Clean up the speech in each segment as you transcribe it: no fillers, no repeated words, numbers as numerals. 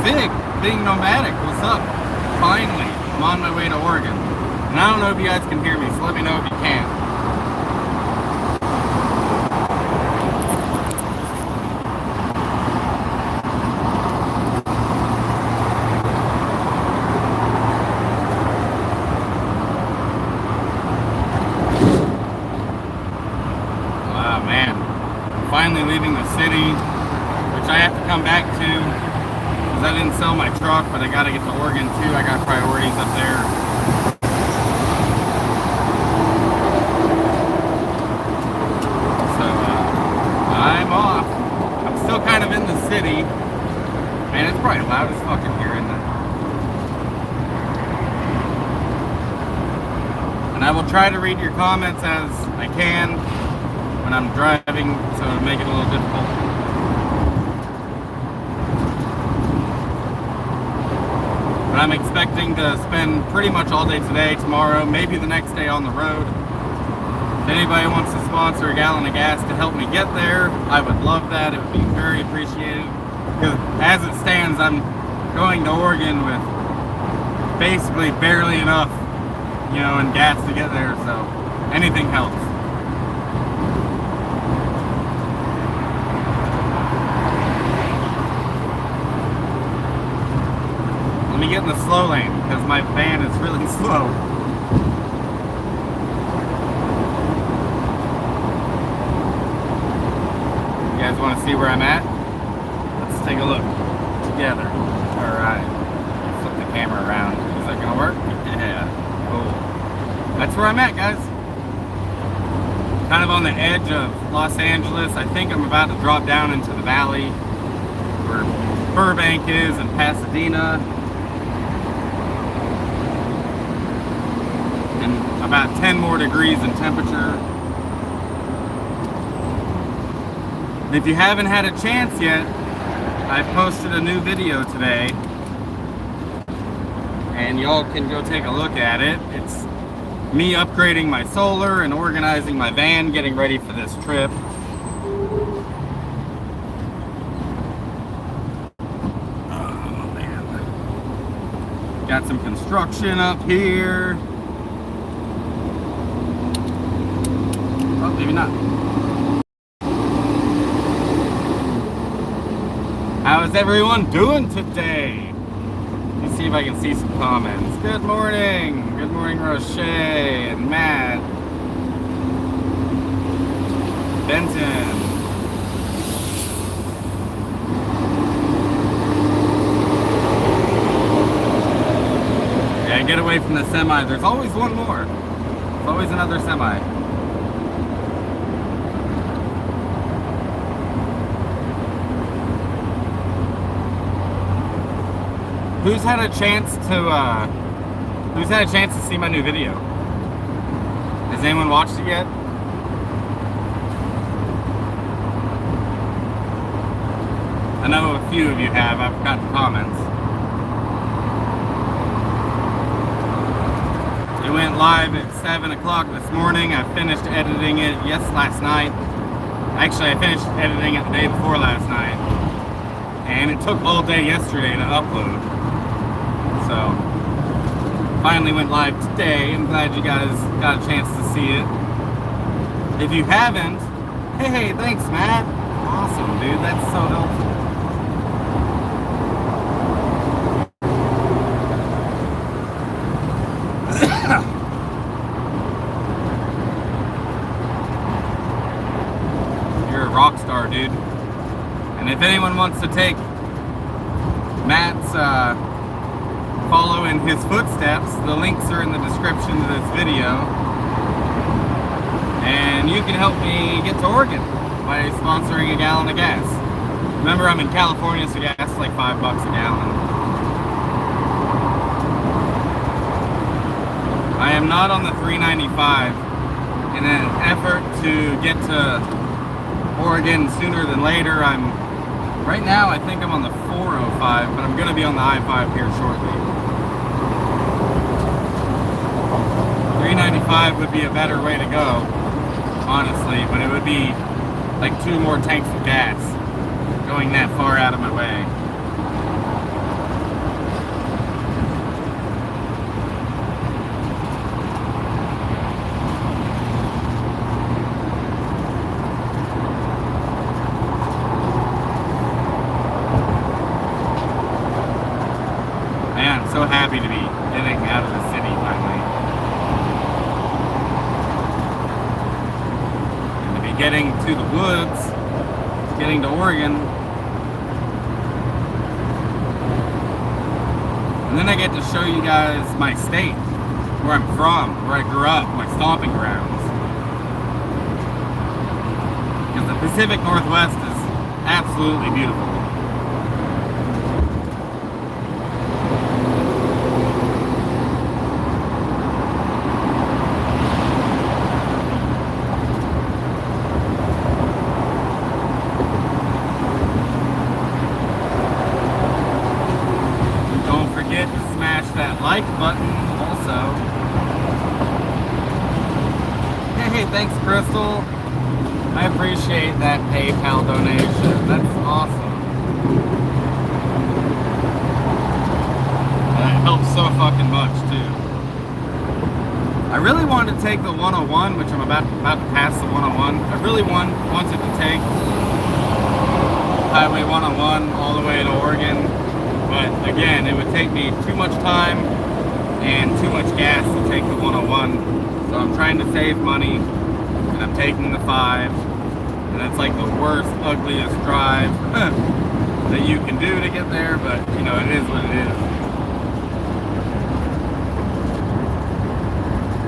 Zig, being nomadic, what's up? Finally, I'm on my way to Oregon. And I don't know if you guys can hear me, so let me know if you can. Wow, man. I'm finally leaving the city, which I have to come back to. I didn't sell my truck, but I gotta get to Oregon too. I got priorities up there. So, I'm off. I'm still kind of in the city. Man, it's probably loud as fuck in here, isn't it? And I will try to read your comments as I can when I'm driving, so it'll make it a little difficult. But I'm expecting to spend pretty much all day today, tomorrow, maybe the next day on the road. If anybody wants to sponsor a gallon of gas to help me get there, I would love that. It would be very appreciated. Because as it stands, I'm going to Oregon with basically barely enough, you know, in gas to get there, so anything helps. Let me get in the slow lane because my van is really slow. You guys want to see where I'm at? Let's take a look together. Alright. Flip the camera around. Is that gonna work? Yeah. Cool. That's where I'm at, guys. Kind of on the edge of Los Angeles. I think I'm about to drop down into the valley where Burbank is and Pasadena. About 10 more degrees in temperature. If you haven't had a chance yet, I've posted a new video today and y'all can go take a look at it. It's me upgrading my solar and organizing my van, getting ready for this trip. Oh man. Got some construction up here. Maybe not. How is everyone doing today? Let me see if I can see some comments. Good morning. Good morning, Roche and Matt. Benton. Yeah, get away from the semi. There's always one more. There's always another semi. Who's had a chance to see my new video? Has anyone watched it yet? I know a few of you have. I've gotten comments. It went live at 7 o'clock this morning. I finished editing it last night. Actually, I finished editing it the day before last night. And it took all day yesterday to upload. So, finally went live today. I'm glad you guys got a chance to see it. If you haven't, hey, thanks, Matt. Awesome, dude. That's so helpful. You're a rock star, dude. And if anyone wants to take Matt's follow in his footsteps, the links are in the description of this video. And you can help me get to Oregon by sponsoring a gallon of gas. Remember, I'm in California, so gas is like $5 a gallon. I am not on the $3.95. In an effort to get to Oregon sooner than later, right now I think I'm on the 405, but I'm going to be on the I-5 here shortly. $3.95 would be a better way to go, honestly, but it would be like 2 more tanks of gas going that far out of my way. so happy to be getting out of the city finally. And to be getting to the woods, getting to Oregon. And then I get to show you guys my state, where I'm from, where I grew up, my stomping grounds. Because the Pacific Northwest is absolutely beautiful. Don't forget to smash that like button also. Hey, thanks, Crystal. I appreciate that PayPal donation. That's awesome. That helps so fucking much too. I really wanted to take the 101, which I'm about to pass the 101. I really wanted to take Highway 101 all the way to Oregon, but again, it would take me too much time and too much gas to take the 101. So I'm trying to save money, and I'm taking the 5. And it's like the worst, ugliest drive that you can do to get there, but you know, it is what it is.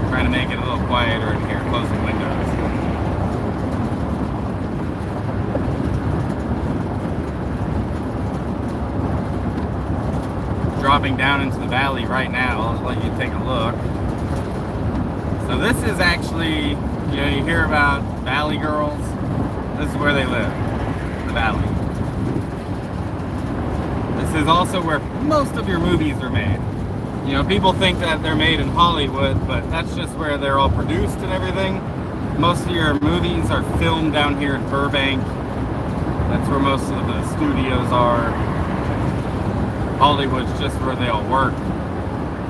Trying to make it a little quieter in here, closing windows. Dropping down into the valley right now. I'll let you take a look. So this is actually, you know, you hear about valley girls. This is where they live, the valley. This is also where most of your movies are made. You know, people think that they're made in Hollywood, but that's just where they're all produced and everything. Most of your movies are filmed down here in Burbank. That's where most of the studios are. Hollywood's just where they all work,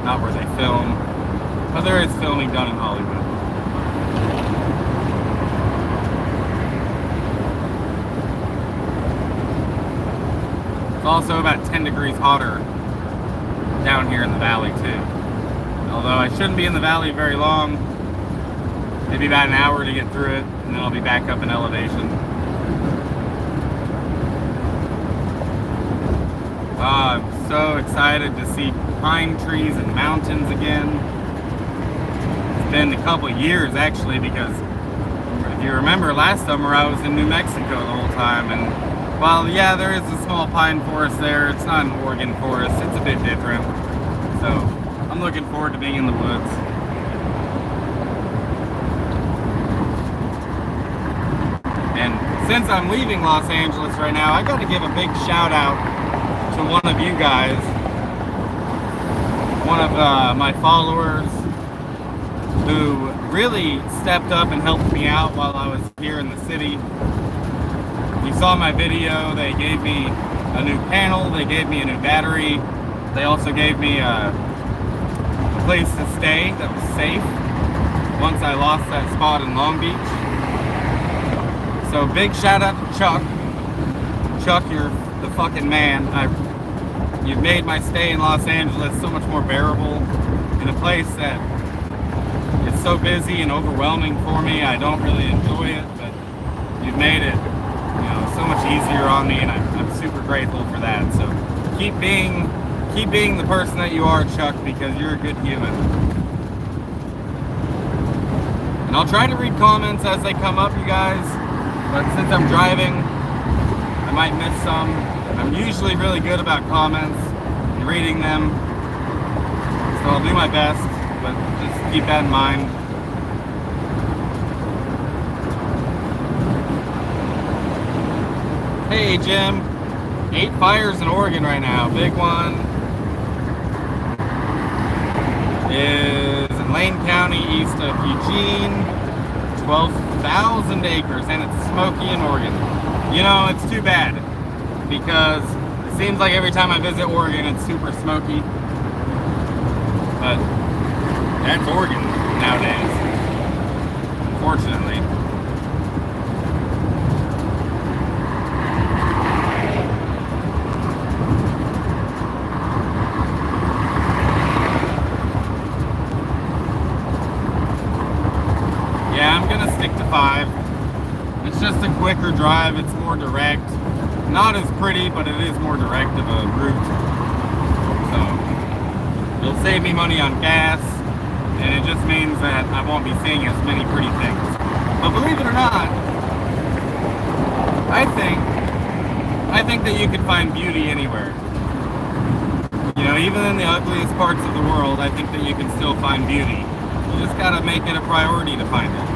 not where they film. But there is filming done in Hollywood. Also about 10 degrees hotter down here in the valley too. Although I shouldn't be in the valley very long, maybe about an hour to get through it, and then I'll be back up in elevation. I'm so excited to see pine trees and mountains again. It's been a couple years actually, because if you remember last summer I was in New Mexico the whole time, and while, yeah, there is a small pine forest there, it's not an Oregon forest, it's a bit different. So, I'm looking forward to being in the woods. And since I'm leaving Los Angeles right now, I got to give a big shout out to one of you guys. One of my followers who really stepped up and helped me out while I was here in the city. You saw my video, they gave me a new panel, they gave me a new battery, they also gave me a place to stay that was safe once I lost that spot in Long Beach. So big shout out to Chuck. Chuck, you're the fucking man. You've made my stay in Los Angeles so much more bearable in a place that is so busy and overwhelming for me. I don't really enjoy it, but you've made it so much easier on me, and I'm super grateful for that. So keep being the person that you are, Chuck, because you're a good human. And I'll try to read comments as they come up, you guys, but since I'm driving, I might miss some. I'm usually really good about comments and reading them, so I'll do my best, but just keep that in mind. Hey Jim, 8 fires in Oregon right now. Big one is in Lane County, east of Eugene. 12,000 acres, and it's smoky in Oregon. You know, it's too bad, because it seems like every time I visit Oregon, it's super smoky. But that's Oregon nowadays, unfortunately. drive. It's more direct. Not as pretty, but it is more direct of a route. So it'll save me money on gas, and it just means that I won't be seeing as many pretty things. But believe it or not, I think that you can find beauty anywhere. You know, even in the ugliest parts of the world, I think that you can still find beauty. You just gotta make it a priority to find it.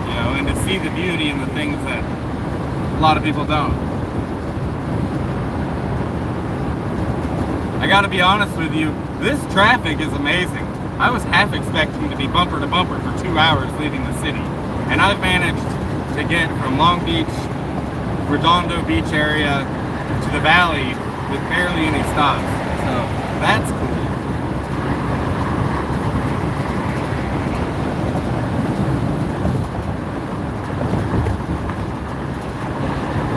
You know, and to see the beauty in the things that a lot of people don't. I gotta be honest with you, this traffic is amazing. I was half expecting to be bumper to bumper for 2 hours leaving the city. And I've managed to get from Long Beach, Redondo Beach area to the valley with barely any stops. So that's cool.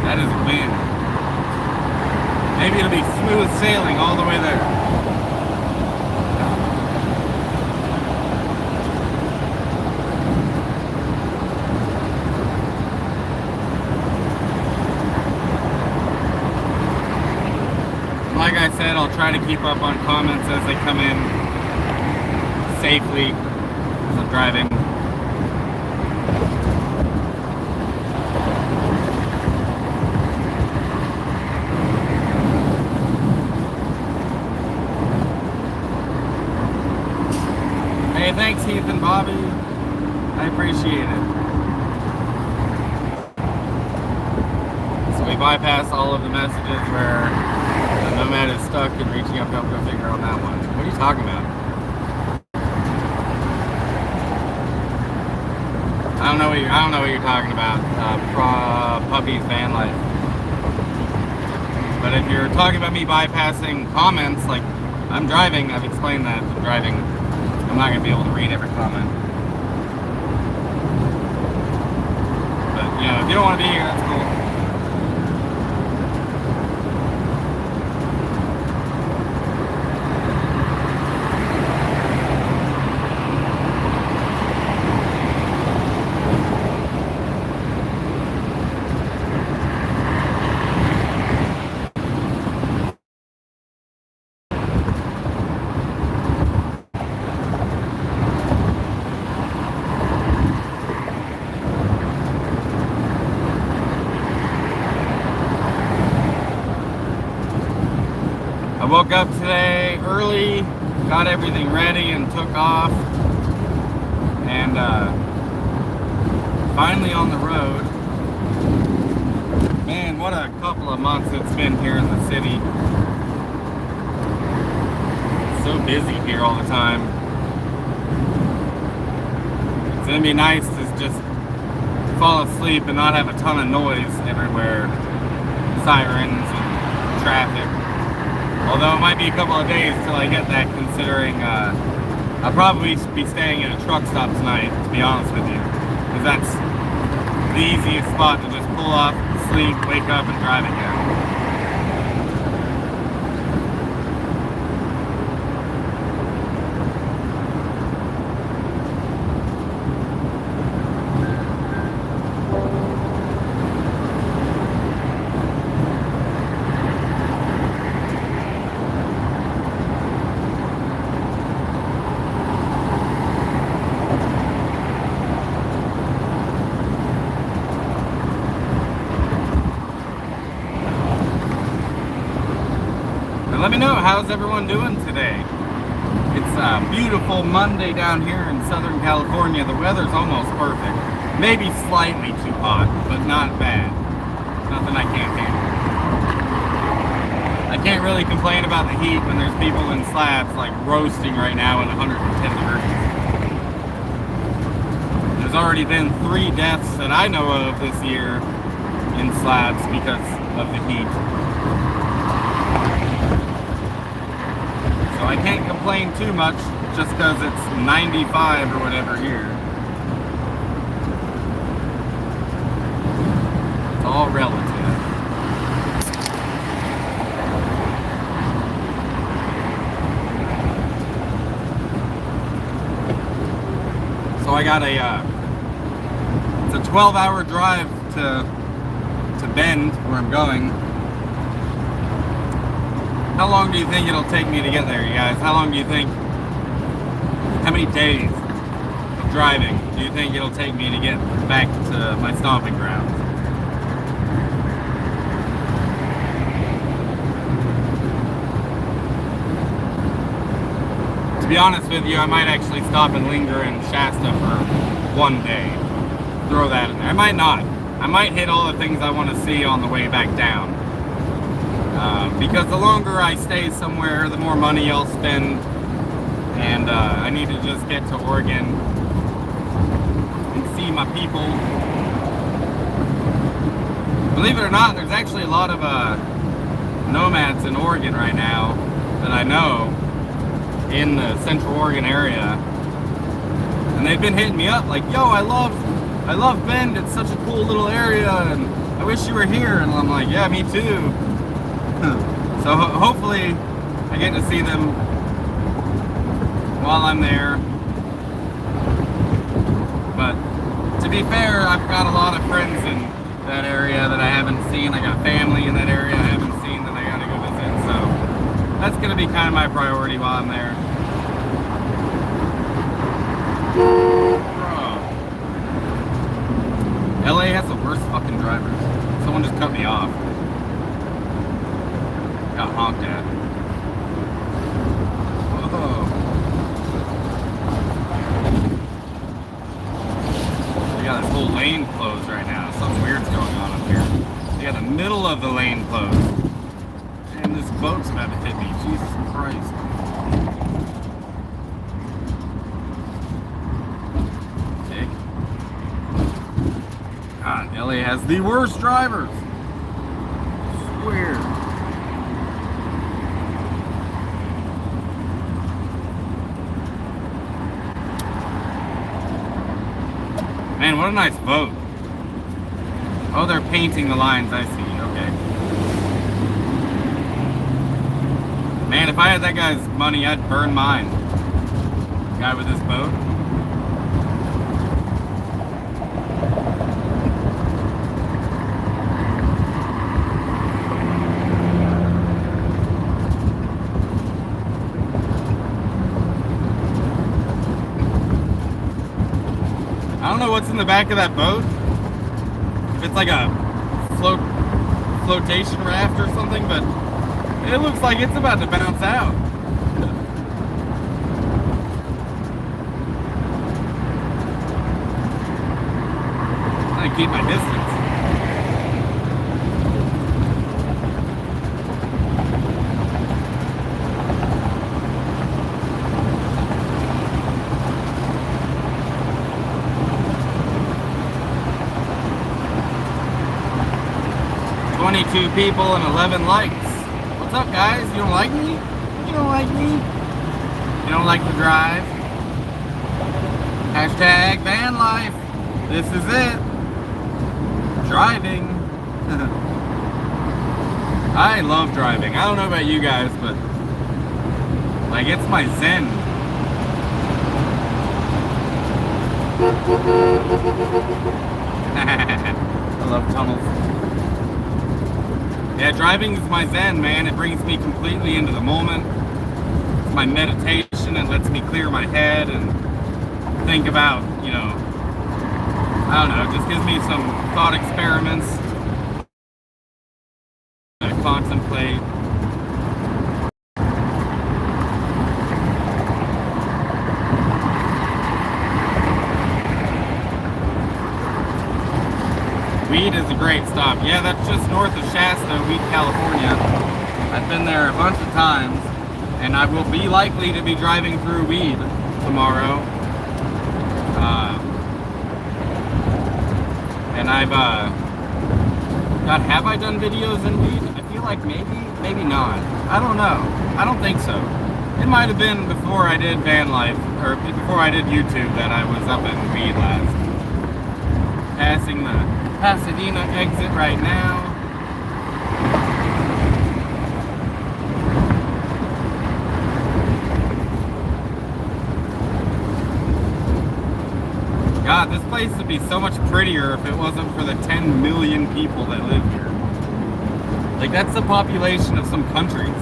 That is a win. Maybe it'll be smooth sailing all the way there. Like I said, I'll try to keep up on comments as they come in safely as I'm driving. Hey, thanks Heath and Bobby. I appreciate it. So we bypass all of the messages where the nomad is stuck and reaching up to help go figure on that one. What are you talking about? I don't know what you're talking about. Puppy's van life. But if you're talking about me bypassing comments, like I'm driving, I've explained that I'm driving. I'm not gonna be able to read every comment. But you know, if you don't want to be here, that's cool. I woke up today early, got everything ready and took off, and finally on the road. Man, what a couple of months it's been here in the city. So busy here all the time. It's gonna be nice to just fall asleep and not have a ton of noise everywhere. Sirens and traffic. Although it might be a couple of days till I get that, considering I'll probably be staying at a truck stop tonight, to be honest with you. Because that's the easiest spot to just pull off, sleep, wake up, and drive again. Let me know, how's everyone doing today? It's a beautiful Monday down here in Southern California. The weather's almost perfect. Maybe slightly too hot, but not bad. Nothing I can't handle. I can't really complain about the heat when there's people in slabs like roasting right now at 110 degrees. There's already been 3 deaths that I know of this year in slabs because of the heat. So I can't complain too much just because it's 95 or whatever here. It's all relative. So I got it's a 12-hour drive to Bend, where I'm going. How long do you think it'll take me to get there, you guys? How long do you think? How many days of driving do you think it'll take me to get back to my stomping grounds? To be honest with you, I might actually stop and linger in Shasta for one day. Throw that in there. I might not. I might hit all the things I want to see on the way back down. Because the longer I stay somewhere, the more money I'll spend. And I need to just get to Oregon and see my people. Believe it or not, there's actually a lot of nomads in Oregon right now that I know in the Central Oregon area. And they've been hitting me up like, yo, I love Bend, it's such a cool little area, and I wish you were here. And I'm like, yeah, me too. So hopefully I get to see them while I'm there. But to be fair, I've got a lot of friends in that area that I haven't seen. I got family in that area I haven't seen that I gotta go visit. So that's gonna be kind of my priority while I'm there. LA has the worst fucking drivers. Someone just cut me off. Got honked at. Whoa. They got this whole lane closed right now. Something weird's going on up here. They got the middle of the lane closed. And this boat's about to hit me. Jesus Christ. God, LA has the worst drivers. It's weird. Man, what a nice boat. Oh, they're painting the lines, I see. Okay. Man, if I had that guy's money, I'd burn mine. The guy with this boat. I don't know what's in the back of that boat. If it's like a flotation raft or something, but it looks like it's about to bounce out. I gotta keep my distance. Two people and 11 likes. What's up, guys? You don't like me? You don't like me? You don't like the drive? Hashtag van life. This is it. Driving. I love driving. I don't know about you guys, but like it's my zen. I love tunnels. Yeah, driving is my zen, man. It brings me completely into the moment. It's my meditation. It lets me clear my head and think about, you know, I don't know, it just gives me some thought experiments to contemplate. Weed is a great stop. Yeah, that's just north of Shasta, Weed, California. I've been there a bunch of times, and I will be likely to be driving through Weed tomorrow. And I've, God, have I done videos in Weed? I feel like maybe not. I don't know. I don't think so. It might have been before I did van life, or before I did YouTube that I was up in Weed last. Passing the Pasadena exit right now. God, this place would be so much prettier if it wasn't for the 10 million people that live here. Like, that's the population of some countries.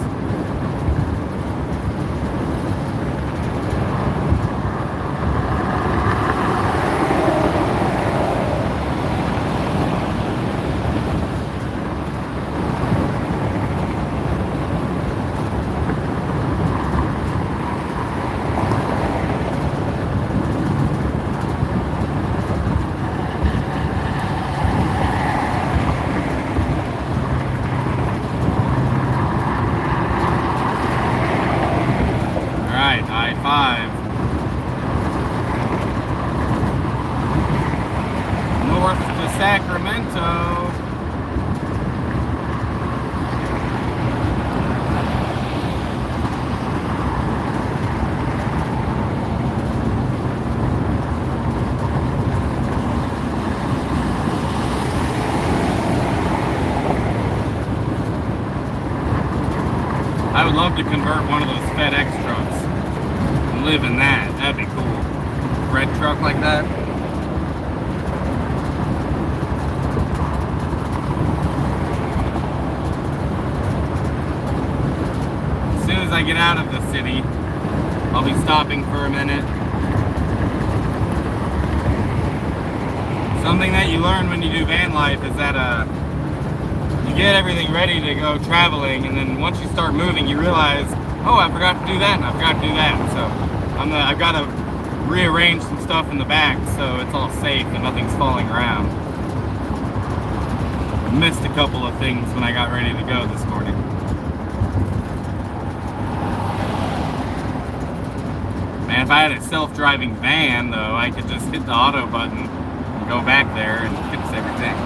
I-5 north to Sacramento. I would love to convert one of those FedEx trucks and live in that. That'd be cool. Bread truck like that. As soon as I get out of the city, I'll be stopping for a minute. Something that you learn when you do van life is that you get everything ready to go traveling, and then once you start moving, you realize, oh, I forgot to do that, and I forgot to do that. So I've got to rearrange some stuff in the back so it's all safe and nothing's falling around. I missed a couple of things when I got ready to go this morning. Man, if I had a self-driving van, though, I could just hit the auto button and go back there and fix everything.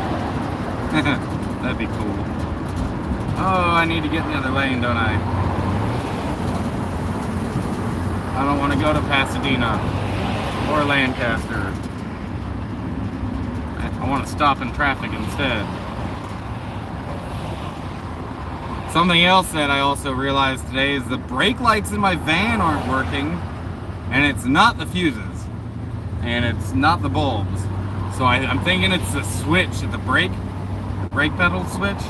That'd be cool. Oh, I need to get in the other lane, don't I? I don't want to go to Pasadena or Lancaster. I want to stop in traffic instead. Something else that I also realized today is the brake lights in my van aren't working, and it's not the fuses, and it's not the bulbs. So I'm thinking it's the switch at the brake pedal switch,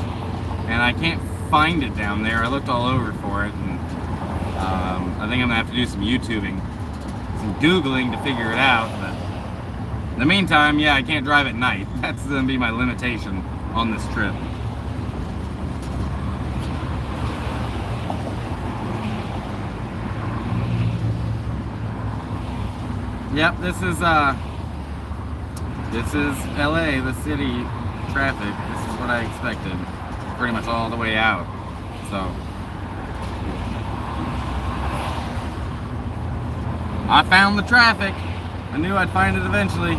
and I can't find it down there. I looked all over for it, and I think I'm gonna have to do some YouTubing, some Googling to figure it out. But in the meantime, yeah, I can't drive at night. That's gonna be my limitation on this trip. Yep, this is LA, the city traffic. This is what I expected, pretty much all the way out. So I found the traffic. I knew I'd find it eventually.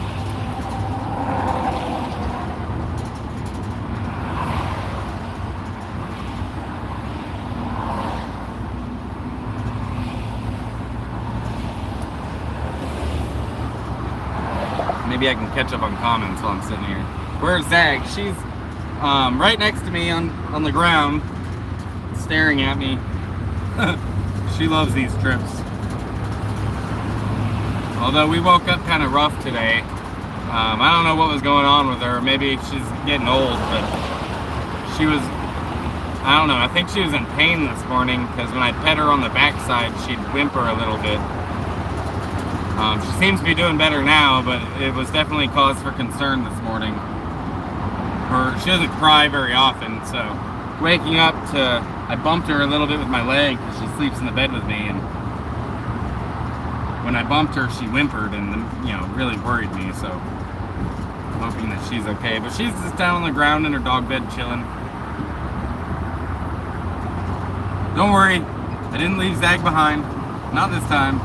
Maybe I can catch up on comments while I'm sitting here. Where's Zag? She's right next to me on the ground, staring at me. She loves these trips. Although we woke up kind of rough today. I don't know what was going on with her. Maybe she's getting old, but she was, I don't know, I think she was in pain this morning because when I pet her on the backside, she'd whimper a little bit. She seems to be doing better now, but it was definitely cause for concern this morning. She doesn't cry very often, so waking up to, I bumped her a little bit with my leg because she sleeps in the bed with me, and when I bumped her, she whimpered and, really worried me, so I'm hoping that she's okay. But she's just down on the ground in her dog bed chilling. Don't worry, I didn't leave Zag behind. Not this time.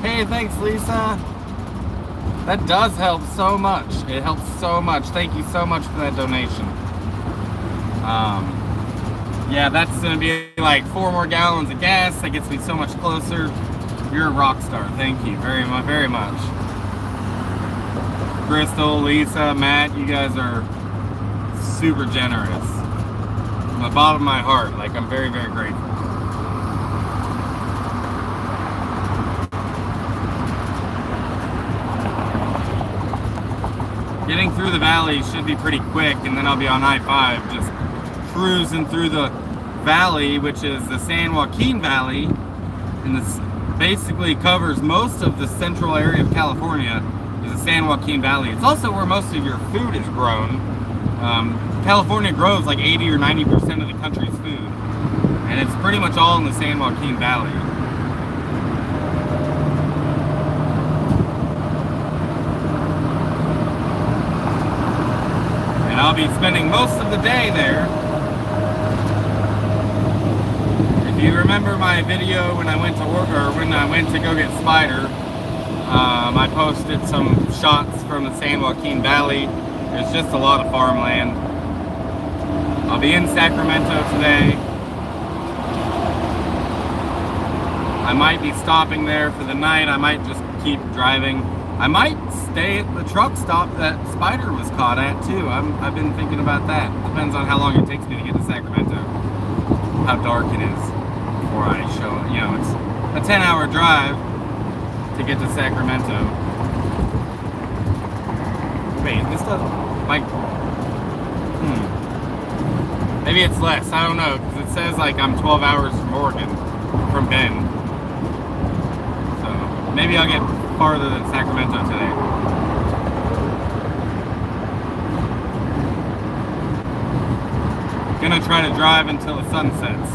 Hey, thanks, Lisa. That does help so much. It helps so much. Thank you so much for that donation. Yeah, that's gonna be like 4 more gallons of gas. That gets me so much closer. You're a rock star. Thank you very much, very much. Crystal, Lisa, Matt, you guys are super generous. From the bottom of my heart, like I'm very, very grateful. Getting through the valley should be pretty quick, and then I'll be on I-5 just cruising through the valley, which is the San Joaquin Valley, and this basically covers most of the central area of California is the San Joaquin Valley. It's also where most of your food is grown. California grows like 80 or 90% of the country's food, and it's pretty much all in the San Joaquin Valley. And I'll be spending most of the day there. If you remember my video when I went to go get Spider, I posted some shots from the San Joaquin Valley. There's just a lot of farmland. I'll be in Sacramento today. I might be stopping there for the night. I might just keep driving. I might stay at the truck stop that Spider was caught at too. I've been thinking about that. Depends on how long it takes me to get to Sacramento. How dark it is before I show it. You know, it's a 10-hour drive to get to Sacramento. Wait, this doesn't, like, maybe it's less, I don't know, because it says like I'm 12 hours from Oregon, from Bend. So, maybe I'll get farther than Sacramento today. Gonna try to drive until the sun sets.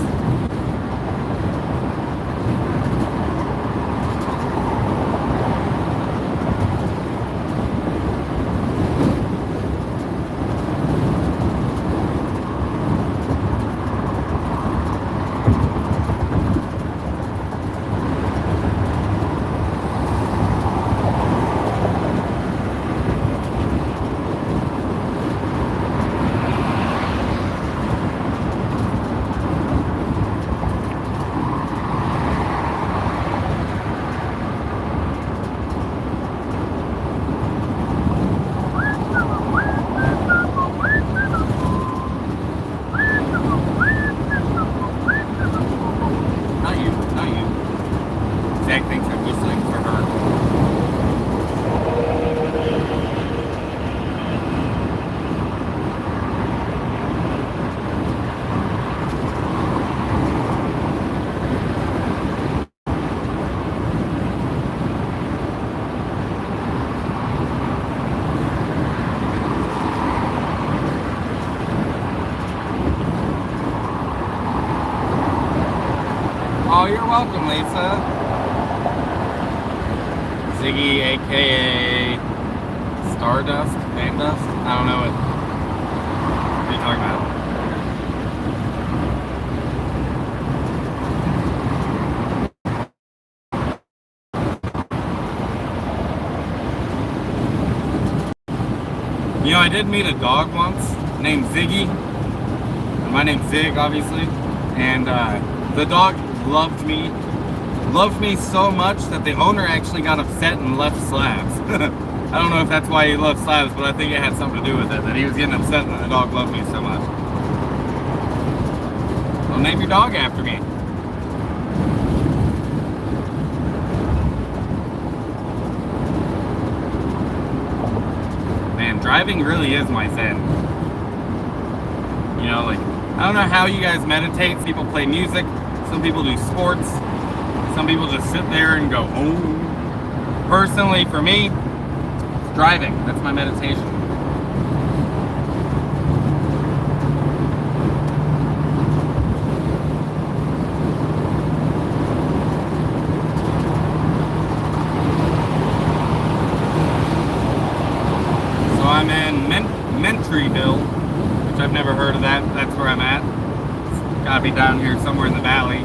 Oh, you're welcome, Lisa. Ziggy, aka Stardust, Bandust. I don't know what you're talking about. You know, I did meet a dog once named Ziggy. My name's Zig, obviously, and the dog loved me so much that the owner actually got upset and left Slabs. I don't know if that's why he loved Slabs, but I think it had something to do with it, that he was getting upset that the dog loved me so much. Well, name your dog after me. Man, driving really is my zen. You know, like, I don't know how you guys meditate. Some people play music. Some people do sports. Some people just sit there and go, oh. Personally, for me, it's driving. That's my meditation. So I'm in Mentryville, which I've never heard of that. That's where I'm at. It's gotta be down here somewhere in the valley.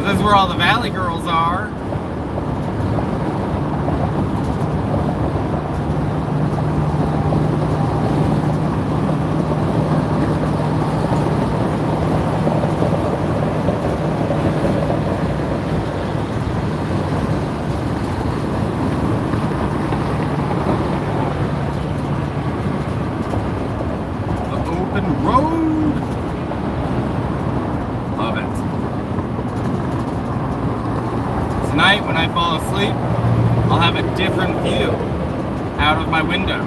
This is where all the valley girls are. when I fall asleep, I'll have a different view out of my window.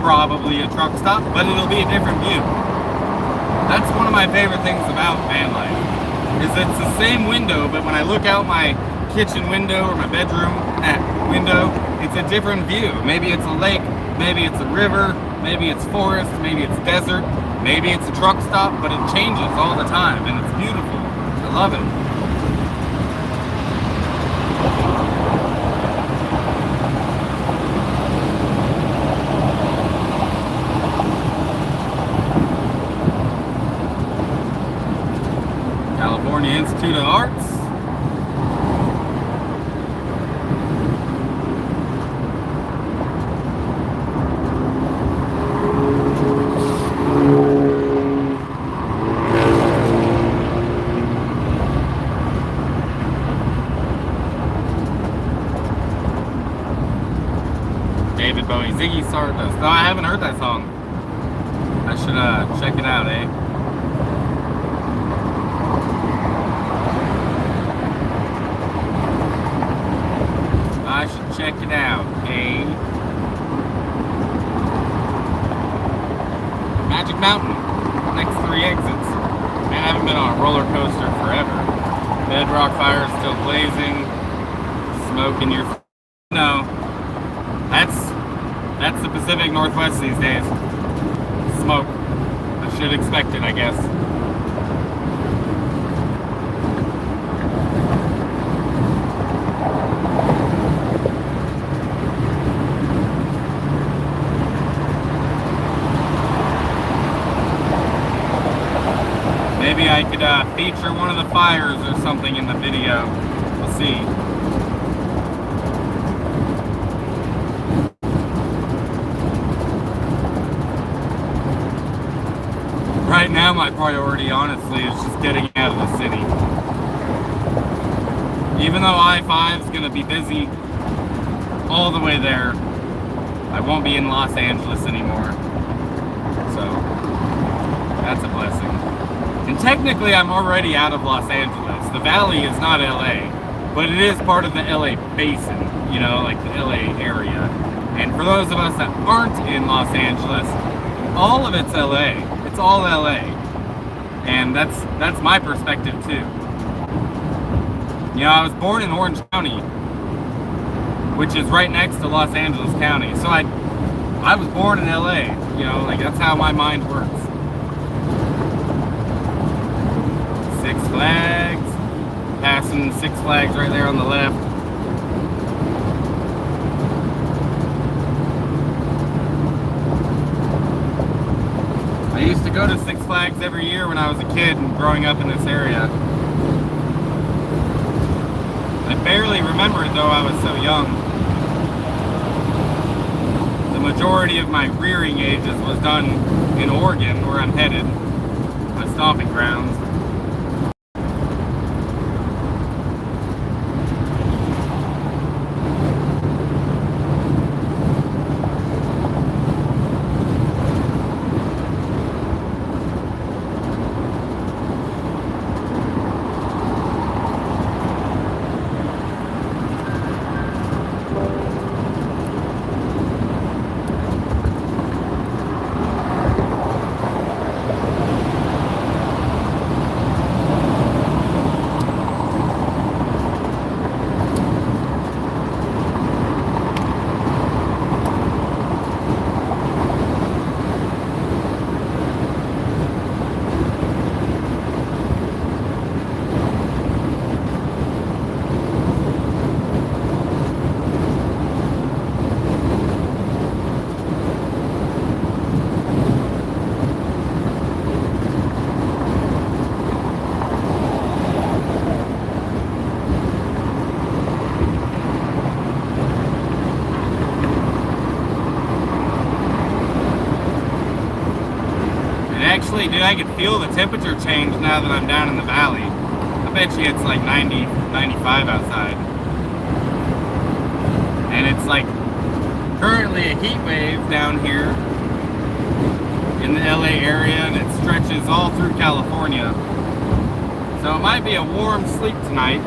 Probably a truck stop, but it'll be a different view. That's one of my favorite things about van life, is it's the same window, but when I look out my kitchen window or my bedroom window, it's a different view. Maybe it's a lake, maybe it's a river, maybe it's forest, maybe it's desert, maybe it's a truck stop, but it changes all the time, and it's beautiful. I love it. California Institute of Arts. David Bowie, Ziggy Stardust. No, I haven't heard that song. I should check it out, eh? I should check it out, eh? Magic Mountain, next 3 exits. Man, I haven't been on a roller coaster forever. Bedrock fire is still blazing. Smoke in your... No. That's the Pacific Northwest these days. Smoke. I should expect it, I guess. Maybe I could feature one of the fires or something in the video. We'll see. Right now, my priority, honestly, is just getting out of the city. Even though I-5 is going to be busy all the way there, I won't be in Los Angeles anymore. So, that's a blessing. And technically, I'm already out of Los Angeles. The Valley is not LA, but it is part of the LA basin, you know, like the LA area. And for those of us that aren't in Los Angeles, all of it's LA. It's all LA. And that's my perspective too. You know, I was born in Orange County, which is right next to Los Angeles County. So I was born in LA, you know, like that's how my mind works. Six Flags, passing Six Flags right there on the left. I used to go to Six Flags every year when I was a kid and growing up in this area. I barely remember it though, I was so young. The majority of my rearing ages was done in Oregon, where I'm headed, my stomping grounds. Actually, dude, I can feel the temperature change now that I'm down in the valley. I bet you it's like 90, 95 outside. And it's like currently a heat wave down here in the LA area, and it stretches all through California. So it might be a warm sleep tonight.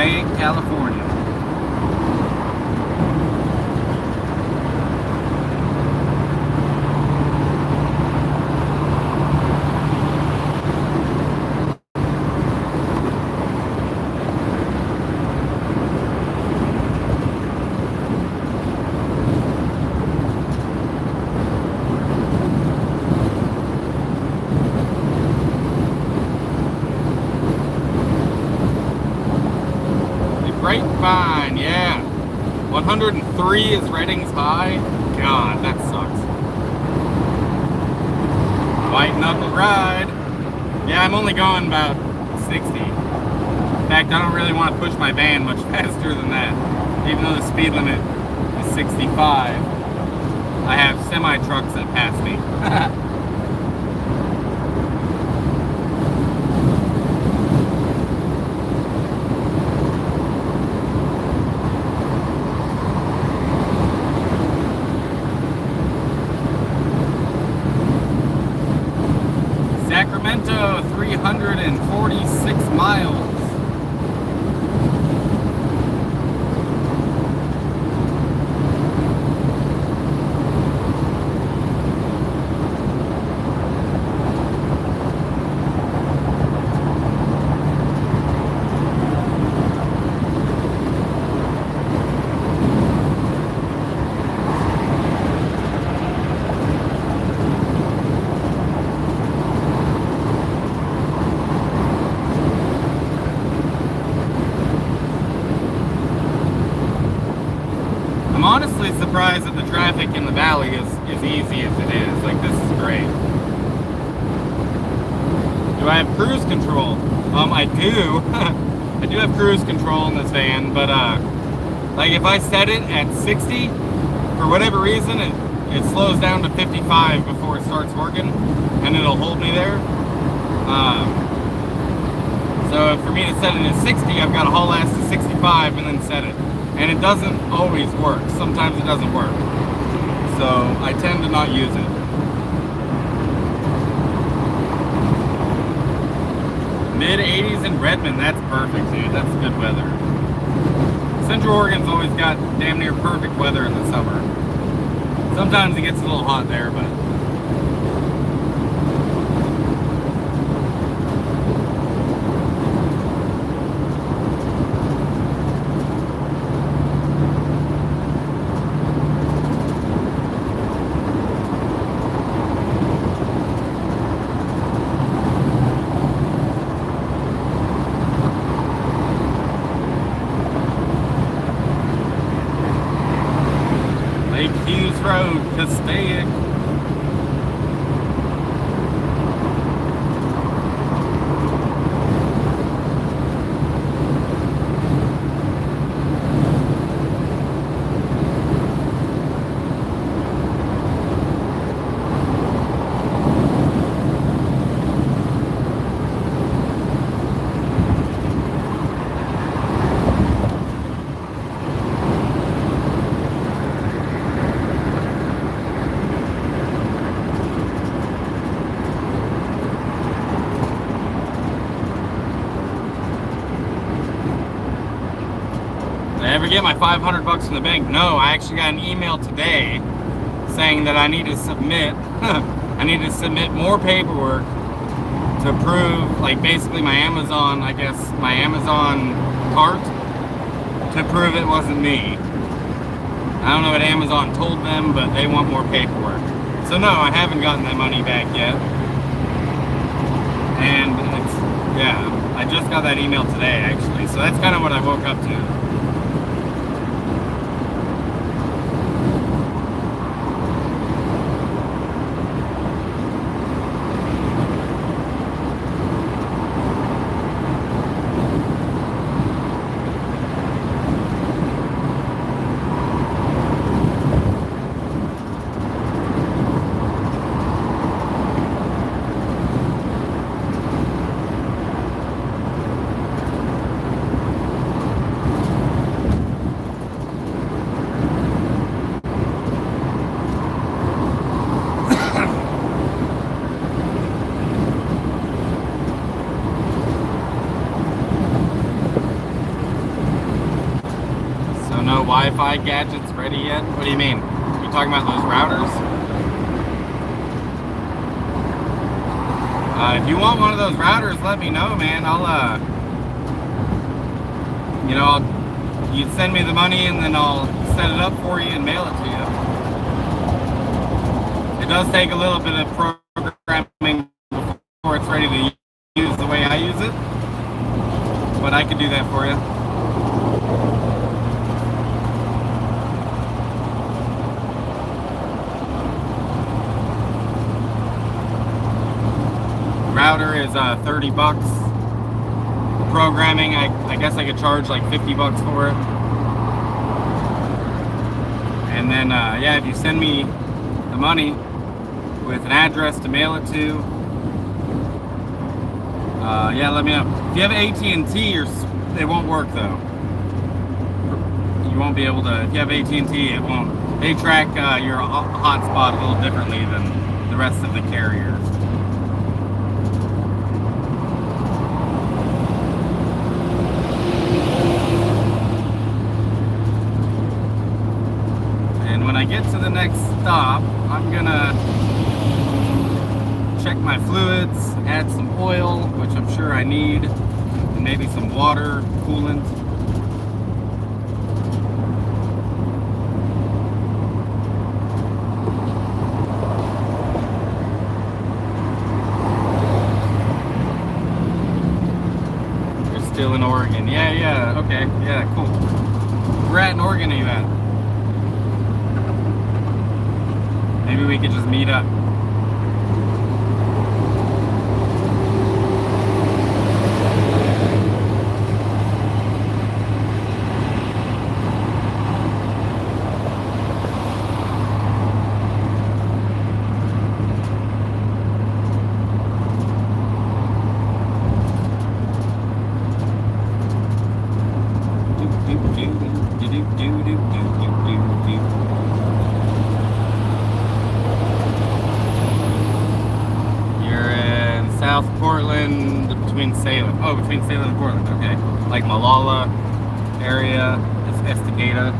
Passaic, California. Grapevine, yeah. 103 is Redding's high. God, that sucks. White knuckle ride. Yeah, I'm only going about 60. In fact, I don't really want to push my van much faster than that. Even though the speed limit is 65, I have semi-trucks that pass me. Sacramento, 346 miles. I'm honestly surprised that the traffic in the valley is as easy as it is. Like, this is great. Do I have cruise control? I do. I do have cruise control in this van, but like if I set it at 60, for whatever reason, it slows down to 55 before it starts working, and it'll hold me there. So for me to set it at 60, I've got to haul ass to 65 and then set it. And it doesn't always work. Sometimes it doesn't work. So I tend to not use it. Mid-80s in Redmond, that's perfect, dude. That's good weather. Central Oregon's always got damn near perfect weather in the summer. Sometimes it gets a little hot there, but Road, Passaic. Did I ever get my 500 bucks from the bank? No, I actually got an email today saying that I need to submit I need to submit more paperwork to prove, like, basically my Amazon, I guess, my Amazon cart, to prove it wasn't me. I don't know what Amazon told them, but they want more paperwork. So no, I haven't gotten that money back yet. And it's, yeah, I just got that email today, actually. So that's kind of what I woke up to. So no Wi-Fi gadgets ready yet? What do you mean? You talking about those routers? If you want one of those routers, let me know, man. You'd send me the money and then I'll set it up for you and mail it to you. It does take a little bit of programming before it's ready to use the way I use it, but I could do that for you. Router is $30. Programming, I guess I could charge like $50 for it. And then, yeah, if you send me the money with an address to mail it to, yeah, let me know. If you have AT&T, it won't work though. You won't be able to. If you have AT&T, it won't. They track your hotspot a little differently than the rest of the carriers. When I get to the next stop, I'm gonna check my fluids, add some oil, which I'm sure I need, and maybe some water, coolant. You're still in Oregon. Yeah, okay, yeah, cool. Where at in Oregon are you at? Maybe we could just meet up. Between Salem and Portland, okay. Like Malala area, it's Estacada.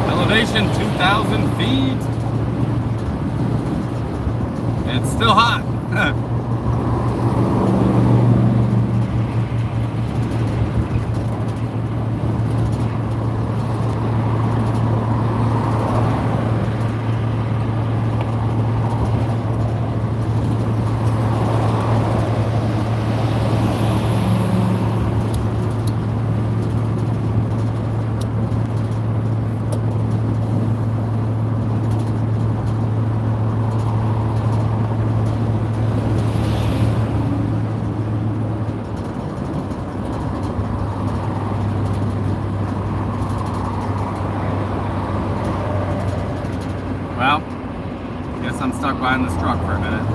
Elevation 2,000 feet. It's still hot. Well, guess I'm stuck behind this truck for a minute.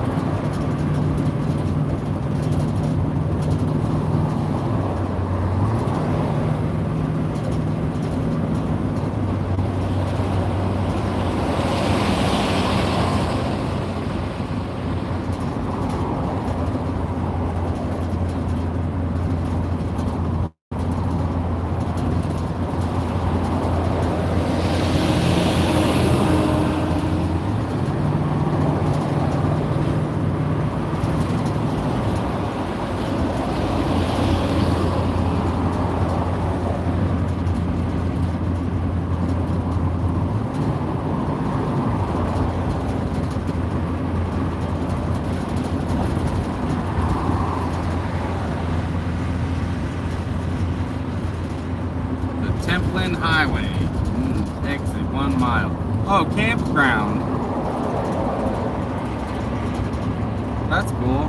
Highway, exit 1 mile. Oh, campground. That's cool.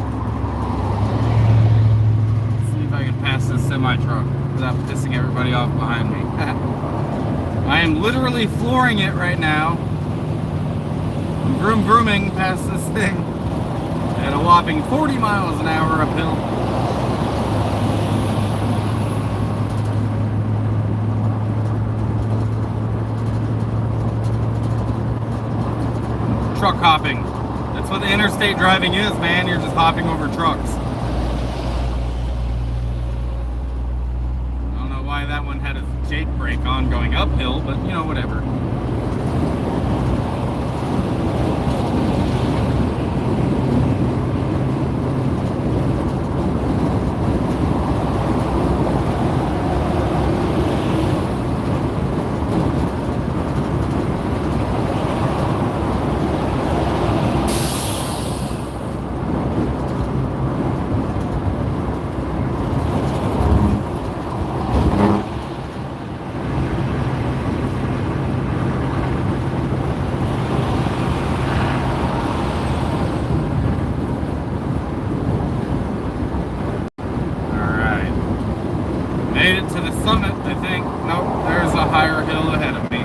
Let's see if I can pass this semi-truck without pissing everybody off behind me. I am literally flooring it right now. I'm vrooming past this thing. at a whopping 40 miles an hour uphill. Truck hopping. That's what the interstate driving is, man. You're just hopping over trucks. I don't know why that one had a Jake brake on going uphill, but you know, whatever. Made it to the summit, I think. Nope, there's a higher hill ahead of me.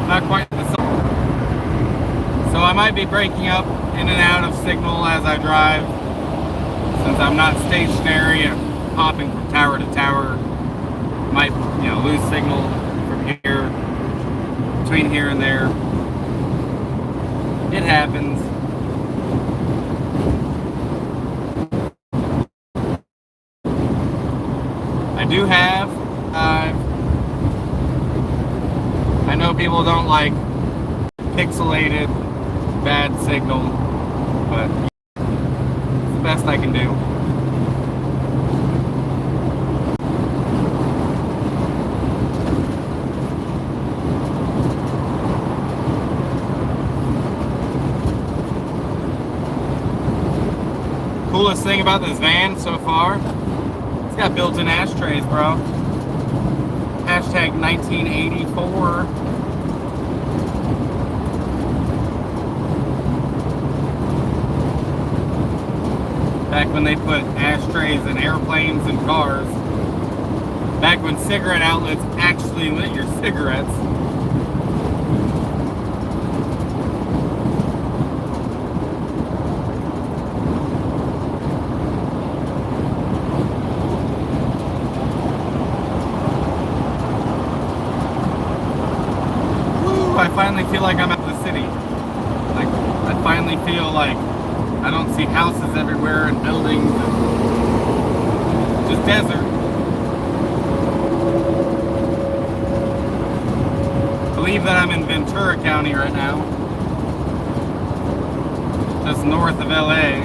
Not quite the summit. So I might be breaking up in and out of signal as I drive, since I'm not stationary and hopping from tower to tower. Might, you know, lose signal from here, between here and there. It happens. I do have, I know people don't like pixelated bad signal, but it's the best I can do. Coolest thing about this van so far, it's got built-in ashtrays, bro. Hashtag 1984. Back when they put ashtrays in airplanes and cars. Back when cigarette outlets actually lit your cigarettes. I finally feel like I'm at the city. Like, I finally feel like I don't see houses everywhere and buildings and just desert. I believe that I'm in Ventura County right now, just north of LA.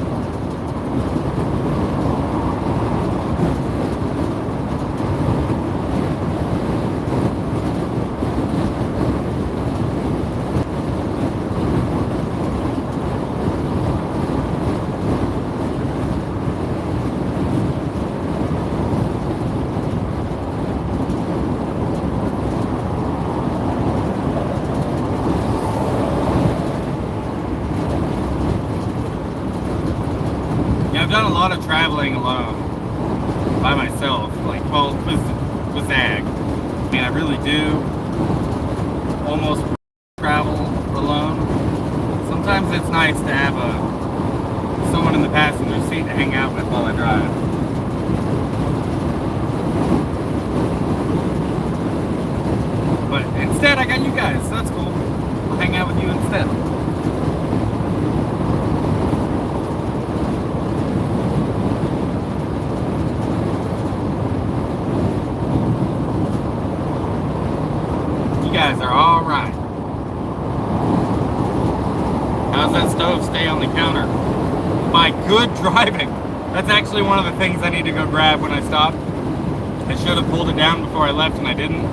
I've done a lot of traveling alone, by myself, like, well, with Zag. I mean, I really do almost travel alone. Sometimes it's nice to have someone in the passenger seat to hang out with while I drive. But instead, I got you guys, so that's cool. I'll hang out with you instead. You guys are all right. How's that stove stay on the counter? My good driving. That's actually one of the things I need to go grab when I stop. I should have pulled it down before I left and I didn't.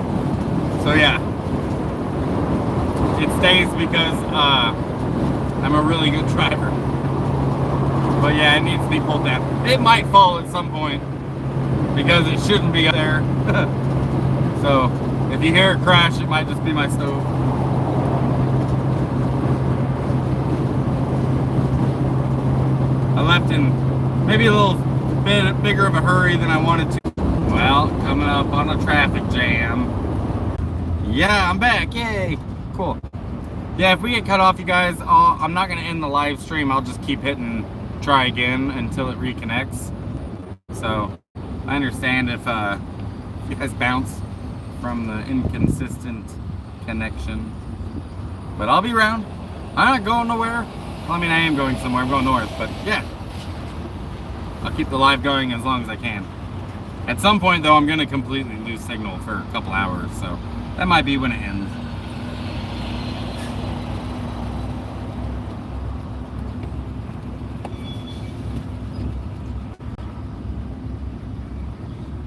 So yeah, it stays because I'm a really good driver. But yeah, it needs to be pulled down. It might fall at some point because it shouldn't be up there. So if you hear it crash, it might just be my stove. I left in maybe a little bit bigger of a hurry than I wanted to. Well, coming up on a traffic jam. Yeah, I'm back. Yay. Cool. Yeah, if we get cut off, you guys, I'm not going to end the live stream. I'll just keep hitting try again until it reconnects. So I understand if you guys bounce from the inconsistent connection, but I'll be around. I'm not going nowhere. Well, I mean, I am going somewhere. I'm going north, but yeah, I'll keep the live going as long as I can. At some point, though, I'm going to completely lose signal for a couple hours, so that might be when it ends.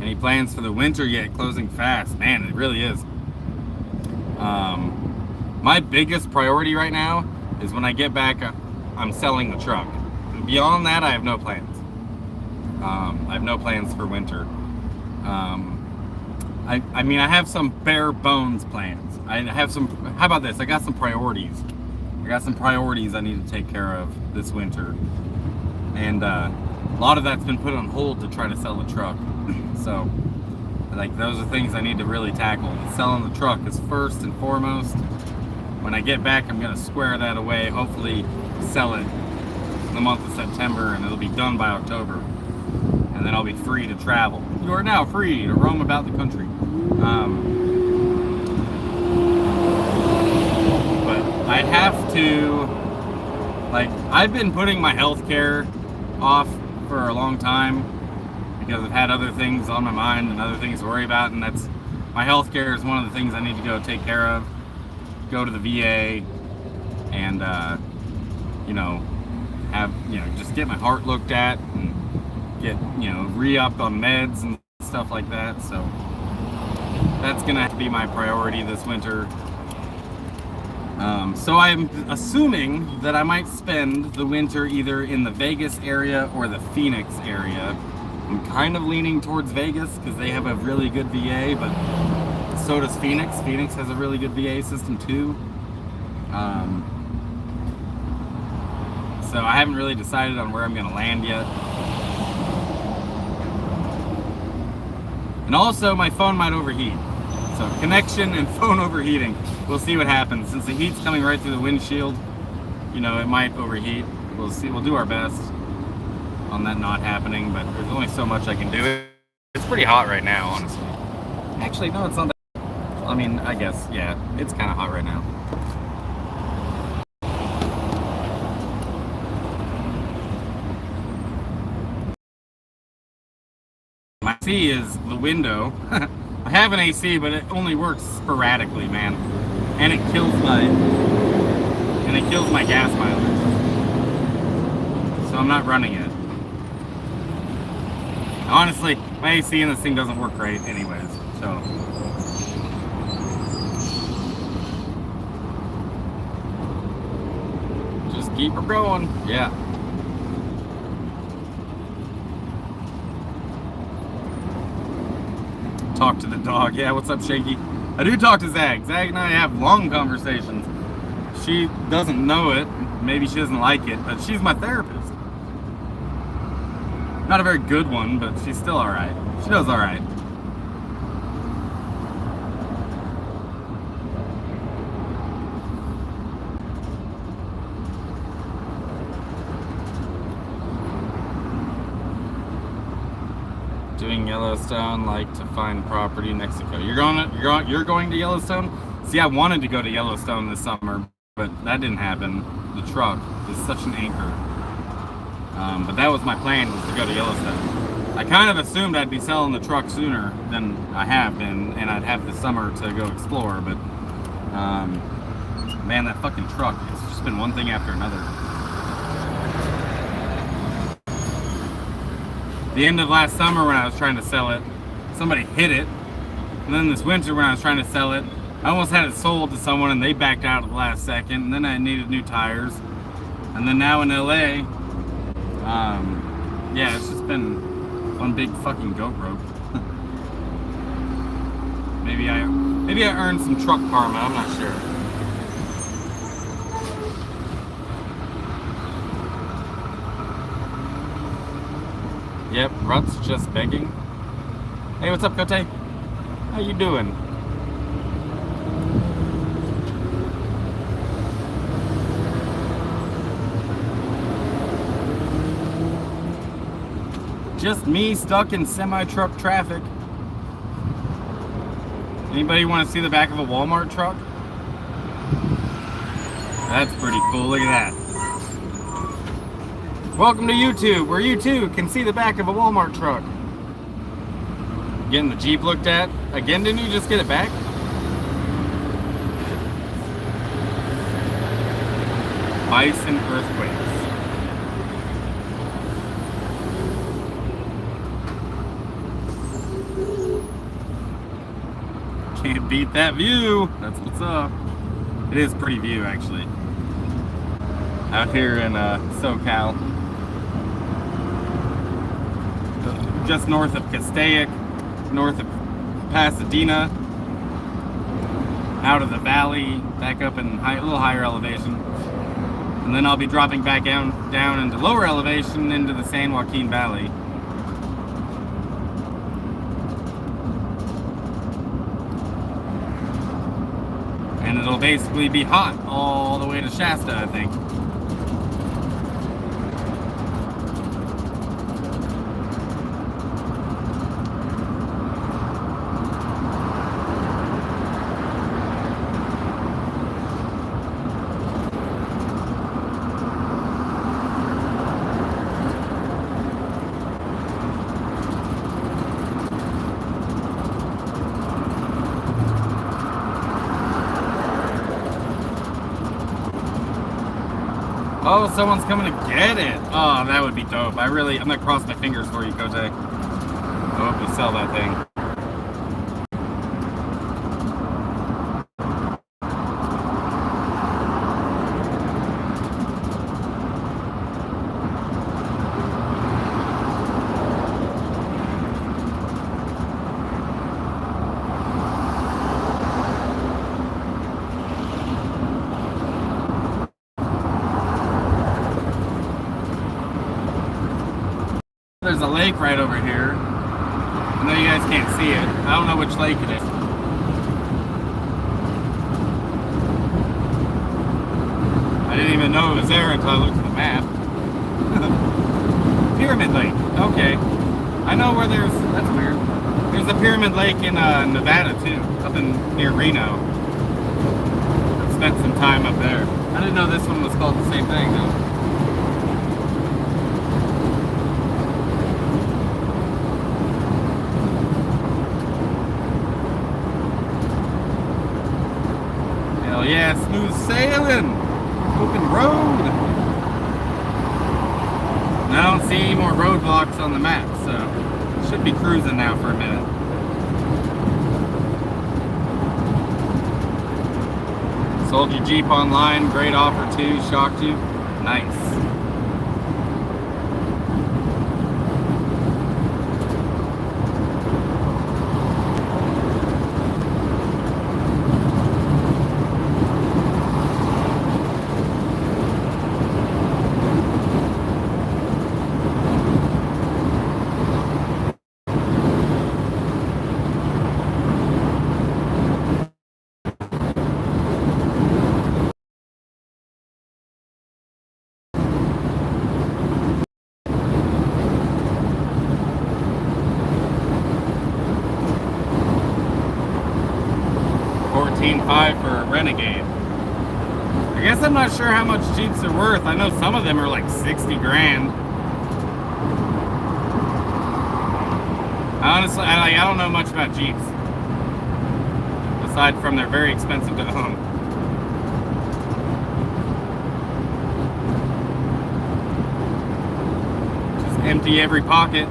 Any plans for the winter yet? Closing fast. Man, it really is. My biggest priority right now is when I get back, I'm selling the truck. Beyond that, I have no plans. I have no plans for winter. I mean, I have some bare bones plans. I have some, how about this? I got some priorities. I got some priorities I need to take care of this winter. And a lot of that's been put on hold to try to sell the truck. So, like, those are things I need to really tackle. Selling the truck is first and foremost. When I get back, I'm going to square that away. Hopefully sell it in the month of September, and it'll be done by October. And then I'll be free to travel. You are now free to roam about the country. But I'd have to, like, I've been putting my health care off for a long time because I've had other things on my mind and other things to worry about, and that's, my health care is one of the things I need to go take care of. Go to the VA and, you know, have, you know, just get my heart looked at and get, you know, re-upped on meds and stuff like that. So that's gonna have to be my priority this winter. So I'm assuming that I might spend the winter either in the Vegas area or the Phoenix area. I'm kind of leaning towards Vegas because they have a really good VA, but so does Phoenix. Phoenix has a really good VA system too. So I haven't really decided on where I'm gonna land yet. And also, my phone might overheat. So connection and phone overheating. We'll see what happens. Since the heat's coming right through the windshield, you know, it might overheat. We'll see. We'll do our best on that not happening, but there's only so much I can do. It's pretty hot right now, honestly. Actually, no, it's not that. I mean, I guess, yeah, it's kind of hot right now. My AC is the window. I have an AC, but it only works sporadically, man. And it kills my gas mileage. So I'm not running it. Honestly, my AC in this thing doesn't work great anyways, so. Just keep her going, yeah. Talk to the dog. Yeah, what's up, Shaky? I do talk to Zag. Zag and I have long conversations. She doesn't know it. Maybe she doesn't like it, but she's my therapist. Not a very good one, but she's still alright. She does alright. Doing Yellowstone, like to find property in Mexico. You're going to Yellowstone? See, I wanted to go to Yellowstone this summer, but that didn't happen. The truck is such an anchor. But that was my plan, was to go to Yellowstone. I kind of assumed I'd be selling the truck sooner than I have been, and I'd have the summer to go explore, but man, that fucking truck, it's just been one thing after another. The end of last summer when I was trying to sell it, somebody hit it. And then this winter when I was trying to sell it, I almost had it sold to someone and they backed out at the last second. And then I needed new tires. And then now in LA, yeah, it's just been one big fucking goat rope. Maybe I earned some truck karma, I'm not sure. Yep, Rut's just begging. Hey, what's up, Cote? How you doing? just me stuck in semi-truck traffic. Anybody want to see the back of a Walmart truck? That's pretty cool. Look at that. Welcome to YouTube, where you too can see the back of a Walmart truck. Getting the Jeep looked at. Again, didn't you just get it back? Bison earthquakes. Can't beat that view. That's what's up. It is pretty view, actually. Out here in SoCal. Just north of Cashapp, north of Pasadena. Out of the valley, back up in a little higher elevation. And then I'll be dropping back down into lower elevation into the San Joaquin Valley. And it'll basically be hot all the way to Shasta, I think. Oh, someone's coming to get it. Oh, that would be dope. I'm gonna cross my fingers for you, Coach. I hope you sell that thing. There's a lake right over here. I know you guys can't see it. I don't know which lake it is. I didn't even know it was there until I looked at the map. Pyramid Lake. Okay. I know where that's weird. There's a Pyramid Lake in Nevada too, up near Reno. I've spent some time up there. I didn't know this one was called the same thing though. Yeah, smooth sailing, open road. And I don't see any more roadblocks on the map, so should be cruising now for a minute. Sold your Jeep online, great offer too, shocked you, nice. $14,500 for a Renegade. I guess I'm not sure how much Jeeps are worth. I know some of them are like 60 grand. Honestly, I don't know much about Jeeps. Aside from they're very expensive to own. Just empty every pocket.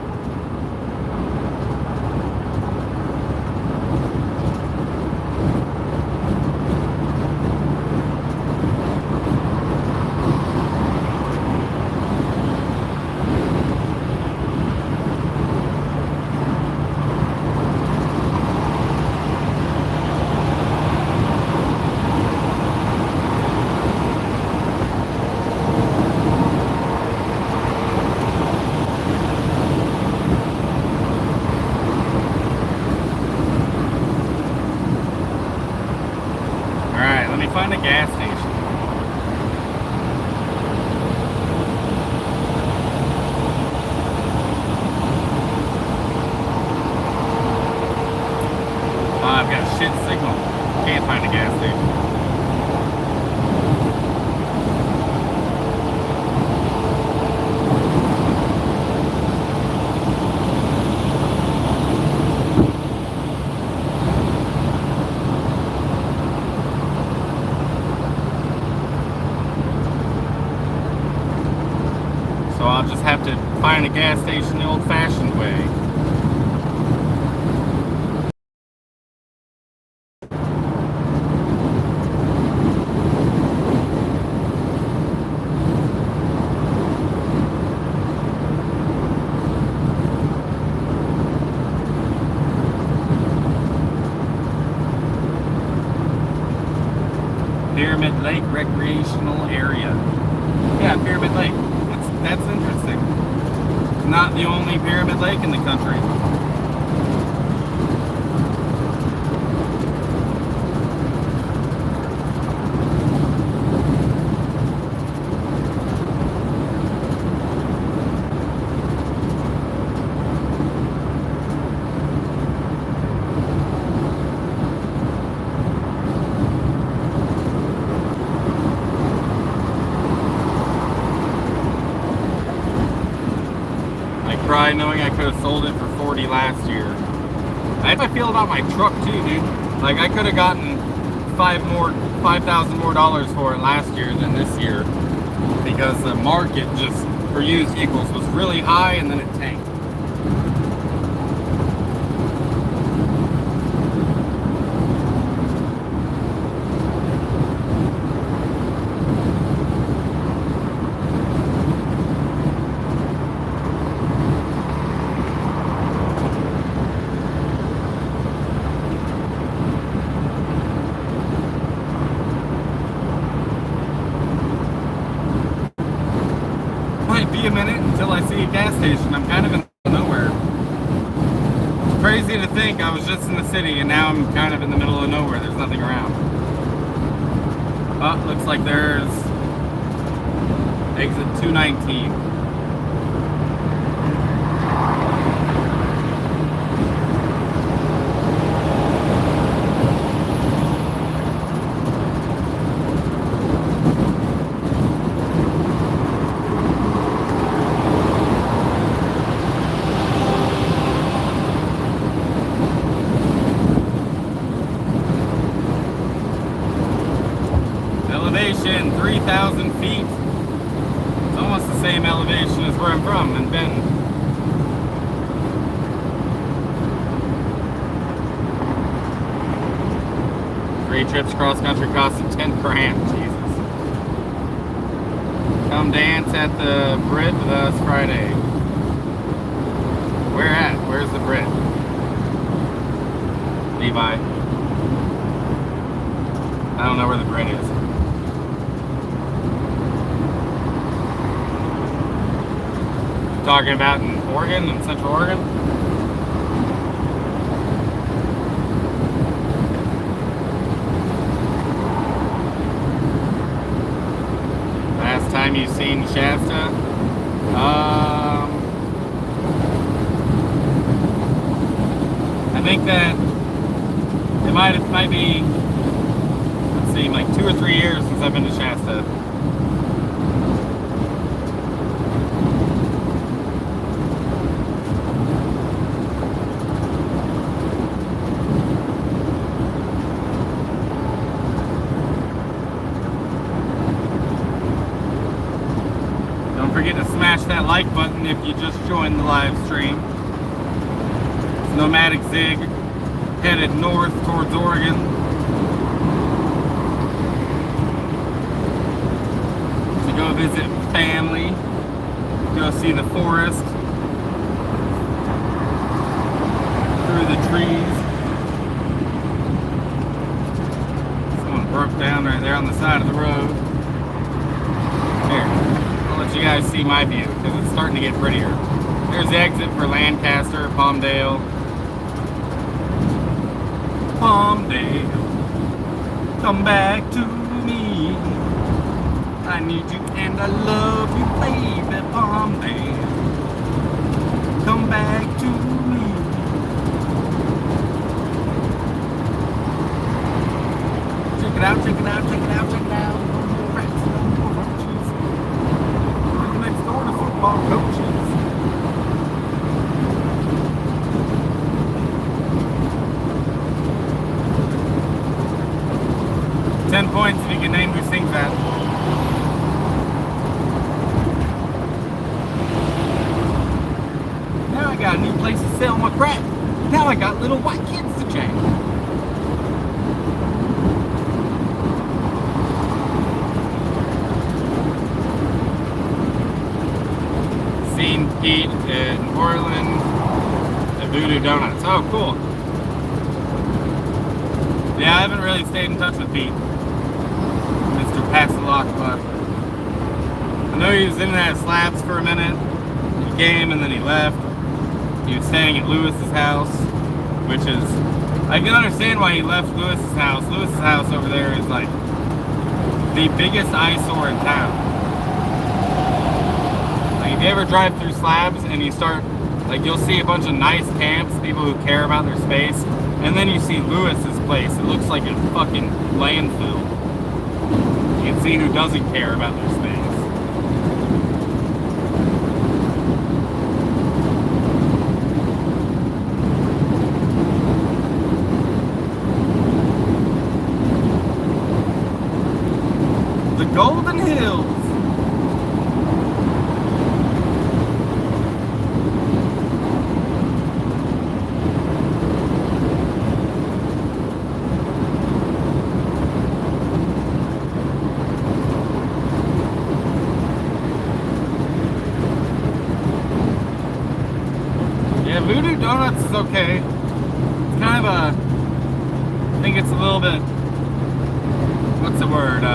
find a gas station. So I'll just have to find a gas station the old-fashioned way. Pyramid Lake Recreational Area. Yeah, Pyramid Lake. That's interesting. It's not the only pyramid lake in the country. Cry knowing I could have sold it for 40 last year. That's how I feel about my truck too, dude. Like I could have gotten $5,000 more for it last year than this year because the market just for used vehicles was really high and then it tanked. Be a minute until I see a gas station. I'm kind of in nowhere. It's crazy to think I was just in the city and now I'm kind of in the middle of nowhere. There's nothing around. Oh, looks like there's exit 219. Elevation 3,000 feet. It's almost the same elevation as where I'm from in Benton. Three trips cross country costing 10 grand. Jesus. Come dance at the Brit with us Friday. Where at? Where's the Brit? Levi. I don't know where the Brit is. Talking about in Oregon, in Central Oregon. Last time you've seen Shasta? I think that it might be, let's see, like 2 or 3 years since I've been to Shasta. Don't forget to smash that like button if you just joined the live stream. It's Nomadic Zig headed north towards Oregon. To go visit family, go see the forest, through the trees. Someone broke down right there on the side of the road. Here. Let you guys see my view because it's starting to get prettier. There's the exit for Lancaster, Palmdale. Palmdale, come back to me. I need you and I love you, baby. Palmdale, come back to me. new place to sell my crap. Now I got little white kids to chase. Seen Pete in Portland at Voodoo Donuts. Oh, cool. Yeah, I haven't really stayed in touch with Pete. Mr. Pass the Lock Club. I know he was in that Slabs for a minute. He came and then he left. He was staying at Lewis's house, which is, I can understand why he left Lewis's house. Lewis's house over there is like the biggest eyesore in town. Like if you ever drive through Slabs and you start, like you'll see a bunch of nice camps, people who care about their space, and then you see Lewis's place. It looks like a fucking landfill. You can see who doesn't care about their space. Golden Hills. Yeah, Voodoo Donuts is okay. It's kind of a, I think it's a little bit, what's the word?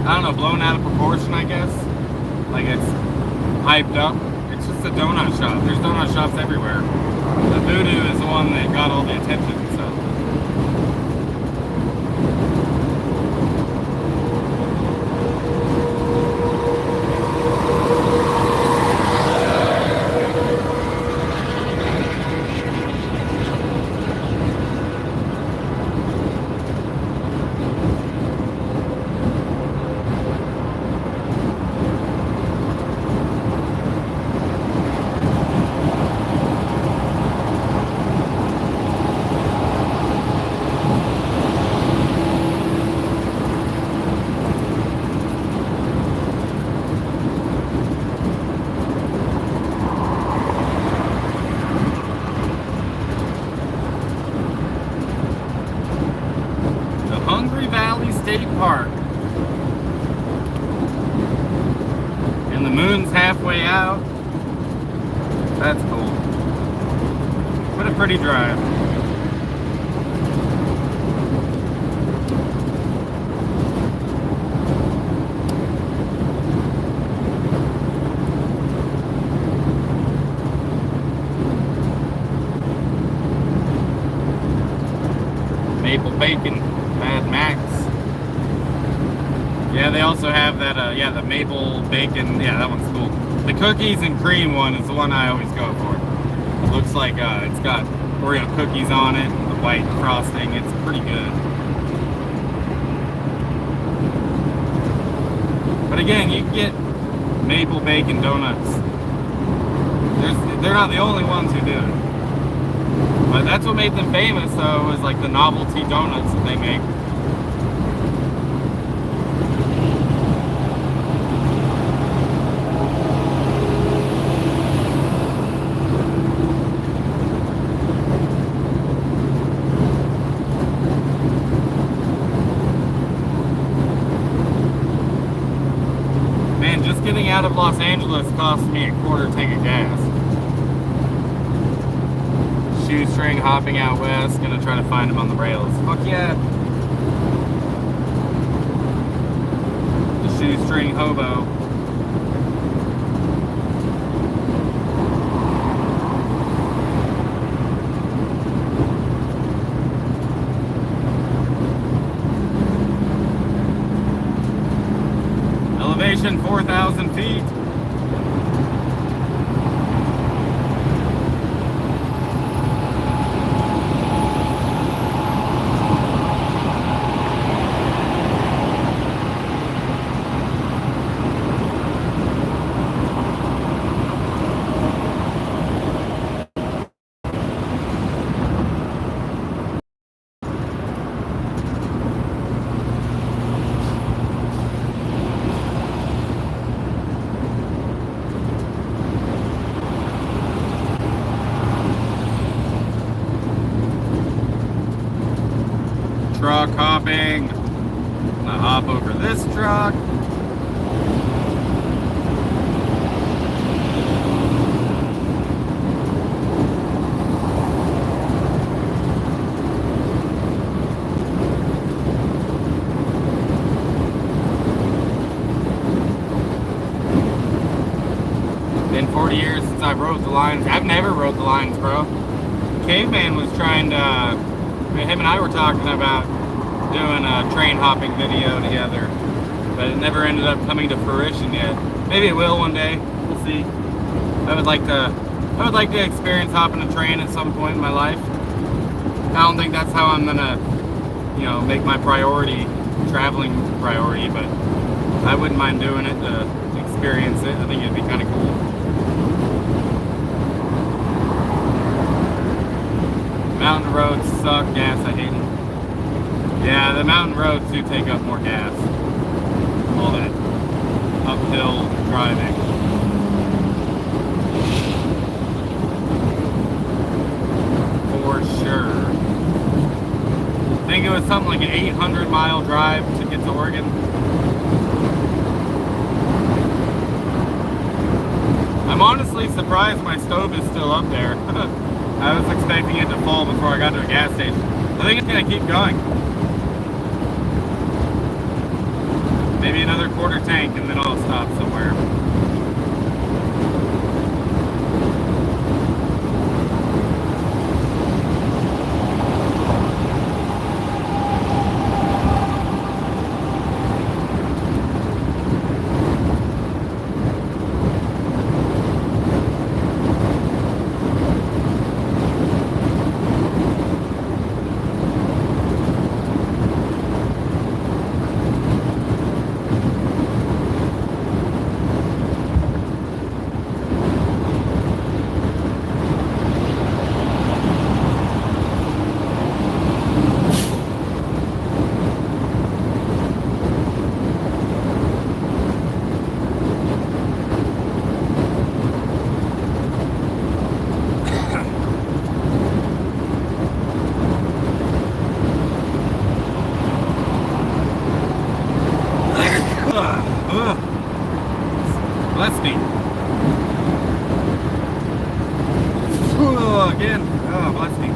I don't know, blown out of proportion, I guess. Like it's hyped up. It's just a donut shop. There's donut shops everywhere. The Voodoo is the one that got all the attention, so. Park. And the moon's halfway out. That's cool. What a pretty drive. Maple bacon, Mad Max. Yeah, they also have that, yeah, the maple bacon. Yeah, that one's cool. The cookies and cream one is the one I always go for. It looks like it's got Oreo cookies on it, the white frosting. It's pretty good. But again, you can get maple bacon donuts. They're not the only ones who do it. But that's what made them famous, though, was like the novelty donuts that they make. Getting out of Los Angeles cost me a quarter tank of gas. Shoestring hopping out west, gonna try to find him on the rails. Fuck yeah. The shoestring hobo. Elevation 4,000 feet. hopping. I'm gonna hop over this truck. Been 40 years since I've rode the lines. I've never rode the lines, bro. Caveman was trying to, him and I were talking about doing a train hopping video together, but it never ended up coming to fruition yet. Maybe it will one day. We'll see. I would like to experience hopping a train at some point in my life. I don't think that's how I'm gonna, make my traveling priority, but I wouldn't mind doing it to experience it. I think it'd be kind of cool. Mountain roads suck gas, I hate them. Yeah, the mountain roads do take up more gas. All that uphill driving. For sure. I think it was something like an 800-mile drive to get to Oregon. I'm honestly surprised my stove is still up there. I was expecting it to fall before I got to a gas station. I think it's gonna keep going. Maybe another quarter tank and then I'll stop somewhere. Bless me. Again. Oh, bless me.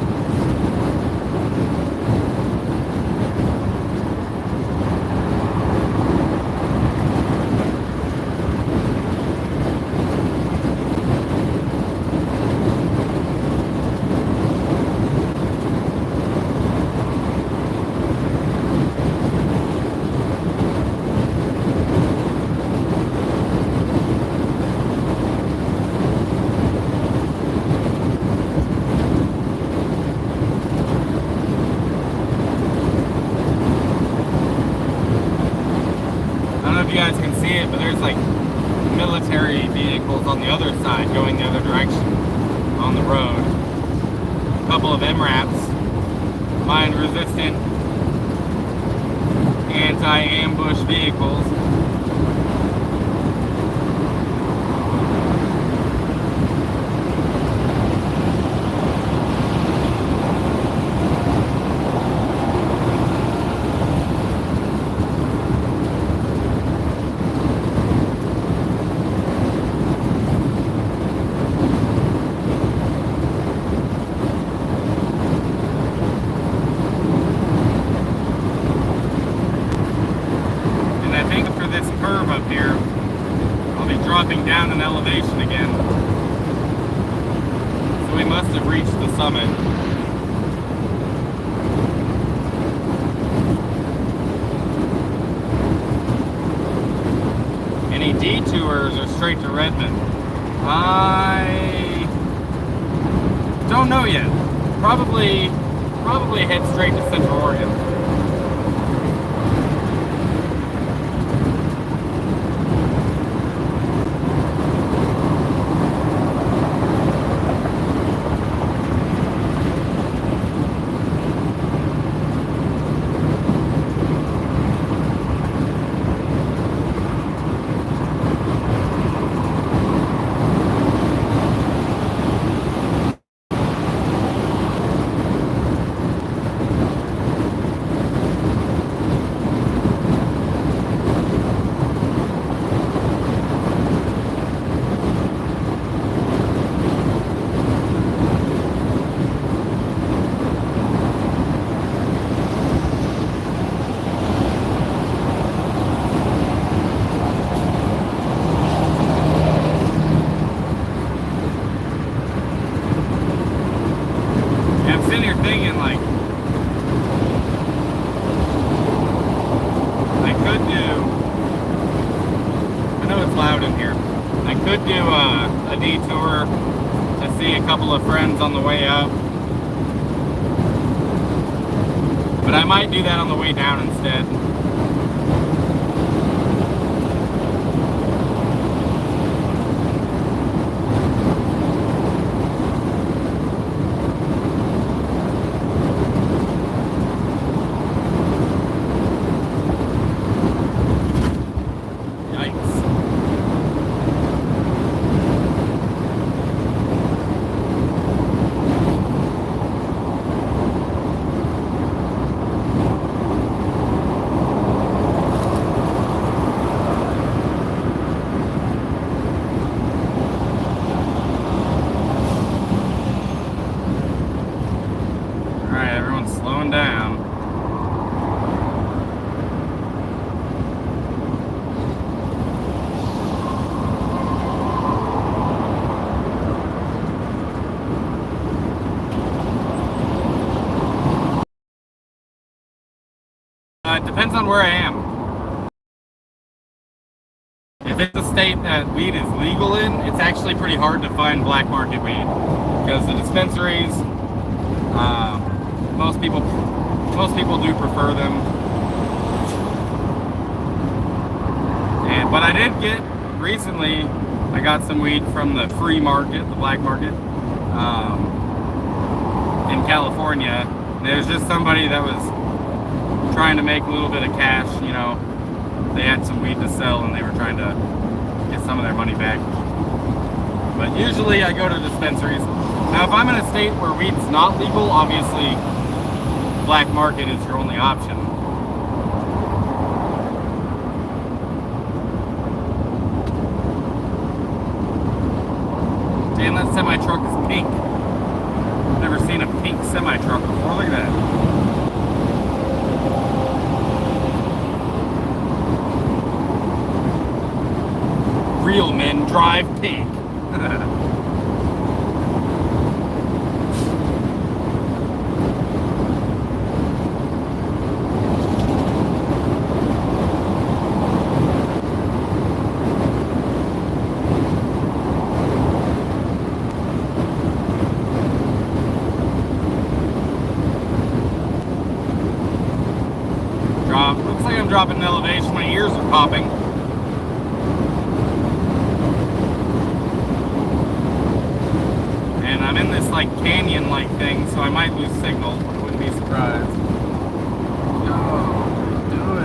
You guys can see it, but there's like military vehicles on the other side going the other direction on the road. A couple of MRAPs, mine resistant anti-ambush vehicles. Dropping down in elevation again. So we must have reached the summit. Any detours or straight to Redmond? I don't know yet. Probably head straight to Central Oregon. know it's loud in here. I could do a detour to see a couple of friends on the way up. But I might do that on the way down instead. It depends on where I am. If it's a state that weed is legal in, it's actually pretty hard to find black market weed because the dispensaries, most people do prefer them. But I did get recently. I got some weed from the free market, the black market, in California. There's just somebody that was trying to make a little bit of cash, you know. They had some weed to sell and they were trying to get some of their money back. But usually I go to dispensaries. Now if I'm in a state where weed's not legal, obviously black market is your only option. Damn, that semi-truck is pink. Never seen a pink semi-truck before. Look at that. Real men drive pink. Looks like I'm dropping an elevation. My ears are popping. I'm in this like canyon-like thing, so I might lose signal. I wouldn't be surprised. Oh, do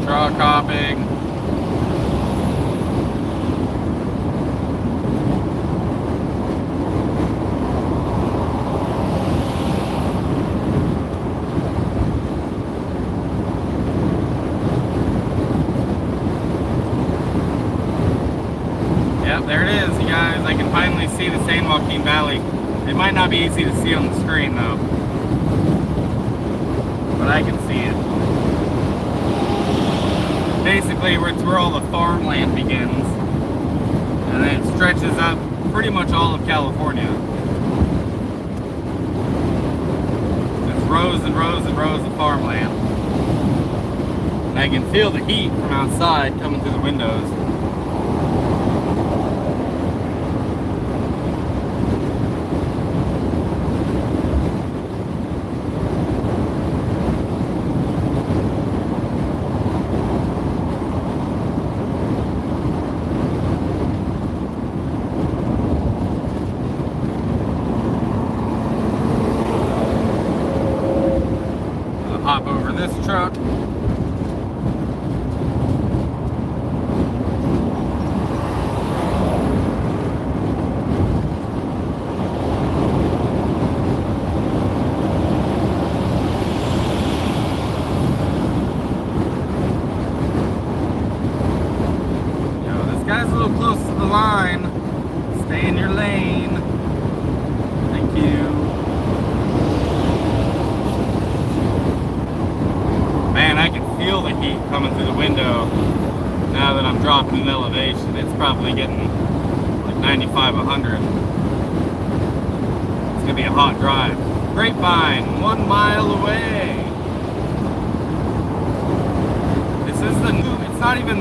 it. Truck hopping. There it is, you guys. I can finally see the San Joaquin Valley. It might not be easy to see on the screen though, but I can see it. Basically, it's where all the farmland begins, and then it stretches up pretty much all of California. There's rows and rows and rows of farmland. And I can feel the heat from outside coming through the windows. Hop over this truck. This guy's a little close to the line. Stay in your lane. Thank you. Man, I can feel the heat coming through the window now that I'm dropping an elevation. It's probably getting like 95, 100. It's gonna be a hot drive. Grapevine, 1 mile away.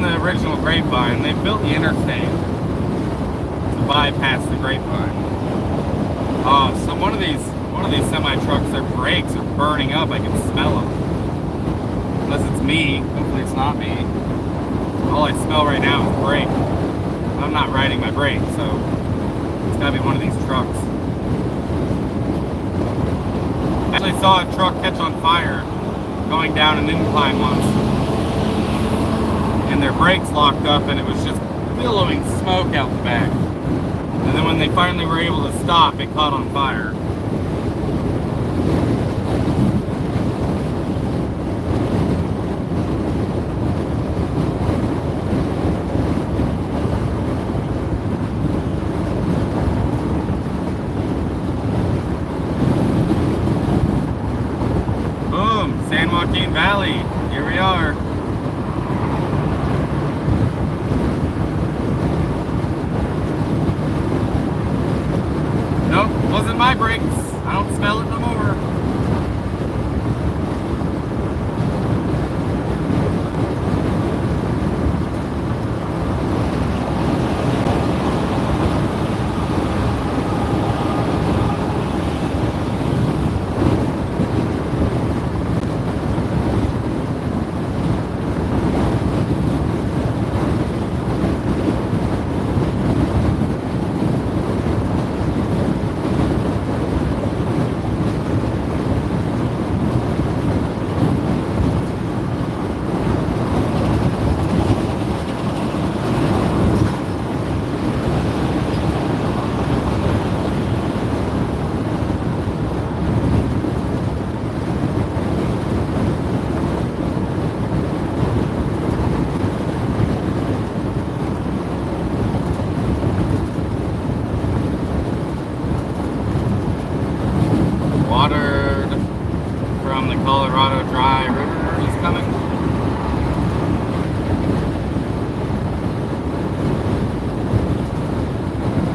the original grapevine. They built the interstate to bypass the grapevine. So one of these semi trucks, their brakes are burning up. I can smell them. Unless it's me. Hopefully it's not me. All I smell right now is brake. I'm not riding my brake, so it's gotta be one of these trucks. I actually saw a truck catch on fire going down an incline once. And their brakes locked up and it was just billowing smoke out the back. And then when they finally were able to stop, it caught on fire. San Joaquin Valley, here we are. Nope, wasn't my brakes. I don't smell it no more.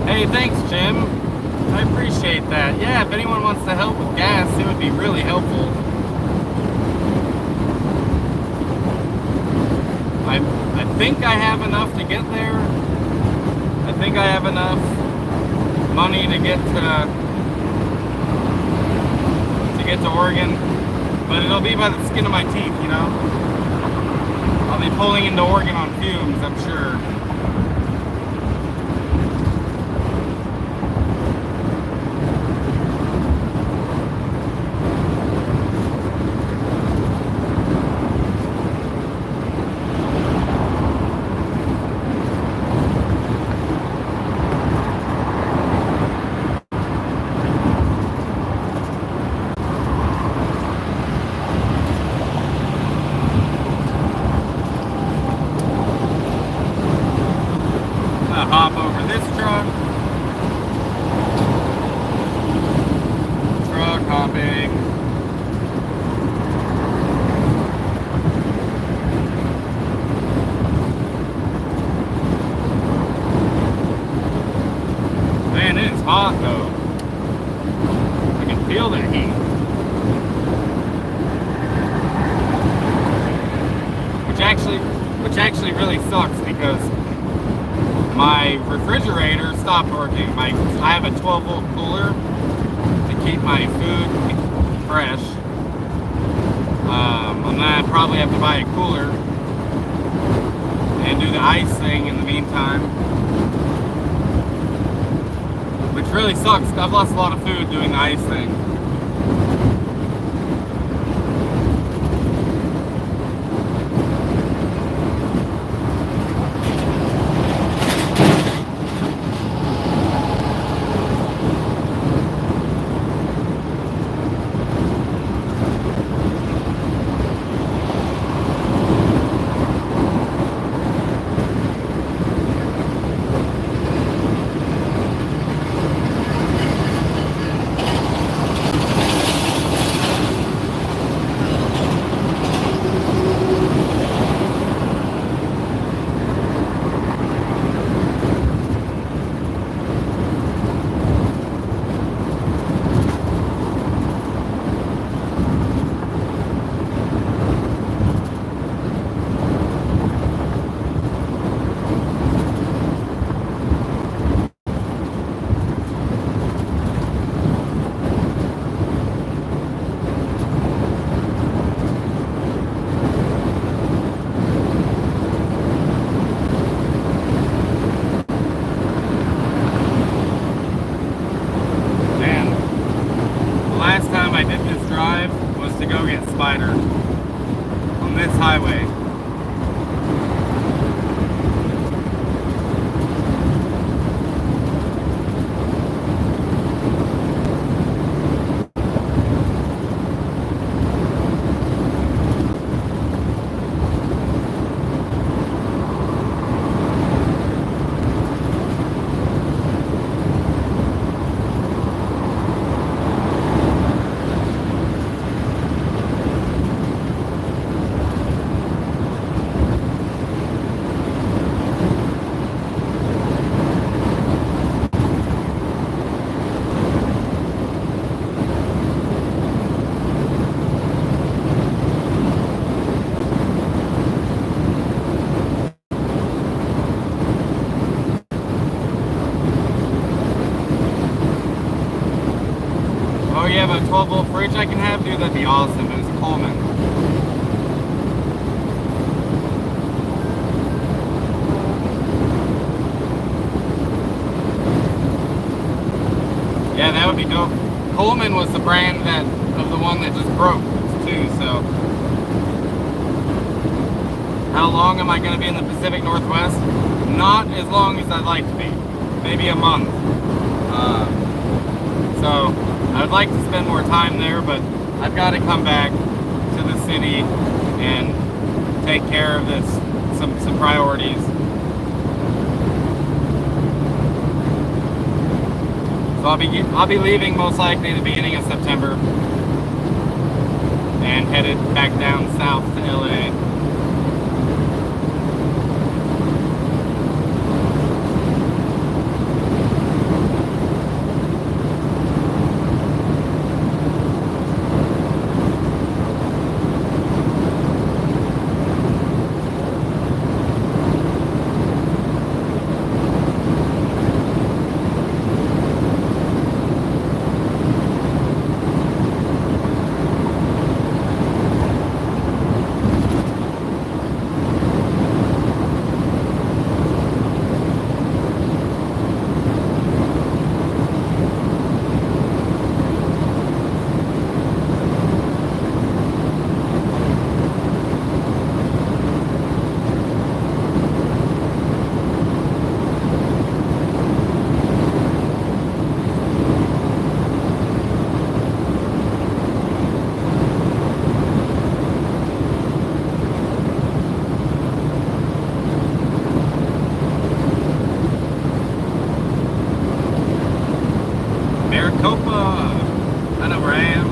Hey, thanks, Jim. I appreciate that. Yeah, if anyone wants to help with gas, it would be really helpful. I think I have enough to get there. I think I have enough money to get to Oregon, but it'll be by the skin of my teeth, you know. I'll be pulling into Oregon on fumes, I'm sure. Hop over this truck. Truck hopping. Man, it is hot though. I can feel that heat. Which actually really sucks because my refrigerator stopped working. I have a 12-volt cooler to keep my food fresh. I'm gonna probably have to buy a cooler and do the ice thing in the meantime, which really sucks. I've lost a lot of food doing the ice thing. hours to go get Spider on this highway. Oh, you have a 12-volt fridge I can have? Dude, that'd be awesome. It's Coleman. Yeah, that would be dope. Coleman was the brand that of the one that just broke too, so. How long am I going to be in the Pacific Northwest? Not as long as I'd like to be. Maybe a month. So I would like to spend more time there, but I've got to come back to the city and take care of this, some priorities. So I'll be leaving most likely the beginning of September and headed back down south to LA. I know where I am.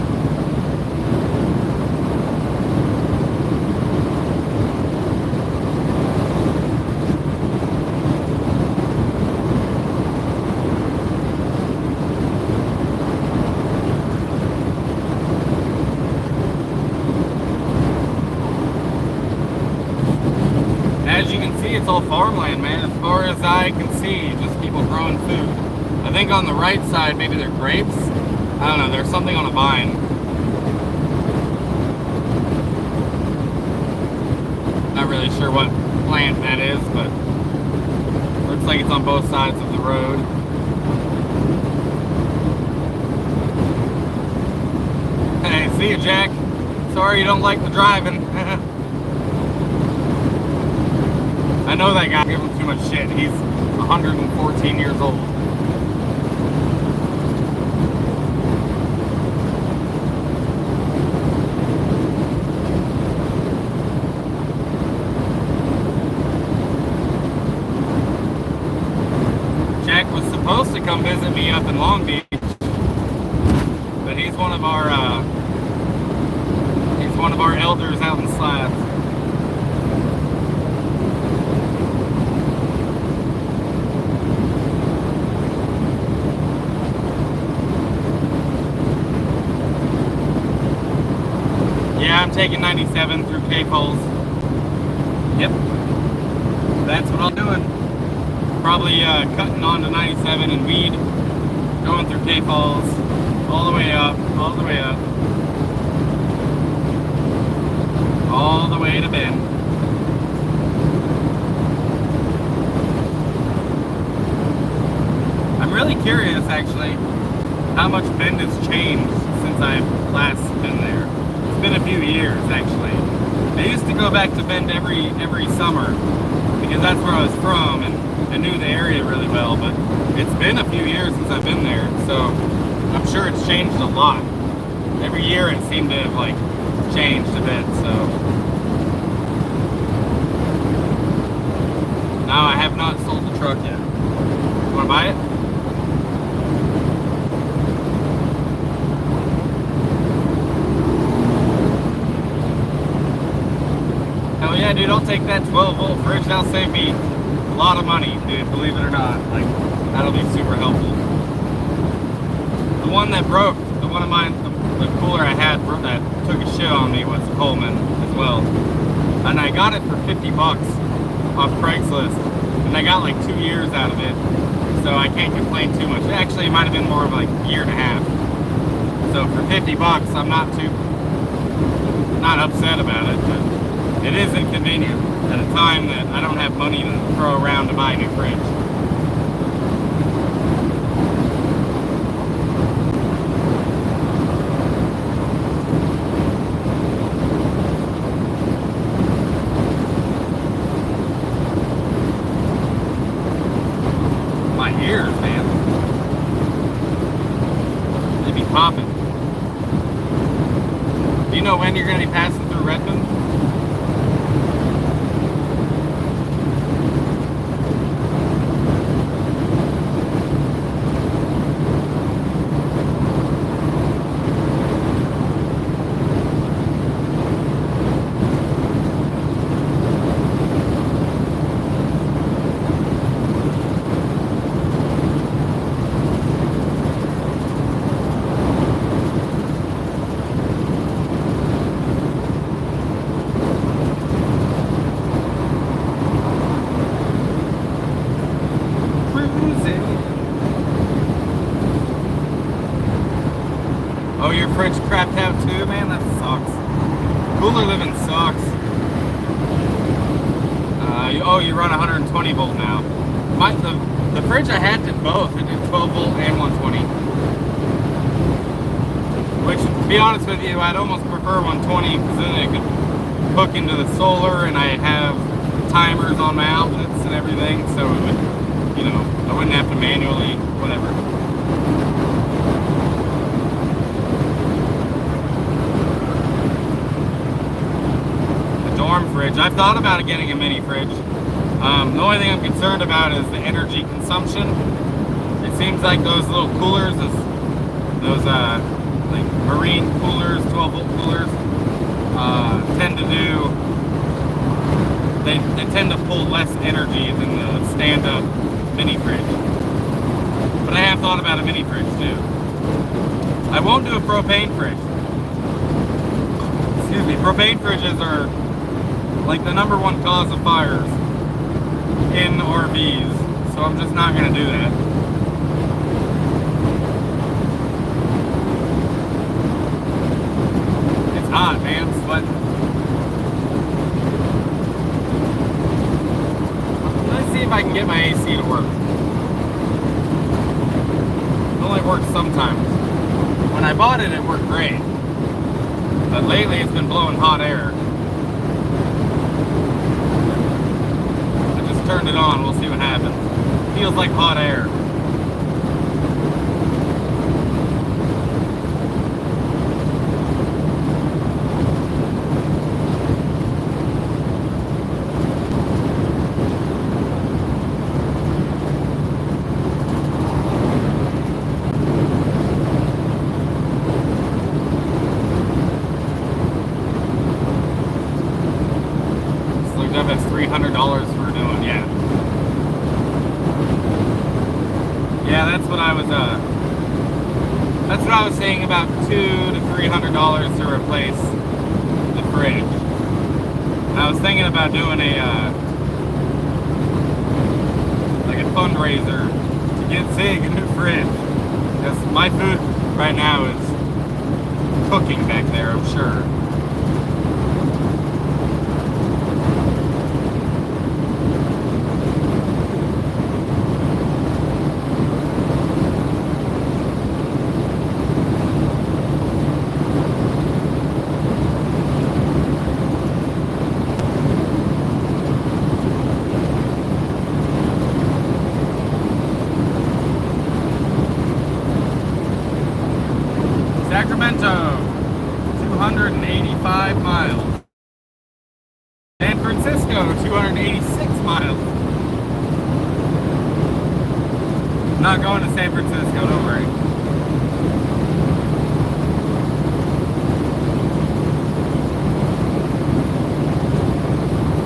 As you can see, it's all farmland, man. As far as I can see, just people growing food. I think on the right side, maybe they're grapes. I don't know, there's something on a vine. Not really sure what plant that is, but looks like it's on both sides of the road. Hey, see you, Jack. Sorry you don't like the driving. I know that guy, give him too much shit. He's 114 years old. Jack was supposed to come visit me up in Long Beach, but he's one of our elders out in Slab. Yeah, I'm taking 97 through K-Poles. Yep. That's what I'm doing. Probably cutting on to 97 and weed. Going through K-Poles. All the way up. All the way up. All the way to Bend. I'm really curious, actually, how much Bend has changed since I've last been there. It's been a few years actually. I used to go back to Bend every summer because that's where I was from and I knew the area really well. But it's been a few years since I've been there, so I'm sure it's changed a lot. Every year it seemed to have like changed a bit. So now I have not sold the truck yet. You want to buy it? Hell yeah, dude, I'll take that 12-volt fridge. That'll save me a lot of money, dude, believe it or not. Like, that'll be super helpful. The one that broke, the one of mine, the cooler I had that took a shit on me was Coleman as well. And I got it for 50 bucks off Craigslist. And I got like 2 years out of it. So I can't complain too much. Actually, it might have been more of like a year and a half. So for 50 bucks, I'm not upset about it, but it is inconvenient at a time that I don't have money to throw around to buy a new fridge. My ears, man. They be popping. Do you know when you're going to be passing through Redmond? Oh, your fridge crapped out too, man? That sucks. Cooler living sucks. You run 120 volt now. The fridge I had did both. It did 12 volt and 120. Which, to be honest with you, I'd almost prefer 120 because then it could hook into the solar and I have timers on my outlets and everything, so it would, you know, I wouldn't have to manually, whatever. Fridge. I've thought about getting a mini fridge. The only thing I'm concerned about is the energy consumption. It seems like those little coolers, those like marine coolers, 12-volt coolers, tend to do. They tend to pull less energy than the stand-up mini fridge. But I have thought about a mini fridge too. I won't do a propane fridge. Excuse me. Propane fridges are like the #1 cause of fires in RVs, so I'm just not gonna do that. It's hot, man, sweating. Let's see if I can get my AC to work. It only works sometimes. When I bought it, it worked great, but lately it's been blowing hot air. Turned it on, we'll see what happens. Feels like hot air. Just looked up, it's $300 for doing, yeah. Yeah, that's what I was saying, about $200 to $300 to replace the fridge. And I was thinking about doing like a fundraiser to get Zig a new fridge. Because my food right now is cooking back there, I'm sure. Francisco, 286 miles. Not going to San Francisco, don't worry.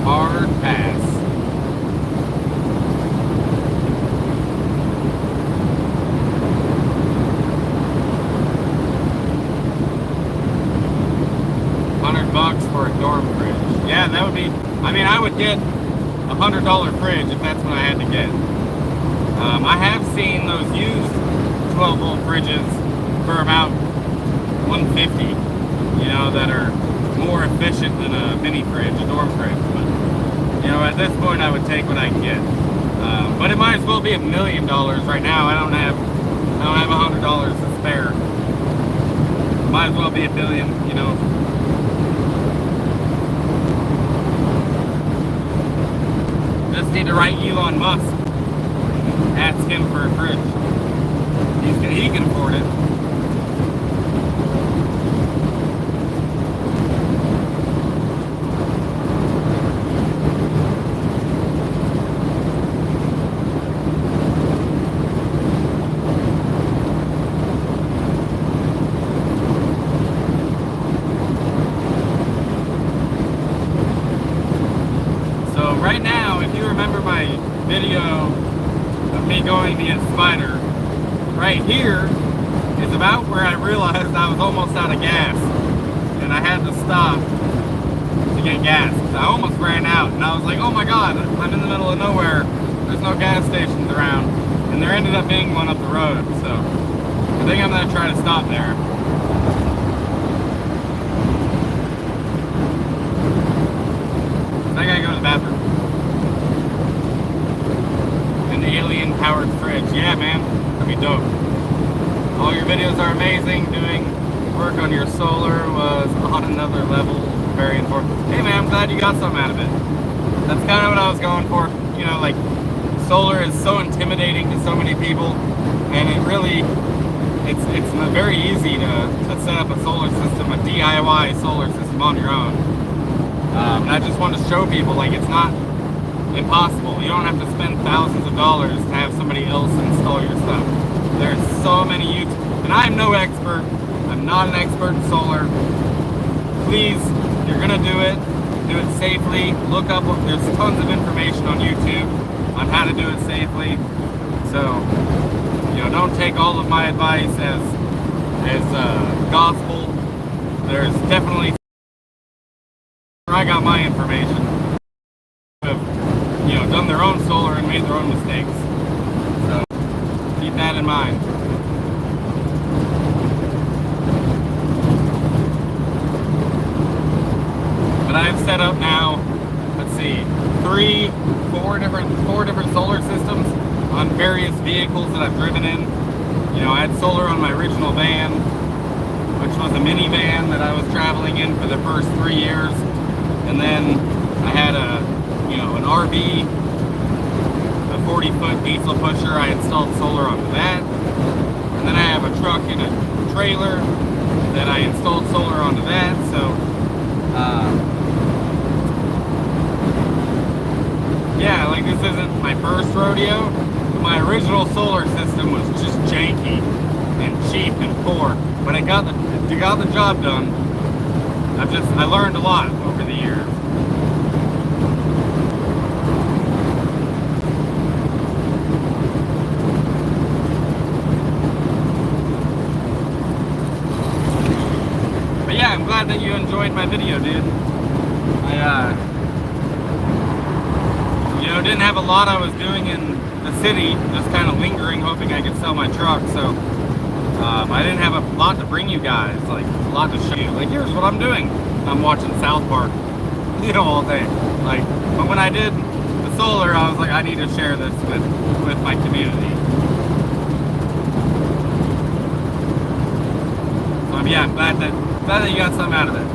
Hard pass. $100 for a dorm fridge. Yeah, that would be, I mean, I would get $100 fridge if that's what I had to get. I have seen those used 12 volt fridges for about $150, you know, that are more efficient than a mini fridge, a dorm fridge. But, you know, at this point I would take what I can get. But it might as well be $1 million right now. I don't have $100 to spare. Might as well be $1 billion, you know. Just need to write Elon Musk. Ask him for a fridge. He can afford it. So right now, if you remember my video of me going to get Spider, right here is about where I realized I was almost out of gas and I had to stop to get gas. I almost ran out and I was like, oh my god, I'm in the middle of nowhere, there's no gas stations around, and there ended up being one up the road, so I think I'm going to try to stop there. I gotta go to the bathroom. Alien-powered fridge. Yeah, man. That'd be dope. All your videos are amazing. Doing work on your solar was on another level. Very important. Hey, man, I'm glad you got something out of it. That's kind of what I was going for. You know, like, solar is so intimidating to so many people, and it really, it's very easy to set up a solar system, a DIY solar system on your own. And I just want to show people, like, it's not impossible. You don't have to spend thousands of dollars to have somebody else install your stuff. There's so many YouTube, and I'm no expert. I'm not an expert in solar. Please, if you're gonna do it safely. Look up, there's tons of information on YouTube on how to do it safely. So, you know, don't take all of my advice as gospel. There's definitely where I got my information. You know, done their own solar and made their own mistakes. So keep that in mind. But I've set up now, let's see, four different solar systems on various vehicles that I've driven in. You know, I had solar on my original van, which was a minivan that I was traveling in for the first 3 years. And then I had an RV, a 40-foot diesel pusher. I installed solar onto that. And then I have a truck and a trailer that I installed solar onto that. So, yeah, like this isn't my first rodeo. My original solar system was just janky and cheap and poor, but it got the job done. I learned a lot over the years. But yeah, I'm glad that you enjoyed my video, dude. You know, didn't have a lot I was doing in the city, just kind of lingering, hoping I could sell my truck, so I didn't have a lot to bring you guys, like a lot to show you. Like, here's what I'm doing. I'm watching South Park, you know, all day. Like, but when I did the solar, I was like, I need to share this with my community. So yeah, I'm glad that you got something out of it.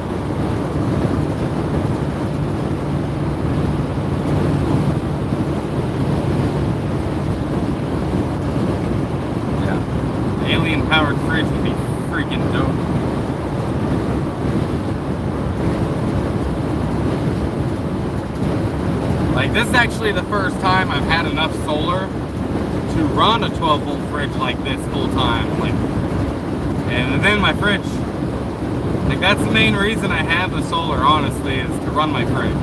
Alien-powered fridge would be freaking dope. Like, this is actually the first time I've had enough solar to run a 12-volt fridge like this full time. Like, and then my fridge, like, that's the main reason I have the solar, honestly, is to run my fridge.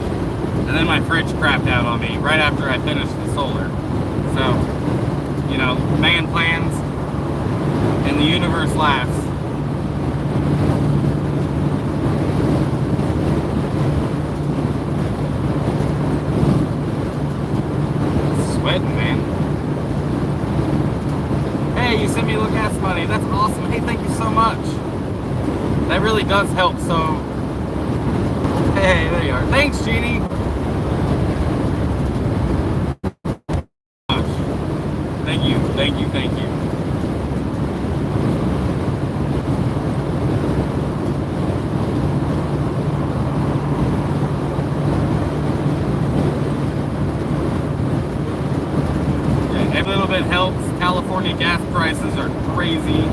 And then my fridge crapped out on me right after I finished the solar. So, you know, man plans and the universe laughs. Sweating, man. Hey, you sent me a little gas money. That's awesome. Hey, thank you so much. That really does help. So, hey, there you are. Thanks, Jeannie. Thank you, thank you, thank you. Yeah, every little bit helps. California gas prices are crazy.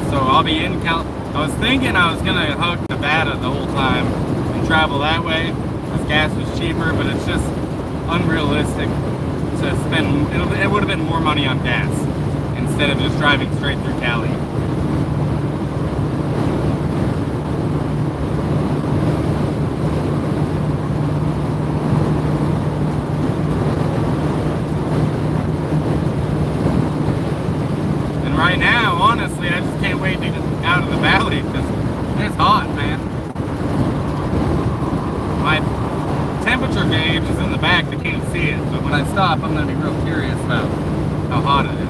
So I'll be in I was thinking I was gonna hug Nevada the whole time and travel that way because gas was cheaper, but it's just unrealistic to spend. It would have been more money on gas instead of just driving straight through Cali. And right now, honestly, I just can't wait to get out of the valley because it's hot, man. My temperature gauge is in the back, I can't see it, but when I stop, I'm going to be real curious about how hot it is.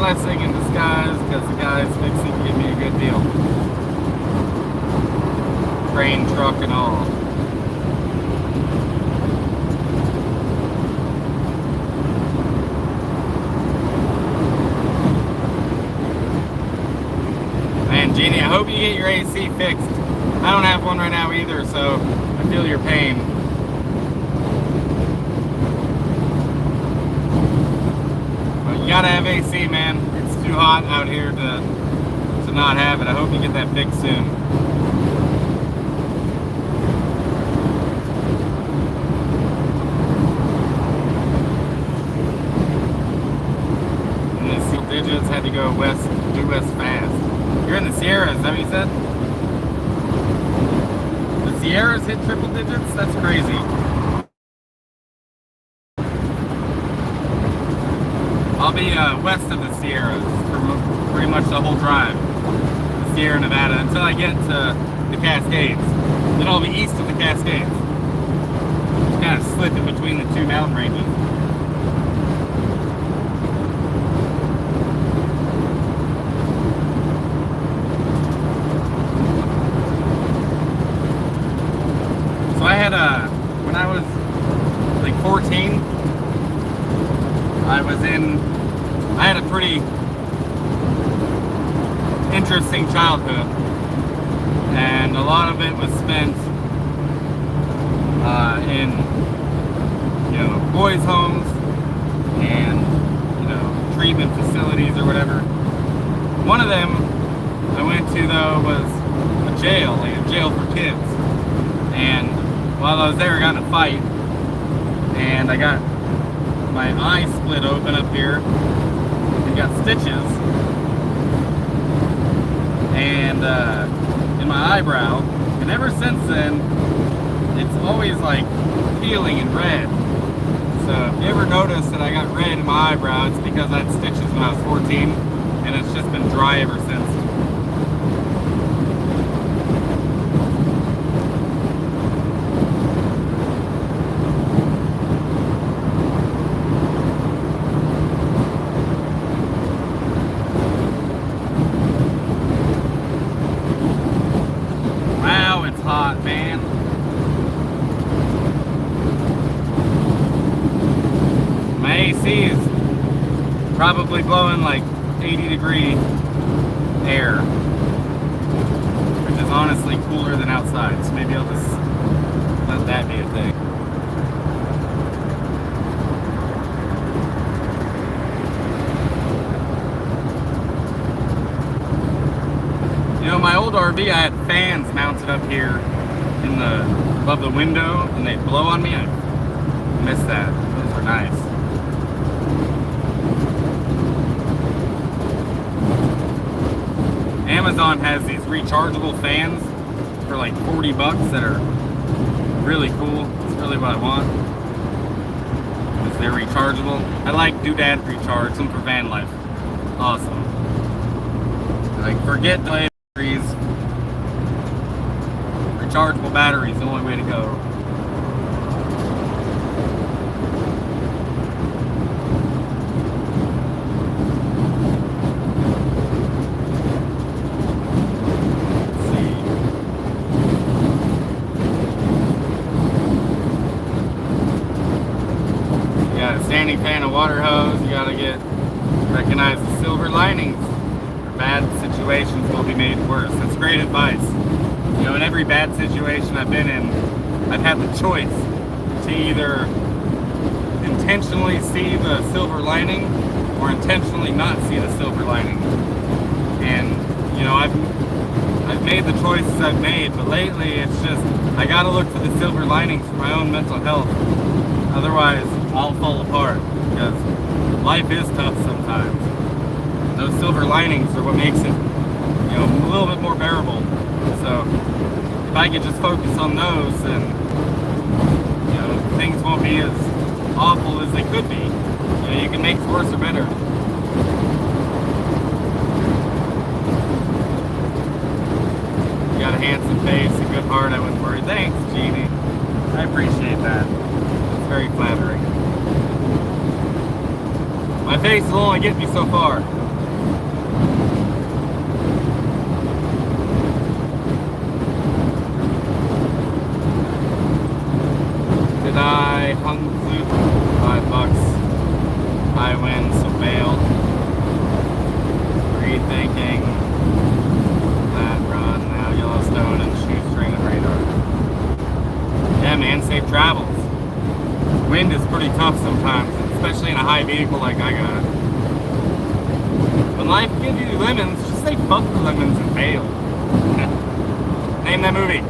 Blessing in disguise because the guy's fixing to give me a good deal. Train, truck, and all. Man, Jeannie, I hope you get your AC fixed. I don't have one right now either, so I feel your pain. You gotta have AC, man. It's too hot out here to not have it. I hope you get that fixed soon. And the single digits had to go west, due west fast. You're in the Sierras, is that what you said? The Sierras hit triple digits? That's crazy. I'll be west of the Sierras for pretty much the whole drive, the Sierra Nevada, until I get to the Cascades. Then I'll be east of the Cascades. Just kind of slip in between the two mountain ranges. So I had when I was like 14, I had a pretty interesting childhood, and a lot of it was spent in, you know, boys' homes and, you know, treatment facilities or whatever. One of them I went to though was a jail, like a jail for kids. And while I was there, I got in a fight, and I got my eye split open up here and got stitches, and in my eyebrow. And ever since then, it's always like peeling and red. So if you ever notice that I got red in my eyebrow, it's because I had stitches when I was 14, and it's just been dry ever since. Wow, it's hot, man. My AC is probably blowing like 80-degree air, which is honestly cooler than outside, so maybe I'll just let that be a thing. You know, my old RV, I had fans mounted up here in above the window, and they'd blow on me. I miss that. Those were nice. Amazon has these rechargeable fans for like 40 bucks that are really cool. It's really what I want, because they're rechargeable. I like doodad recharge, some for van life. Awesome. Like, forget delay batteries. Rechargeable batteries, the only way to go. Standing fan of water hose, you gotta recognize the silver linings. Or bad situations will be made worse. That's great advice. You know, in every bad situation I've been in, I've had the choice to either intentionally see the silver lining or intentionally not see the silver lining. And you know, I've made the choices I've made, but lately it's just I gotta look for the silver linings for my own mental health. Otherwise, I'll fall apart, because life is tough sometimes. Those silver linings are what makes it, you know, a little bit more bearable. So if I could just focus on those, then, you know, things won't be as awful as they could be. You know, you can make it worse or better. You got a handsome face, a good heart, I wouldn't worry. Thanks, Jeannie. I appreciate that. It's very flattering. My face will only get me so far. Did I hung flute? $5. I win, so bail. Rethinking. Flat run, now Yellowstone and shoestring and radar. Yeah, man, safe travels. Wind is pretty tough sometimes, especially in a high vehicle like I got. When life gives you lemons, just say fuck the lemons and bail. Name that movie.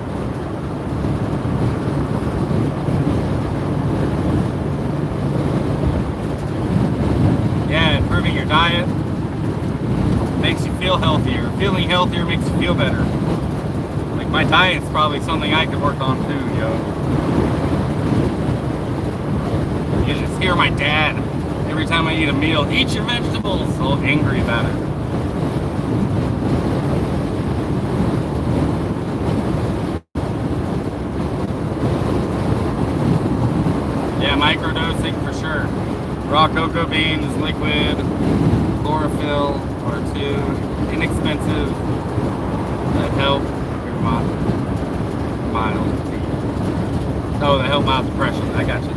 Yeah, improving your diet makes you feel healthier. Feeling healthier makes you feel better. Like, my diet's probably something I could work on too, yo. You can just hear my dad every time I eat a meal, eat your vegetables, all angry about it. Yeah, microdosing for sure. Raw cocoa beans, liquid, chlorophyll, or two, inexpensive, that help your mild. Oh, that help mild depression, I got you.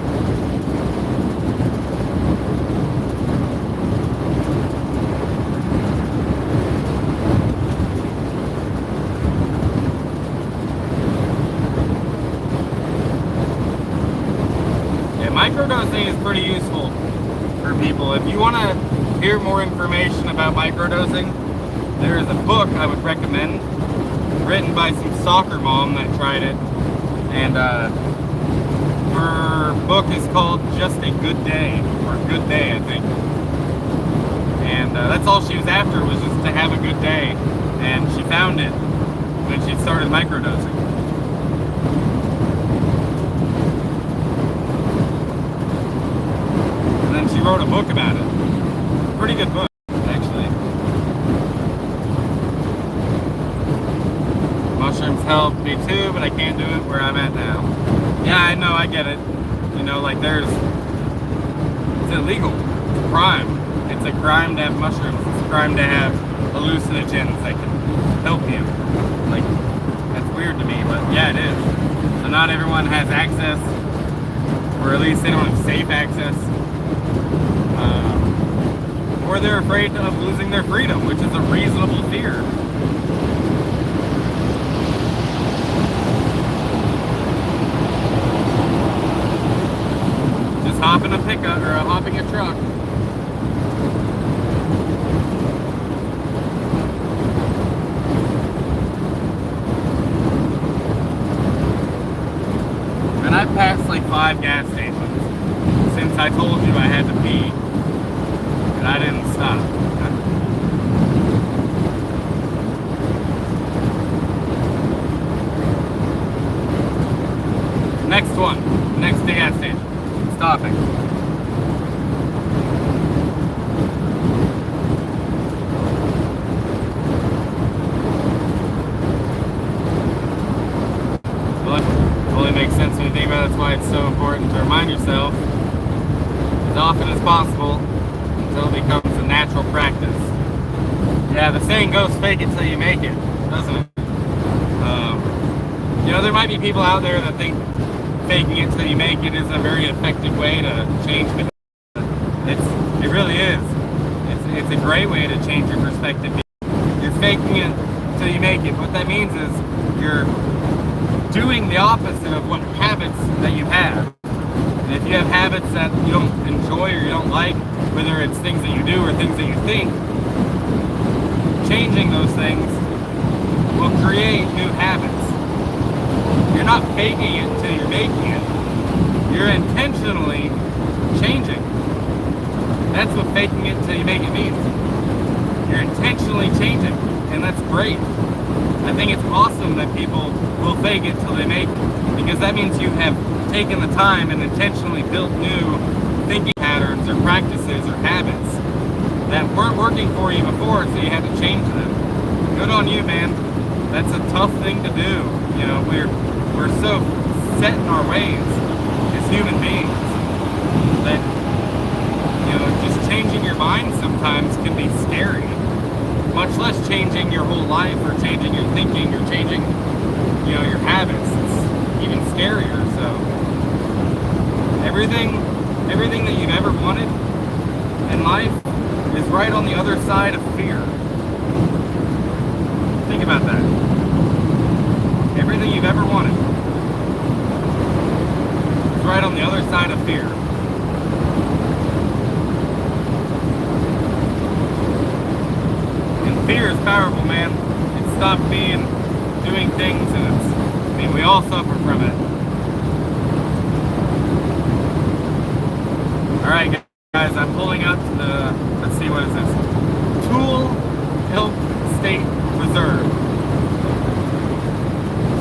Microdosing is pretty useful for people. If you want to hear more information about microdosing, There is a book I would recommend, written by some soccer mom that tried it, and her book is called Just a Good Day, or Good Day, I think. And that's all she was after, was just to have a good day, and she found it when she started microdosing. And then she wrote a book about it. Pretty good book, actually. Mushrooms help me too, but I can't do it where I'm at now. Yeah, I know, I get it. You know, like it's illegal. It's a crime. It's a crime to have mushrooms. It's a crime to have hallucinogens that can help you. Like, that's weird to me, but yeah, it is. So not everyone has access, or at least they don't have safe access. Or they're afraid of losing their freedom, which is a reasonable fear. Just hopping a pickup or hopping a truck. And I've passed like 5 gas stations since I told you I had to pee. I didn't stop. Next one. Next gas station. Stopping. Well, it only makes sense when you think about it. That's why it's so important to remind yourself as often as possible until it becomes a natural practice. Yeah, the saying goes, fake it till you make it, doesn't it? You know, there might be people out there that think faking it till you make it is a very effective way to change behavior. It really is. It's a great way to change your perspective. You're faking it till you make it. What that means is you're doing the opposite of what habits that you have. And if you have habits that you don't enjoy or you don't like, whether it's things that you do or things that you think, changing those things will create new habits. You're not faking it until you're making it. You're intentionally changing. That's what faking it until you make it means. You're intentionally changing, and that's great. I think it's awesome that people will fake it till they make it, because that means you have taken the time and intentionally built new thinking patterns or practices or habits that weren't working for you before, so you had to change them. Good on you, man. That's a tough thing to do. You know, we're so set in our ways as human beings that, you know, just changing your mind sometimes can be scary. Much less changing your whole life or changing your thinking or changing, you know, your habits. It's even scarier. So everything that you've ever wanted in life is right on the other side of fear. Think about that. Everything you've ever wanted is right on the other side of fear. And fear is powerful, man. It stops me in doing things, and I mean, we all suffer from it. Alright guys, I'm pulling up to the, let's see, what is this? Tool Elk State Reserve.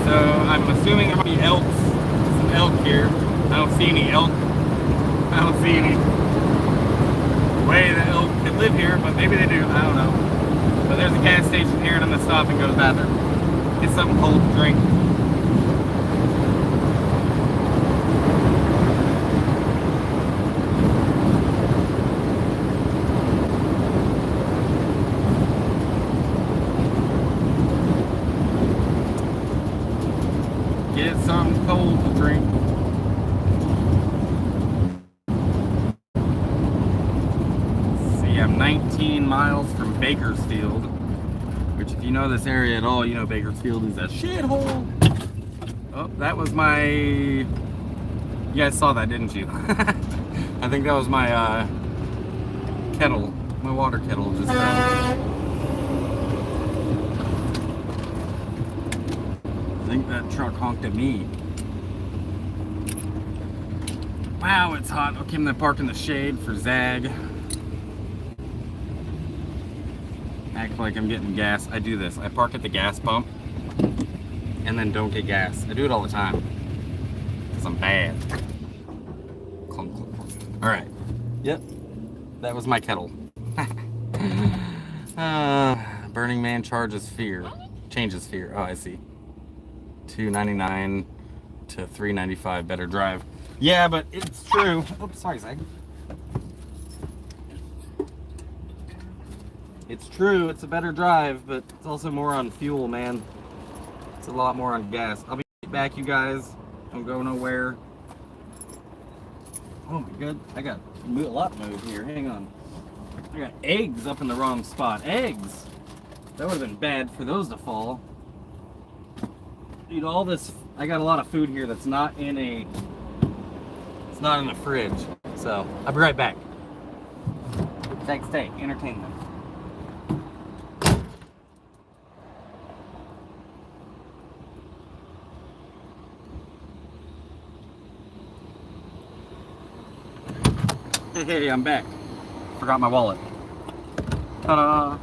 So I'm assuming there might be elks, some elk here. I don't see any elk. I don't see any way that elk could live here, but maybe they do, I don't know. But there's a gas station here, and I'm gonna stop and go to the bathroom. Get something cold to drink. Get something cold to drink. Let's see, I'm 19 miles from Bakersfield, which, if you know this area at all, you know Bakersfield is a shithole. Oh, that was my... You guys saw that, didn't you? I think that was my kettle, my water kettle just that truck honked at me. Wow, it's hot. Okay, I'm gonna park in the shade for Zag. Act like I'm getting gas. I do this. I park at the gas pump and then don't get gas. I do it all the time because I'm bad. Clunk, clunk, clunk. All right. Yep. That was my kettle. Burning Man changes fear. Oh, I see. $2.99 to $3.95 better drive. Yeah, but it's true. Oops, sorry, Zach. It's true, it's a better drive, but it's also more on fuel, man. It's a lot more on gas. I'll be back, you guys. Don't go nowhere. Oh my god, I got a lot of move here. Hang on. I got eggs up in the wrong spot. Eggs! That would have been bad for those to fall. Dude, all this, I got a lot of food here that's not in a, it's not in the fridge. So, I'll be right back. Thanks, stay, entertain them. Hey, I'm back. Forgot my wallet. Ta-da!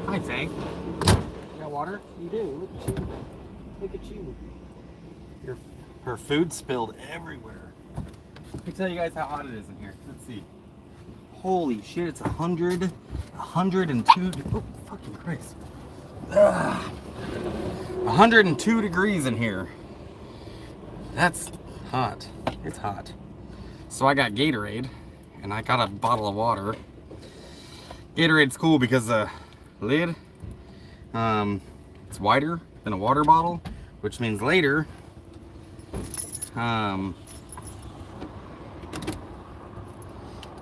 Hi, Tank. You got water? You do. Look at you. Look at you. Her food spilled everywhere. Let me tell you guys how hot it is in here. Let's see. Holy shit, it's 102. Oh, fucking Christ. 102 degrees in here. That's hot. It's hot. So I got Gatorade, and I got a bottle of water. Gatorade's cool because the lid, it's wider than a water bottle, which means later,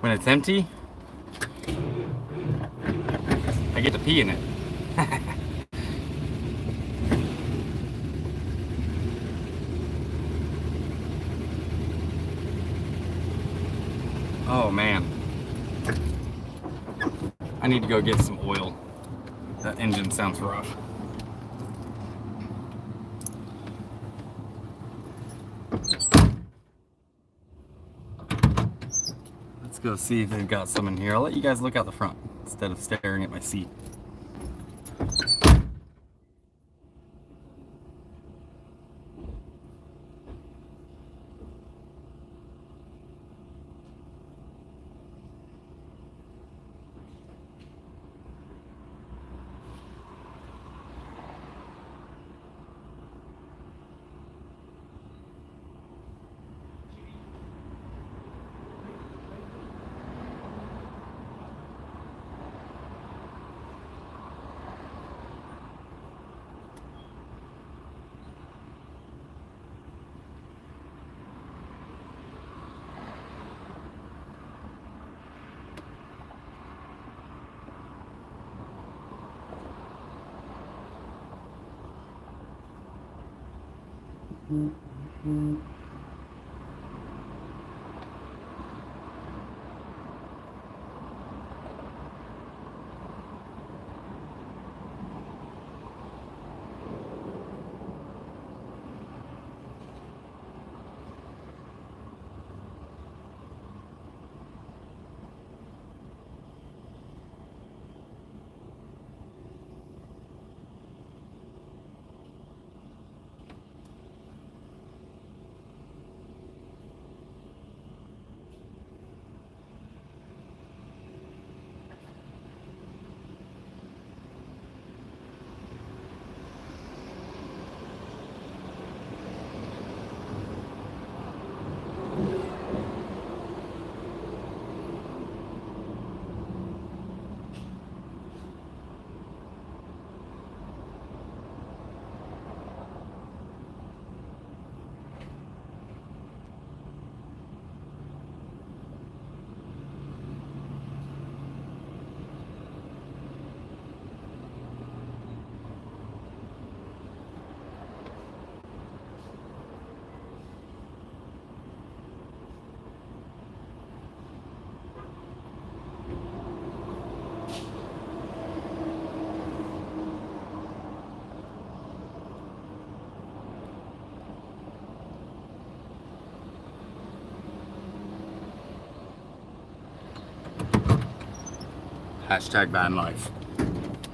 when it's empty, I get to pee in it. I need to go get some oil. That engine sounds rough. Let's go see if they've got some in here. I'll let you guys look out the front instead of staring at my seat. Hashtag van life.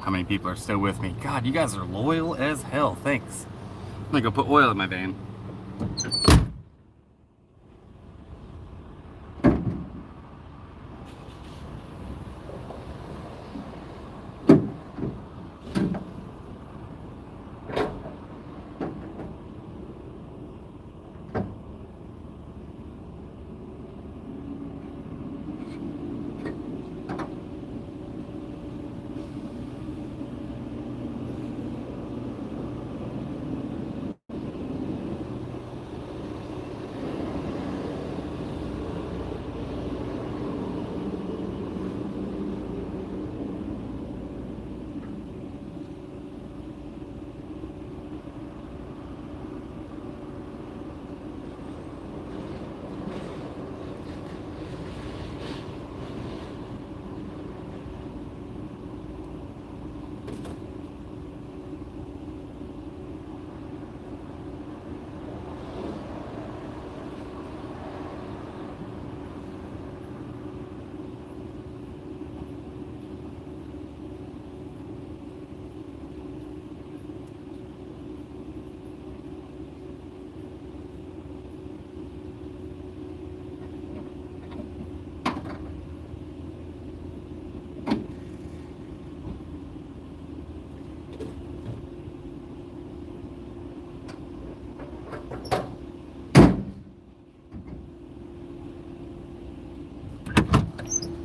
How many people are still with me? God, you guys are loyal as hell. Thanks. I'm gonna go put oil in my van.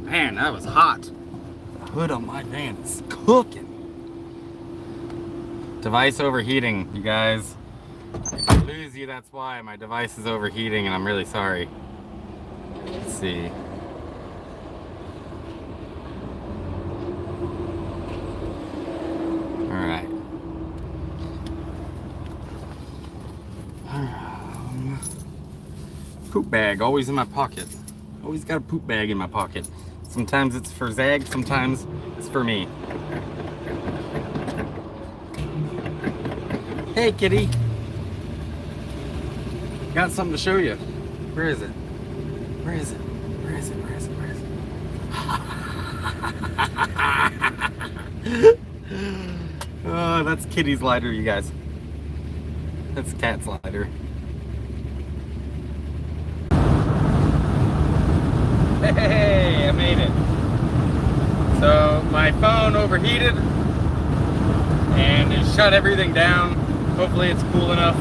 Man, that was hot. The hood on my van is cooking. Device overheating, you guys. If I lose you, that's why. My device is overheating and I'm really sorry. Let's see. Alright. Poop bag, always in my pocket. Always got a poop bag in my pocket. Sometimes it's for Zag, sometimes it's just for me. Hey, kitty. Got something to show you. Where is it? Where is it? Where is it? Where is it? Where is it? Oh, that's Kitty's lighter, you guys. That's Cat's lighter. Hey, I made it. So my phone overheated and it shut everything down. Hopefully it's cool enough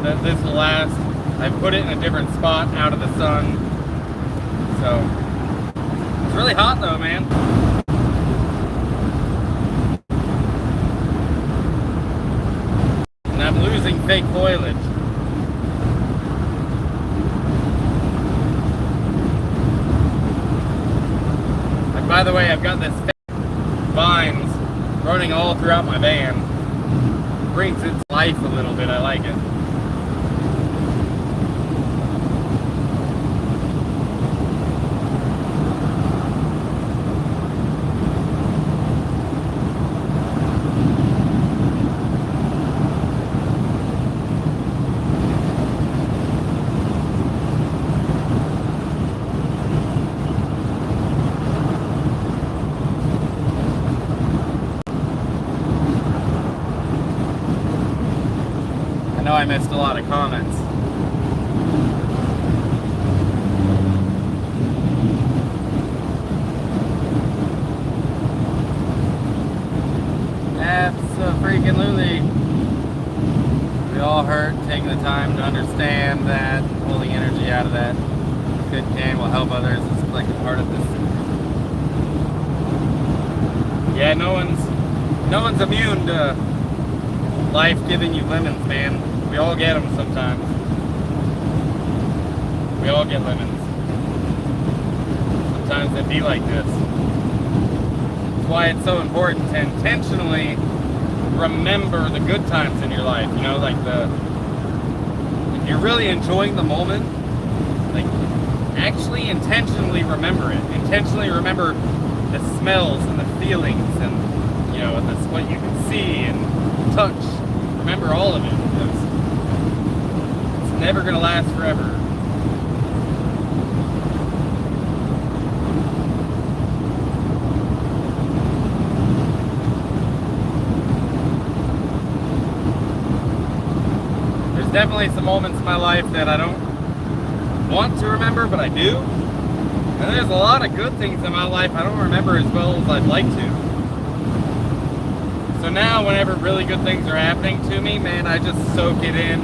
that this will last. I put it in a different spot out of the sun. So it's really hot though, man. And I'm losing fake foliage. And by the way, I've got this fake vines running all throughout my van. Brings it to life a little bit. I like it. I know I missed a lot of comments. Abso-freaking-lutely. We all hurt taking the time to understand that pulling energy out of that good can will help others. It's like a part of this. Yeah, no one's immune to life giving you lemons, man. We all get them sometimes. We all get lemons. Sometimes they be like this. That's why it's so important to intentionally remember the good times in your life. You know, like if you're really enjoying the moment, like actually intentionally remember it. Intentionally remember the smells and the feelings and, you know, that's what you can see and touch. Remember all of it. It's never going to last forever. There's definitely some moments in my life that I don't want to remember, but I do. And there's a lot of good things in my life I don't remember as well as I'd like to. So now whenever really good things are happening to me, man, I just soak it in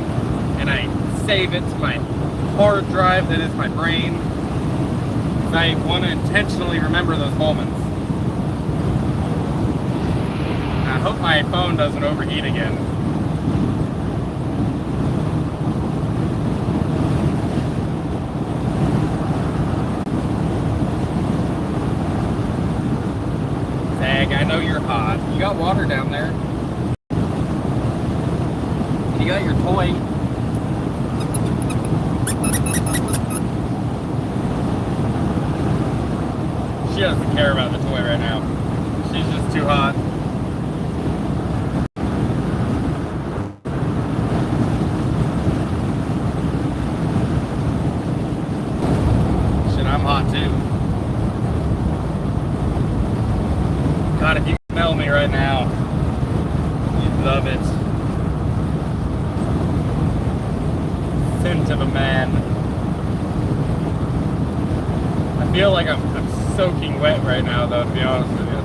and I save it to my hard drive that is my brain. I want to intentionally remember those moments. I hope my phone doesn't overheat again. I know you're hot. You got water down there. You got your toy. She doesn't care about the toy right now. She's just too hot. Shit, I'm hot too. God, if you could smell me right now, you'd love it. Scent of a man. I feel like I'm soaking wet right now, though, to be honest with you.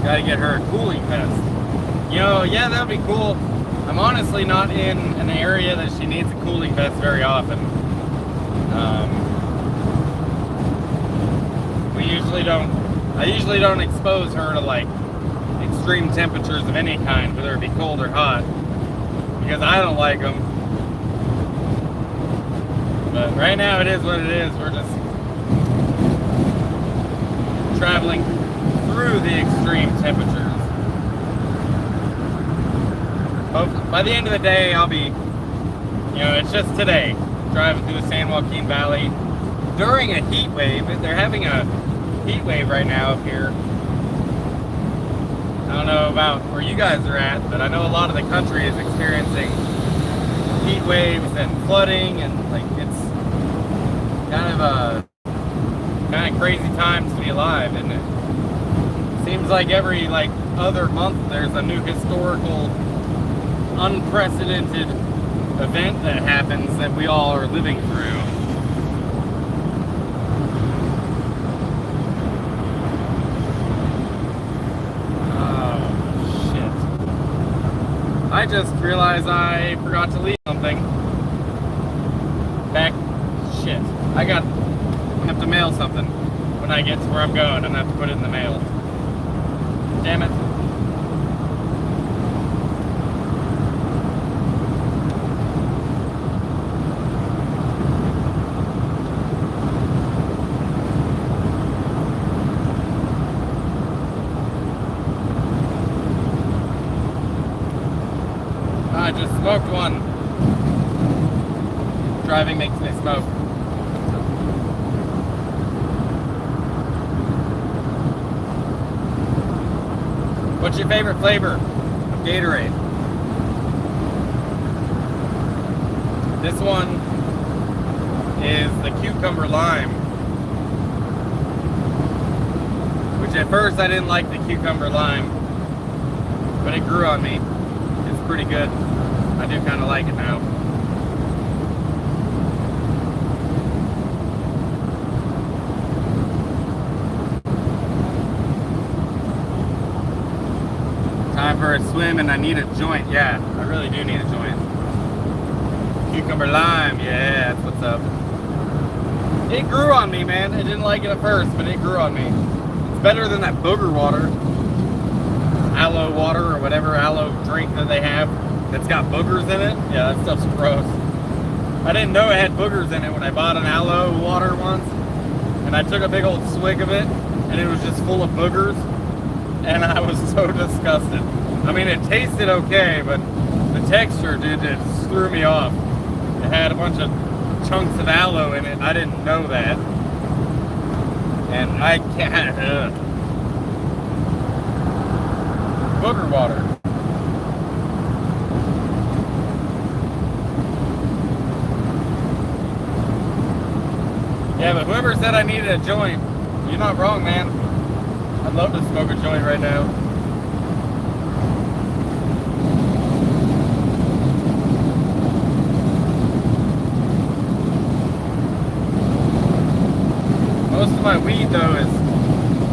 Gotta get her a cooling vest. You know, yeah, that'd be cool. I'm honestly not in an area that she needs a cooling vest very often. I usually don't expose her to like extreme temperatures of any kind, whether it be cold or hot, because I don't like them. But right now it is what it is. We're just traveling through the extreme temperatures. by the end of the day, I'll be, it's just today, driving through the San Joaquin Valley during a heat wave. They're having a heat wave right now up here. I don't know about where you guys are at, but I know a lot of the country is experiencing heat waves and flooding, and like it's kind of crazy times to be alive, and it seems like every other month there's a new historical, unprecedented event that happens that we all are living through. I just realized I forgot to leave something. Shit. I'm gonna have to mail something when I get to where I'm going. I'm gonna have to put it in the mail. Damn it. I just smoked one. Driving makes me smoke. What's your favorite flavor of Gatorade? This one is the cucumber lime, which at first I didn't like the cucumber lime, but it grew on me. It's pretty good. I do kind of like it now. Time for a swim, and I need a joint. Yeah, I really do need a joint. Cucumber lime, yeah, that's what's up. It grew on me, man. I didn't like it at first, but it grew on me. It's better than that booger water. Aloe water or whatever aloe drink that they have that's got boogers in it. Yeah, that stuff's gross. I didn't know it had boogers in it when I bought an aloe water once, and I took a big old swig of it, and it was just full of boogers, and I was so disgusted. I mean, it tasted okay, but the texture, dude, it threw me off. It had a bunch of chunks of aloe in it. I didn't know that, and I can't. Booger water. Yeah, but whoever said I needed a joint, you're not wrong, man. I'd love to smoke a joint right now. Most of my weed, though, is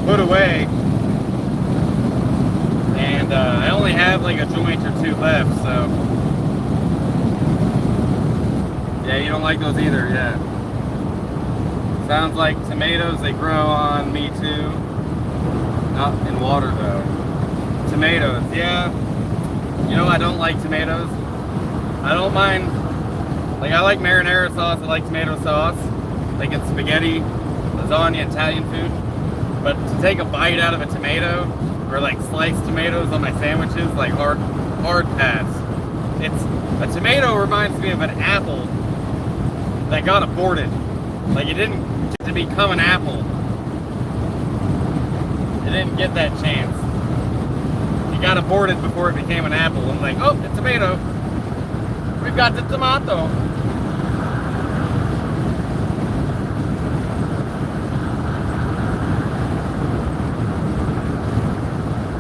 put away. And I only have like a joint or two left, so. Yeah, you don't like those either, yeah. Sounds like tomatoes, they grow on me too. Not in water though. Tomatoes, yeah. You know, I don't like tomatoes. I don't mind, like I like marinara sauce, I like tomato sauce. Like in spaghetti, lasagna, Italian food. But to take a bite out of a tomato, or like sliced tomatoes on my sandwiches, like hard pass. A tomato reminds me of an apple that got aborted. Like it didn't get to become an apple. It didn't get that chance. It got aborted before it became an apple. I'm like, oh, it's a tomato. We've got the tomato.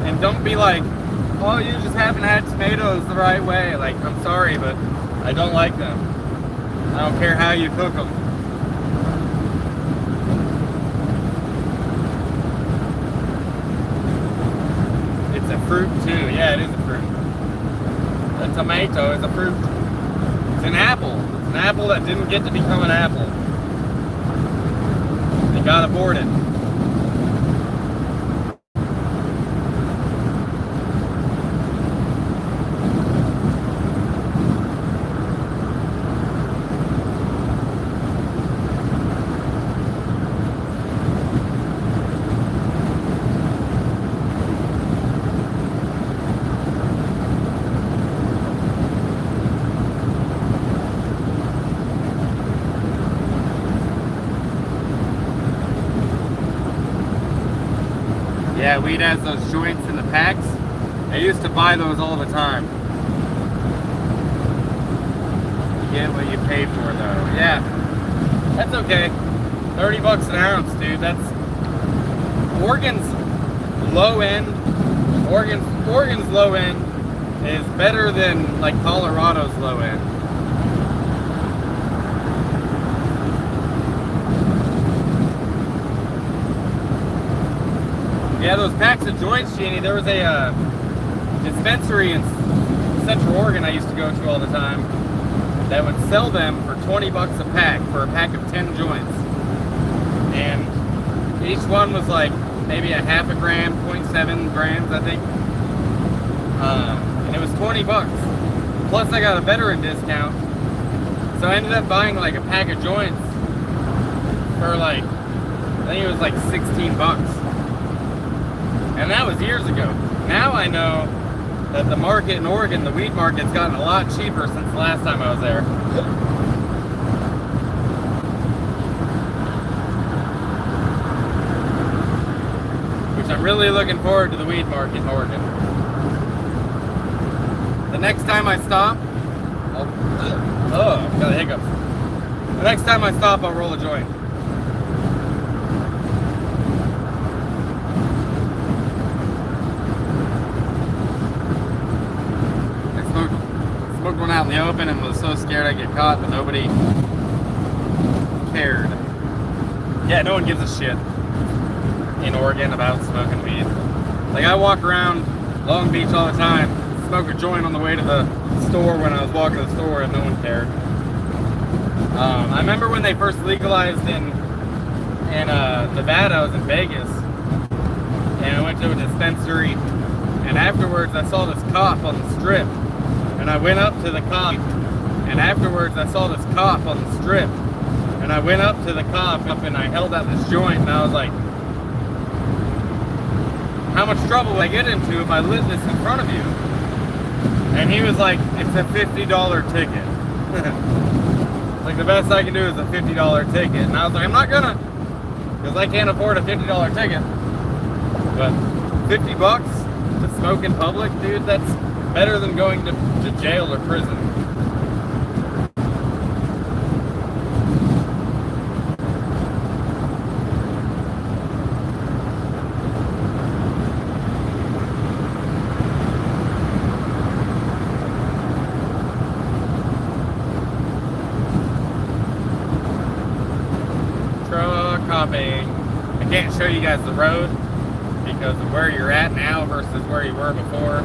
And don't be like, oh, you just haven't had tomatoes the right way. Like, I'm sorry, but I don't like them. I don't care how you cook them. It's a fruit too. Yeah, it is a fruit. A tomato is a fruit. It's an apple. It's an apple that didn't get to become an apple. It got aborted. Yeah, weed has those joints in the packs. I used to buy those all the time. You get what you pay for though. Yeah, that's okay. 30 bucks an ounce, dude. That's Oregon's low end. Oregon's low end is better than like Colorado's low end. Yeah, those packs of joints, Jeannie, there was a dispensary in Central Oregon I used to go to all the time that would sell them for 20 bucks a pack for a pack of 10 joints. And each one was like maybe a half a gram, 0.7 grams, I think. And it was 20 bucks. Plus I got a veteran discount. So I ended up buying like a pack of joints for like, I think it was like 16 bucks. And that was years ago. Now I know that the market in Oregon, the weed market's gotten a lot cheaper since the last time I was there. Which I'm really looking forward to the weed market in Oregon. The next time I stop, got the hiccups. The next time I stop, I'll roll a joint. Smoked one out in the open and was so scared I'd get caught, but nobody cared. Yeah, no one gives a shit in Oregon about smoking weed. Like, I walk around Long Beach all the time, smoke a joint on the way to the store when I was walking to the store, and no one cared. I remember when they first legalized in Nevada. I was in Vegas, and I went to a dispensary, and afterwards I saw this cop on the strip. And I went up to the cop, and afterwards I saw this cop on the strip, and I went up to the cop and I held out this joint, and I was like, how much trouble would I get into if I lit this in front of you? And he was like, it's a $50 ticket. Like, the best I can do is a $50 ticket. And I was like, I'm not gonna, because I can't afford a $50 ticket. But 50 bucks to smoke in public, dude, that's better than going to jail or prison. Truck hopping. I can't show you guys the road because of where you're at now versus where you were before.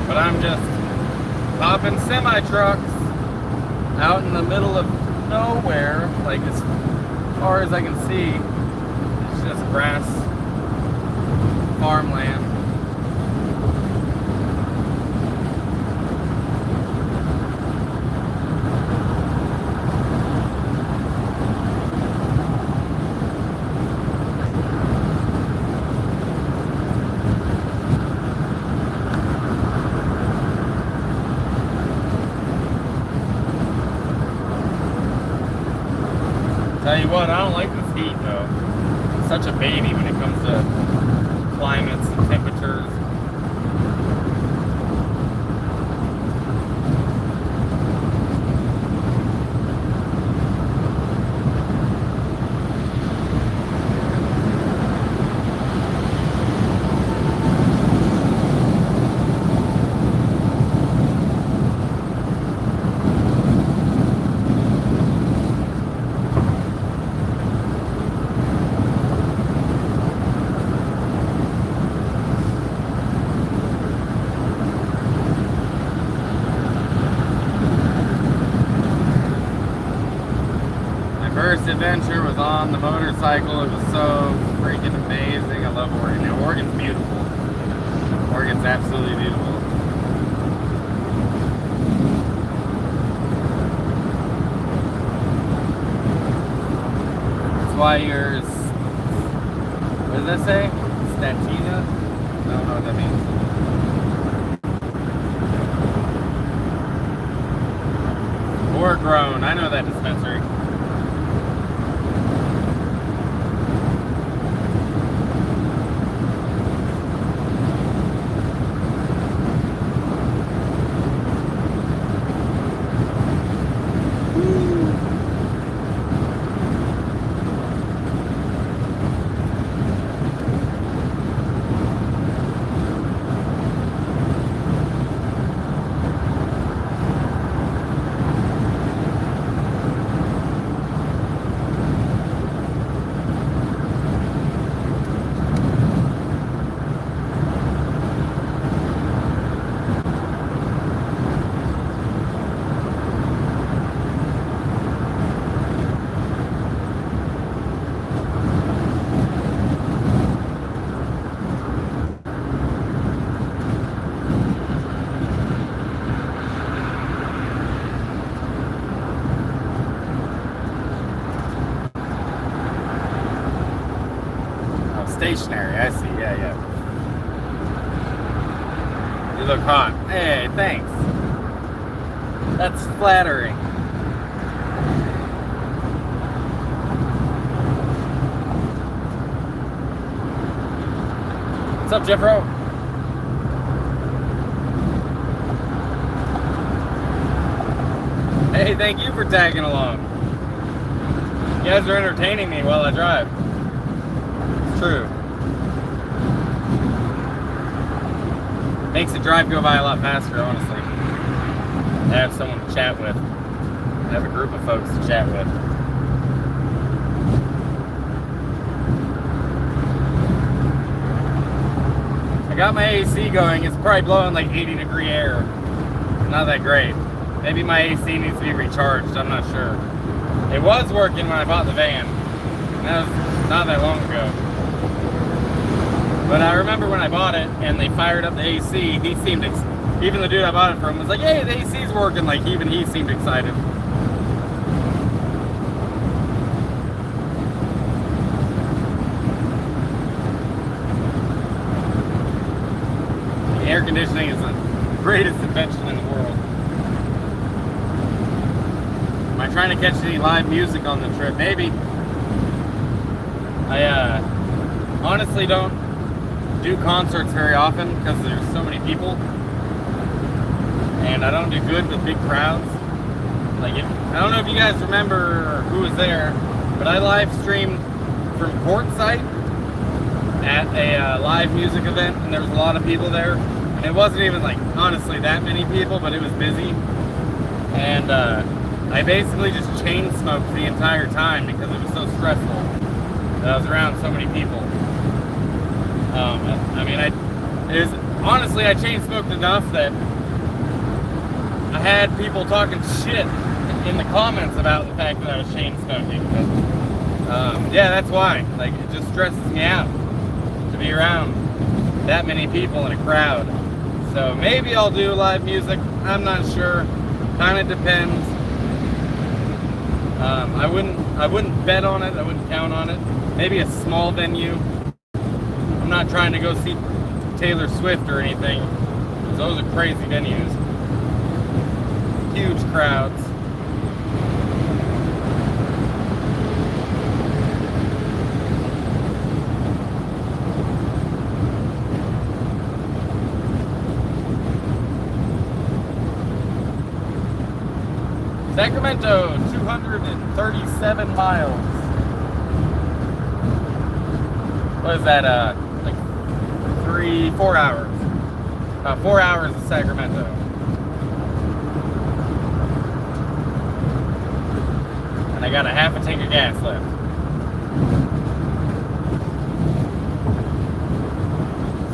But I'm just hopping semi-trucks out in the middle of nowhere, like as far as I can see. It's just grass, farmland. Tell you what, I don't like this heat though. I'm such a baby when it comes to climates and temperatures. First adventure was on the motorcycle. It was so freaking amazing. I love Oregon. Now, Oregon's beautiful. Oregon's absolutely beautiful. That's why yours, what does that say? Statina? I don't know what that means. Or grown. I know that dispensary. stationary. I see. Yeah, yeah. You look hot. Hey, thanks. That's flattering. What's up, Jeffro? Hey, thank you for tagging along. You guys are entertaining me while I drive. It's true. Makes the drive go by a lot faster, honestly. I have someone to chat with. I have a group of folks to chat with. I got my AC going. It's probably blowing like 80-degree air. Not that great. Maybe my AC needs to be recharged. I'm not sure. It was working when I bought the van. That was not that long ago. But I remember when I bought it and they fired up the AC, he seemed, even the dude I bought it from was like, hey, the AC's working. Like, even he seemed excited. The air conditioning is the greatest invention in the world. Am I trying to catch any live music on the trip? Maybe. I honestly don't do concerts very often because there's so many people, and I don't do good with big crowds. Like, I don't know if you guys remember who was there, but I live streamed from Quartzsite at a live music event, and there was a lot of people there, and it wasn't even like honestly that many people, but it was busy, and I basically just chain smoked the entire time because it was so stressful that I was around so many people. I mean, honestly, I chain smoked enough that I had people talking shit in the comments about the fact that I was chain smoking. But, yeah, that's why. Like, it just stresses me out to be around that many people in a crowd. So maybe I'll do live music. I'm not sure. Kind of depends. I wouldn't bet on it. I wouldn't count on it. Maybe a small venue. I'm not trying to go see Taylor Swift or anything, because those are crazy venues. Huge crowds. Sacramento, 237 miles. What is that, like 4 hours? About 4 hours to Sacramento. And I got a half a tank of gas left.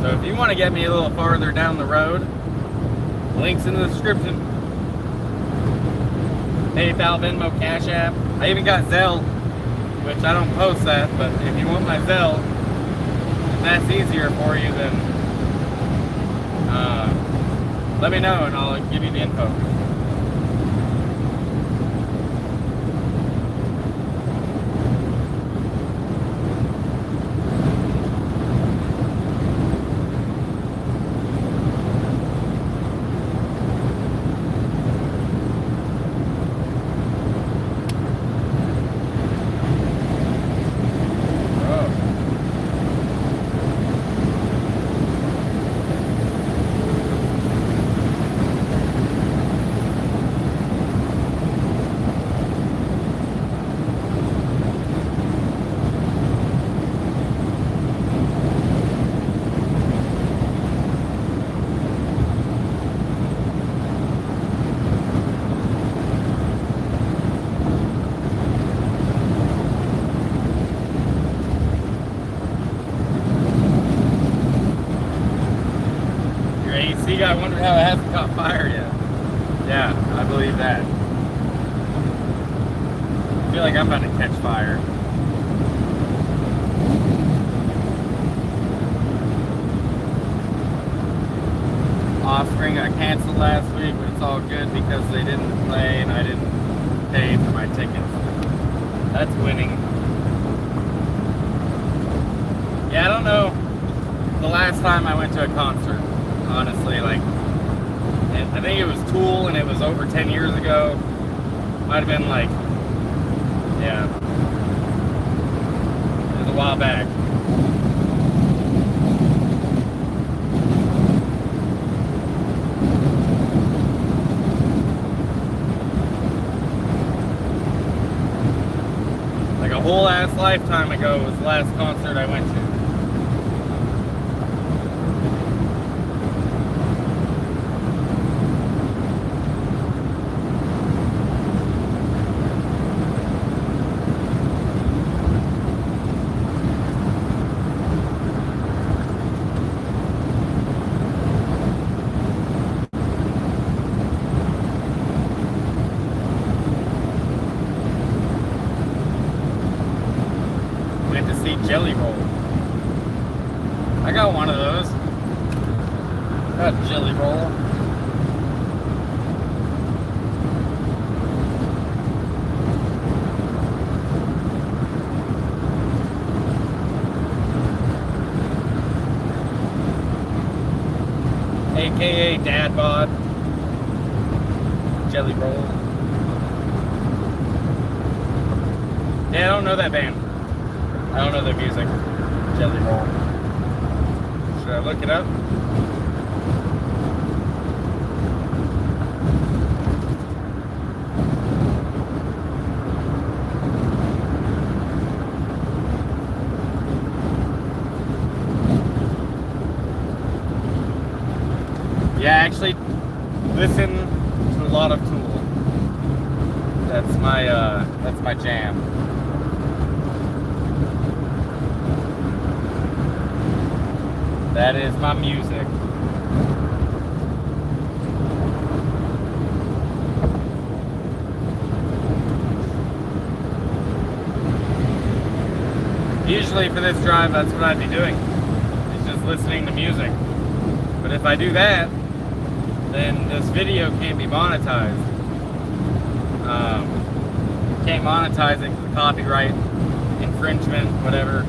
So if you want to get me a little farther down the road, links in the description. PayPal, Venmo, Cashapp. I even got Zelle, which I don't post that, but if you want my Zelle, if that's easier for you, then let me know and I'll give you the info. I wonder how it hasn't caught fire yet. Yeah, I believe that. I feel like I'm about to catch fire. Offspring got canceled last week, but it's all good because they didn't play and I didn't pay for my tickets. That's winning. Yeah, I don't know the last time I went to a concert, honestly. Like, I think it was Tool, and it was over 10 years ago. Might have been like, yeah, it was a while back. Like a whole ass lifetime ago was the last concert I went to. Jelly roll. I got one of those. Got a jelly roll. AKA Dad Bod. Jelly roll. Yeah, I don't know that band. I don't know their music. Jelly roll. Should I look it up? Yeah, I actually listen to a lot of Tool. That's my jam. That is my music. Usually for this drive, that's what I'd be doing. It's just listening to music. But if I do that, then this video can't be monetized. Can't monetize it because of copyright, infringement, whatever.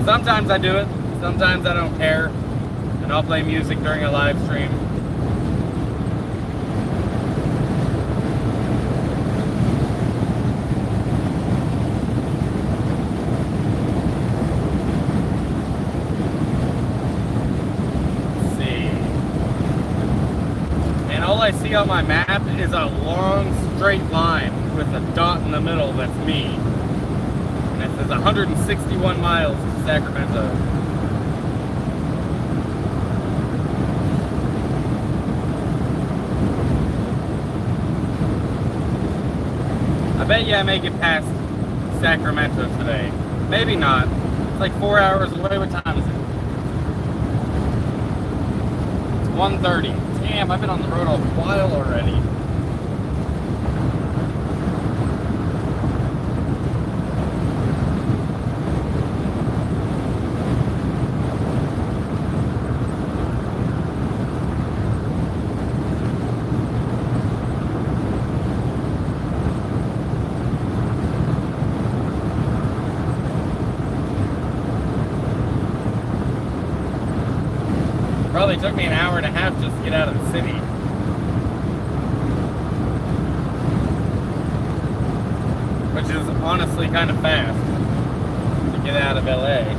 Sometimes I do it, sometimes I don't care, and I'll play music during a live stream. Let's see. And all I see on my map is a long straight line with a dot in the middle that's me. And it says 161 miles. Sacramento. I bet you I make it past Sacramento today. Maybe not. It's like 4 hours away. What time is it? It's 1:30. Damn, I've been on the road a while already. Probably took me an hour and a half just to get out of the city. Which is honestly kind of fast to get out of LA.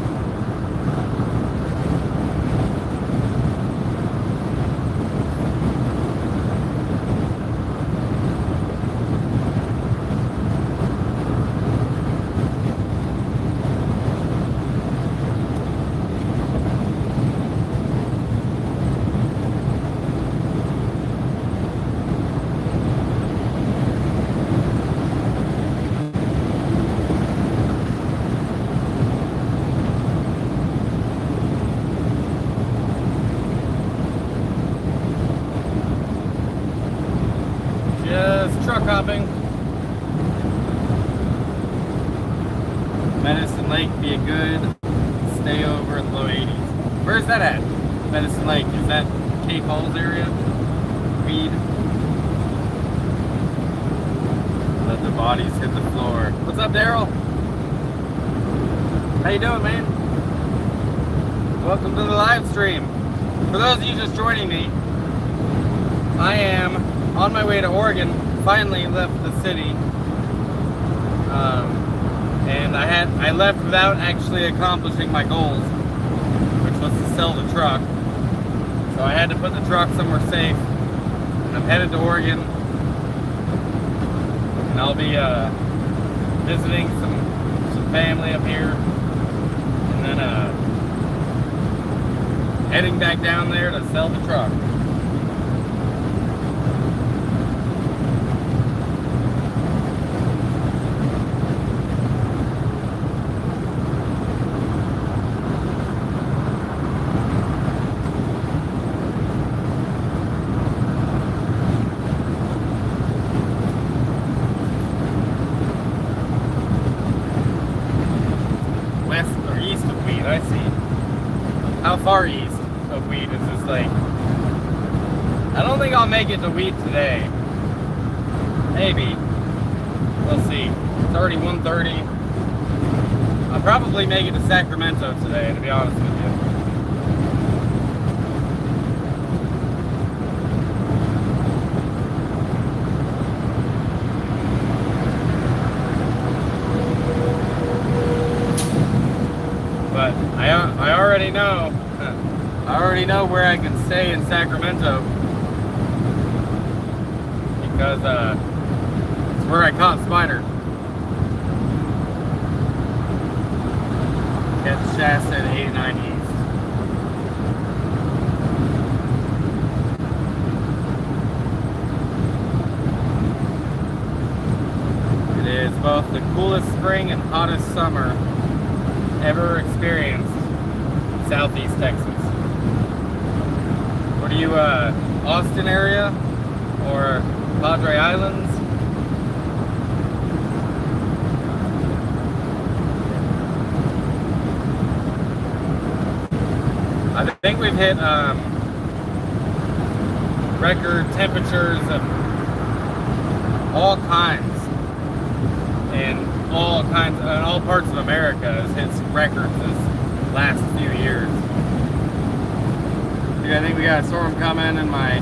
Truck hopping. Medicine Lake be a good stay over in the low 80s. Where's that at? Medicine Lake. Is that Cape Halls area? Reed. Let the bodies hit the floor. What's up, Daryl? How you doing, man? Welcome to the live stream. For those of you just joining me, I am on my way to Oregon. Finally left the city, and I left without actually accomplishing my goals, which was to sell the truck. So I had to put the truck somewhere safe. And I'm headed to Oregon, and I'll be visiting some family up here, and then heading back down there to sell the truck. I see. How far east of Weed is this lake? I don't think I'll make it to Weed today. Maybe. We'll see. It's already 1:30. I'll probably make it to Sacramento today, to be honest with you. But I already know. I already know where I can stay in Sacramento because it's where I caught Spider. Catch Shasta at 89 East. It is both the coolest spring and hottest summer ever experienced in Southeast Texas. What are you, Austin area or Padre Islands? I think we've hit record temperatures of all kinds in all parts of America has hit some records this last few years. Dude, I think we got a storm coming, and my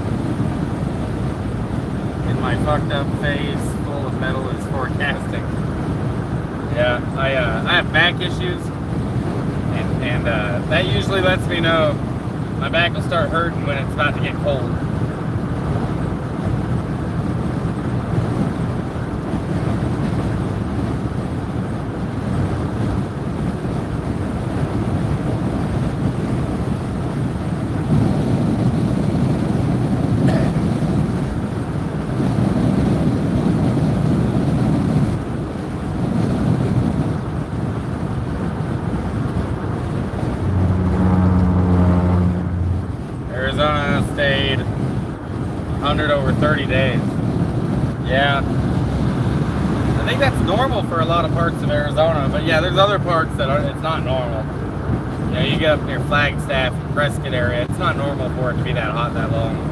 fucked up face full of metal is forecasting. Yeah, I have back issues, and that usually lets me know my back will start hurting when it's about to get cold. Stayed 100 over 30 days. Yeah. I think that's normal for a lot of parts of Arizona, but yeah, there's other parts that it's not normal. You know, you get up near Flagstaff and Prescott area, it's not normal for it to be that hot that long.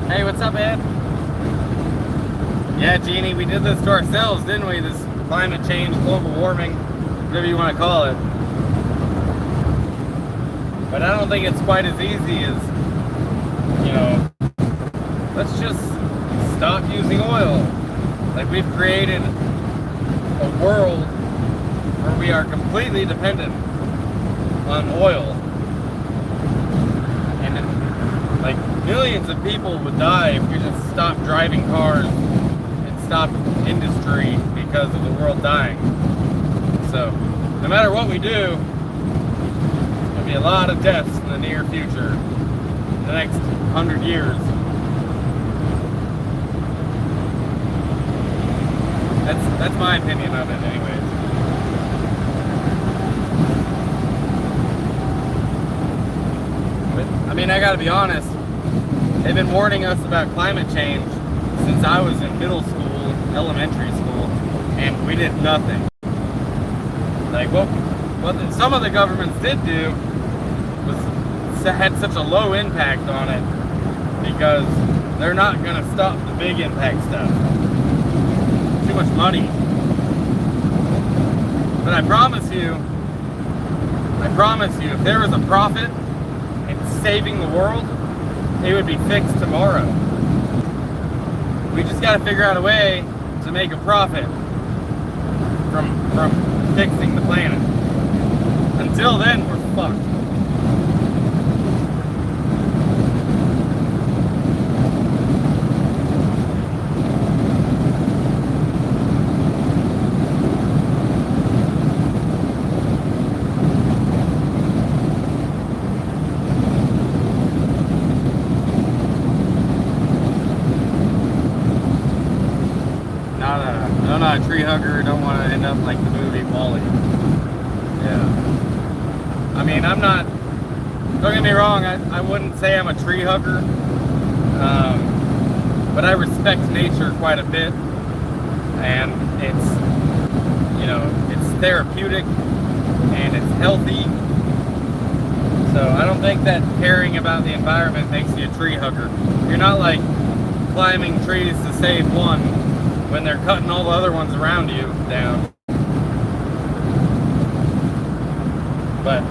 Hey, what's up, Ed? Yeah, Jeannie, we did this to ourselves, didn't we? This climate change, global warming, whatever you want to call it. But I don't think it's quite as easy as, you know, let's just stop using oil. Like, we've created a world where we are completely dependent on oil. And, like, millions of people would die if we just stopped driving cars and stopped industry because of the world dying. So, no matter what we do, there'll be a lot of deaths in the near future, in the next 100 years. That's my opinion of it, anyways. But, I mean, I gotta be honest, they've been warning us about climate change since I was in middle school, elementary school, and we did nothing. Like, what some of the governments did do was had such a low impact on it because they're not gonna stop the big impact stuff. Too much money. But I promise you, if there was a profit in saving the world, it would be fixed tomorrow. We just gotta figure out a way to make a profit from fixing the planet. Until then, we're fucked. I'm not a tree hugger, don't want to end up like the movie Wall-E. Yeah. I mean, I'm not, don't get me wrong, I wouldn't say I'm a tree hugger, but I respect nature quite a bit, and it's, you know, it's therapeutic, and it's healthy, so I don't think that caring about the environment makes you a tree hugger. You're not like climbing trees to save one when they're cutting all the other ones around you down. But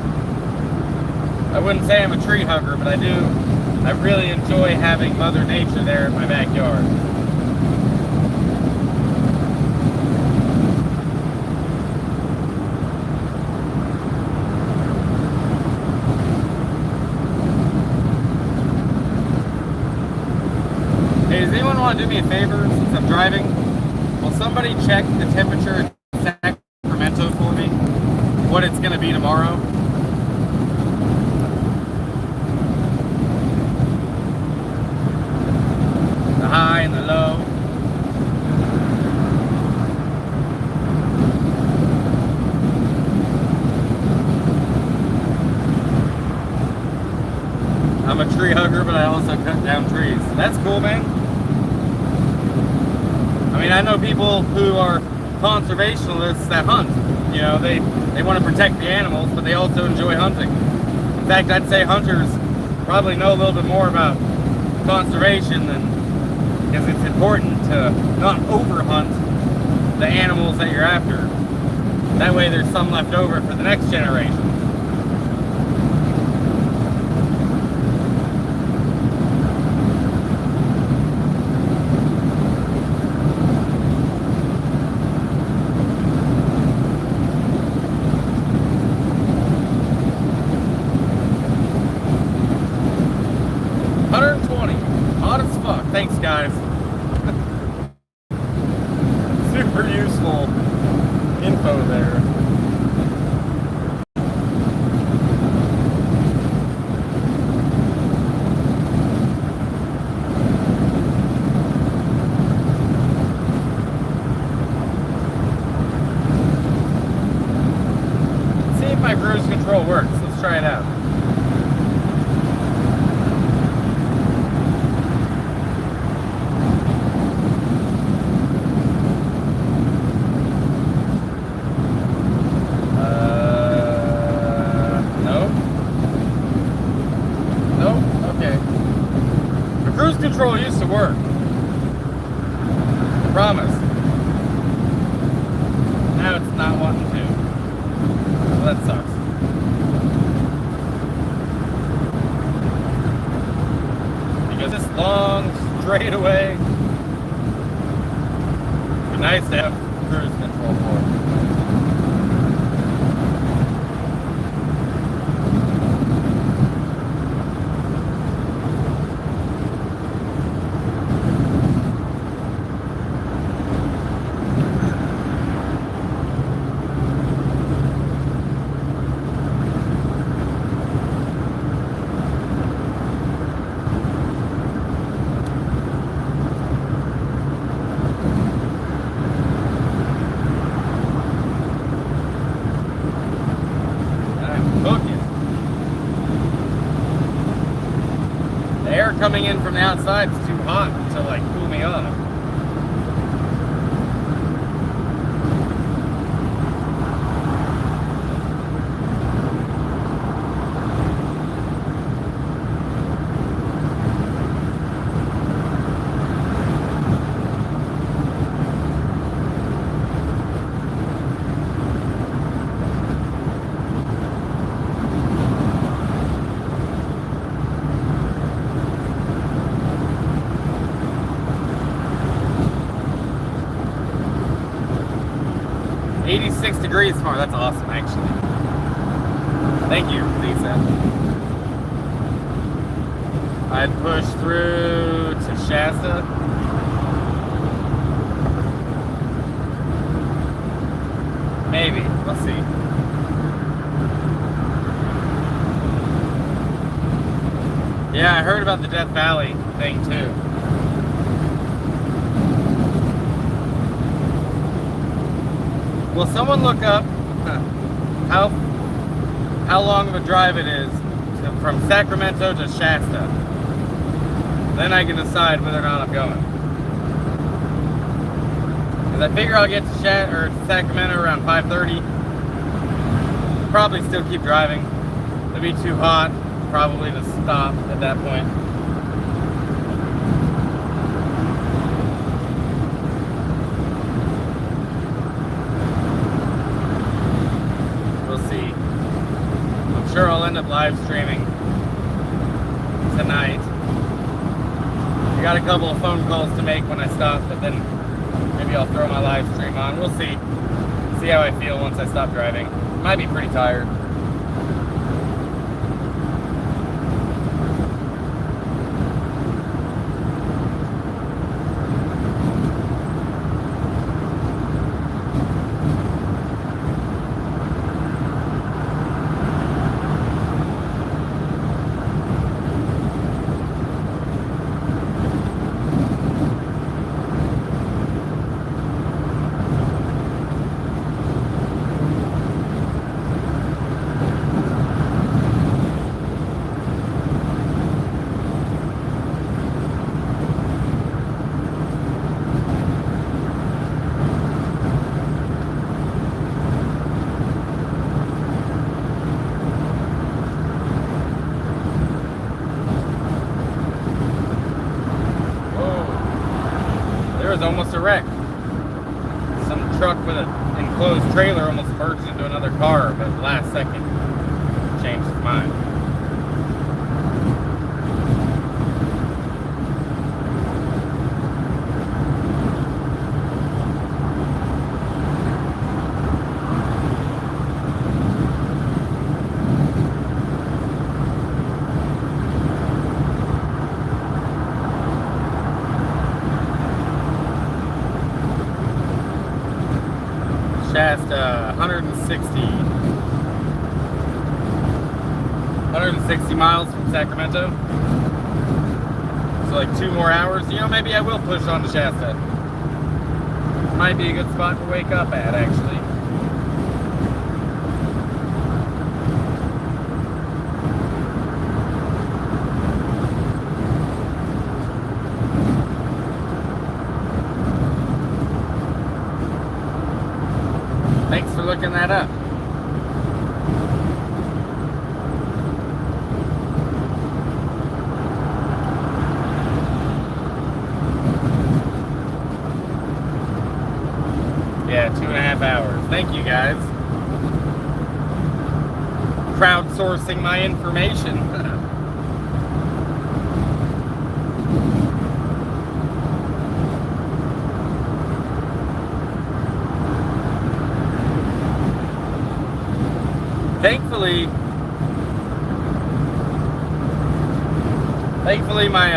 I wouldn't say I'm a tree hugger, but I really enjoy having Mother Nature there in my backyard. Hey, does anyone want to do me a favor since I'm driving? Will somebody check the temperature in Sacramento for me? What it's going to be tomorrow? The high and the low. I'm a tree hugger, but I also cut down trees. That's cool, man. I mean, I know people who are conservationists that hunt. You know, they want to protect the animals, but they also enjoy hunting. In fact, I'd say hunters probably know a little bit more about conservation because it's important to not overhunt the animals that you're after. That way there's some left over for the next generation. Thanks, guys. Super useful info there. Let's see if my cruise control works. Let's try it out. Control used to work. I promise. Now it's not wanting to. Well, that sucks. Because this long straightaway, it'd be nice to have cruise control for it. from the outside, it's too hot to like cool me off. Degrees tomorrow. That's awesome, actually. Thank you, Lisa. I'd push through to Shasta. Maybe. Let's see. Yeah, I heard about the Death Valley thing too. Will someone look up how long of a drive it is from Sacramento to Shasta? Then I can decide whether or not I'm going. Because I figure I'll get to Sacramento around 5:30. Probably still keep driving. It'll be too hot probably to stop at that point. Sure, I'll end up live streaming tonight. I got a couple of phone calls to make when I stop, but then maybe I'll throw my live stream on. We'll see. See how I feel once I stop driving. Might be pretty tired. Almost a wreck. Some truck with an enclosed trailer almost merged into another car, but last second changed its mind. Shasta, 160 miles from Sacramento. So like 2 more hours. You know, maybe I will push on to Shasta. Might be a good spot to wake up at, actually. Thanks for looking that up. Yeah, 2.5 hours. Thank you guys. Crowdsourcing my information. Thankfully my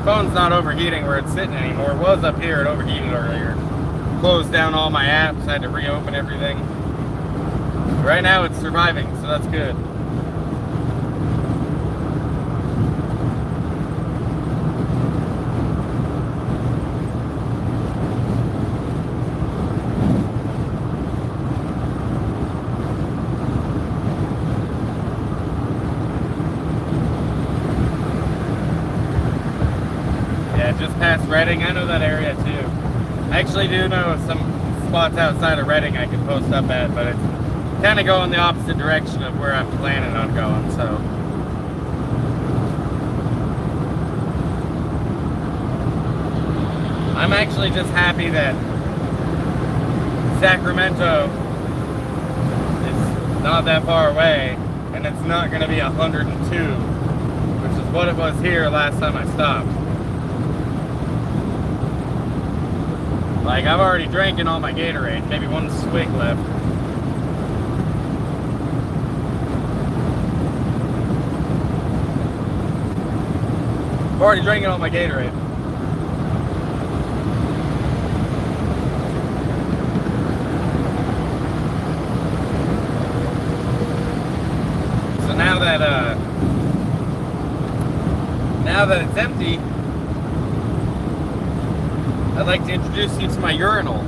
phone's not overheating where it's sitting anymore. It was up here, it overheated earlier. Closed down all my apps, had to reopen everything. Right now it's surviving, so that's good. past Redding. I know that area too. I actually do know some spots outside of Redding I can post up at, but it's kind of going the opposite direction of where I'm planning on going, so. I'm actually just happy that Sacramento is not that far away, and it's not going to be 102, which is what it was here last time I stopped. Like, I've already drank in all my Gatorade, maybe one swig left. I've already drank all my Gatorade. So now that it's empty, I'd like to introduce you to my urinal.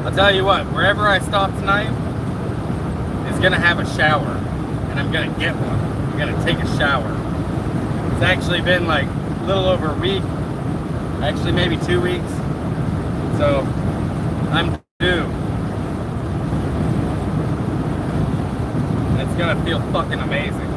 I'll tell you what, wherever I stop tonight is gonna have a shower, and I'm gonna get one. I'm gonna take a shower. It's actually been like a little over a week, actually maybe 2 weeks, so I'm due. And it's gonna feel fucking amazing.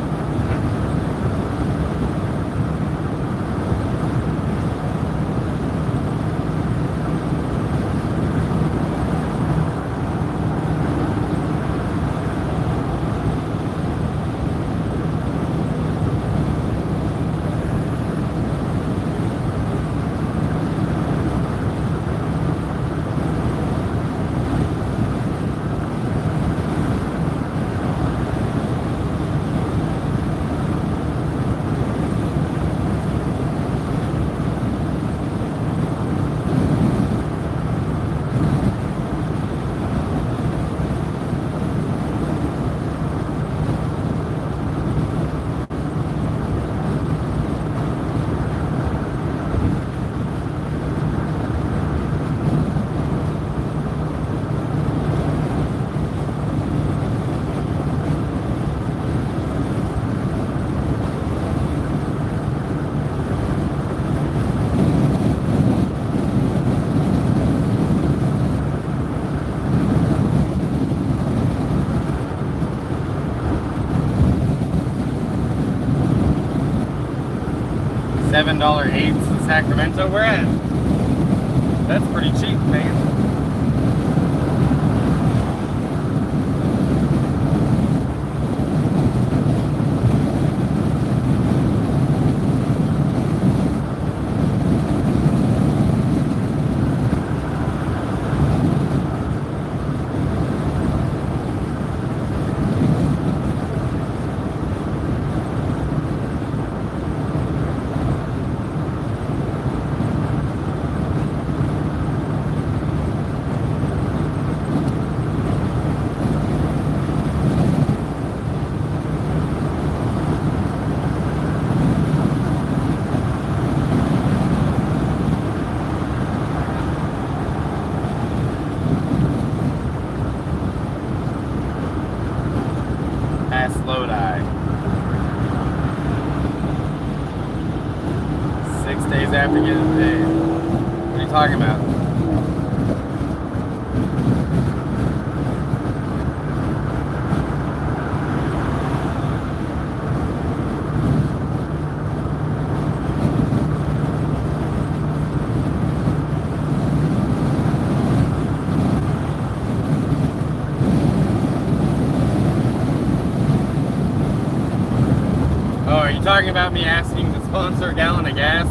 $7.08 in Sacramento. We're at. That's pretty cheap, man. Lodi. 6 days after getting paid. What are you talking about? Talking about me asking to sponsor a gallon of gas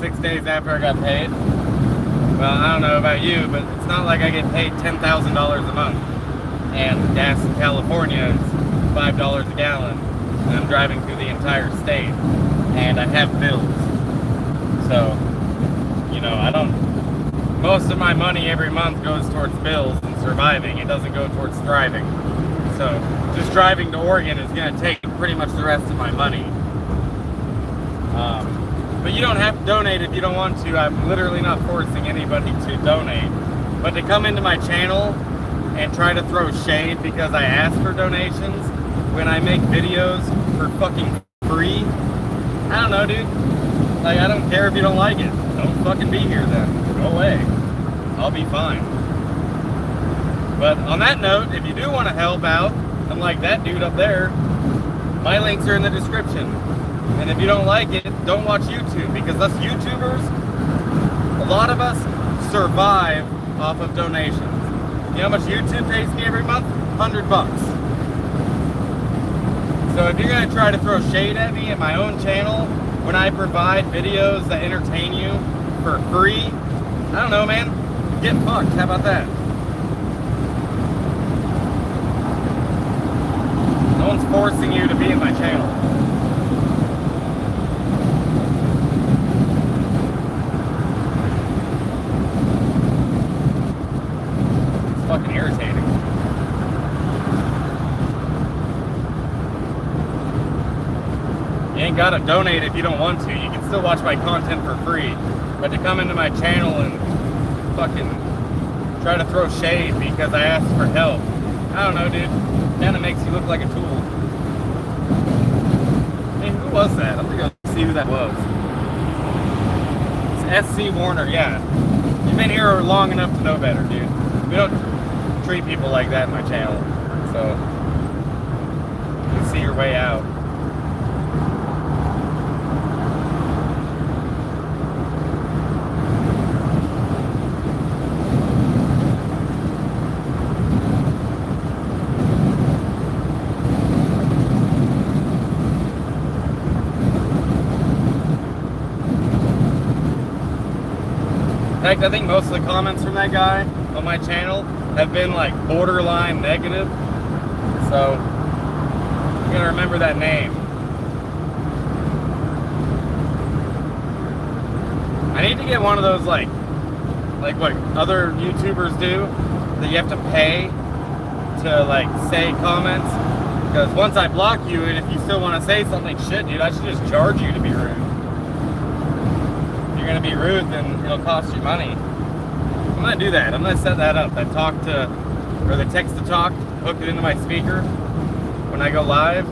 6 days after I got paid? Well, I don't know about you, but it's not like I get paid $10,000 a month. And gas in California is $5 a gallon. And I'm driving through the entire state. And I have bills. So, you know, most of my money every month goes towards bills and surviving. It doesn't go towards thriving. So, just driving to Oregon is going to take pretty much the rest of my money. But you don't have to donate if you don't want to. I'm literally not forcing anybody to donate. But to come into my channel and try to throw shade because I ask for donations when I make videos for fucking free, I don't know, dude. Like, I don't care if you don't like it. Don't fucking be here then. Go away. I'll be fine. But on that note, if you do want to help out, unlike that dude up there, my links are in the description. And if you don't like it, don't watch YouTube, because us YouTubers, a lot of us survive off of donations. You know how much YouTube pays me every month? $100. So if you're gonna try to throw shade at me at my own channel when I provide videos that entertain you for free, I don't know, man. Get fucked. How about that? No one's forcing you to be in my channel. It's fucking irritating. You ain't gotta donate if you don't want to. You can still watch my content for free. But to come into my channel and fucking try to throw shade because I asked for help, I don't know, dude. Kinda makes you look like a tool. Hey, who was that? I'm gonna go see who that was. It's SC Warner, yeah. You've been here long enough to know better, dude. We don't treat people like that in my channel. So, you can see your way out. In fact, I think most of the comments from that guy on my channel have been like borderline negative. So I'm gonna remember that name. I need to get one of those like what other YouTubers do, that you have to pay to like say comments. Because once I block you, and if you still want to say something, shit, dude, I should just charge you to be rude. You're gonna be rude, then it'll cost you money. I'm gonna do that. I'm gonna set that up. That talk to, or the text to talk, hook it into my speaker when I go live.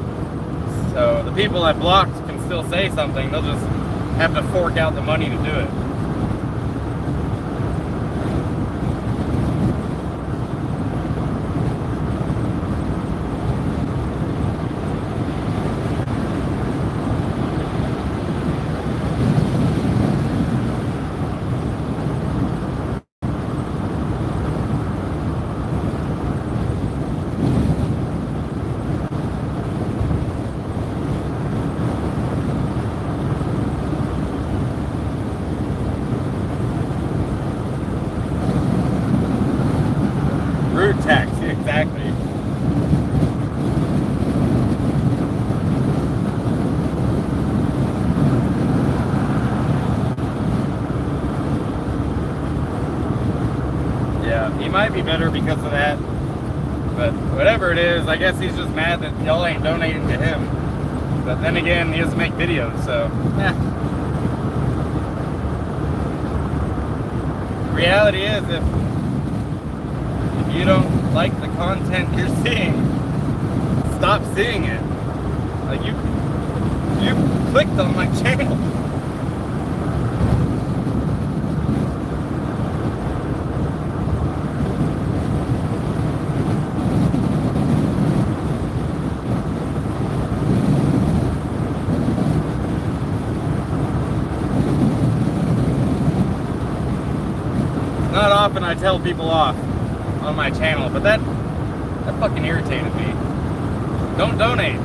So the people I blocked can still say something. They'll just have to fork out the money to do it. Rude tax, exactly. Yeah, he might be better because of that. But whatever it is, I guess he's just mad that y'all ain't donating to him. But then again, he doesn't make videos, so reality is, if you don't like the content you're seeing, stop seeing it. Like, you clicked on my channel. Not often I tell people off on my channel, but that fucking irritated me. Don't donate.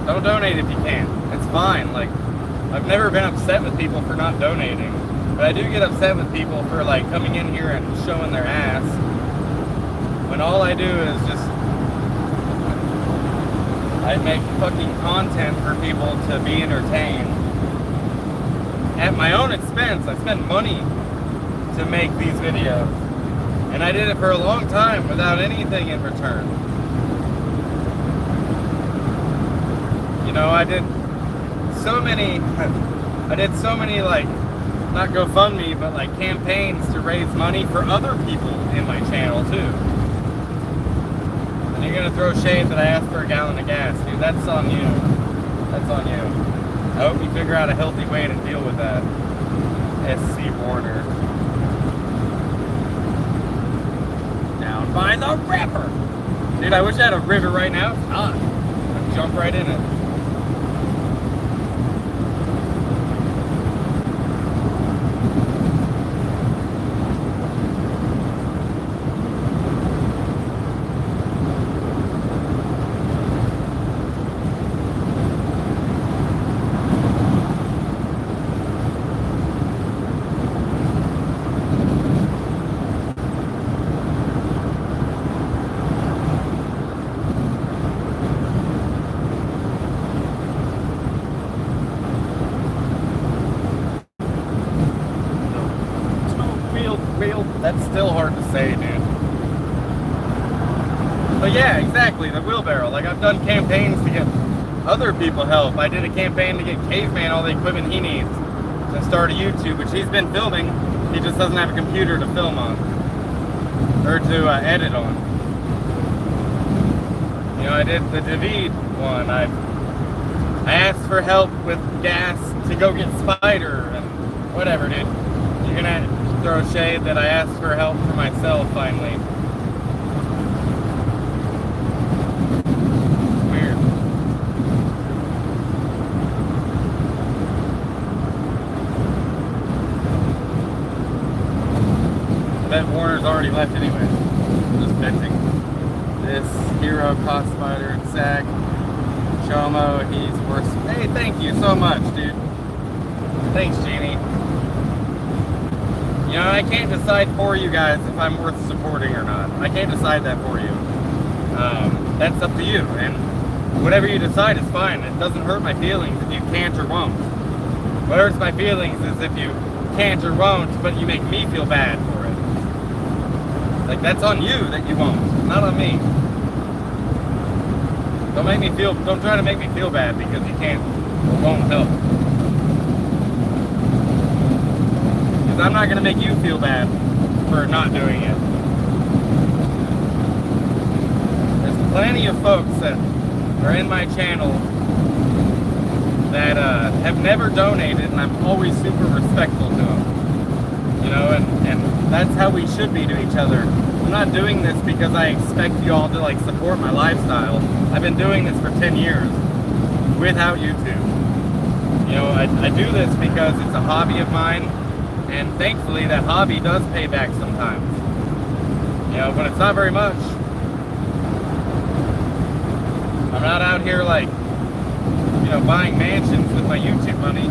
Don't donate if you can. It's fine. Like, I've never been upset with people for not donating, but I do get upset with people for like coming in here and showing their ass when all I do is just I make fucking content for people to be entertained at my own expense. I spend money to make these videos. And I did it for a long time without anything in return. You know, I did so many, I did so many, like, not GoFundMe, but like campaigns to raise money for other people in my channel too. And you're gonna throw shade that I asked for a gallon of gas, dude. That's on you. That's on you. I hope you figure out a healthy way to deal with that. SC Warner. Down by the river. Dude, I wish I had a river right now. It's not. I'd jump right in it. That's still hard to say, dude. But yeah, exactly, the wheelbarrow. Like, I've done campaigns to get other people help. I did a campaign to get Caveman all the equipment he needs to start a YouTube, which he's been filming. He just doesn't have a computer to film on. Or to edit on. You know, I did the David one. I asked for help with gas to go get Spider and whatever, dude. You're gonna throw shade that I asked for help for myself finally. Weird. I bet Warner's already left anyway. Just venting. This hero cost Spider and Sack. Chomo, he's worse. Hey, thank you so much, dude. Thanks, Jeannie. You know, I can't decide for you guys if I'm worth supporting or not. I can't decide that for you. That's up to you. And whatever you decide is fine. It doesn't hurt my feelings if you can't or won't. What hurts my feelings is if you can't or won't, but you make me feel bad for it. Like, that's on you that you won't, not on me. Don't try to make me feel bad because you can't or won't help. Because I'm not going to make you feel bad for not doing it. There's plenty of folks that are in my channel that have never donated, and I'm always super respectful to them. You know, and that's how we should be to each other. I'm not doing this because I expect you all to like support my lifestyle. I've been doing this for 10 years without YouTube. You know, I do this because it's a hobby of mine. And thankfully, that hobby does pay back sometimes. You know, but it's not very much. I'm not out here like, you know, buying mansions with my YouTube money.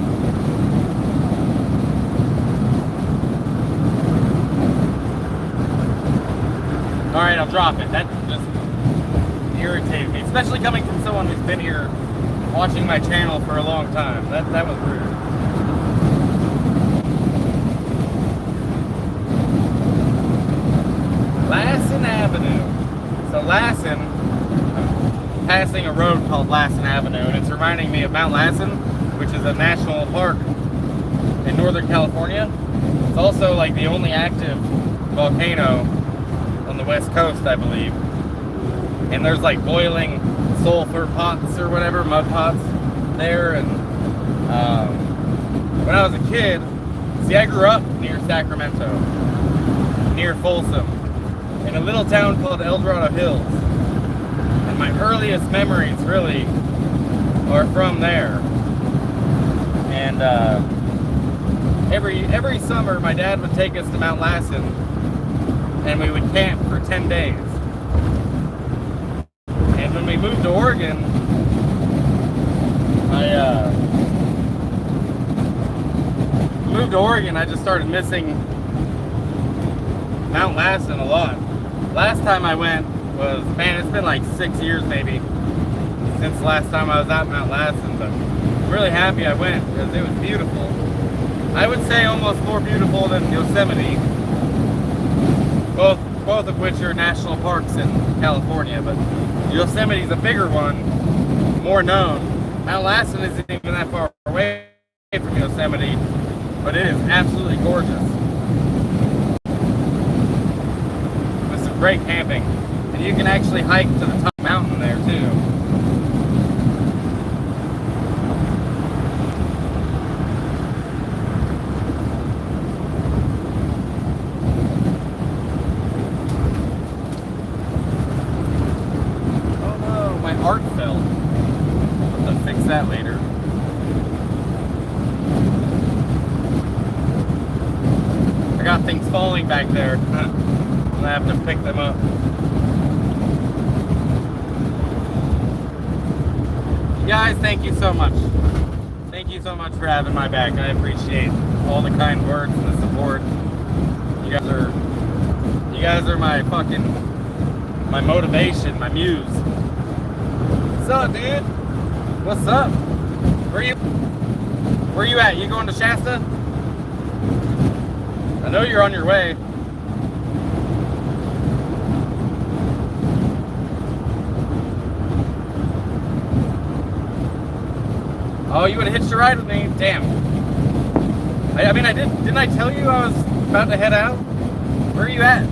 Alright, I'll drop it. That just irritated me. Especially coming from someone who's been here watching my channel for a long time. That was rude. Lassen Avenue. So Lassen, I'm passing a road called Lassen Avenue, and it's reminding me of Mount Lassen, which is a national park in Northern California. It's also like the only active volcano on the west coast, I believe. And there's like boiling sulfur pots or whatever, mud pots there. And when I was a kid, see, I grew up near Sacramento, near Folsom, in a little town called El Dorado Hills. And my earliest memories really are from there. And every summer my dad would take us to Mount Lassen and we would camp for 10 days. And when we moved to Oregon, I just started missing Mount Lassen a lot. Last time I went was, man, it's been like 6 years maybe since the last time I was at Mount Lassen, but I'm really happy I went because it was beautiful. I would say almost more beautiful than Yosemite, both of which are national parks in California, but Yosemite's a bigger one, more known. Mount Lassen isn't even that far away from Yosemite, but it is absolutely gorgeous. With some great camping. And you can actually hike to the top mountain there too. Oh no, my art fell. I'll fix that later. I got things falling back there. I'm gonna have to pick them up. Guys, thank you so much. Thank you so much for having my back. I appreciate all the kind words and the support. You guys are my motivation, my muse. What's up, dude? What's up? Where you at? You going to Shasta? I know you're on your way. Oh, you would have hitched a ride with me? Damn. I mean, didn't I tell you I was about to head out? Where are you at?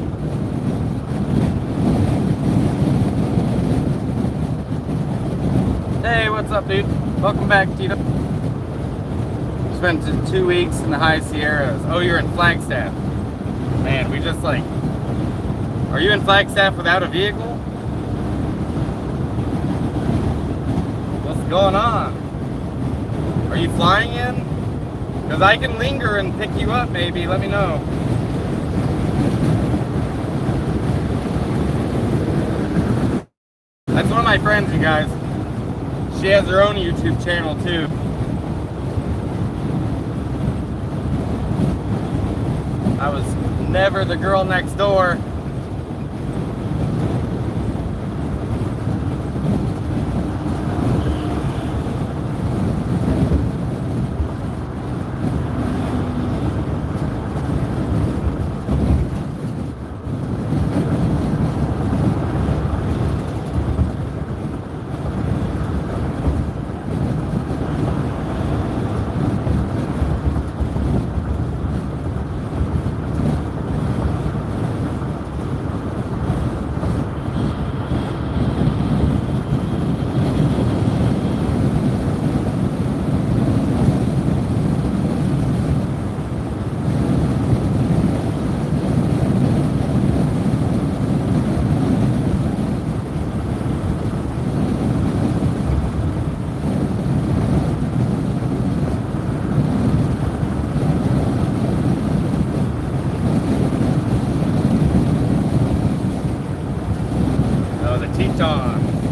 Hey, what's up, dude? Welcome back, Tito. Spent 2 weeks in the high Sierras. Oh, you're in Flagstaff. Man, we just like... Are you in Flagstaff without a vehicle? What's going on? Are you flying in? Because I can linger and pick you up, maybe. Let me know. That's one of my friends, you guys. She has her own YouTube channel, too. I was never the girl next door.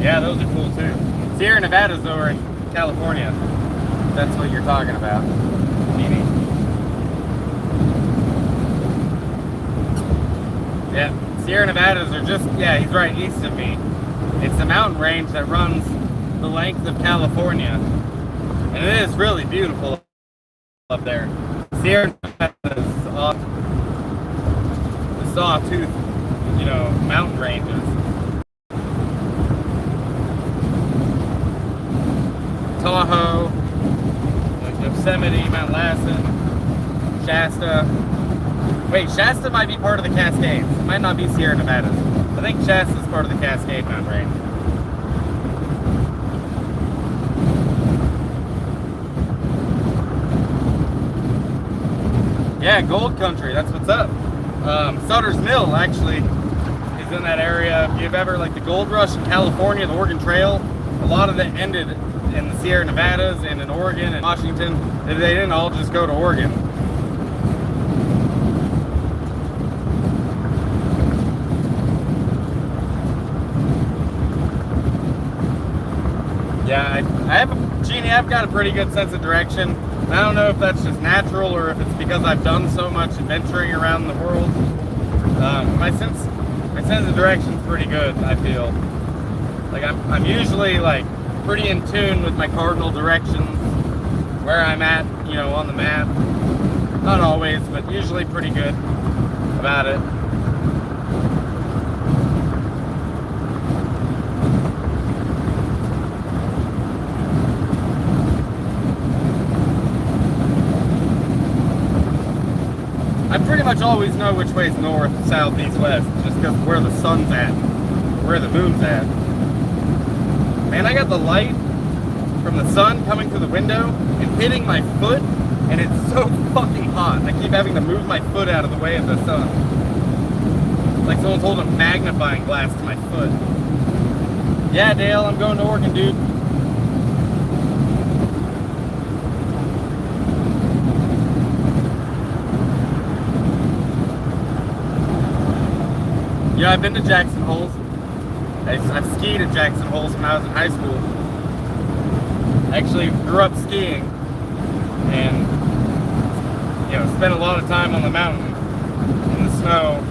Yeah, those are cool too. Sierra Nevadas though are in California. That's what you're talking about. Meaning. Yeah, Sierra Nevadas are just, yeah, he's right east of me. It's the mountain range that runs the length of California. And it is really beautiful up there. Sierra Nevadas is off the sawtooth, mountain ranges. Tahoe, Yosemite, Mount Lassen, Shasta. Wait, Shasta might be part of the Cascades. It might not be Sierra Nevadas. I think Shasta is part of the Cascade Mountain Range. Yeah, Gold Country, that's what's up. Sutter's Mill, actually, is in that area. If you've ever, like the gold rush in California, the Oregon Trail, a lot of it ended in the Sierra Nevadas and in Oregon and Washington. They didn't all just go to Oregon. Yeah, I've got a pretty good sense of direction. I don't know if that's just natural or if it's because I've done so much adventuring around the world. My sense of direction's pretty good, I feel. Like I'm usually like pretty in tune with my cardinal directions, where I'm at, on the map. Not always, but usually pretty good about it. I pretty much always know which way is north, south, east, west, just because where the sun's at, where the moon's at. Man, I got the light from the sun coming through the window and hitting my foot, and it's so fucking hot. I keep having to move my foot out of the way of the sun. It's like someone's holding a magnifying glass to my foot. Yeah, Dale, I'm going to Oregon, dude. Yeah, I've been to Jackson Holes. I've skied at Jackson Holes when I was in high school. I actually grew up skiing and, you know, spent a lot of time on the mountain in the snow.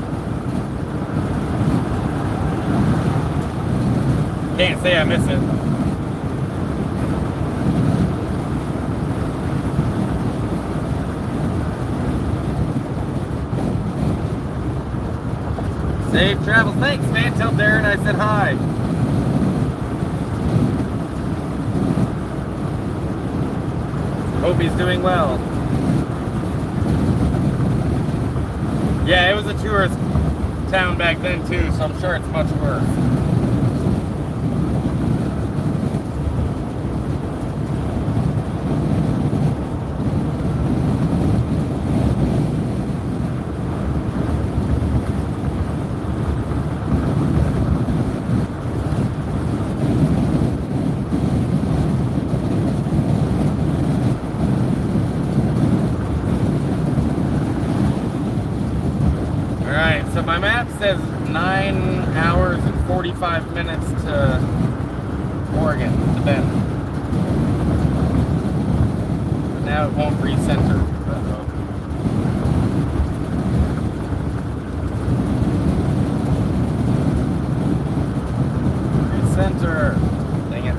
Can't say I miss it. Safe travels. Thanks, man. Tell Darren I said hi. Hope he's doing well. Yeah, it was a tourist town back then too, so I'm sure it's much worse. So my map says 9 hours and 45 minutes to Oregon, to Bend. But now it won't recenter. Recenter. Dang it.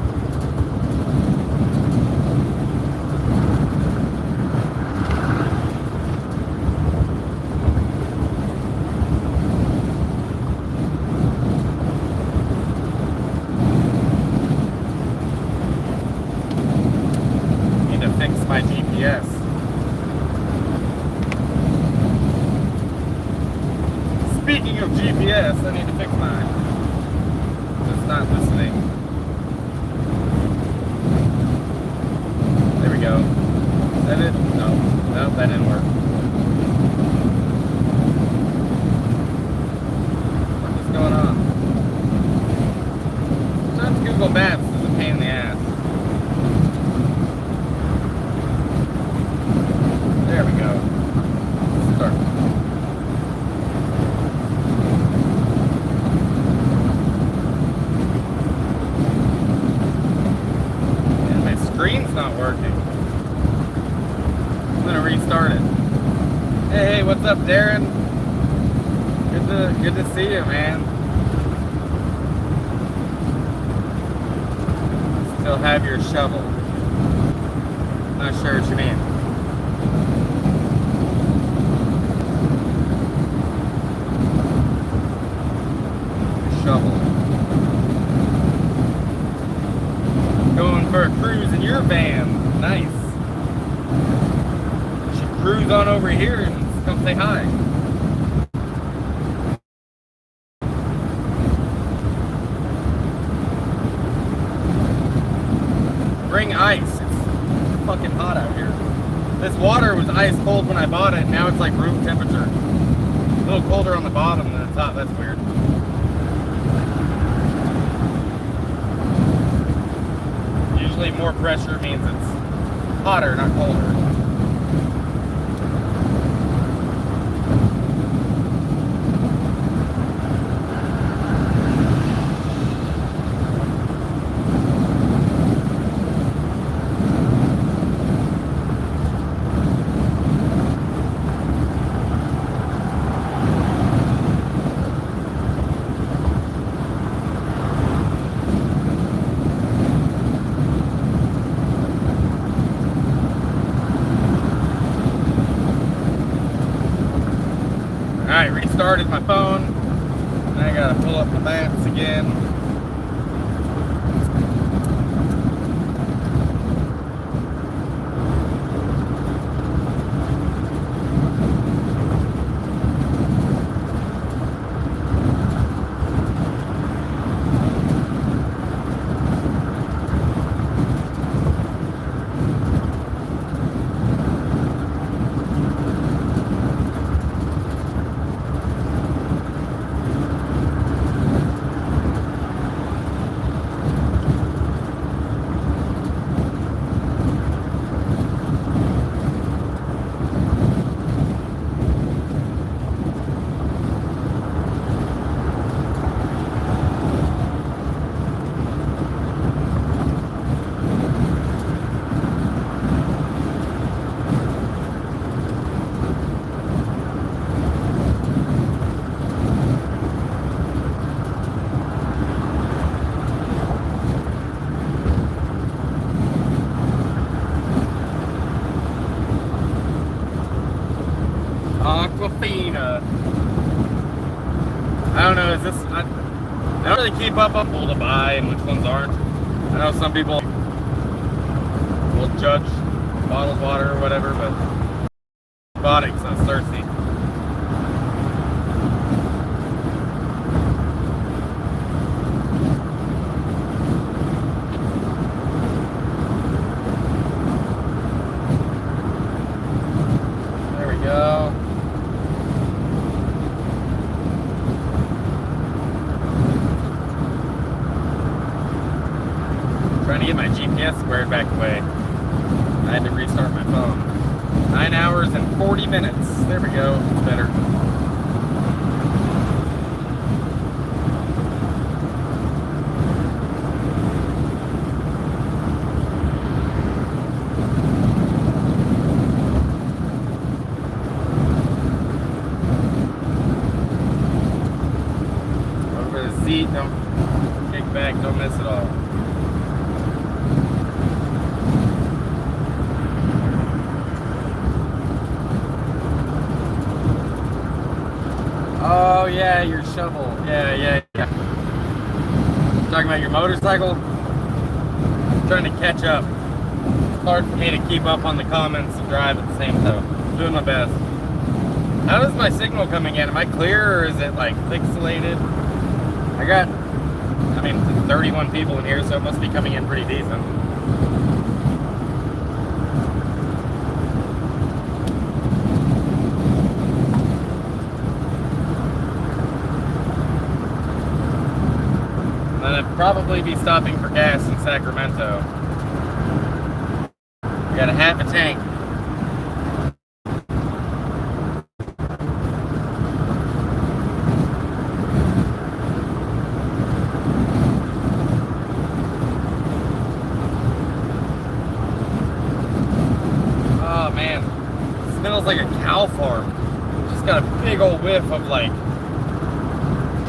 My GPS. Speaking of GPS, I need to fix mine. It's not listening. There we go. Is that it? No. No, that didn't work. What is going on? Sometimes Google Maps is a pain in the ass. There we go. Start. And my screen's not working. I'm gonna restart it. Hey, what's up, Darren? Good to see you, man. Still have your shovel. Not sure what you mean. Shovel. Going for a cruise in your van. Nice. You should cruise on over here and come say hi. Bring ice. It's fucking hot out here. This water was ice cold when I bought it. Now it's like room temperature. A little colder on the bottom than the top. That's weird. Usually more pressure means it's hotter, not colder. Alright, restarted my phone. Now I gotta pull up the maps again. I don't know, is this, I don't really keep up on what to buy and which ones aren't. I know some people will judge bottled water or whatever, but I bought it because I was thirsty. There we go. Trying to get my GPS squared back away. I had to restart my phone. 9 hours and 40 minutes. There we go. It's better. Over the seat. Don't kick back. Don't miss it all. Oh yeah, your shovel. Yeah. Talking about your motorcycle? I'm trying to catch up. It's hard for me to keep up on the comments and drive at the same time. I'm doing my best. How is my signal coming in? Am I clear or is it like pixelated? I mean, 31 people in here, so it must be coming in pretty decent. I'd probably be stopping for gas in Sacramento. Got a half a tank. Oh man, it smells like a cow farm. Just got a big old whiff of like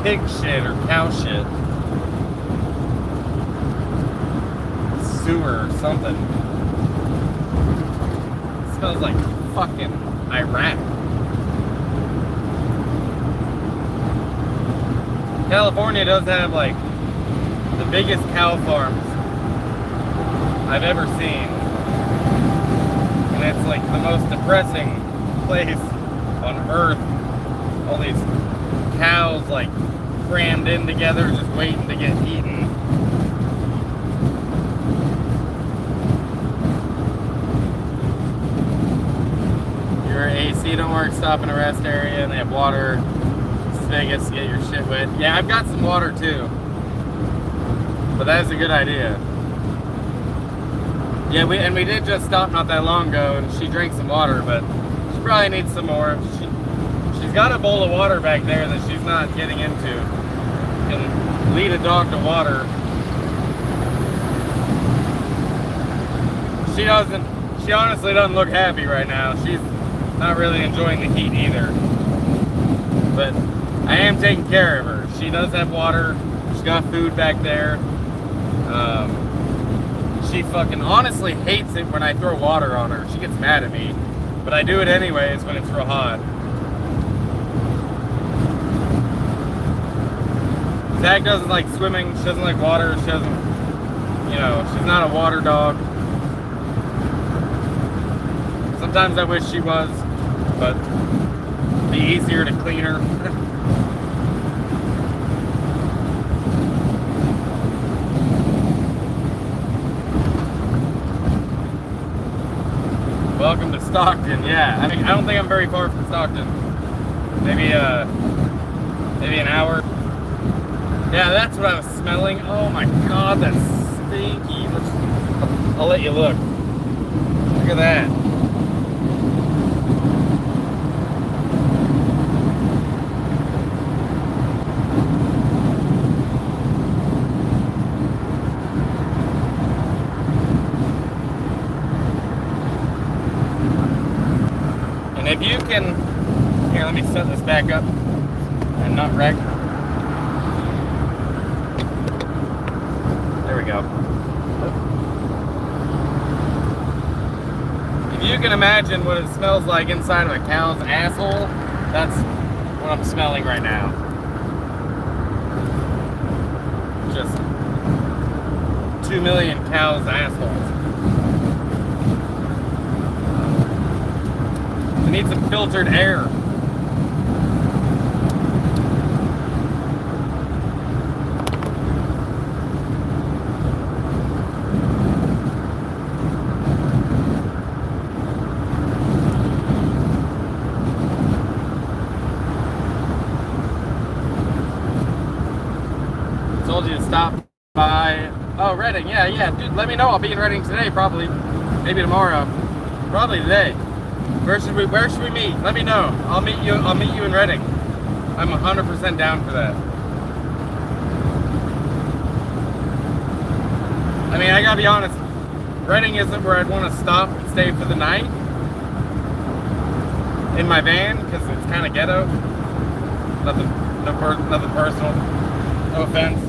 pig shit or cow shit. Sewer or something. It smells like fucking Iraq. California does have like the biggest cow farms I've ever seen. And it's like the most depressing place on earth. All these cows like crammed in together just waiting to get eaten. AC don't work, stop in a rest area, and they have water. It's Vegas to get your shit wet. Yeah, I've got some water too. But that's a good idea. Yeah, we did just stop not that long ago, and she drank some water, but she probably needs some more. She's got a bowl of water back there that she's not getting into. Can lead a dog to water. She honestly doesn't look happy right now. She's not really enjoying the heat either. But I am taking care of her. She does have water. She's got food back there. She fucking honestly hates it when I throw water on her. She gets mad at me. But I do it anyways when it's real hot. Zach doesn't like swimming. She doesn't like water. She doesn't, she's not a water dog. Sometimes I wish she was, but it'd be easier to clean her. Welcome to Stockton. Yeah, I mean, I don't think I'm very far from Stockton. Maybe an hour. Yeah, that's what I was smelling. Oh my god, that's stinky. I'll let you look. Look at that. If you can, here, let me set this back up and not wreck. There we go. If you can imagine what it smells like inside of a cow's asshole, that's what I'm smelling right now. just 2 million cows' assholes. It needs some filtered air. Told you to stop by. Oh, Reading. Yeah, dude. Let me know. I'll be in Reading today, probably. Maybe tomorrow. Probably today. Where should we meet? Let me know. I'll meet you in Reading. I'm 100% down for that. I mean, I gotta be honest. Reading isn't where I'd want to stop and stay for the night in my van because it's kind of ghetto. Nothing personal. No offense.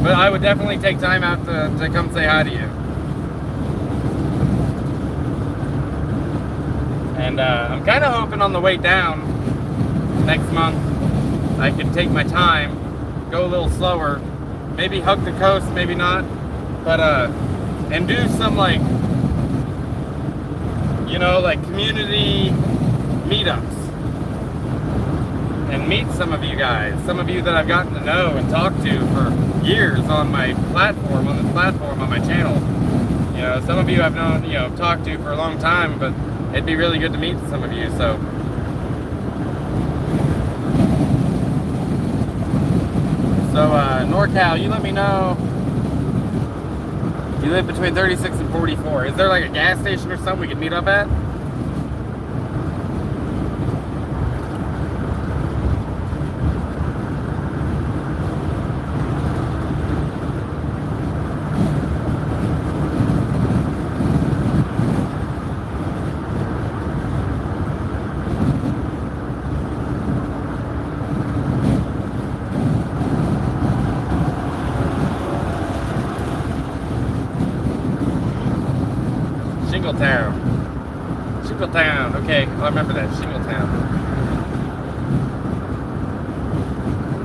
But I would definitely take time out to come say hi to you. And I'm kind of hoping on the way down next month I can take my time, go a little slower, maybe hug the coast, maybe not, but and do some like community meetups. And meet some of you guys, some of you that I've gotten to know and talk to for years on my platform, on my channel. You know, some of you I've known, talked to for a long time, but it'd be really good to meet some of you. So, NorCal, you let me know. You live between 36 and 44. Is there like a gas station or something we could meet up at? Shingletown. Okay, I remember that. Shingletown.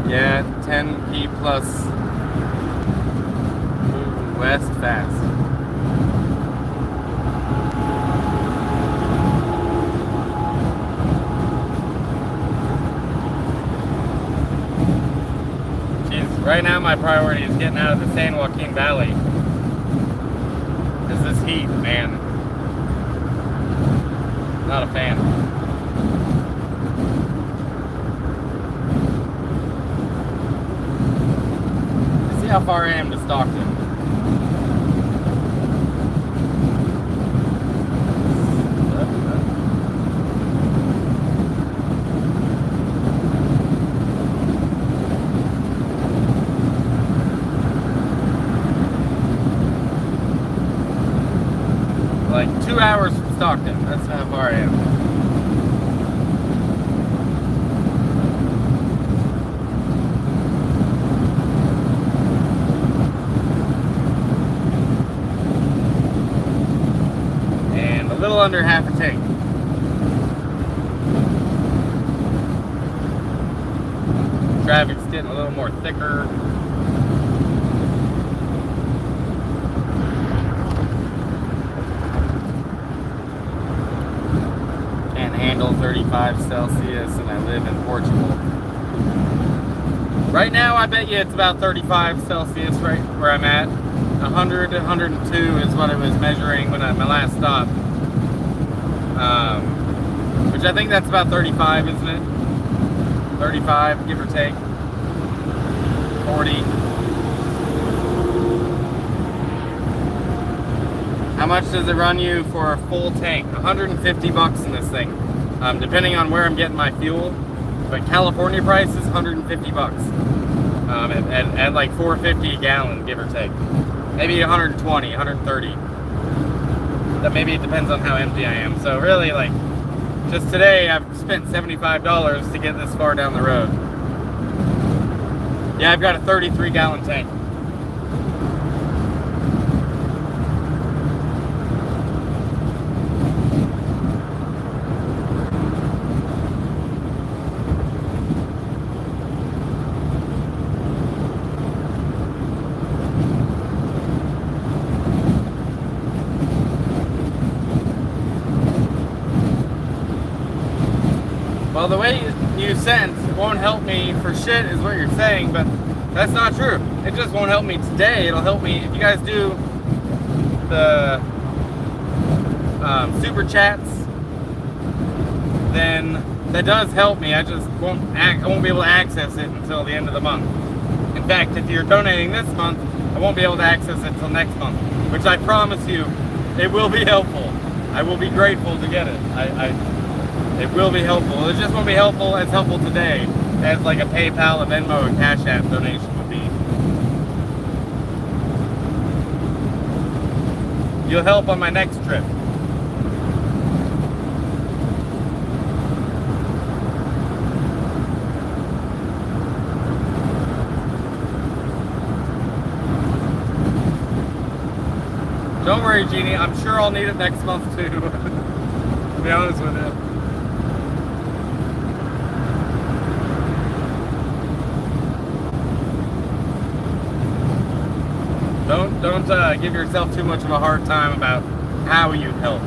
Yeah, 10p plus. Move west fast. Jeez, right now my priority is getting out of the San Joaquin Valley. Because this heat, man. Not a fan. Let's see how far I am to Stockton. Like 2 hours from Stockton. That's how far I am. And a little under half a tank. Traffic's getting a little more thicker. Handle 35 Celsius and I live in Portugal. Right now I bet you it's about 35 Celsius right where I'm at. 100 to 102 is what I was measuring when my last stop. Which I think that's about 35, isn't it? 35, give or take. 40. How much does it run you for a full tank? $150 in this thing. Depending on where I'm getting my fuel. But California price is $150. At like $4.50 a gallon, give or take. Maybe 120, 130. That maybe it depends on how empty I am. So really, like, just today I've spent $75 to get this far down the road. Yeah, I've got a 33 gallon tank. Well, the way you sense won't help me for shit is what you're saying, but that's not true. It just won't help me today. It'll help me if you guys do the super chats. Then that does help me. I just I won't be able to access it until the end of the month. In fact, if you're donating this month, I won't be able to access it until next month, which I promise you, it will be helpful. I will be grateful to get it. It will be helpful. It just won't be helpful as helpful today as like a PayPal, a Venmo, and Cashapp donation would be. You'll help on my next trip. Don't worry, Jeannie. I'm sure I'll need it next month too. To be honest with you. Don't give yourself too much of a hard time about how you help.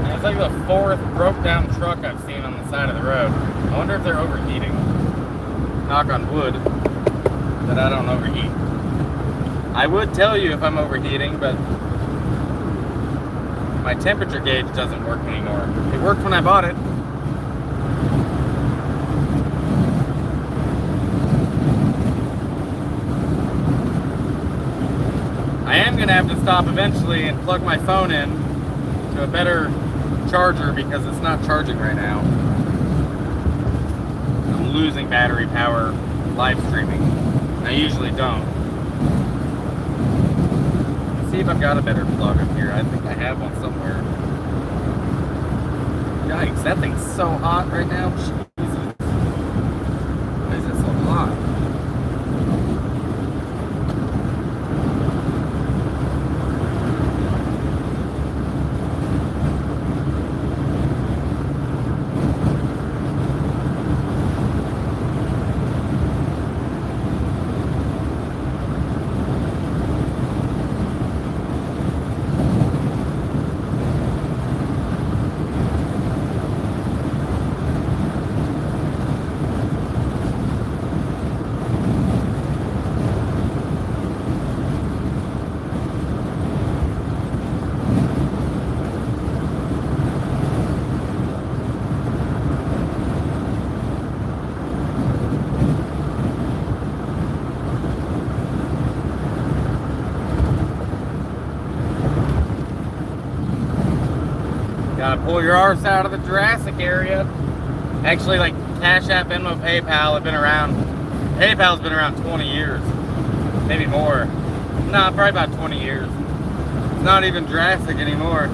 It's like the fourth broke down truck I've seen on the side of the road. I wonder if they're overheating. Knock on wood that I don't overheat. I would tell you if I'm overheating, but my temperature gauge doesn't work anymore. It worked when I bought it. I am going to have to stop eventually and plug my phone in to a better charger because it's not charging right now. I'm losing battery power live streaming. I usually don't. Let's see if I've got a better plug up here. I think I have one somewhere. Yikes, that thing's so hot right now. Jesus. Why is it so hot? Gotta pull your arse out of the Jurassic area. Actually, like Cashapp, Venmo, PayPal have been around. PayPal's been around 20 years. Maybe more. Nah, probably about 20 years. It's not even Jurassic anymore.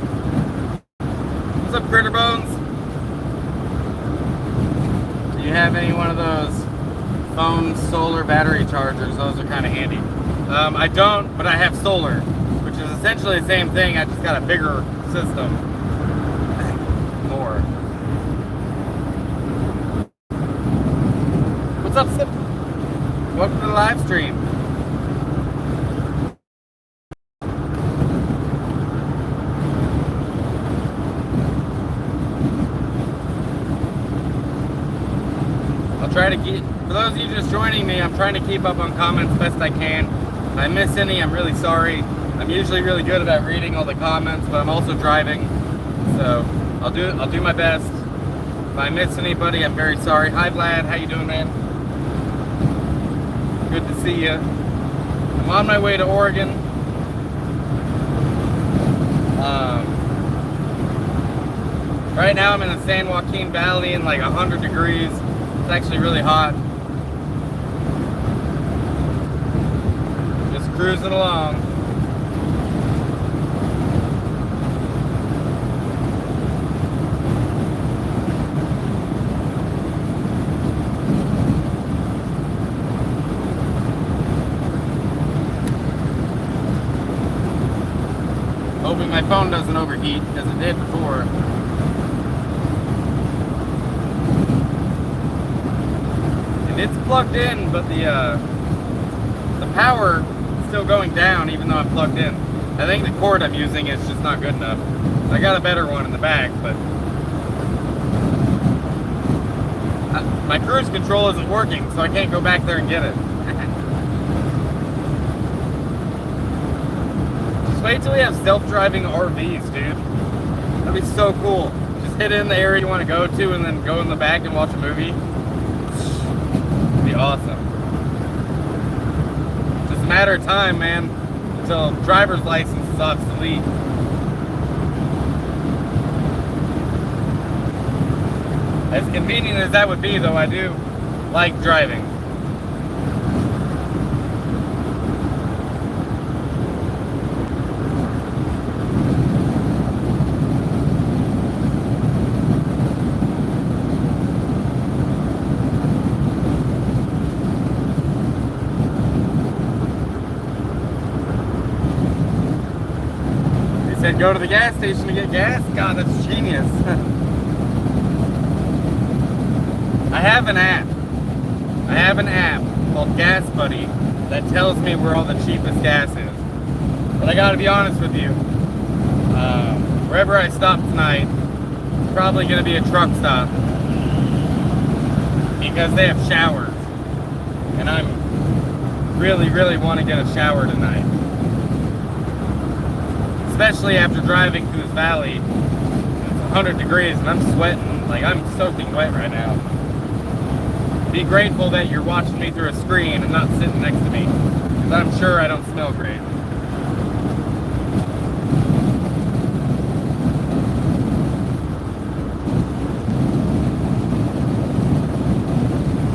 What's up, Critter Bones? Do you have any one of those phone solar battery chargers? Those are kind of handy. I don't, but I have solar, which is essentially the same thing. I just got a bigger system. More. What's up, Sip? Welcome to the live stream. I'll try to joining me. I'm trying to keep up on comments best I can. If I miss any, I'm really sorry. I'm usually really good about reading all the comments, but I'm also driving, so I'll do my best. If I miss anybody, I'm very sorry. Hi Vlad, how you doing, man? Good to see you. I'm on my way to Oregon. Right now I'm in the San Joaquin Valley in like 100 degrees. It's actually really hot. Just cruising along. Hoping my phone doesn't overheat, as it did before. And it's plugged in, but the power is still going down even though I'm plugged in. I think the cord I'm using is just not good enough. I got a better one in the back, but my cruise control isn't working, so I can't go back there and get it. Wait till we have self-driving RVs, dude. That'd be so cool. Just hit in the area you want to go to and then go in the back and watch a movie. It'd be awesome. Just a matter of time, man, until driver's license is obsolete. As convenient as that would be, though, I do like driving. Said go to the gas station to get gas? God, that's genius. I have an app called Gas Buddy that tells me where all the cheapest gas is. But I gotta be honest with you, wherever I stop tonight, it's probably gonna be a truck stop because they have showers. And I'm really want to get a shower tonight. Especially after driving through this valley. It's 100 degrees and I'm sweating. Like, I'm soaking wet right now. Be grateful that you're watching me through a screen and not sitting next to me, because I'm sure I don't smell great.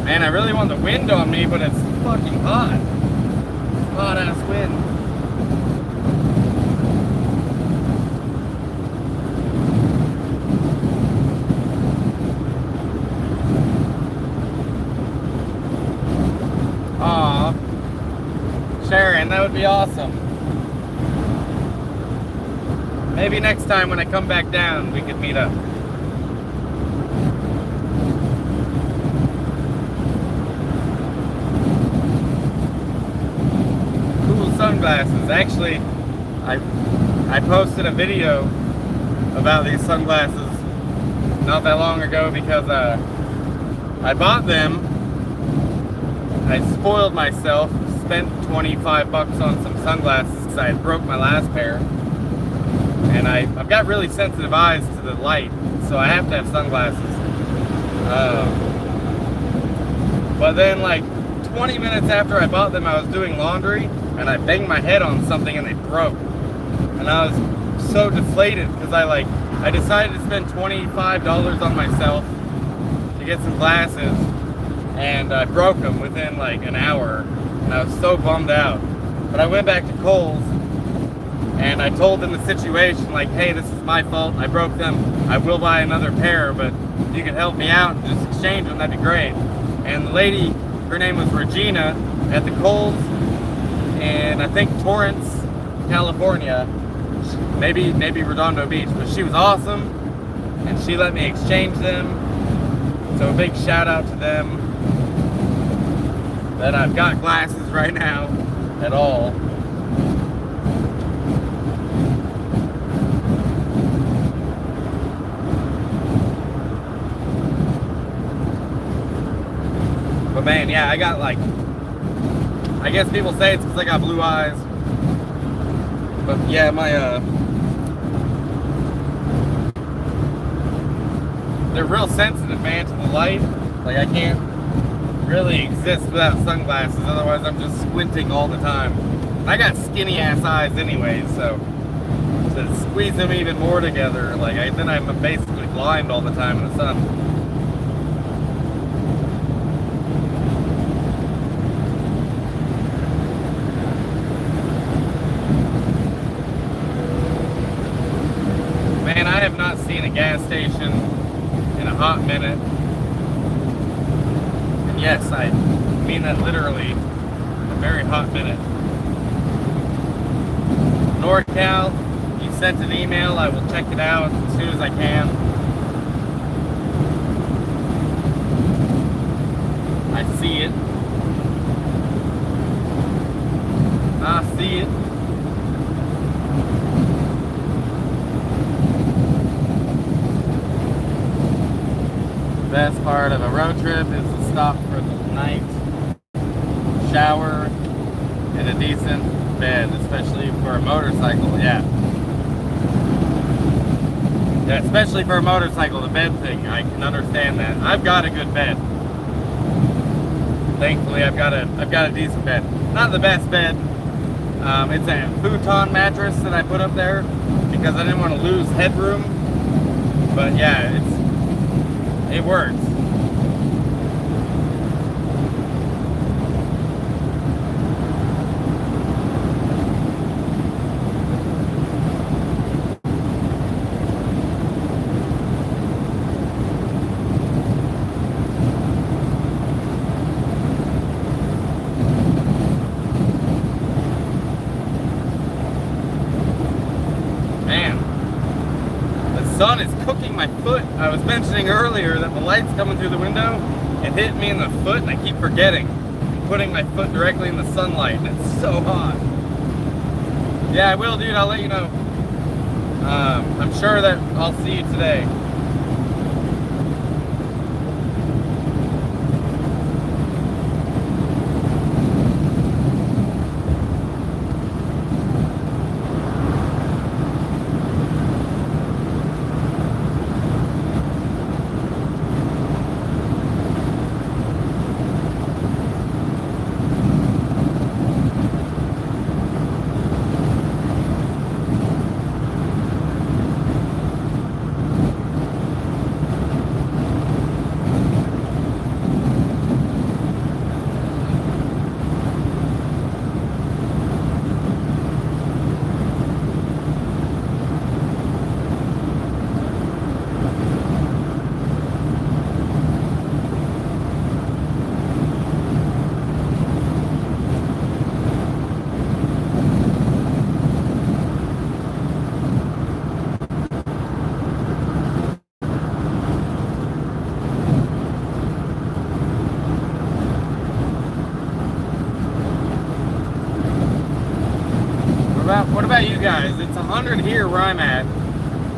Man, I really want the wind on me, but it's fucking hot. Hot ass wind. Sharon, that would be awesome. Maybe next time when I come back down, we could meet up. Cool sunglasses. Actually, I posted a video about these sunglasses not that long ago because I bought them. I spoiled myself. Spent $25 on some sunglasses because I had broke my last pair, and I've got really sensitive eyes to the light, so I have to have sunglasses. But then like 20 minutes after I bought them, I was doing laundry and I banged my head on something and they broke, and I was so deflated because I decided to spend $25 on myself to get some glasses, and I broke them within like an hour. And I was so bummed out. But I went back to Kohl's and I told them the situation, like, hey, this is my fault, I broke them, I will buy another pair, but if you could help me out and just exchange them, that'd be great. And the lady, her name was Regina, at the Kohl's in, I think, Torrance, California, maybe Redondo Beach, but she was awesome and she let me exchange them. So a big shout out to them. That I've got glasses right now at all. man, yeah, I got like, I guess people say it's because I got blue eyes. But yeah, my, they're real sensitive, man, to the light. Like, I can't really exist without sunglasses, otherwise I'm just squinting all the time. And I got skinny ass eyes anyway, so to squeeze them even more together, like, then I'm basically blind all the time in the sun. Man, I have not seen a gas station in a hot minute. And yes, I mean that literally, a very hot minute. NorCal, you sent an email, I will check it out as soon as I can. I see it. I see it. The best part of a road trip is to stop for the night, shower, and a decent bed, especially for a motorcycle, yeah. Yeah, especially for a motorcycle, the bed thing, I can understand that. I've got a good bed. Thankfully, I've got a decent bed. Not the best bed. It's a futon mattress that I put up there because I didn't want to lose headroom. But yeah, it works. The sun is cooking my foot. I was mentioning earlier that the light's coming through the window and hit me in the foot, and I keep forgetting. I'm putting my foot directly in the sunlight, and it's so hot. Yeah, I will, dude. I'll let you know. I'm sure that I'll see you today. What about you guys? It's 100 here where I'm at.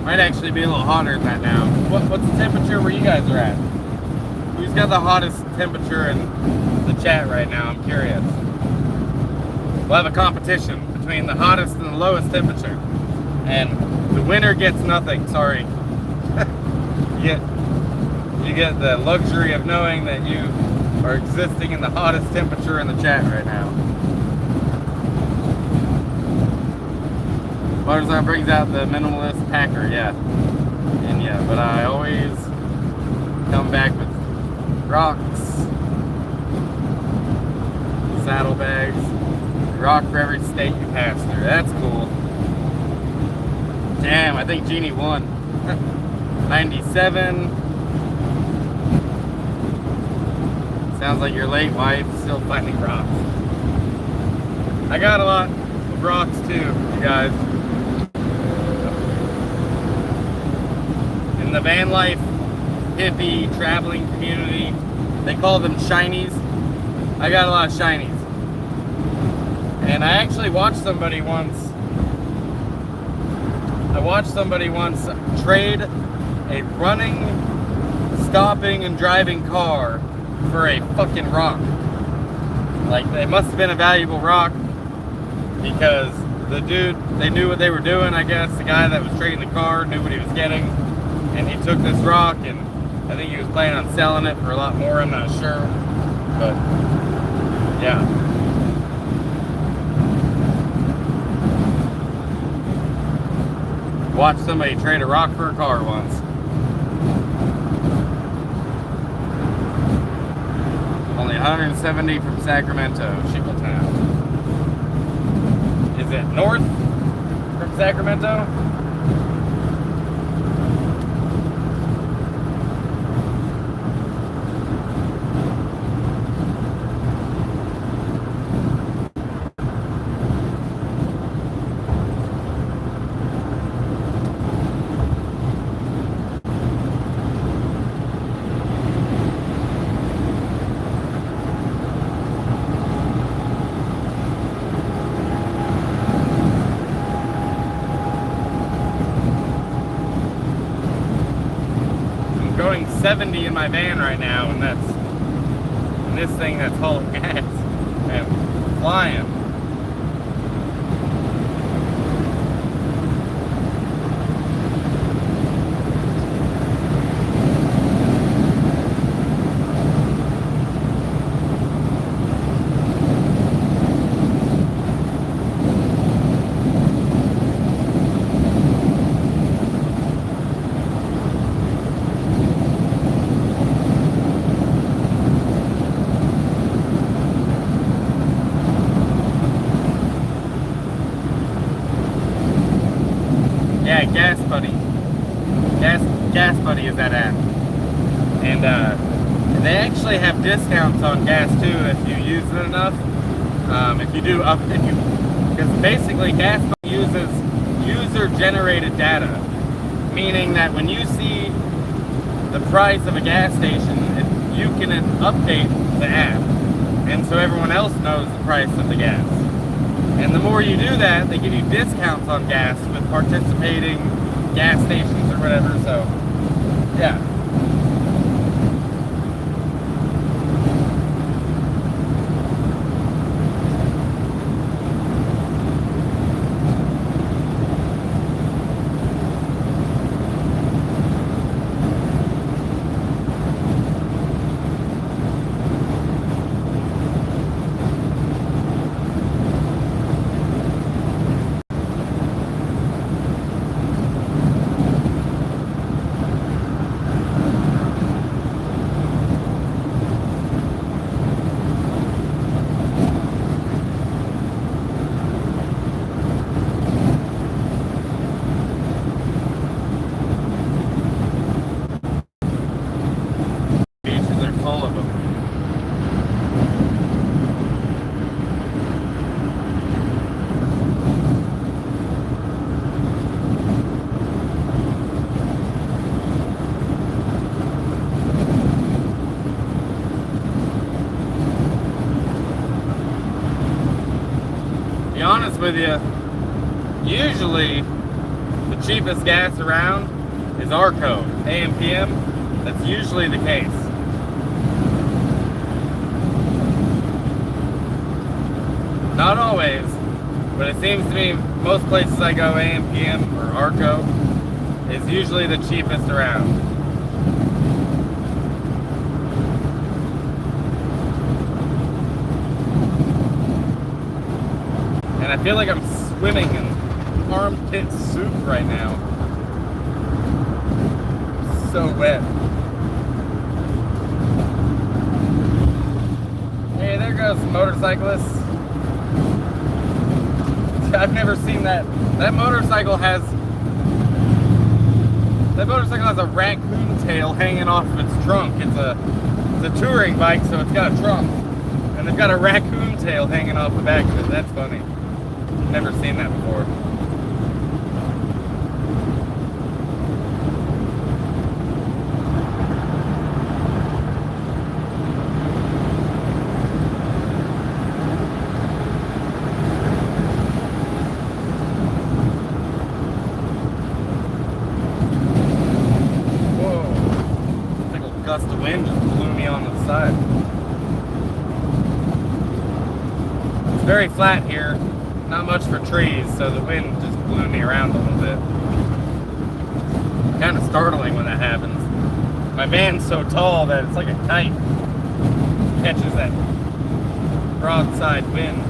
Might actually be a little hotter than that now. What's the temperature where you guys are at? Who's got the hottest temperature in the chat right now? I'm curious. We'll have a competition between the hottest and the lowest temperature. And the winner gets nothing, sorry. You get the luxury of knowing that you are existing in the hottest temperature in the chat right now. Motorcycle brings out the minimalist packer, yeah. And yeah, but I always come back with rocks, saddlebags, rock for every state you pass through. That's cool. Damn, I think Jeannie won. 97. Sounds like your late wife still finding rocks. I got a lot of rocks too, you guys. In the van life hippie traveling community, they call them shinies. I got a lot of shinies. And I actually watched somebody once trade a running, stopping, and driving car for a fucking rock. Like, it must have been a valuable rock because the dude, they knew what they were doing, I guess. The guy that was trading the car knew what he was getting, and he took this rock, and I think he was planning on selling it for a lot more, I'm not sure. But, yeah. Watched somebody trade a rock for a car once. Only 170 from Sacramento, Town. Is it north from Sacramento? Going 70 in my van right now, and this thing that's hauling gas and flying. Yeah, Gas Buddy. Gas Buddy is that app. And they actually have discounts on gas too if you use it enough. If you do because basically Gas Buddy uses user-generated data, meaning that when you see the price of a gas station, you can update the app, and so everyone else knows the price of the gas. And the more you do that, they give you discounts on gas with participating gas stations or whatever, so, yeah. Be honest with you, usually the cheapest gas around is ARCO, AM/PM. That's usually the case. Not always, but it seems to me most places I go, AM/PM or ARCO is usually the cheapest around. And I feel like I'm swimming in armpit soup right now. So wet. Hey, there goes some motorcyclists. I've never seen that. That motorcycle has a raccoon tail hanging off of its trunk. It's a touring bike, so it's got a trunk. And they've got a raccoon tail hanging off the back of it. That's funny. Never seen that before. Whoa. Like a gust of wind just blew me on the side. very flat here, not much for trees, so the wind just blew me around a little bit. Kind of startling when that happens. My van's so tall that it's like a kite. Catches that broadside wind.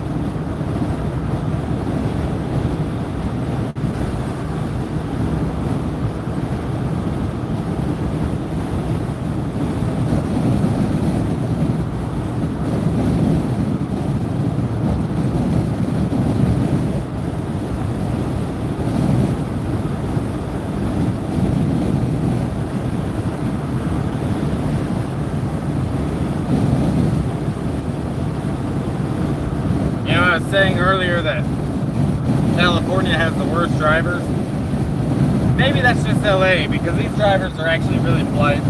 I was saying earlier that California has the worst drivers. Maybe that's just LA, because these drivers are actually really polite.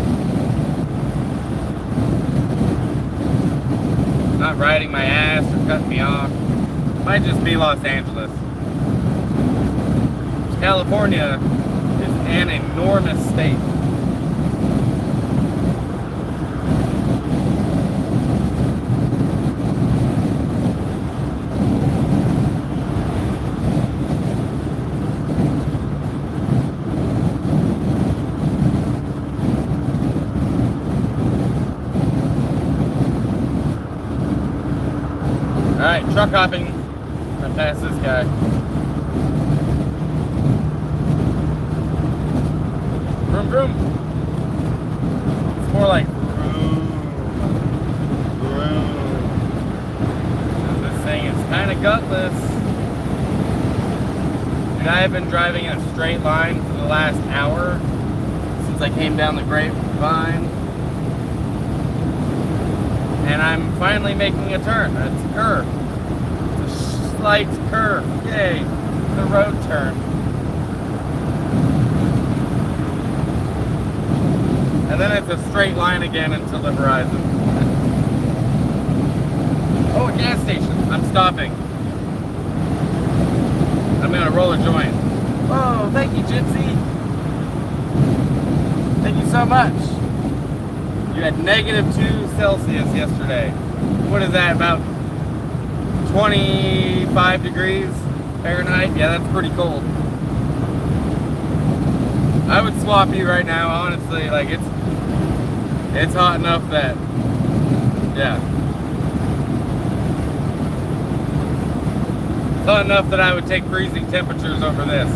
Not riding my ass or cutting me off. Might just be Los Angeles. California is an enormous state. Alright, truck hopping. I'm gonna pass this guy. Vroom vroom. It's more like vroom. Vroom. This thing is kind of gutless. Dude, I have been driving in a straight line for the last hour since I came down the grapevine. And I'm finally making a turn. It's a curve. It's a slight curve. Yay. The road turn. And then it's a straight line again until the horizon. Oh, a gas station. I'm stopping. I'm gonna roll a joint. Oh, thank you, Gypsy. Thank you so much. You had -2 Celsius yesterday. What is that, about 25 degrees Fahrenheit? Yeah, that's pretty cold. I would swap you right now, honestly. Like, it's hot enough that, yeah. It's hot enough that I would take freezing temperatures over this.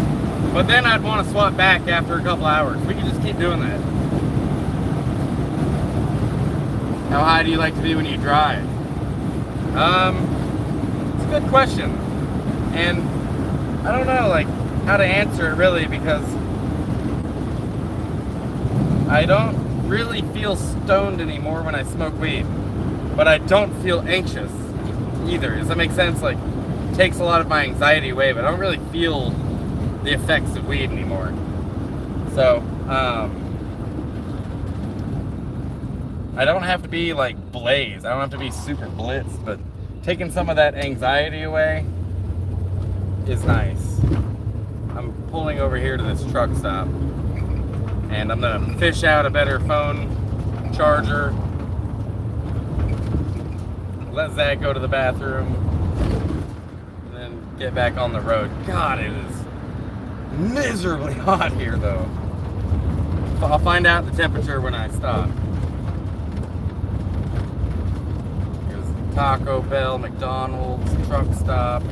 But then I'd want to swap back after a couple hours. We can just keep doing that. How high do you like to be when you drive? It's a good question. And I don't know, like, how to answer it really, because I don't really feel stoned anymore when I smoke weed. But I don't feel anxious either. Does that make sense? Like, it takes a lot of my anxiety away, but I don't really feel the effects of weed anymore. So, I don't have to be like blazed. I don't have to be super blitzed, but taking some of that anxiety away is nice. I'm pulling over here to this truck stop, and I'm gonna fish out a better phone charger. Let Zach go to the bathroom, and then get back on the road. God, it is miserably hot here though. I'll find out the temperature when I stop. Taco Bell, McDonald's, truck stop.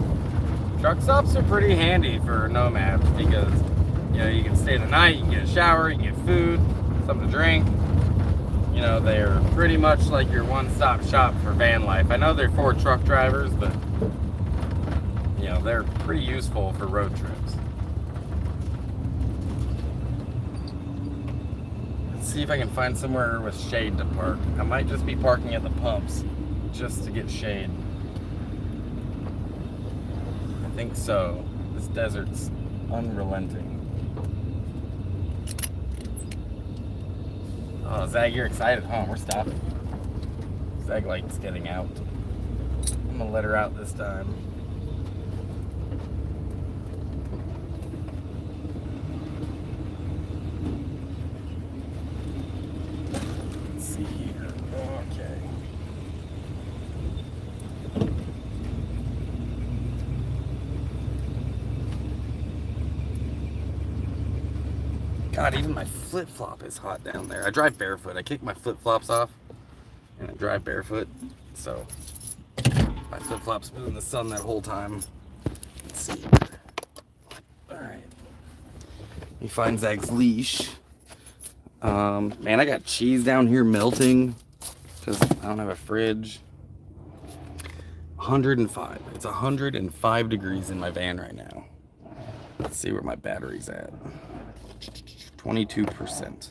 Truck stops are pretty handy for nomads because, you know, you can stay the night, you can get a shower, you can get food, something to drink. You know, they're pretty much like your one-stop shop for van life. I know they're for truck drivers, but, you know, they're pretty useful for road trips. Let's see if I can find somewhere with shade to park. I might just be parking at the pumps just to get shade. I think so. This desert's unrelenting. Oh, Zag, you're excited, huh? We're stopping. Zag likes getting out. I'm gonna let her out this time. Let's see here. Okay. God, even my flip-flop is hot down there. I drive barefoot. I kick my flip-flops off and I drive barefoot. So my flip-flops been in the sun that whole time. Let's see. Alright. He finds Zag's leash. Man, I got cheese down here melting because I don't have a fridge. 105. It's 105 degrees in my van right now. Let's see where my battery's at. 22%.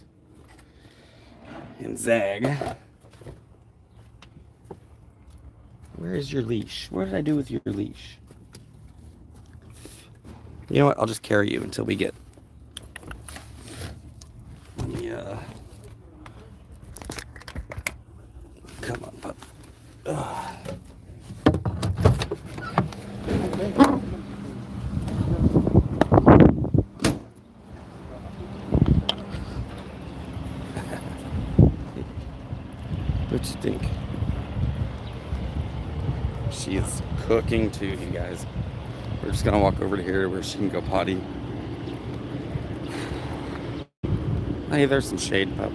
And Zag, where is your leash? What did I do with your leash? You know what? I'll just carry you until we get the, come on, pup. What you think? She is cooking too, you guys. We're just gonna walk over to here where she can go potty. Hey, there's some shade, pup.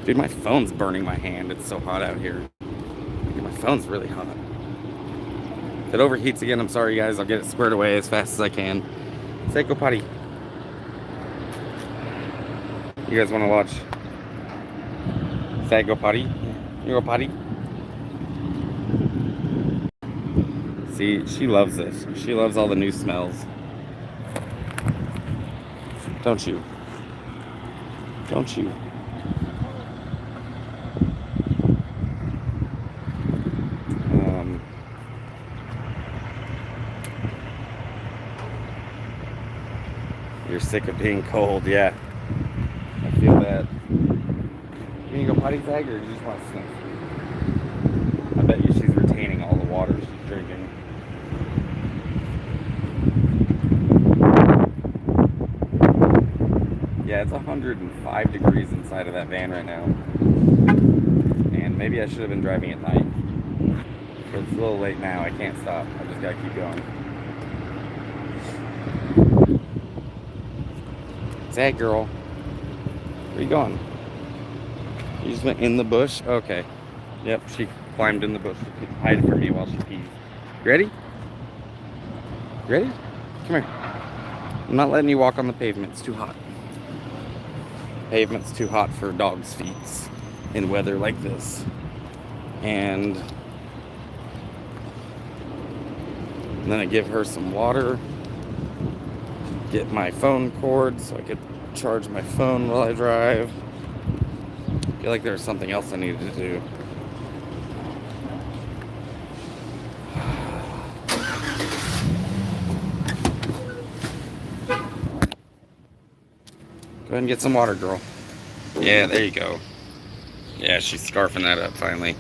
Dude, my phone's burning my hand. It's so hot out here. Dude, my phone's really hot. If it overheats again, I'm sorry, guys. I'll get it squared away as fast as I can. Say go potty. You guys want to watch? Say go potty. You go potty. See, she loves this. She loves all the new smells. Don't you? Don't you? You're sick of being cold, yeah. I feel that. Can you go potty, Zag, or do you just want to sniff? I bet you she's retaining all the water she's drinking. Yeah, it's 105 degrees inside of that van right now. And maybe I should have been driving at night. But it's a little late now. I can't stop. I just gotta keep going. Zag girl. Where you going? You just went in the bush? Okay. Yep, she climbed in the bush to hide from me while she pees. You ready? You ready? Come here. I'm not letting you walk on the pavement. It's too hot. Pavement's too hot for dogs' feet in weather like this. And then I give her some water. Get my phone cord so I could charge my phone while I drive. I feel like there's something else I needed to do. Go ahead and get some water, girl. Yeah, there you go. Yeah, she's scarfing that up finally.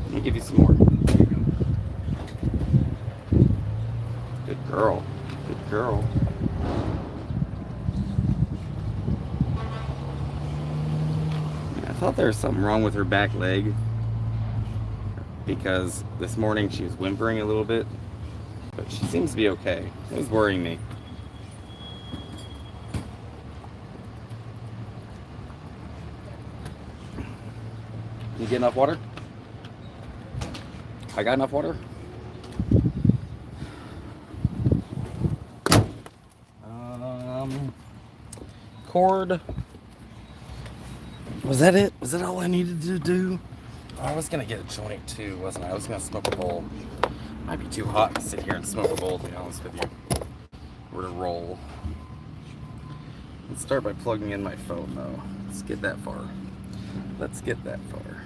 Let me give you some more. There you go. Good girl. Good girl. I thought there was something wrong with her back leg, because this morning she was whimpering a little bit, but she seems to be okay. It was worrying me. You get enough water? I got enough water? Cord. Was that it? Was that all I needed to do? I was gonna get a joint too, wasn't I? I was gonna smoke a bowl. Might be too hot to sit here and smoke a bowl, to be honest with you. We're to roll. Let's start by plugging in my phone though. Let's get that far. Let's get that far.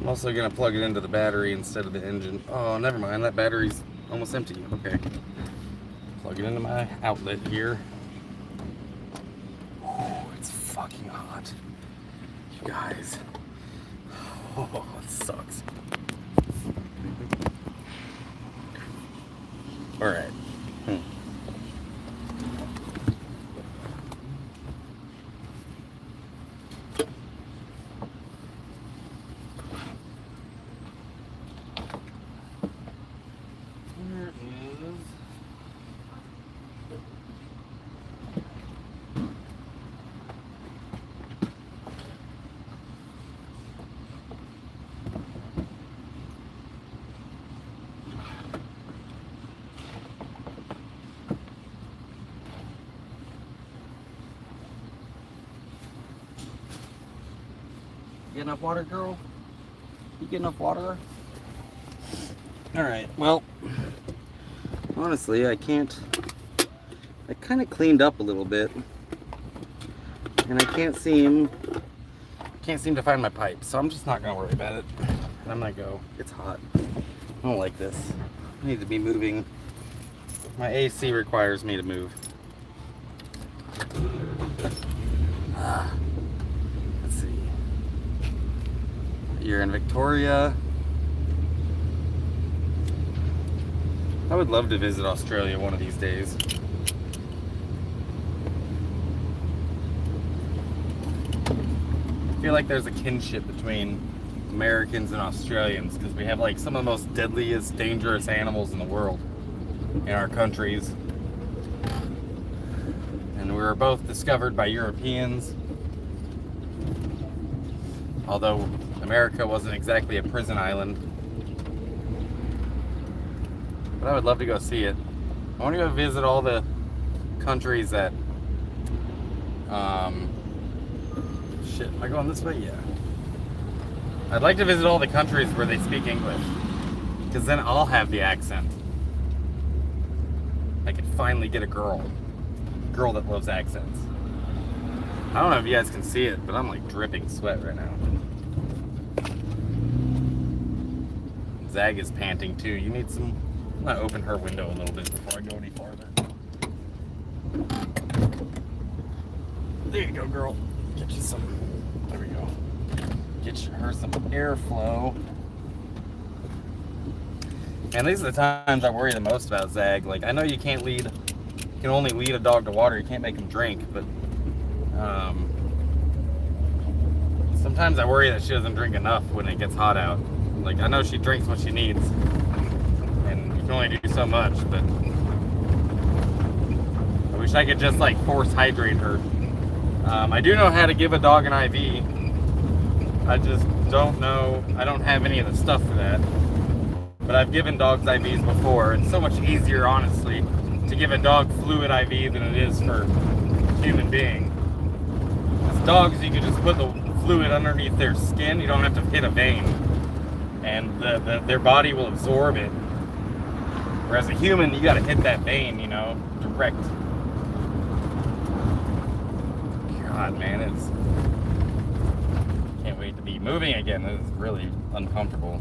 I'm also gonna plug it into the battery instead of the engine. Oh, never mind, that battery's almost empty. Okay. Plug it into my outlet here. It's fucking hot. You guys. Oh, it sucks. Alright. Get enough water, girl? You get enough water? Alright, well, honestly, I kind of cleaned up a little bit. And I can't seem to find my pipe, so I'm just not gonna worry about it. I'm gonna go. It's hot. I don't like this. I need to be moving. My AC requires me to move. Let's see. You're in Victoria. I would love to visit Australia one of these days. I feel like there's a kinship between Americans and Australians because we have like some of the most deadliest, dangerous animals in the world in our countries. And we were both discovered by Europeans. Although America wasn't exactly a prison island. But I would love to go see it. I want to go visit all the countries that shit, am I going this way? Yeah. I'd like to visit all the countries where they speak English. Because then I'll have the accent. I could finally get a girl. A girl that loves accents. I don't know if you guys can see it, but I'm like dripping sweat right now. Zag is panting too. You need some... I'm gonna open her window a little bit before I go any farther. There you go, girl. Get you some... There we go. Get her some airflow. And these are the times I worry the most about Zag. Like, I know you can only lead a dog to water. You can't make him drink, but sometimes I worry that she doesn't drink enough when it gets hot out. Like, I know she drinks what she needs, and you can only do so much, but I wish I could just like force hydrate her. I do know how to give a dog an IV. I just don't know. I don't have any of the stuff for that. But I've given dogs IVs before. It's so much easier, honestly, to give a dog fluid IV than it is for a human being. As dogs, you can just put the fluid underneath their skin. You don't have to hit a vein. And their body will absorb it. Whereas a human, you gotta hit that vein, you know, direct. God, man, can't wait to be moving again. This is really uncomfortable.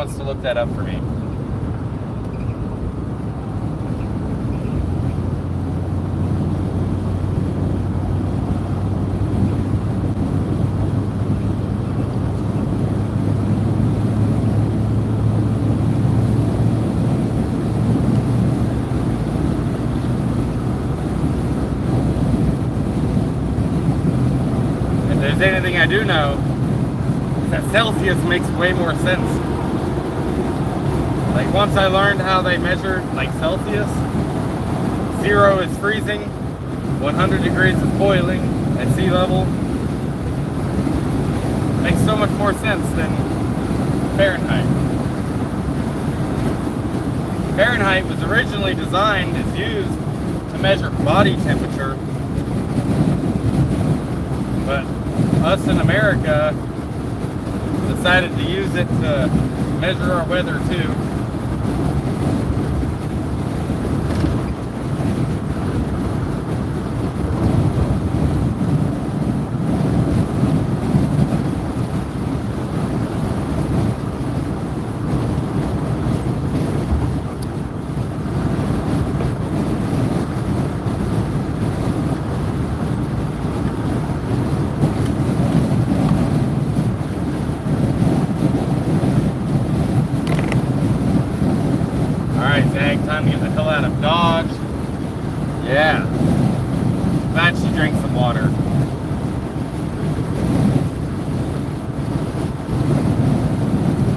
To look that up for me. If there's anything I do know, is that Celsius makes way more sense. Like, once I learned how they measure, like, Celsius, 0 is freezing, 100 degrees is boiling at sea level. Makes so much more sense than Fahrenheit. Fahrenheit was originally designed, it's used to measure body temperature. But us in America decided to use it to measure our weather too. Time to get the hell out of Dodge. Yeah. Glad she drank some water.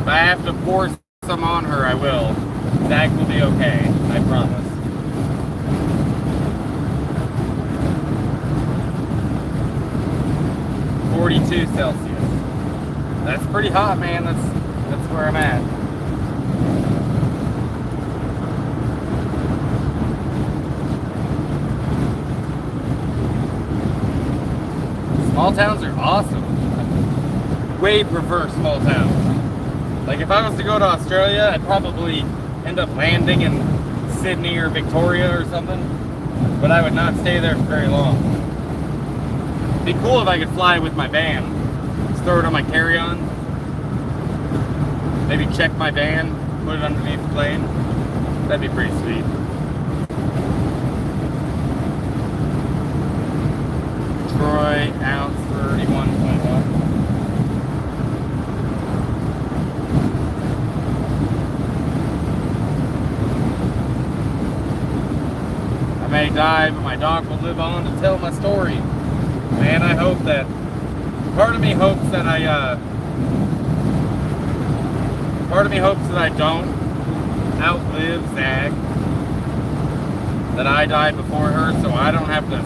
If I have to pour some on her, I will. Zach will be okay, I promise. -42 Celsius. That's pretty hot, man. That's where I'm at. Small towns are awesome. I way prefer small towns. Like if I was to go to Australia, I'd probably end up landing in Sydney or Victoria or something. But I would not stay there for very long. It'd be cool if I could fly with my van. Just throw it on my carry-on. Maybe check my van, put it underneath the plane. That'd be pretty sweet. Troy, ounce 31.1. I may die, but my dog will live on to tell my story. Man, I hope that, part of me hopes that I don't outlive Zag. That I die before her, so I don't have to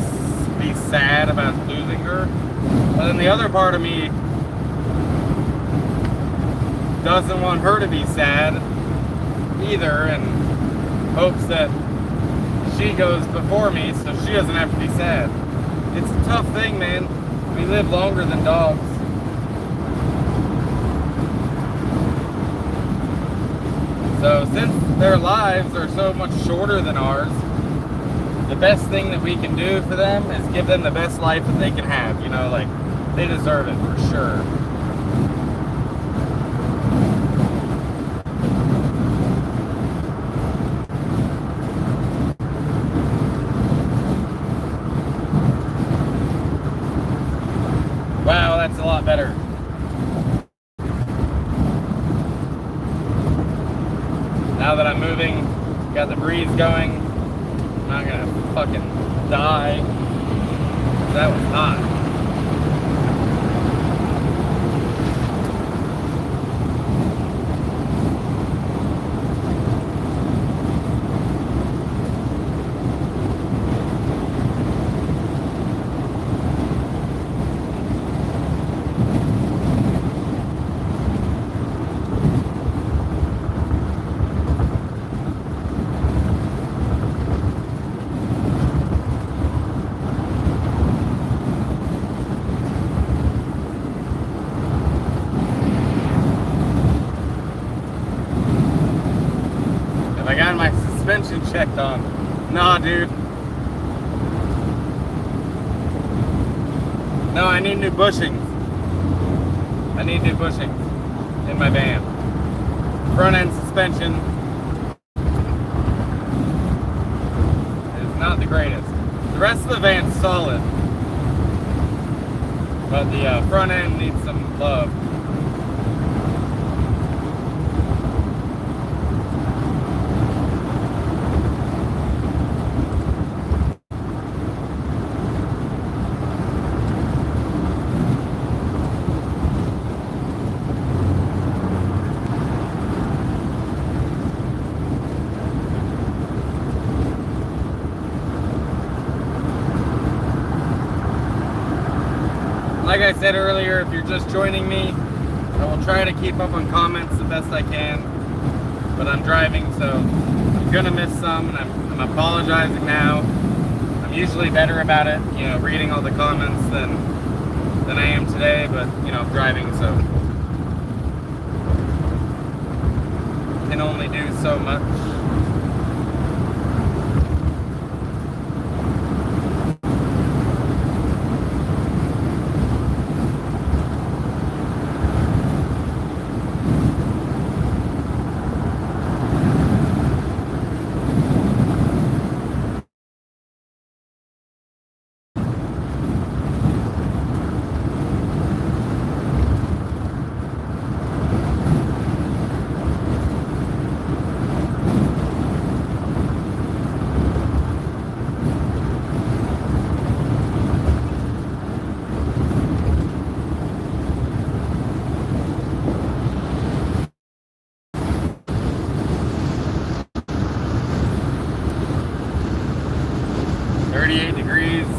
be sad about losing her. But then the other part of me doesn't want her to be sad either, and hopes that she goes before me so she doesn't have to be sad. It's a tough thing, man. We live longer than dogs. So since their lives are so much shorter than ours, the best thing that we can do for them is give them the best life that they can have. You know, like, they deserve it for sure. Wow, that's a lot better. Now that I'm moving, got the breeze going, I'm not gonna fucking die. That was hot. I got my suspension checked on. Nah, dude. No, I need new bushings. I need new bushings in my van. Front end suspension is not the greatest. The rest of the van's solid, but the front end needs some love. Like I said earlier, if you're just joining me, I will try to keep up on comments the best I can, but I'm driving, so I'm gonna miss some, and I'm apologizing now. I'm usually better about it, you know, reading all the comments than I am today, but, you know, I'm driving, so can only do so much.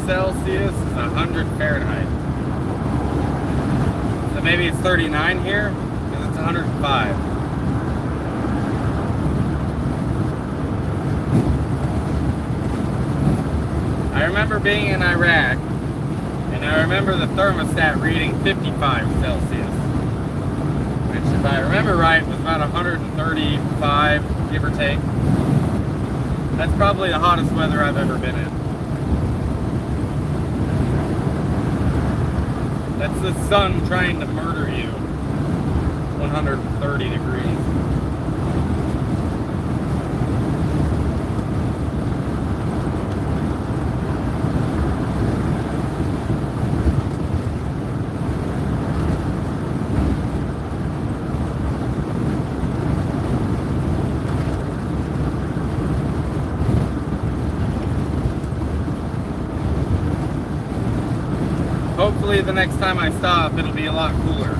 Celsius is 100 Fahrenheit. It's a maybe it's 39 here, because it's 105. I remember being in Iraq, and I remember the thermostat reading 55 Celsius, which, if I remember right, was about 135, give or take. That's probably the hottest weather I've ever been in. That's the sun trying to murder you. 130 degrees. Hopefully the next time I stop, it'll be a lot cooler.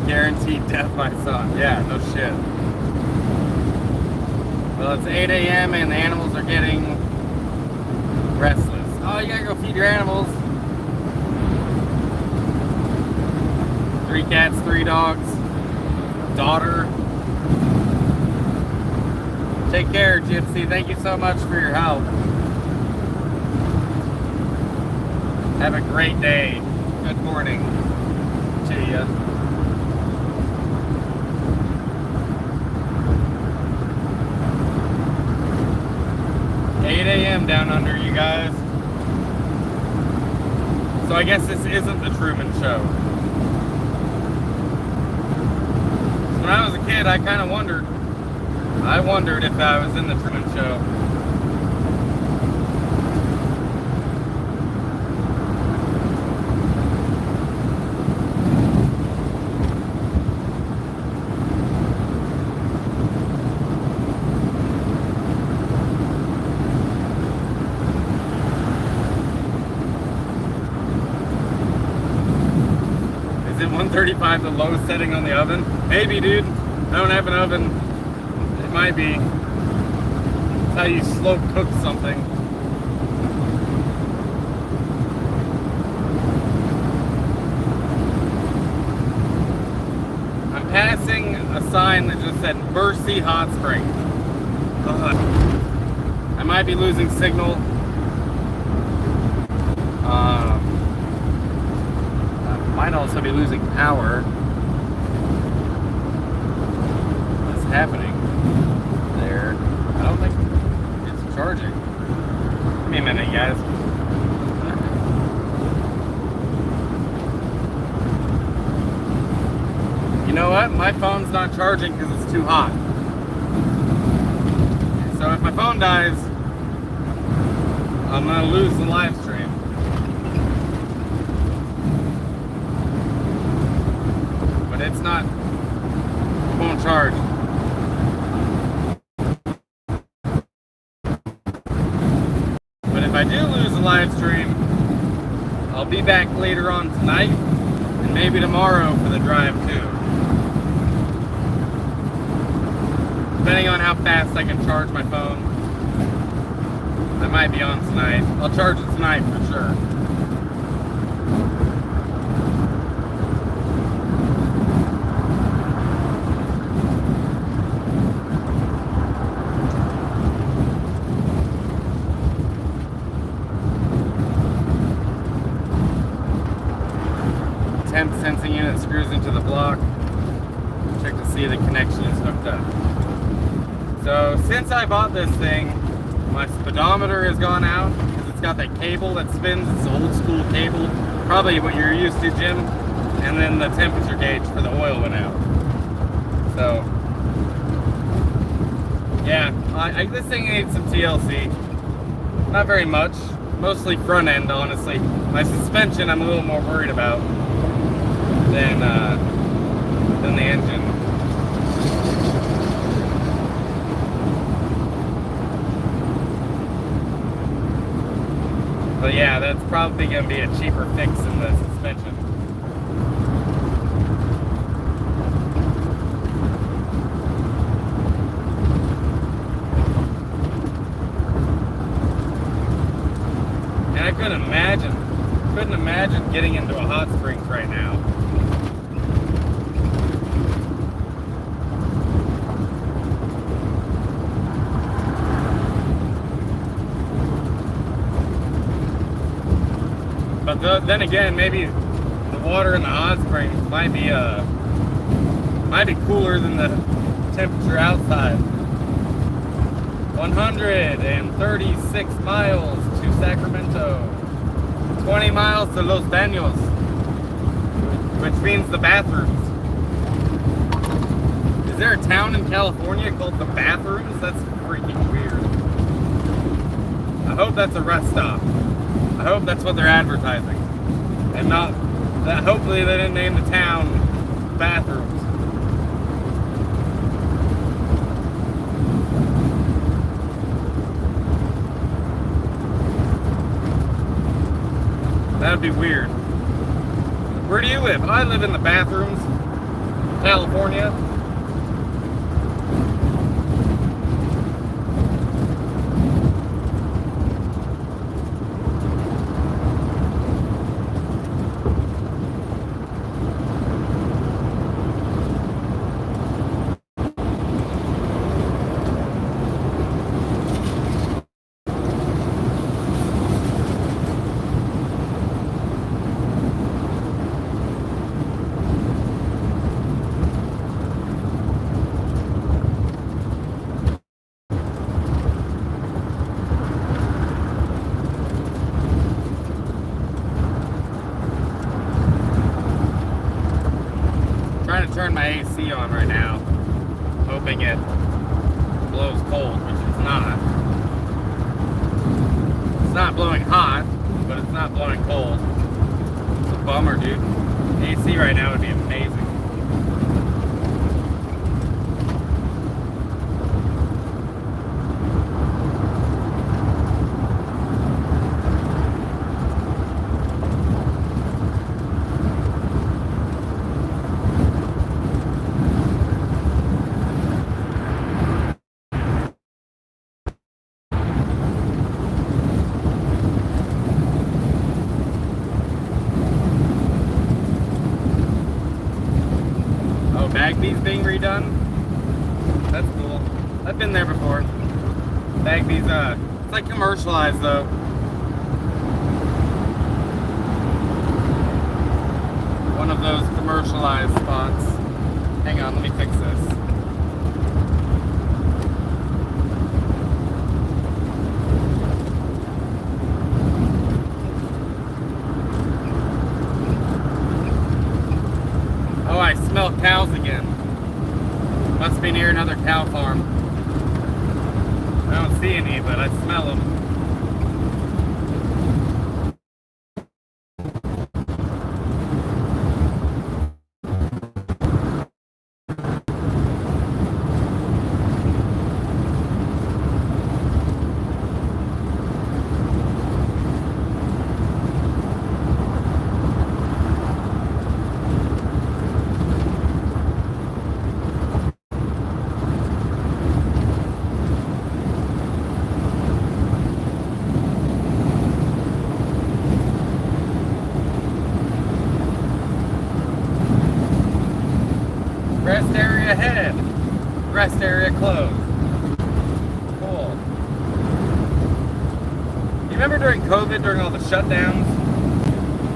Guaranteed death by sun. Yeah, no shit. Well, it's 8 a.m. and the animals are getting restless. Oh, you gotta go feed your animals. 3 cats, 3 dogs, daughter. Take care, Gypsy. Thank you so much for your help. Have a great day. Good morning to you. A.m. down under, you guys. So I guess this isn't the Truman Show. When I was a kid, I kind of wondered. I wondered if I was in the Truman Show. Is it 135 the lowest setting on the oven? Maybe, dude. I don't have an oven. Might be. That's how you slow cook something. I'm passing a sign that just said Mercy Hot Springs. I might be losing signal. I might also be losing power. What's happening? I don't think it's charging. Give me a minute, guys. You know what? My phone's not charging because it's too hot. So if my phone dies, I'm gonna lose the live stream. But it's not, it won't charge. If I do lose the live stream, I'll be back later on tonight and maybe tomorrow for the drive too. Depending on how fast I can charge my phone, I might be on tonight. I'll charge it tonight for sure. Temp sensing unit screws into the block. Check to see the connection is hooked up. So since I bought this thing, my speedometer has gone out because it's got that cable that spins. It's an old school cable, probably what you're used to, Jim. And then the temperature gauge for the oil went out. So yeah, this thing needs some TLC. Not very much, mostly front end, honestly. My suspension I'm a little more worried about than the engine. But yeah, that's probably going to be a cheaper fix than the suspension. couldn't imagine getting into a hot springs right now. But then again, maybe the water in the hot springs might be cooler than the temperature outside. 136 miles to Sacramento, 20 miles to Los Baños, which means the bathrooms. Is there a town in California called the Bathrooms? That's freaking weird. I hope that's a rest stop. I hope that's what they're advertising. And not that hopefully they didn't name the town Bathrooms. That'd be weird. Where do you live? I live in the Bathrooms, California. Turn my AC on right now, hoping it blows cold, which it's not. It's not blowing hot, but it's not blowing cold. It's a bummer, dude. AC right now would be amazing. Bagby's being redone. That's cool. I've been there before. Bagby's, it's like commercialized though. One of those commercialized spots. Hang on, let me fix this. Oh, I smell cows again. Must be near another cow farm. I don't see any, but I smell them. Rest area ahead. Rest area closed. Cool. You remember during COVID, during all the shutdowns,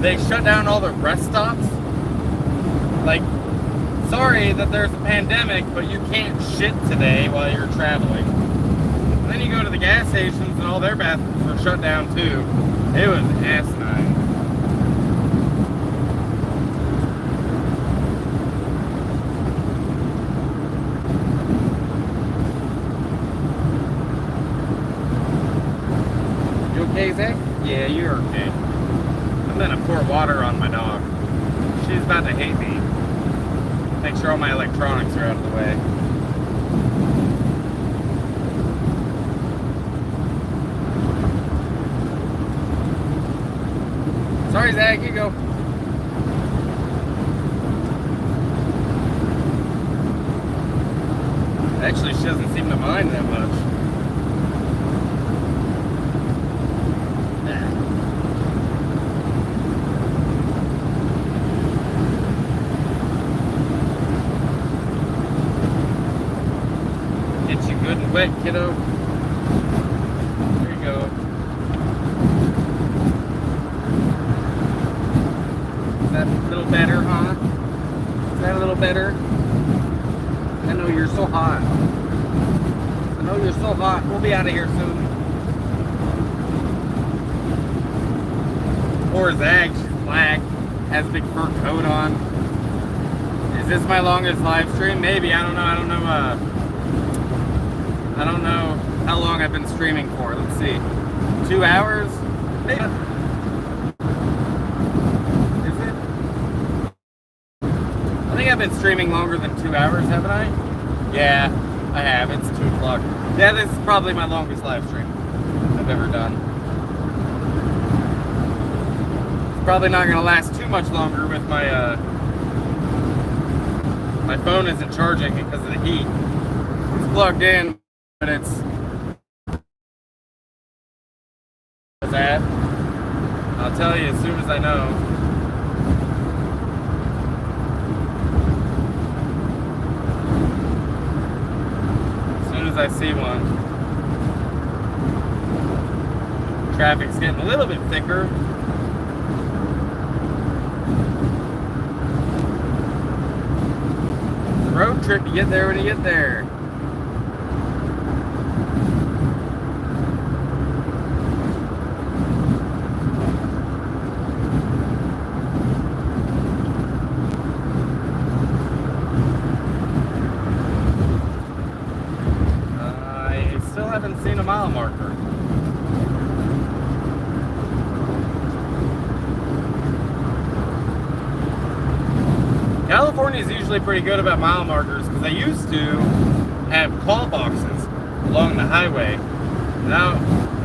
they shut down all the rest stops? Like, sorry that there's a pandemic, but you can't shit today while you're traveling. And then you go to the gas stations and all their bathrooms were shut down too. It was asinine. Okay, Zach? Yeah, you're okay. I'm gonna pour water on my dog. She's about to hate me. Make sure all my electronics are out of the way. Sorry, Zach, you go. Actually, she doesn't seem to mind that much. Good and wet, kiddo. There you go. Is that a little better, huh? Is that a little better? I know you're so hot. I know you're so hot. We'll be out of here soon. Poor Zag, she's black, has a big fur coat on. Is this my longest live stream? Maybe, I don't know. I don't know how long I've been streaming for. Let's see. 2 hours? Maybe. Is it? I think I've been streaming longer than 2 hours, haven't I? Yeah, I have. It's 2 o'clock. Yeah, this is probably my longest live stream I've ever done. It's probably not going to last too much longer with my, my phone isn't charging because of the heat. It's plugged in, but it's... that. I'll tell you as soon as I know. As soon as I see one. Traffic's getting a little bit thicker. It's a road trip, you get there when you get there. Haven't seen a mile marker. California is usually pretty good about mile markers because they used to have call boxes along the highway. Now,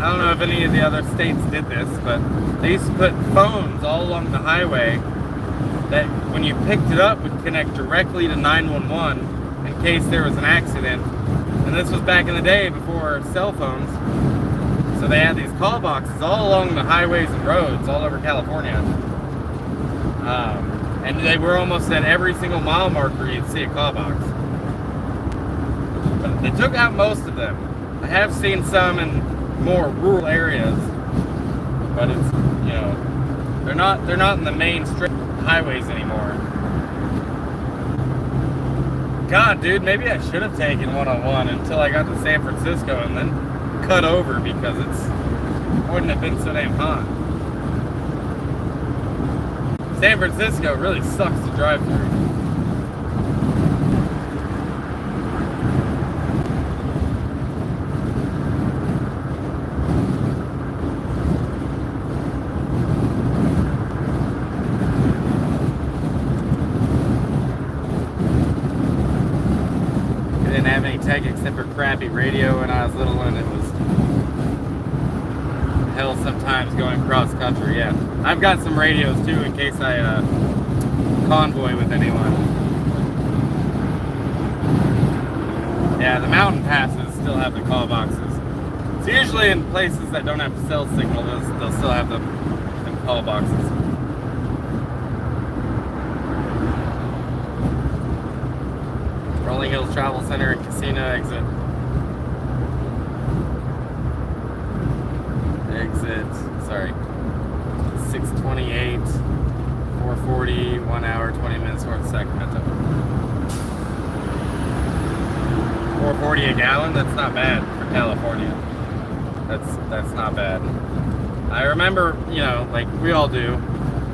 I don't know if any of the other states did this, but they used to put phones all along the highway that when you picked it up would connect directly to 911 in case there was an accident. And this was back in the day before cell phones. So they had these call boxes all along the highways and roads all over California. And they were almost at every single mile marker you'd see a call box. But they took out most of them. I have seen some in more rural areas. But it's, you know, they're not in the main strip highways anymore. God, dude, maybe I should have taken 101 until I got to San Francisco and then cut over because it wouldn't have been so damn hot. San Francisco really sucks to drive through. Have any tech except for crappy radio when I was little, and it was hell sometimes going cross country. Yeah, I've got some radios too in case I convoy with anyone. Yeah, the mountain passes still have the call boxes. It's usually in places that don't have cell signal. They'll still have them call boxes. Rolling Hills Travel Center and Casino exit. Sorry. 628, 440, 1 hour, 20 minutes north of Sacramento. 440 a gallon? That's not bad for California. That's not bad. I remember, you know, like we all do,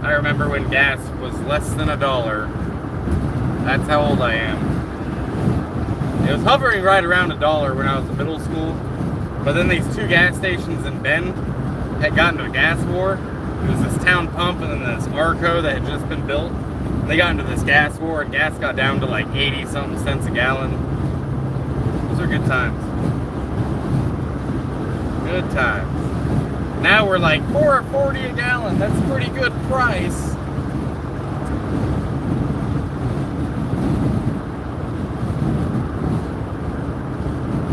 I remember when gas was less than $1. That's how old I am. It was hovering right around $1 when I was in middle school, but then these two gas stations in Bend had gotten into a gas war. It was this town pump and then this Arco that had just been built. They got into this gas war and gas got down to like 80-something cents a gallon. Those are good times. Good times. Now we're like $4.40 a gallon. That's a pretty good price.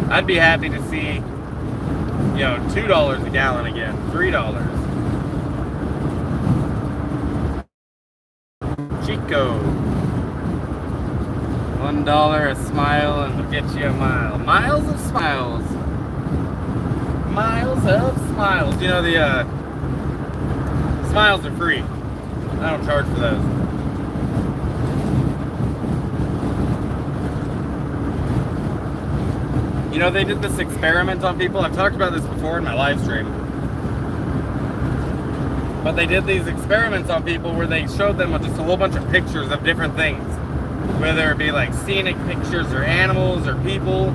I'd be happy to see, you know, $2 a gallon again, $3. Chico. $1 a smile and we'll get you a mile. Miles of smiles. Miles of smiles. You know, the smiles are free. I don't charge for those. You know, they did this experiment on people. I've talked about this before in my live stream. But they did these experiments on people where they showed them just a whole bunch of pictures of different things. Whether it be like scenic pictures or animals or people.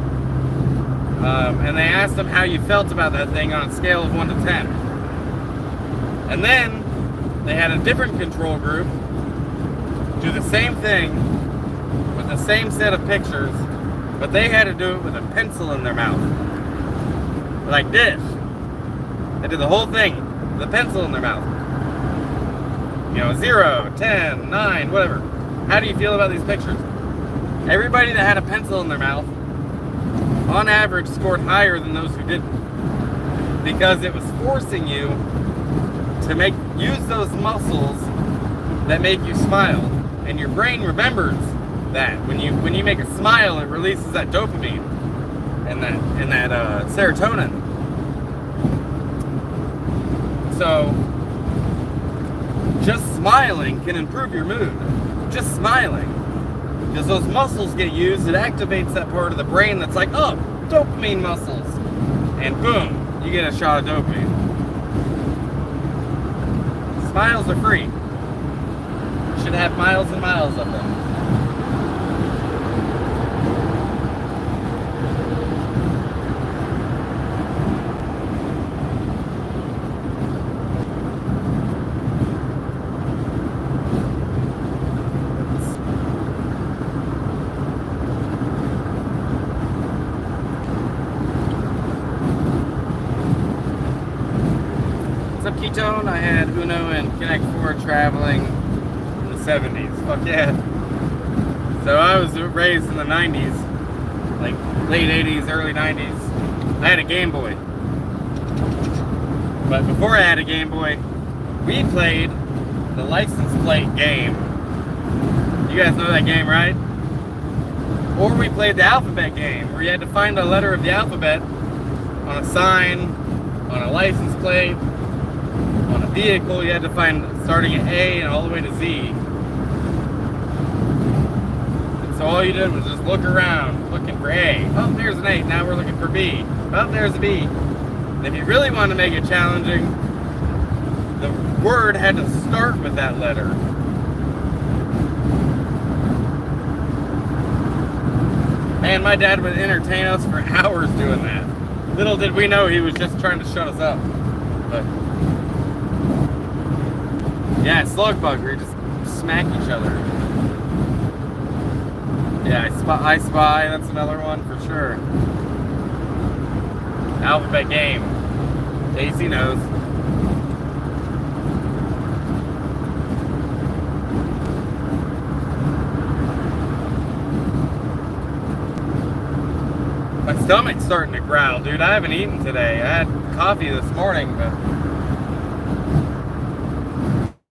And they asked them how you felt about that thing on a scale of 1 to 10. And then they had a different control group do the same thing with the same set of pictures, but they had to do it with a pencil in their mouth. Like this. They did the whole thing with a pencil in their mouth. You know, 0, 10, 9, whatever. How do you feel about these pictures? Everybody that had a pencil in their mouth, on average, scored higher than those who didn't. Because it was forcing you to use those muscles that make you smile. And your brain remembers that. When you make a smile, it releases that dopamine and that serotonin. So just smiling can improve your mood. Just smiling. Because those muscles get used, it activates that part of the brain that's like, oh, dopamine muscles. And boom, you get a shot of dopamine. Smiles are free. You should have miles and miles of them. What's up, Ketone? I had Uno and Connect 4 traveling in the 70s. Fuck yeah. So I was raised in the 90s, like late 80s, early 90s. I had a Game Boy. But before I had a Game Boy, we played the license plate game. You guys know that game, right? Or we played the alphabet game, where you had to find a letter of the alphabet on a sign, on a license plate, on a vehicle. You had to find starting at A and all the way to Z. And so all you did was just look around, looking for A. Oh, there's an A. Now we're looking for B. Oh, there's a B. And if you really want to make it challenging, the word had to start with that letter. Man, my dad would entertain us for hours doing that. Little did we know he was just trying to shut us up. But yeah, slug bug, where you just smack each other. Yeah, I Spy, that's another one for sure. Alphabet game. Casey knows. My stomach's starting to growl, dude. I haven't eaten today. I had coffee this morning, but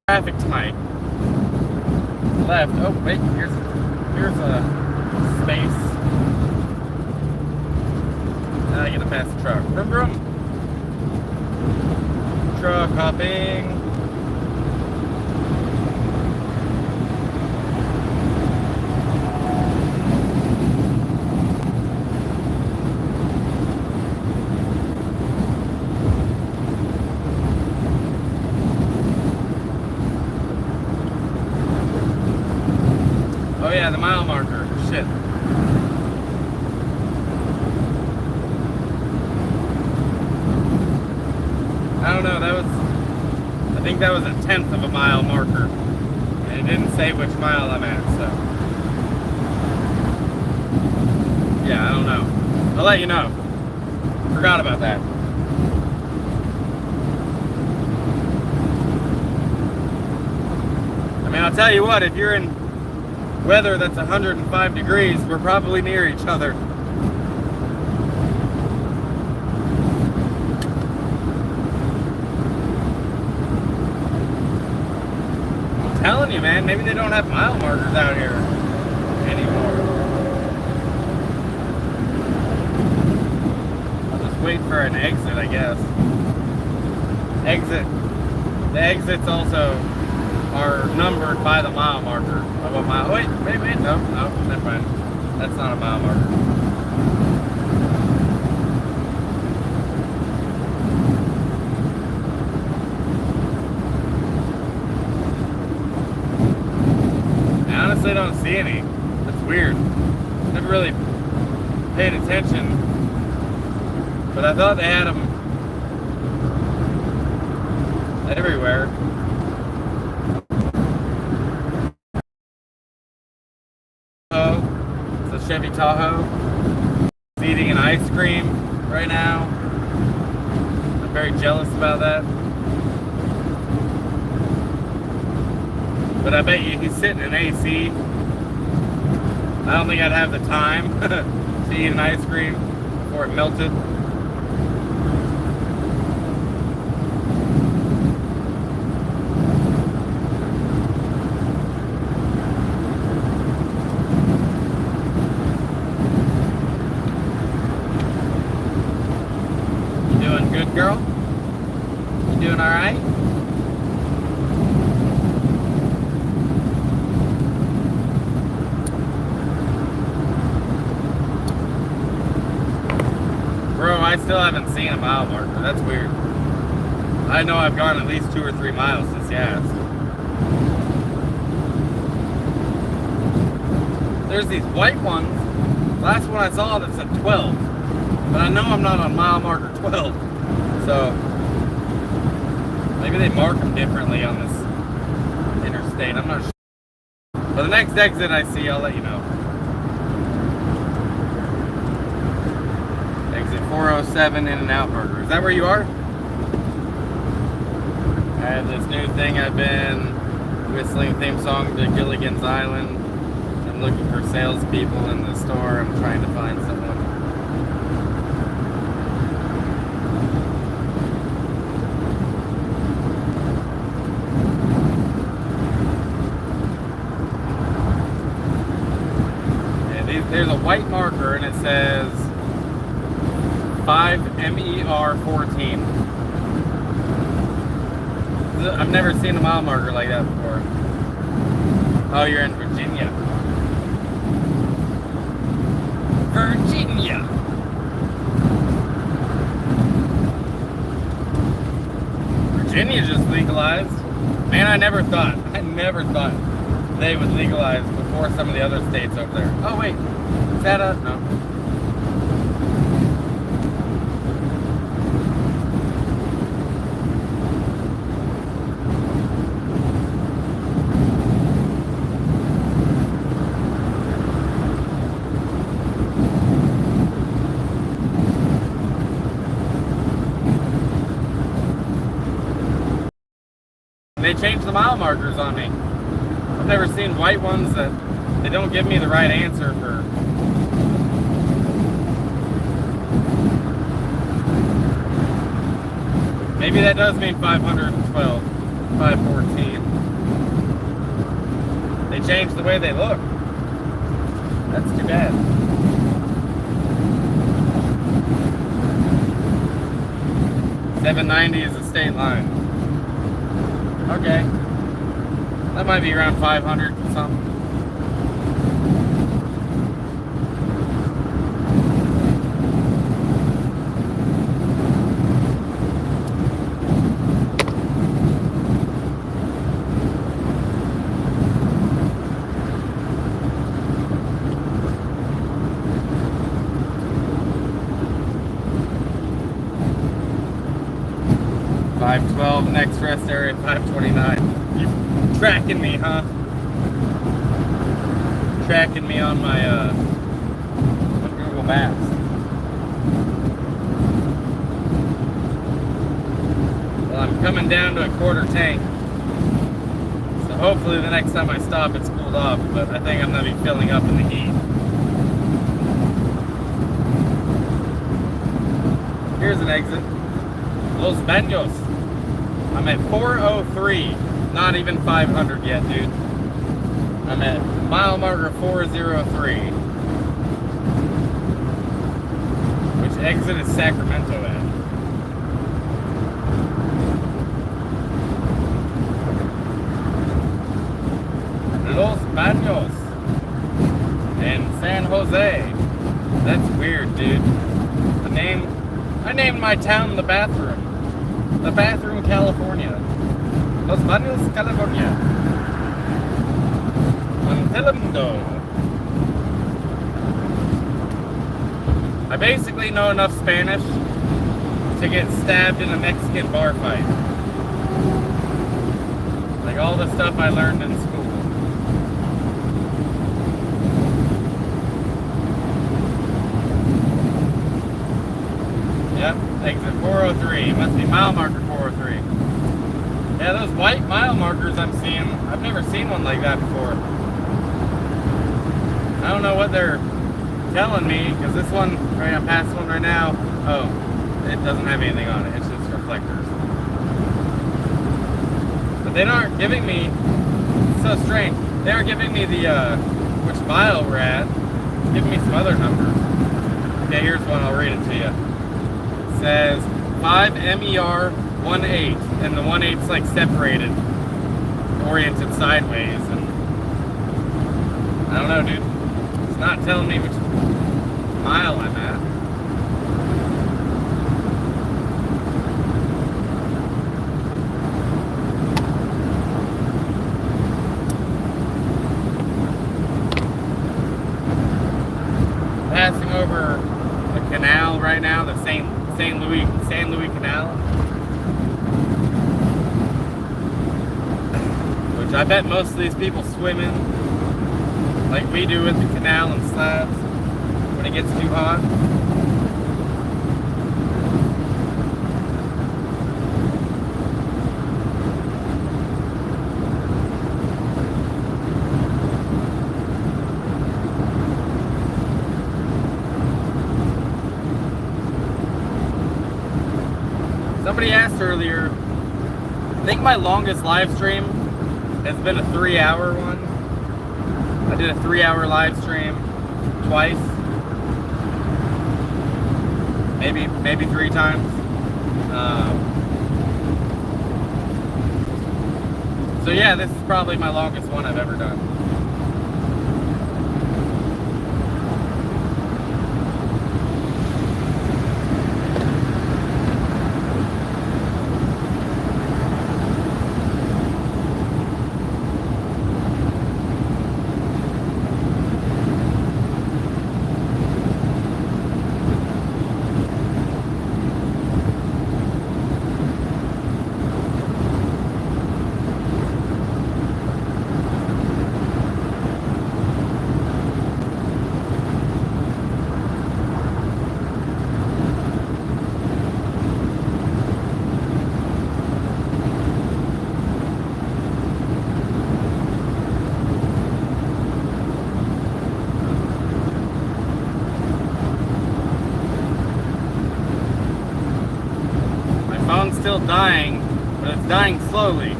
traffic to my left. Oh, wait, here's a space. Now I get to pass the truck. Vroom, vroom. Truck hopping. Oh yeah, the mile marker. Shit. I don't know, I think that was 1/10 of a mile marker. And it didn't say which mile I'm at, so. Yeah, I don't know. I'll let you know. Forgot about that. I mean, I'll tell you what, if you're in weather that's 105 degrees, we're probably near each other. I'm telling you, man, maybe they don't have mile markers out here anymore. or an exit, I guess. Exit. The exits also are numbered by the mile marker of a mile. Wait, no, never mind. That's not a mile marker. I honestly don't see any. That's weird. Never really paid attention, but I thought they had them everywhere. It's a Chevy Tahoe. It's eating an ice cream right now. I'm very jealous about that. But I bet you he's sitting in AC. I don't think I'd have the time to eat an ice cream before it melted. You doing good, girl? You doing all right? Bro, I still haven't seen a mile marker. That's weird. I know I've gone at least 2 or 3 miles since you asked. There's these white ones. Last one I saw that said 12. But I know I'm not on mile marker 12. So maybe they mark them differently on this interstate. I'm not sure. But the next exit I see, I'll let you know. Exit 407 In-N-Out Burger. Is that where you are? I have this new thing. I've been whistling theme song to Gilligan's Island. I'm looking for salespeople in the store. I'm trying to find someone. There's a white marker and it says 5MER14. I've never seen a mile marker like that before. Oh, you're in Virginia. Virginia! Virginia just legalized. Man, I never thought they would legalize before some of the other states over there. Oh, wait. Is that a... No. They changed the mile markers on me. I've never seen white ones that they don't give me the right answer for. Maybe that does mean 512, 514. They changed the way they look. That's too bad. $7.90 is the state line. Okay. That might be around 500 or something. $5.12, next rest area, $5.29. You tracking me, huh? Tracking me on my Google Maps. Well, I'm coming down to a quarter tank. So hopefully the next time I stop it's cooled off, but I think I'm gonna be filling up in the heat. Here's an exit. Los Baños. I'm at 403. Not even 500 yet, dude. I'm at mile marker 403. Which exit is Sacramento at? Baños in San Jose. That's weird, dude. I named my town the Bathroom. The Bathroom, California. Los Baños, California. On Telemundo. I basically know enough Spanish to get stabbed in a Mexican bar fight. Like all the stuff I learned in school. Yep, exit 403. Must be mile marker 403. Yeah, those white mile markers I'm seeing, I've never seen one like that before. I don't know what they're telling me, because this one, right, I'm past one right now. Oh, it doesn't have anything on it. It's just reflectors. But they aren't giving me, it's so strange. They aren't giving me the, which mile we're at. It's giving me some other numbers. Okay, here's one, I'll read it to you. It says 5MER18, and the 18's like separated, oriented sideways, and I don't know, dude. It's not telling me which mile I'm at. Passing over the canal right now, the San Luis Canal, which I bet most of these people swim in, like we do at the canal and slabs when it gets too hot. Somebody asked earlier, I think my longest live stream has been a 3-hour one. I did a 3-hour live stream twice. Maybe 3 times. So yeah, this is probably my longest one I've ever done. Still dying, but it's dying slowly.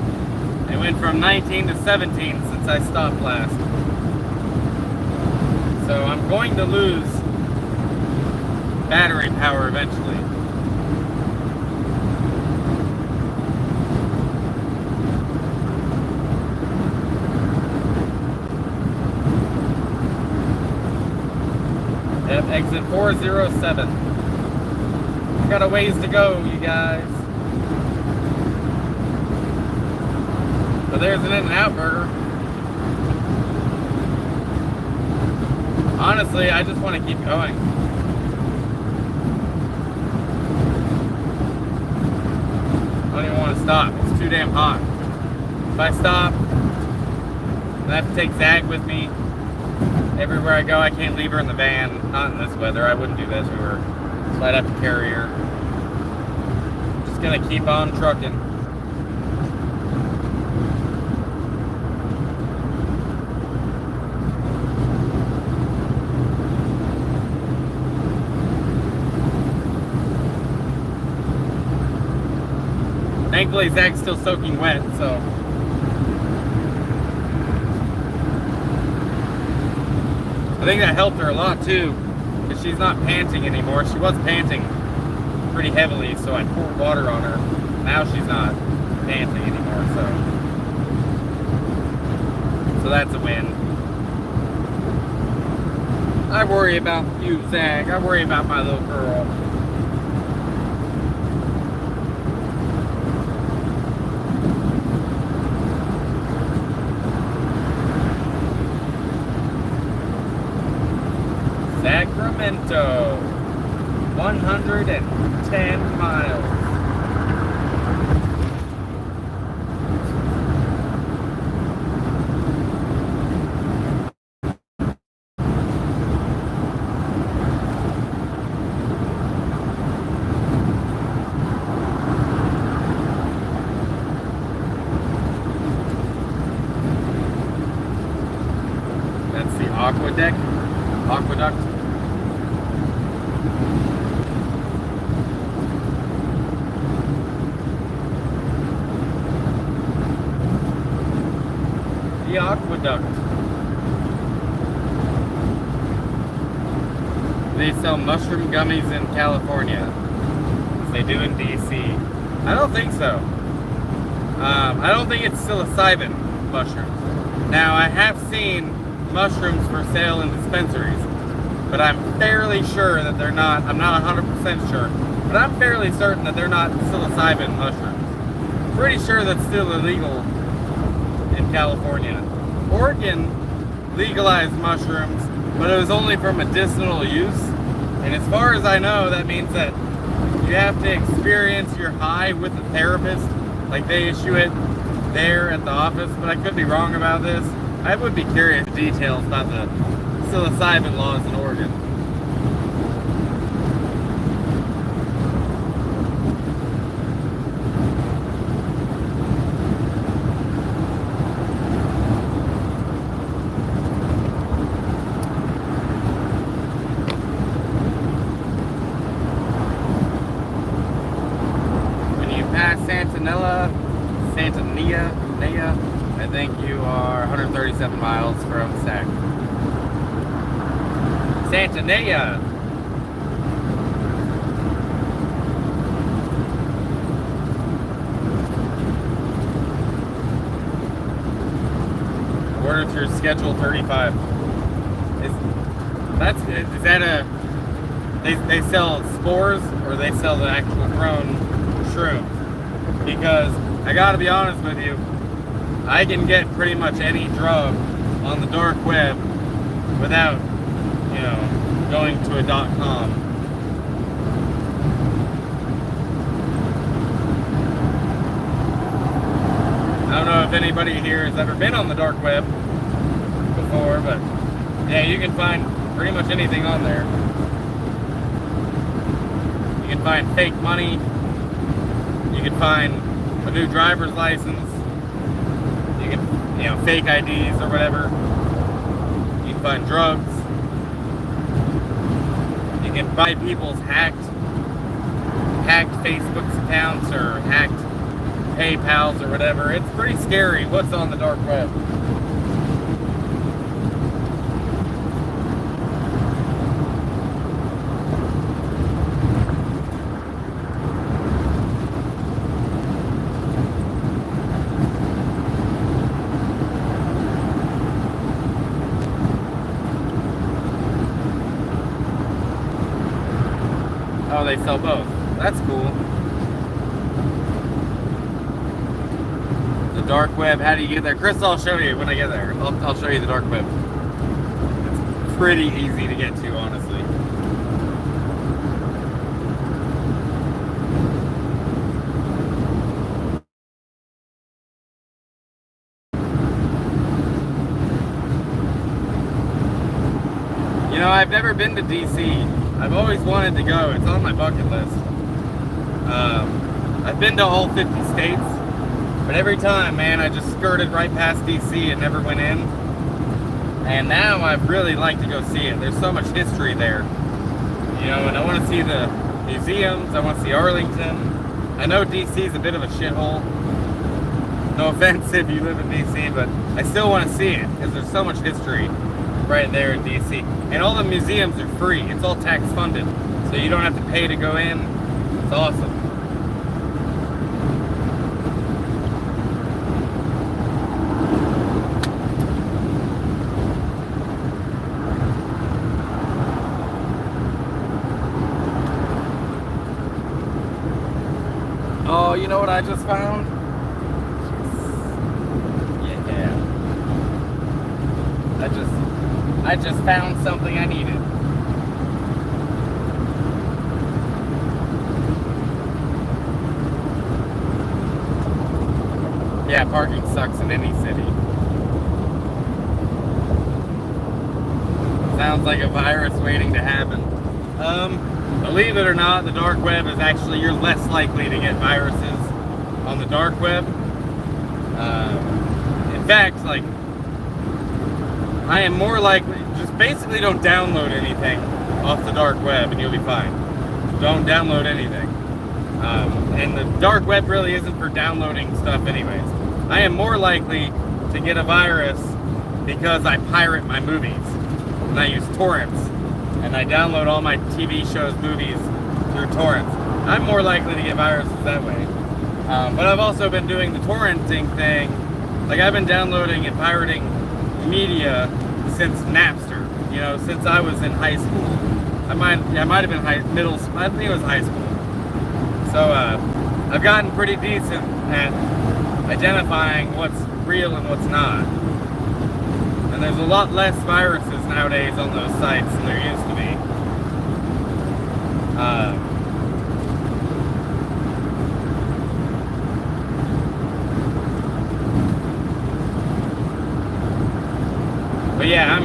It went from 19 to 17 since I stopped last. So I'm going to lose battery power eventually. Yep, exit 407. Got a ways to go, you guys. So there's an In-N-Out burger. Honestly, I just want to keep going. I don't even want to stop. It's too damn hot. If I stop, I have to take Zag with me. Everywhere I go, I can't leave her in the van. Not in this weather. I wouldn't do that to her. So I'd have to carry her. Just gonna keep on trucking. Thankfully, Zach's still soaking wet, so. I think that helped her a lot too, because she's not panting anymore. She was panting pretty heavily, so I poured water on her. Now she's not panting anymore, so that's a win. I worry about you, Zach. I worry about my little girl. Sacramento, 110 miles. That's the aqueduct. The aqueduct. They sell mushroom gummies in California, as they do in DC. I don't think so. I don't think it's psilocybin mushrooms. Now, I have seen mushrooms for sale in dispensaries, but I'm fairly sure that they're not. I'm not 100% sure, but I'm fairly certain that they're not psilocybin mushrooms. Pretty sure that's still illegal in California. Oregon legalized mushrooms, but it was only for medicinal use. And as far as I know, that means that you have to experience your high with a therapist, like they issue it there at the office, but I could be wrong about this. I would be curious details about the psilocybin laws in Oregon. Santania, I think you are 137 miles from Sac. Santania. Order through Schedule 35. Is that a... They sell spores or they sell the actual grown shroom? Because I gotta be honest with you, I can get pretty much any drug on the dark web without, going to a .com. I don't know if anybody here has ever been on the dark web before, but yeah, you can find pretty much anything on there. You can find fake money. You can find a new driver's license. You can, fake IDs or whatever. You can find drugs. You can buy people's hacked Facebook accounts or hacked PayPals or whatever. It's pretty scary what's on the dark web. Oh, they sell both. That's cool. The dark web, how do you get there? Chris, I'll show you when I get there. I'll show you the dark web. It's pretty easy to get to, honestly. I've never been to DC. I've always wanted to go. It's on my bucket list. I've been to all 50 states, but every time, man, I just skirted right past DC and never went in. And now I'd really like to go see it. There's so much history there. And I want to see the museums. I want to see Arlington. I know DC's a bit of a shithole. No offense if you live in DC, but I still want to see it because there's so much history right there in DC. And all the museums are free. It's all tax funded. So you don't have to pay to go in. It's awesome. know what I just found? Yeah. I just found something I needed. Yeah, parking sucks in any city. Sounds like a virus waiting to happen. Believe it or not, the dark web is actually, you're less likely to get viruses on the dark web. In fact, like, I am more likely, just basically don't download anything off the dark web and you'll be fine. Don't download anything. And the dark web really isn't for downloading stuff anyways. I am more likely to get a virus because I pirate my movies. And I use torrents. And I download all my TV shows, movies through torrents. I'm more likely to get viruses that way. But I've also been doing the torrenting thing. Like, I've been downloading and pirating media since Napster. You know, since I was in high school. I might have been middle school. I think it was high school. So I've gotten pretty decent at identifying what's real and what's not. And there's a lot less viruses nowadays on those sites than there used to be. But yeah,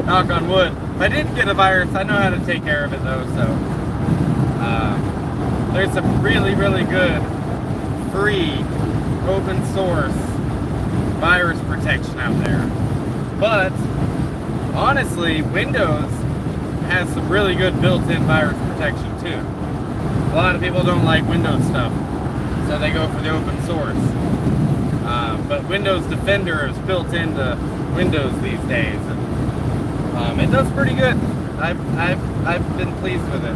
knock on wood. If I did get a virus, I know how to take care of it though, so. There's some really, really good, free, open source virus protection out there. But, honestly, Windows has some really good built-in virus protection too. A lot of people don't like Windows stuff, so they go for the open source. But Windows Defender is built into Windows these days, and it does pretty good. I've been pleased with it.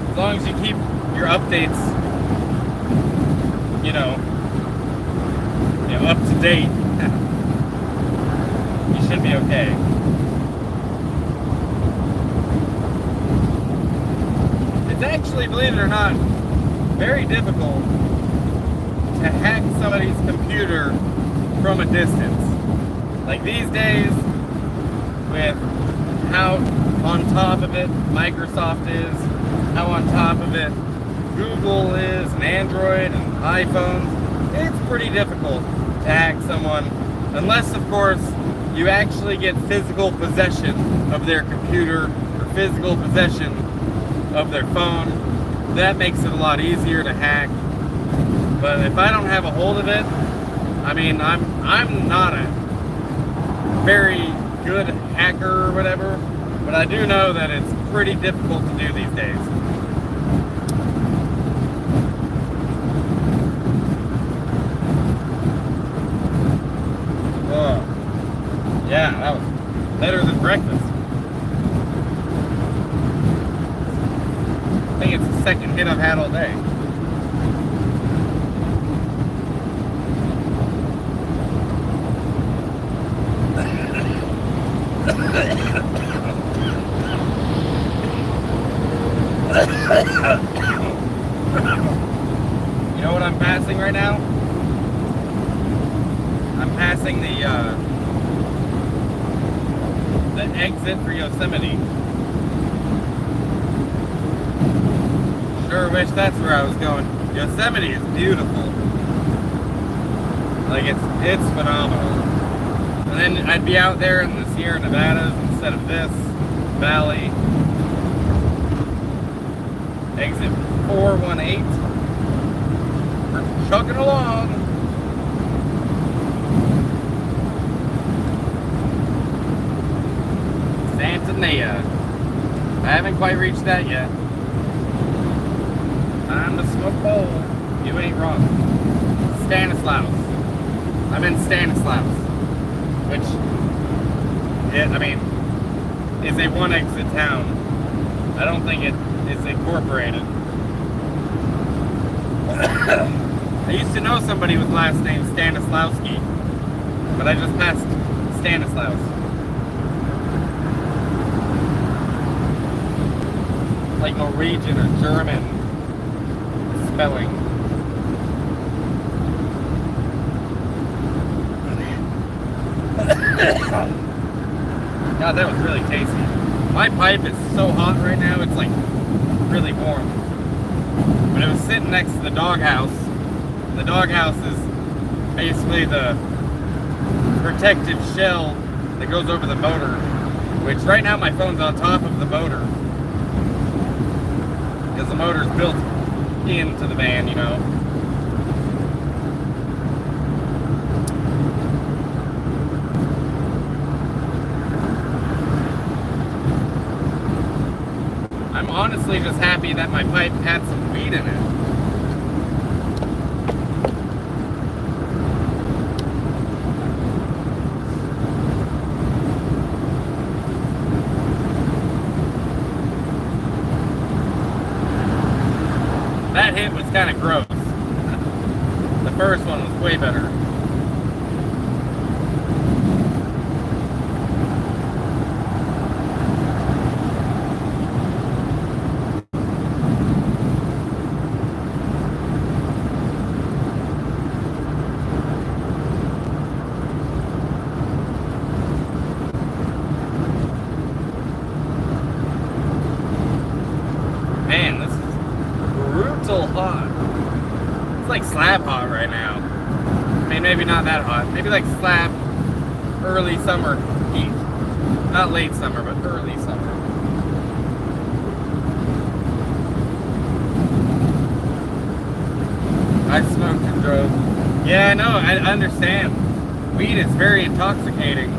As long as you keep your updates, you know, up to date, you should be okay. It's actually, believe it or not, very difficult to hack somebody's computer from a distance. Like these days, with how on top of it Microsoft is, how on top of it Google is, and Android and iPhones, it's pretty difficult to hack someone, unless of course you actually get physical possession of their computer or physical possession of their phone. That makes it a lot easier to hack. But if I don't have a hold of it, I mean, I'm not a very good hacker or whatever, but I do know that it's pretty difficult to do these days. Yeah, that was better than breakfast. I think it's the second hit I've had all day. You know what I'm passing right now? I'm passing the exit for Yosemite. Sure wish that's where I was going. Yosemite is beautiful. Like it's phenomenal. And then I'd be out there in the Sierra Nevadas instead of this valley. Exit 418. We're chugging along. Santanea. I haven't quite reached that yet. Time to smoke bowl. You ain't wrong. Stanislaus. I'm in Stanislaus, which, is a one exit town. I don't think it is incorporated. I used to know somebody with last name Stanislawski, but I just passed Stanislaus. like Norwegian or German spelling. God, that was really tasty. My pipe is so hot right now, it's like really warm. But it was sitting next to the doghouse. The doghouse is basically the protective shell that goes over the motor, which right now my phone's on top of the motor because the motor's built into the van, you know. I'm honestly just happy that my pipe had some weed in it. That hit was kind of gross. The first one was way better. Man, this is brutal hot. It's like slab hot right now. I mean, maybe not that hot. Maybe like slab early summer heat. Not late summer, but early summer. I smoked and drove. Yeah, no, I understand. Weed is very intoxicating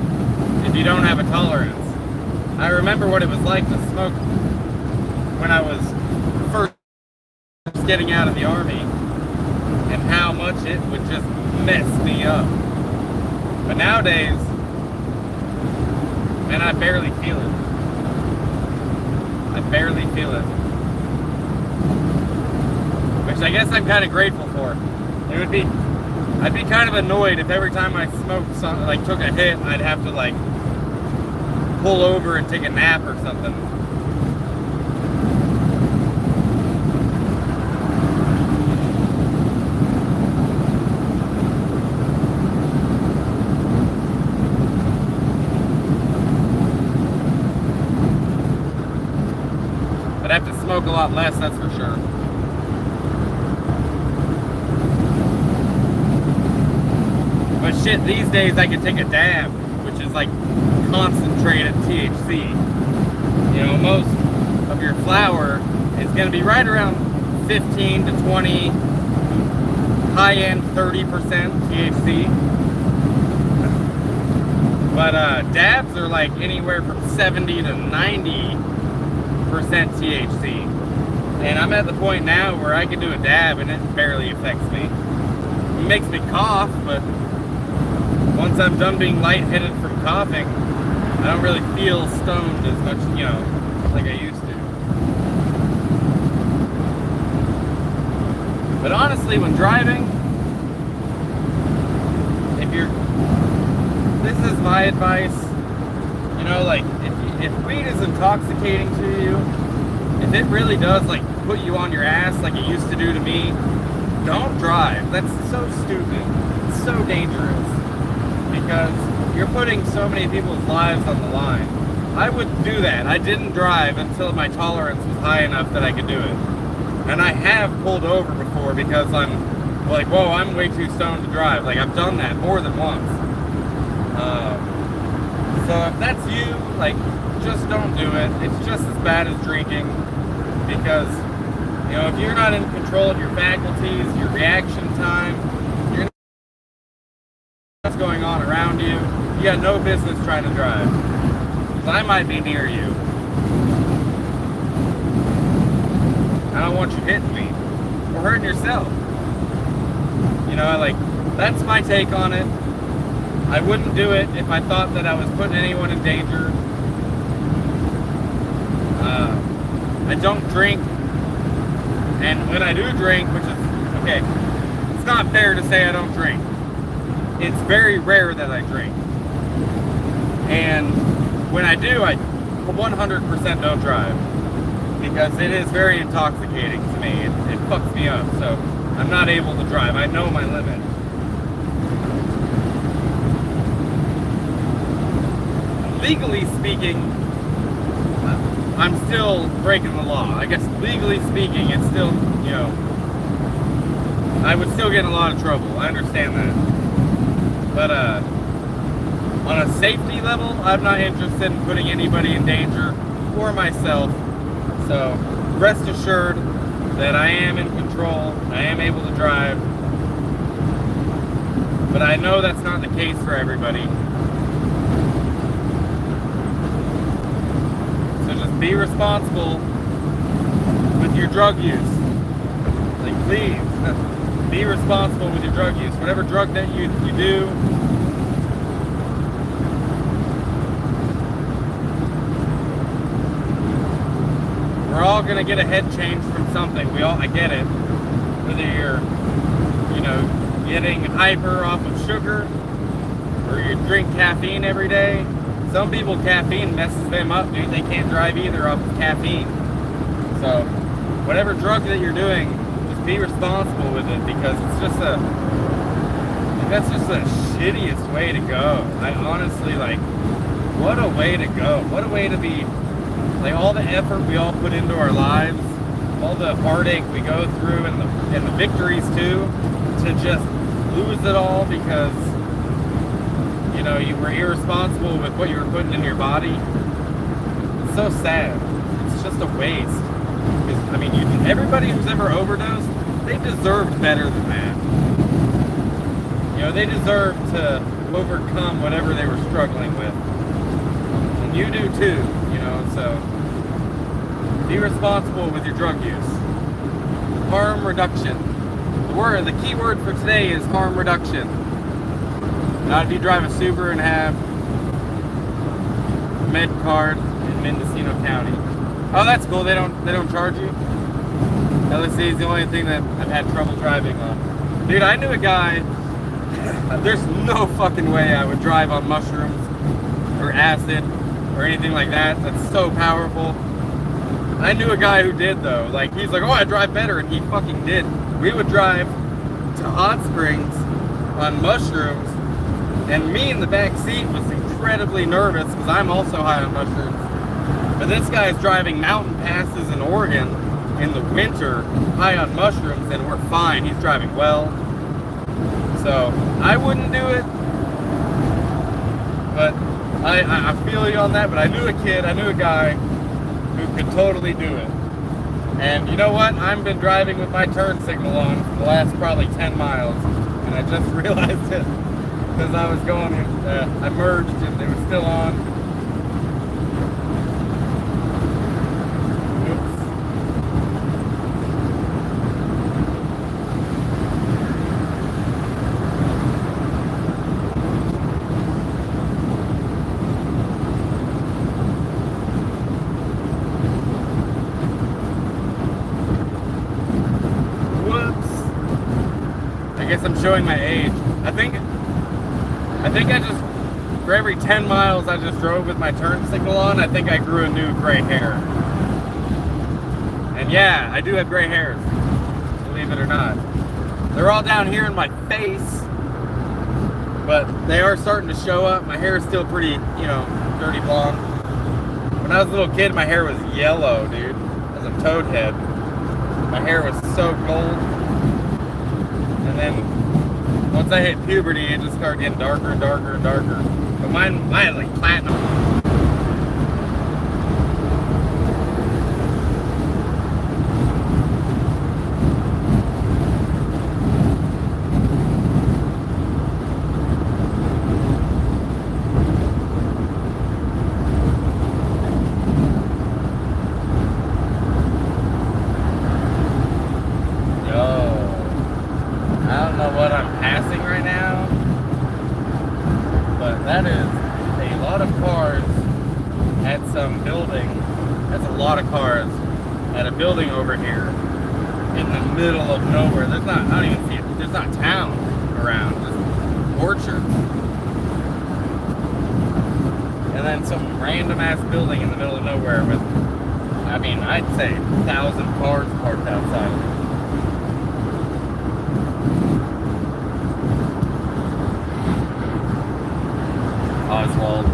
if you don't have a tolerance. I remember what it was like to smoke when I was first getting out of the army and how much it would just mess me up. But nowadays, man, I barely feel it. I barely feel it. Which I guess I'm kind of grateful for. I'd be kind of annoyed if every time I smoked something, like took a hit, I'd have to like pull over and take a nap or something. I'd have to smoke a lot less, that's for sure. But shit, these days I can take a dab, which is like concentrated THC. You know, most of your flower is going to be right around 15 to 20, high-end 30% THC. But dabs are like anywhere from 70 to 90% THC. And I'm at the point now where I can do a dab and it barely affects me. It makes me cough, but once I'm done being lightheaded from coughing, I don't really feel stoned as much, you know, like I used to. But honestly, when driving, this is my advice, you know, like, if weed is intoxicating to you, if it really does, like, put you on your ass like it used to do to me, don't drive. That's so stupid. It's so dangerous. Because you're putting so many people's lives on the line. I would do that. I didn't drive until my tolerance was high enough that I could do it. And I have pulled over before because I'm like, whoa, I'm way too stoned to drive. Like, I've done that more than once. So if that's you, like, just don't do it. It's just as bad as drinking. Because, you know, if you're not in control of your faculties, your reaction time, what's going on around you, you got no business trying to drive. So I might be near you. I don't want you hitting me or hurting yourself. You know, like, that's my take on it. I wouldn't do it if I thought that I was putting anyone in danger. I don't drink, and when I do drink, which is, okay, it's not fair to say I don't drink. It's very rare that I drink. And when I do, I 100% don't drive. because it is very intoxicating to me. It fucks me up, so I'm not able to drive. I know my limit. Legally speaking, I'm still breaking the law. I guess legally speaking, it's still, you know, I would still get in a lot of trouble. I understand that. But on a safety level, I'm not interested in putting anybody in danger or myself. So rest assured that I am in control. I am able to drive. But I know that's not the case for everybody. So just be responsible with your drug use. Like, please, be responsible with your drug use. Whatever drug that you do, we're all gonna get a head change from something. I get it. Whether you're, you know, getting hyper off of sugar, or you drink caffeine every day. Some people, caffeine messes them up, dude. They can't drive either off of caffeine. So, whatever drug that you're doing, just be responsible with it, because that's just the shittiest way to go. I honestly, like, what a way to go. What a way to be, like, all the effort we all put into our lives, all the heartache we go through, and the victories too, to just lose it all because, you know, you were irresponsible with what you were putting in your body. It's so sad. It's just a waste. Because, I mean, everybody who's ever overdosed, they deserved better than that. You know, they deserve to overcome whatever they were struggling with. And you do too, you know, so be responsible with your drug use. Harm reduction. The key word for today is harm reduction. Not if you drive a Subaru and have a med card in Mendocino County. Oh, that's cool. They don't charge you. LSD is the only thing that I've had trouble driving on. Dude, I knew a guy. There's no fucking way I would drive on mushrooms or acid or anything like that. That's so powerful. I knew a guy who did, though. Like, he's like, oh, I drive better, and he fucking did. We would drive to Hot Springs on mushrooms, and me in the back seat was incredibly nervous because I'm also high on mushrooms. But this guy's driving mountain passes in Oregon in the winter, high on mushrooms, and we're fine. He's driving well. So I wouldn't do it, but I feel you on that. But I knew a guy who could totally do it. And you know what? I've been driving with my turn signal on for the last probably 10 miles, and I just realized it because I was going, I merged and it was still on. I guess I'm showing my age. I think I just, for every 10 miles I just drove with my turn signal on, I think I grew a new gray hair. And yeah, I do have gray hairs, believe it or not. They're all down here in my face, but they are starting to show up. My hair is still pretty, you know, dirty blonde. When I was a little kid, my hair was yellow, dude, as a toad head. My hair was so gold. And then once I hit puberty, it just started getting darker and darker and darker. But mine had like platinum. That is a lot of cars at some building. That's a lot of cars at a building over here in the middle of nowhere. There's not, I don't even see it. There's not town around, just orchards. And then some random ass building in the middle of nowhere with I mean, I'd say 1,000 cars parked outside of it. Oswald.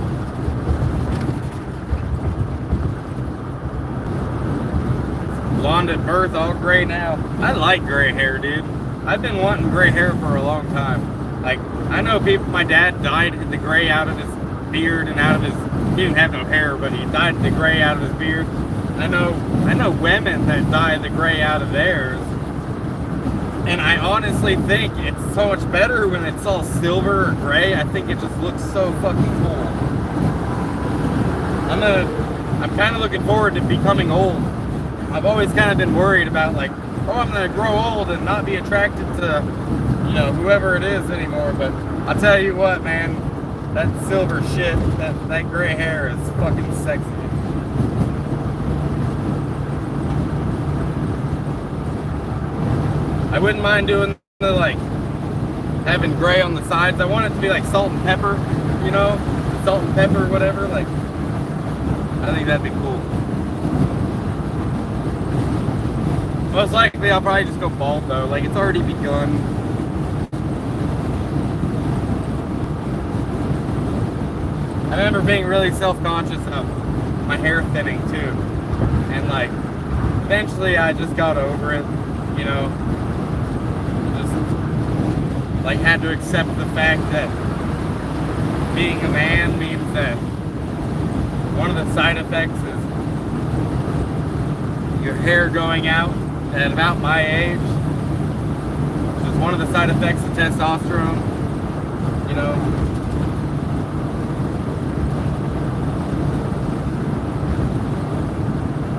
Blonde at birth, all gray now. I like gray hair, dude. I've been wanting gray hair for a long time. Like, I know people, my dad dyed the gray out of his beard and out of his, he didn't have no hair, but he dyed the gray out of his beard. I know women that dye the gray out of theirs. And I honestly think it's so much better when it's all silver or gray. I think it just looks so fucking cool. I'm kind of looking forward to becoming old. I've always kind of been worried about like, oh, I'm gonna grow old and not be attracted to, you know, whoever it is anymore. But I'll tell you what, man, that silver shit, that gray hair is fucking sexy. I wouldn't mind doing the like having gray on the sides. I want it to be like salt and pepper, you know, salt and pepper, whatever. Like, I think that'd be cool. Most likely, I'll probably just go bald though. Like, it's already begun. I remember being really self-conscious of my hair thinning too, and like, eventually, I just got over it. You know, just like had to accept the fact that being a man means that one of the side effects is your hair going out at about my age, which is one of the side effects of testosterone, you know.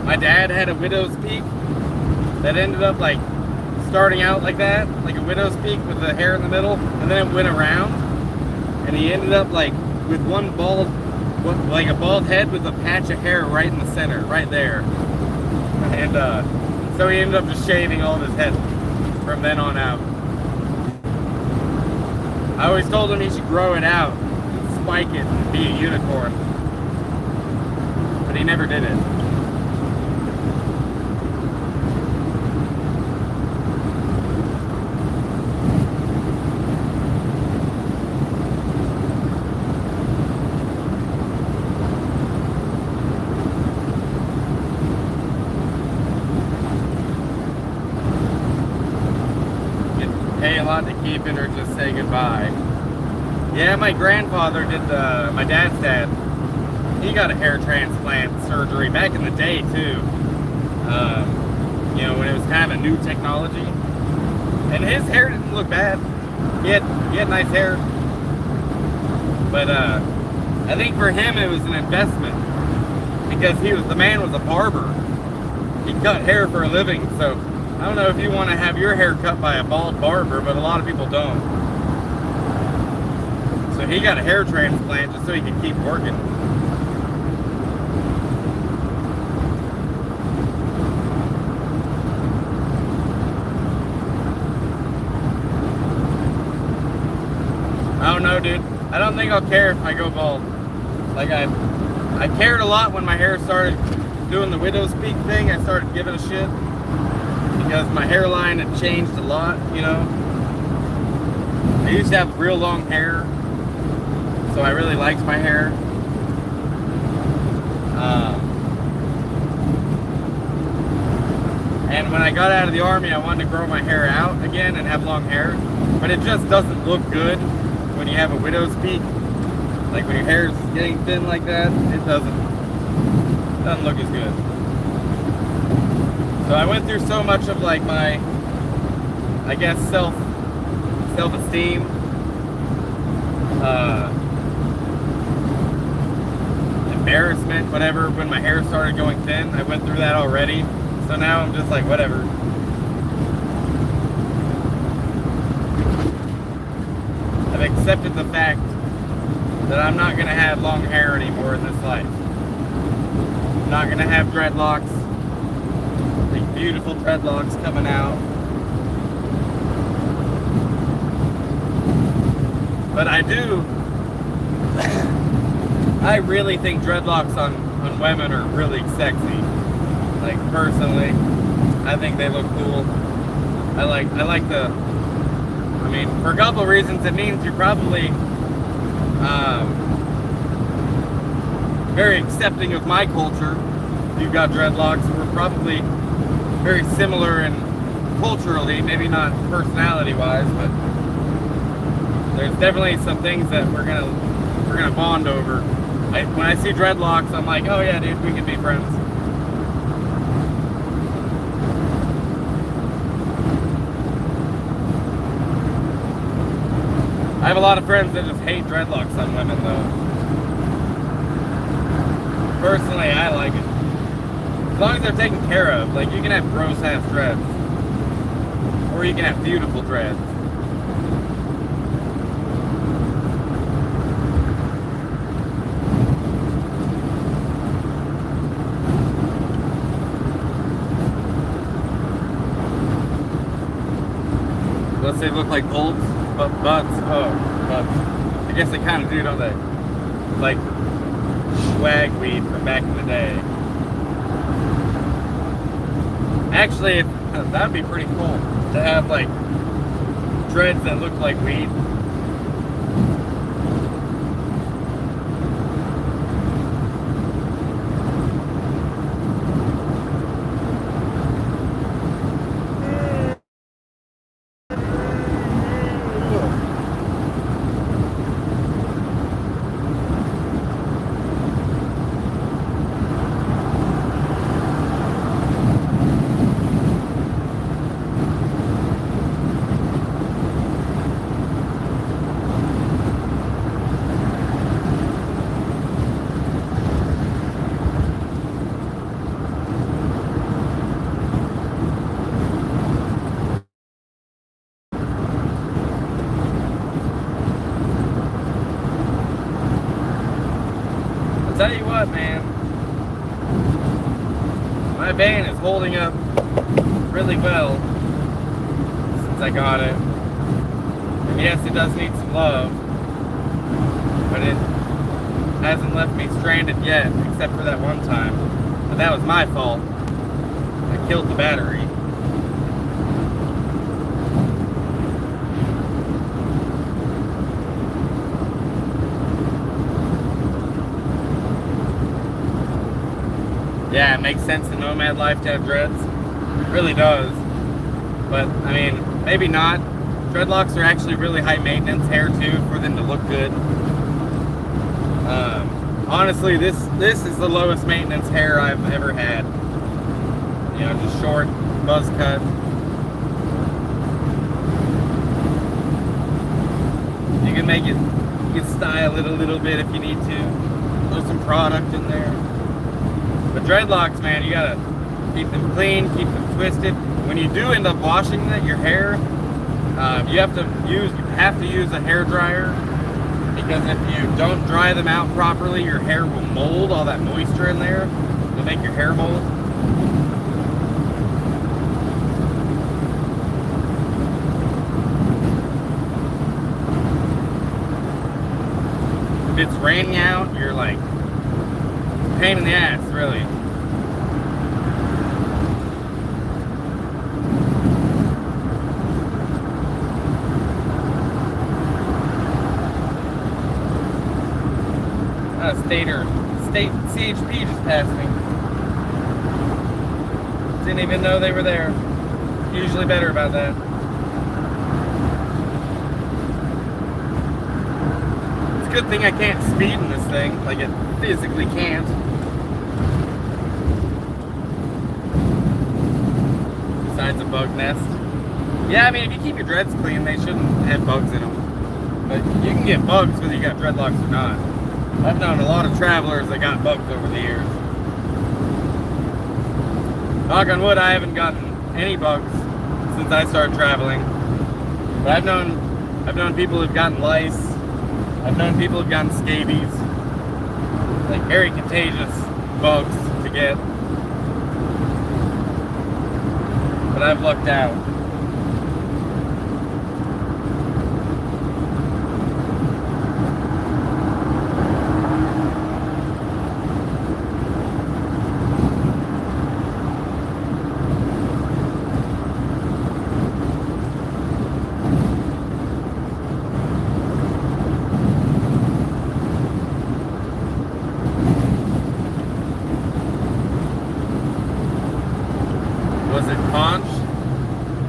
My dad had a widow's peak that ended up like starting out like that, like a widow's peak with the hair in the middle, and then it went around, and he ended up like with one bald, like a bald head with a patch of hair right in the center, right there. And so he ended up just shaving all of his head from then on out. I always told him he should grow it out and spike it and be a unicorn, but he never did it. To keep it or just say goodbye. Yeah, my grandfather did my dad's dad, he got a hair transplant surgery back in the day too. You know, when it was kind of a new technology, and his hair didn't look bad. He had nice hair, but I think for him it was an investment because the man was a barber. He cut hair for a living, so I don't know if you want to have your hair cut by a bald barber, but a lot of people don't. So he got a hair transplant just so he could keep working. I don't know, dude. I don't think I'll care if I go bald. Like, I cared a lot when my hair started doing the widow's peak thing. I started giving a shit because my hairline had changed a lot, you know. I used to have real long hair, so I really liked my hair. And when I got out of the Army, I wanted to grow my hair out again and have long hair, but it just doesn't look good when you have a widow's peak. Like when your hair is getting thin like that, it doesn't look as good. So I went through so much of like my, I guess, self-esteem, embarrassment, whatever, when my hair started going thin. I went through that already. So now I'm just like, whatever. I've accepted the fact that I'm not going to have long hair anymore in this life. I'm not going to have dreadlocks. Beautiful dreadlocks coming out. But I really think dreadlocks on women are really sexy. Like personally, I think they look cool. I like the. I mean, for a couple of reasons, it means you're probably very accepting of my culture. You've got dreadlocks. We're probably very similar in culturally, maybe not personality-wise, but there's definitely some things that we're gonna bond over. When I see dreadlocks, I'm like, oh yeah, dude, we can be friends. I have a lot of friends that just hate dreadlocks on women, though. Personally, I like it. As long as they're taken care of. Like, you can have gross-ass dreads. Or you can have beautiful dreads. Unless they look like bulbs. But butts, I guess they kind of do, don't they? Like swagweed from back in the day. Actually, that'd be pretty cool to have like dreads that look like weed. Tell you what, man, my van is holding up really well since I got it. And yes, it does need some love, but it hasn't left me stranded yet, except for that one time. But that was my fault. I killed the battery. Yeah, it makes sense in nomad life to have dreads. It really does. But, I mean, maybe not. Dreadlocks are actually really high maintenance hair, too, for them to look good. Honestly, this is the lowest maintenance hair I've ever had. You know, just short, buzz cut. You can make it, you can style it a little bit if you need to. Throw some product in there. But dreadlocks, man, you gotta keep them clean, keep them twisted. When you do end up washing your hair, you have to use a hair dryer, because if you don't dry them out properly, your hair will mold. All that moisture in there will make your hair mold. If it's raining out, you're like pain in the ass, really. State CHP just passed me. Didn't even know they were there. Usually better about that. It's a good thing I can't speed in this thing, like it physically can't. Besides a bug nest. Yeah, I mean, if you keep your dreads clean, they shouldn't have bugs in them. But you can get bugs whether you got dreadlocks or not. I've known a lot of travelers that got bugs over the years. Knock on wood, I haven't gotten any bugs since I started traveling. But I've known people who've gotten lice. I've known people who've gotten scabies. Like very contagious bugs to get. But I've lucked out. haunch.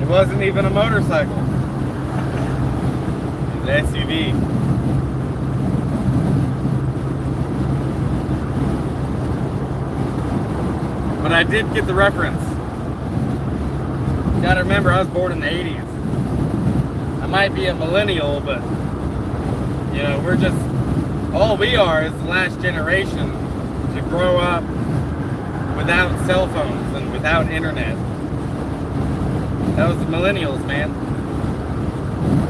It wasn't even a motorcycle. It was an SUV. But I did get the reference. You gotta remember, I was born in the 80s. I might be a millennial, but you know, we're just, all we are is the last generation to grow up without cell phones and without internet. That was the millennials, man.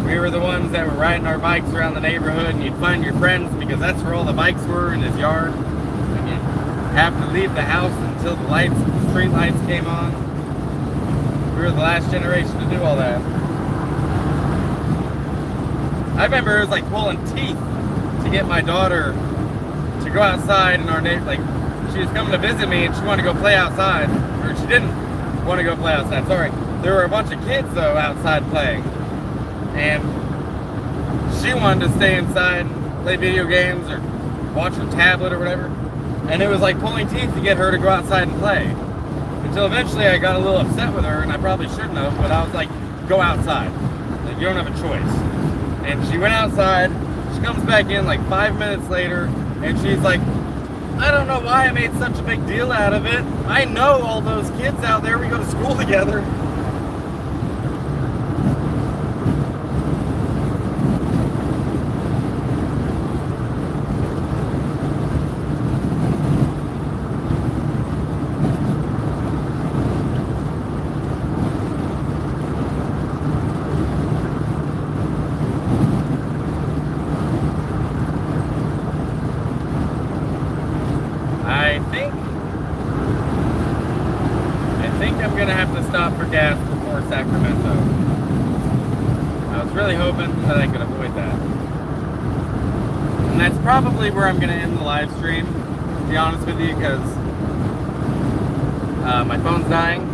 We were the ones that were riding our bikes around the neighborhood, and you'd find your friends because that's where all the bikes were, in his yard. And you'd have to leave the house until the lights, the street lights came on. We were the last generation to do all that. I remember it was like pulling teeth to get my daughter to go outside in our neighborhood. Like, she was coming to visit me and she wanted to go play outside. Or she didn't want to go play outside, sorry. There were a bunch of kids though outside playing. And she wanted to stay inside and play video games or watch her tablet or whatever. And it was like pulling teeth to get her to go outside and play. Until eventually I got a little upset with her, and I probably shouldn't have, but I was like, go outside. Like, you don't have a choice. And she went outside, she comes back in like 5 minutes later, and she's like, I don't know why I made such a big deal out of it. I know all those kids out there, we go to school together. I think I'm gonna have to stop for gas before Sacramento. I was really hoping that I could avoid that. And that's probably where I'm gonna end the live stream, to be honest with you, because my phone's dying.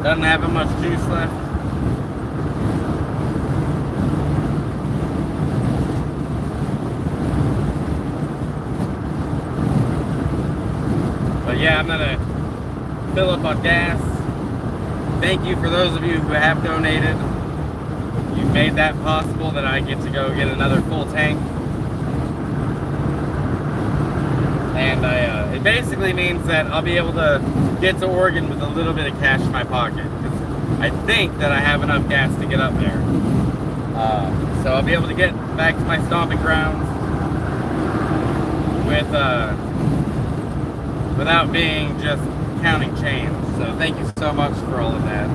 Doesn't have much juice left. But yeah, I'm gonna fill up on gas. Thank you for those of you who have donated. You've made that possible that I get to go get another full tank. And it basically means that I'll be able to get to Oregon with a little bit of cash in my pocket. Because I think that I have enough gas to get up there. So I'll be able to get back to my stomping grounds with without being just counting change. So thank you so much for all of that.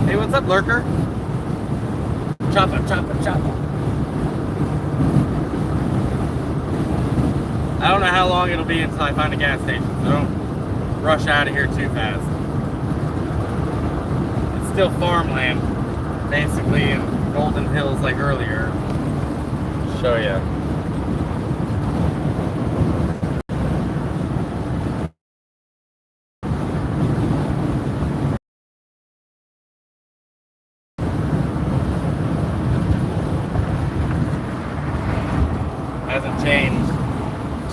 Hey, what's up, lurker? Choppa, choppa, choppa. I don't know how long it'll be until I find a gas station, so don't rush out of here too fast. It's still farmland, basically, in Golden Hills like earlier. Show ya. Hasn't changed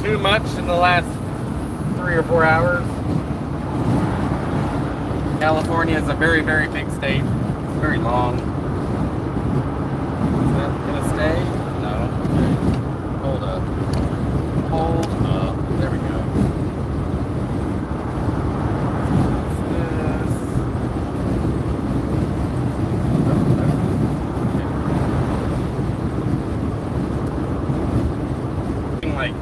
too much in the last 3 or 4 hours. California is a very, very big state. It's very long. Is that gonna stay? No. Okay. Hold up. Hold up. There we go. Like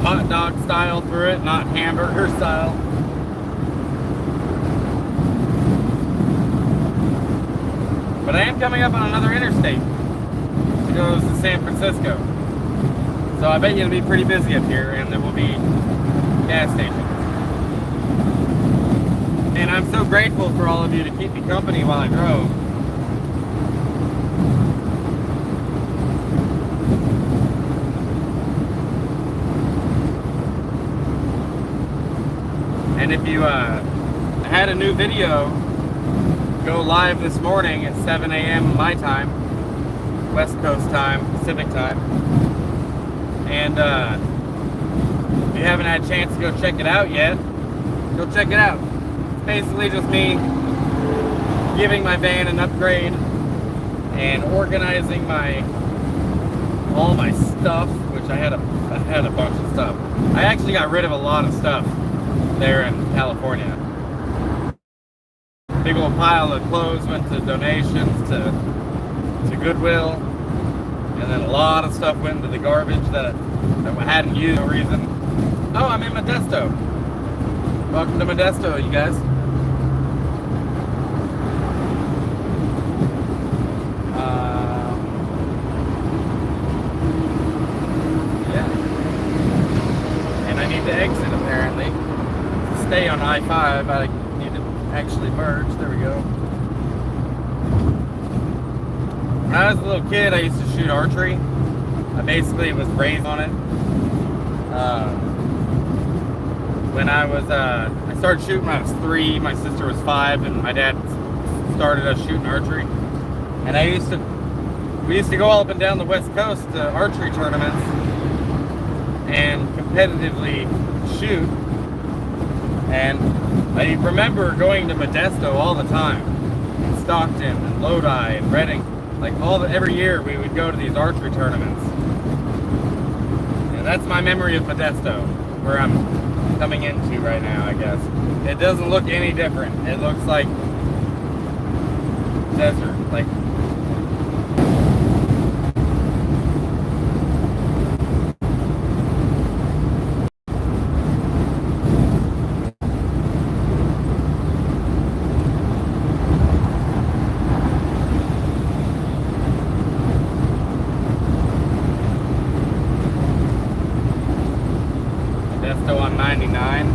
hot dog style through it, not hamburger style. But I am coming up on another interstate to go to San Francisco. So I bet you it'll be pretty busy up here, and there will be gas stations. And I'm so grateful for all of you to keep me company while I drove. And if you had a new video go live this morning at 7 a.m. my time, West Coast time, Pacific time, And if you haven't had a chance to go check it out yet, go check it out. It's basically just me giving my van an upgrade and organizing all my stuff, which I had a bunch of stuff. I actually got rid of a lot of stuff there in California. Big old pile of clothes went to donations to Goodwill, and then a lot of stuff went into the garbage that I hadn't used for no reason. Oh, I'm in Modesto. Welcome to Modesto, you guys. Yeah. And I need to exit, apparently. To stay on I-5, I need to actually merge. There we go. When I was a little kid, I used to shoot archery. I basically was raised on it. When I started shooting when I was 3, my sister was 5, and my dad started us shooting archery. And we used to go all up and down the West Coast to archery tournaments and competitively shoot. And I remember going to Modesto all the time, and Stockton and Lodi and Redding. Like every year we would go to these archery tournaments. And that's my memory of Modesto, where I'm coming into right now, I guess. It doesn't look any different. It looks like desert. Like on 99.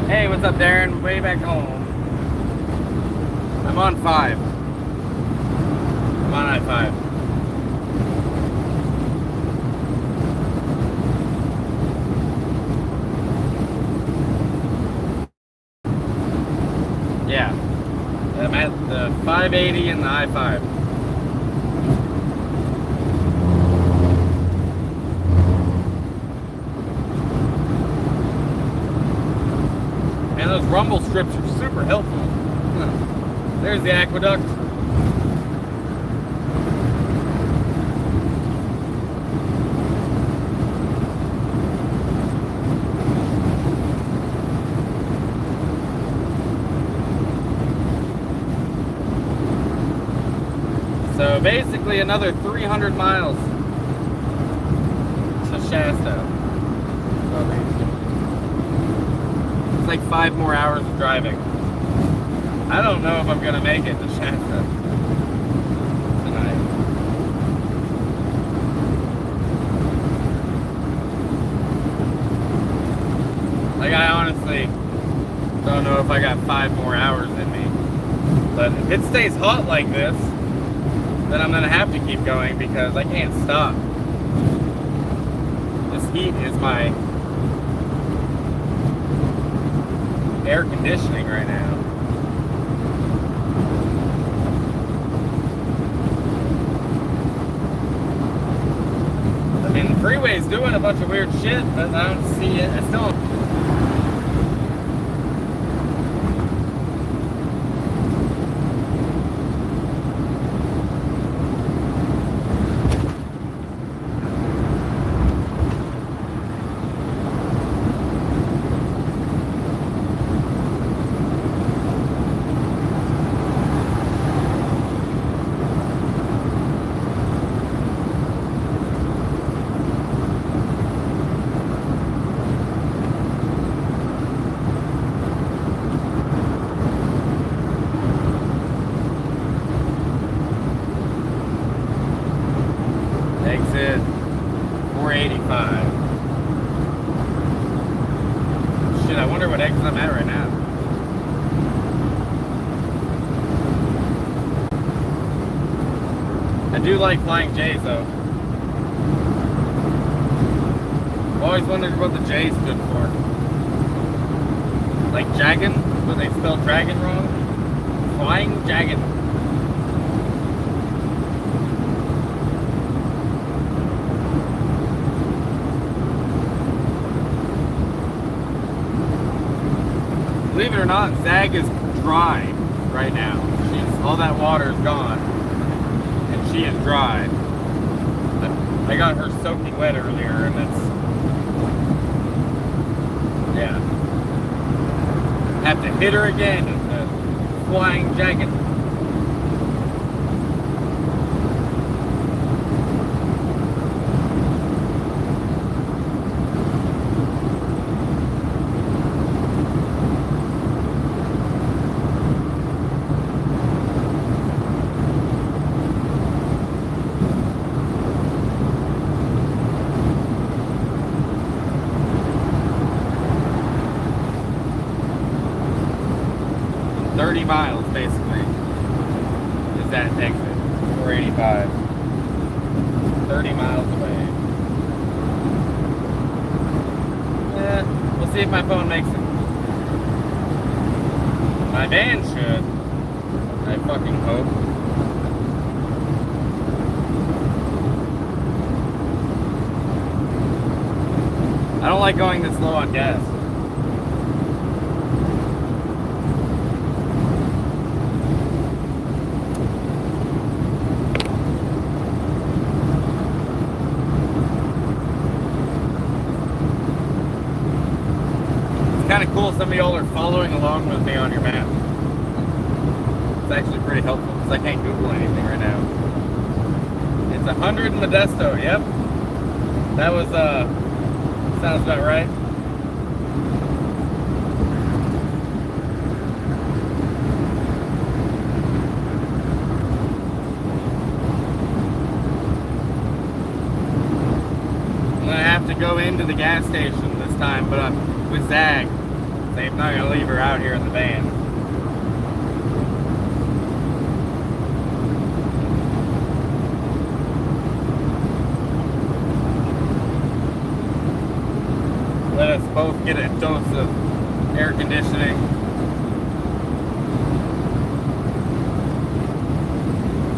Hey, what's up, Darren? Way back home. I'm on 5. I'm on I-5. Yeah. I'm at the 580 and the I-5. And those rumble strips are super helpful. There's the aqueduct. So basically another 300 miles to Shasta. It's like 5 more hours of driving. I don't know if I'm gonna make it to Shasta tonight. Like, I honestly don't know if I got 5 more hours in me. But if it stays hot like this, then I'm gonna have to keep going because I can't stop. This heat is my air conditioning right now. I mean, the freeway's doing a bunch of weird shit, but I don't see it. I still don't. Exit 485. Shit, I wonder what exit I'm at right now. I do like Flying J's though. I've always wondered what the J stood for. Like Jaggin, but they spelled dragon wrong. Flying Jaggin. Believe it or not, Zag is dry right now. All that water is gone, and she is dry. I got her soaking wet earlier, and it's, yeah. Have to hit her again in the flying jacket. Miles basically is that exit 485. 30 miles away. We'll see if my phone makes it. My van should. I fucking hope. I don't like going this low on gas. Kind of cool some of y'all are following along with me on your map. It's actually pretty helpful because I can't Google anything right now. It's 100 in Modesto, yep. That was, sounds about right. I'm gonna have to go into the gas station this time, but I'm with Zag. I'm not gonna leave her out here in the van. Let us both get a dose of air conditioning.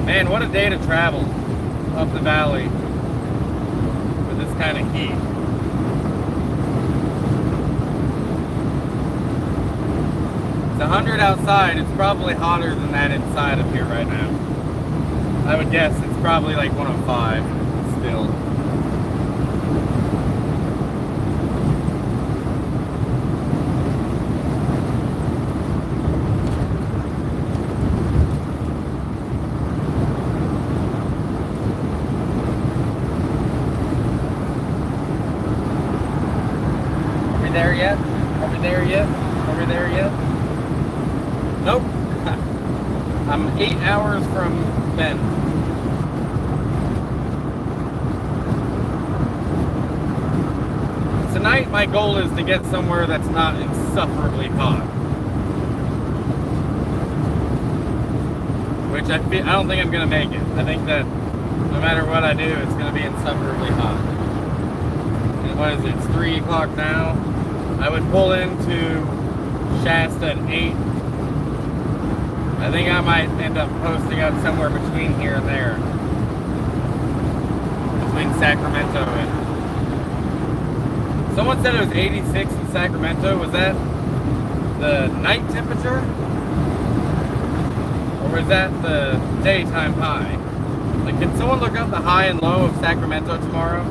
Man, what a day to travel up the valley with this kind of heat. It's 100 outside. It's probably hotter than that inside of here right now. I would guess it's probably like 105 still. Are we there yet? Are we there yet? Are we there yet? Nope. I'm 8 hours from Bend. Tonight, my goal is to get somewhere that's not insufferably hot. Which I don't think I'm going to make it. I think that no matter what I do, it's going to be insufferably hot. And what is it? It's 3 o'clock now. I would pull into Shasta at 8. I think I might end up posting up somewhere between here and there. Between Sacramento and... Someone said it was 86 in Sacramento. Was that the night temperature? Or was that the daytime high? Like, can someone look up the high and low of Sacramento tomorrow?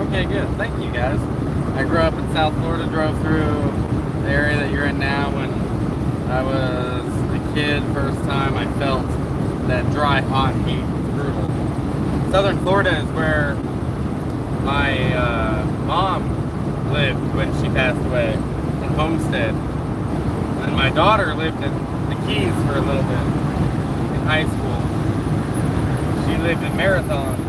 Okay, good. Thank you, guys. I grew up in South Florida, drove through the area that you're in now when I was a kid. First time I felt that dry, hot heat. It's brutal. Southern Florida is where my mom lived when she passed away in Homestead. And my daughter lived in the Keys for a little bit in high school. She lived in Marathon.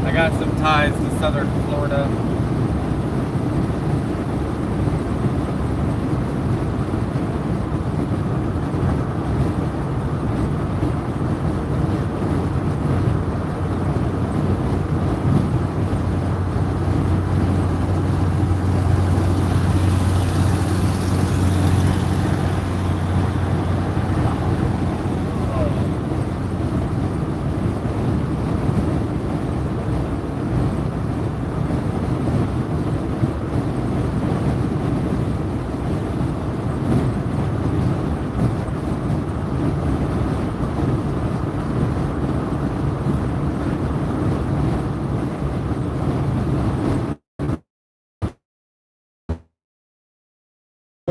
I got some ties to Southern Florida.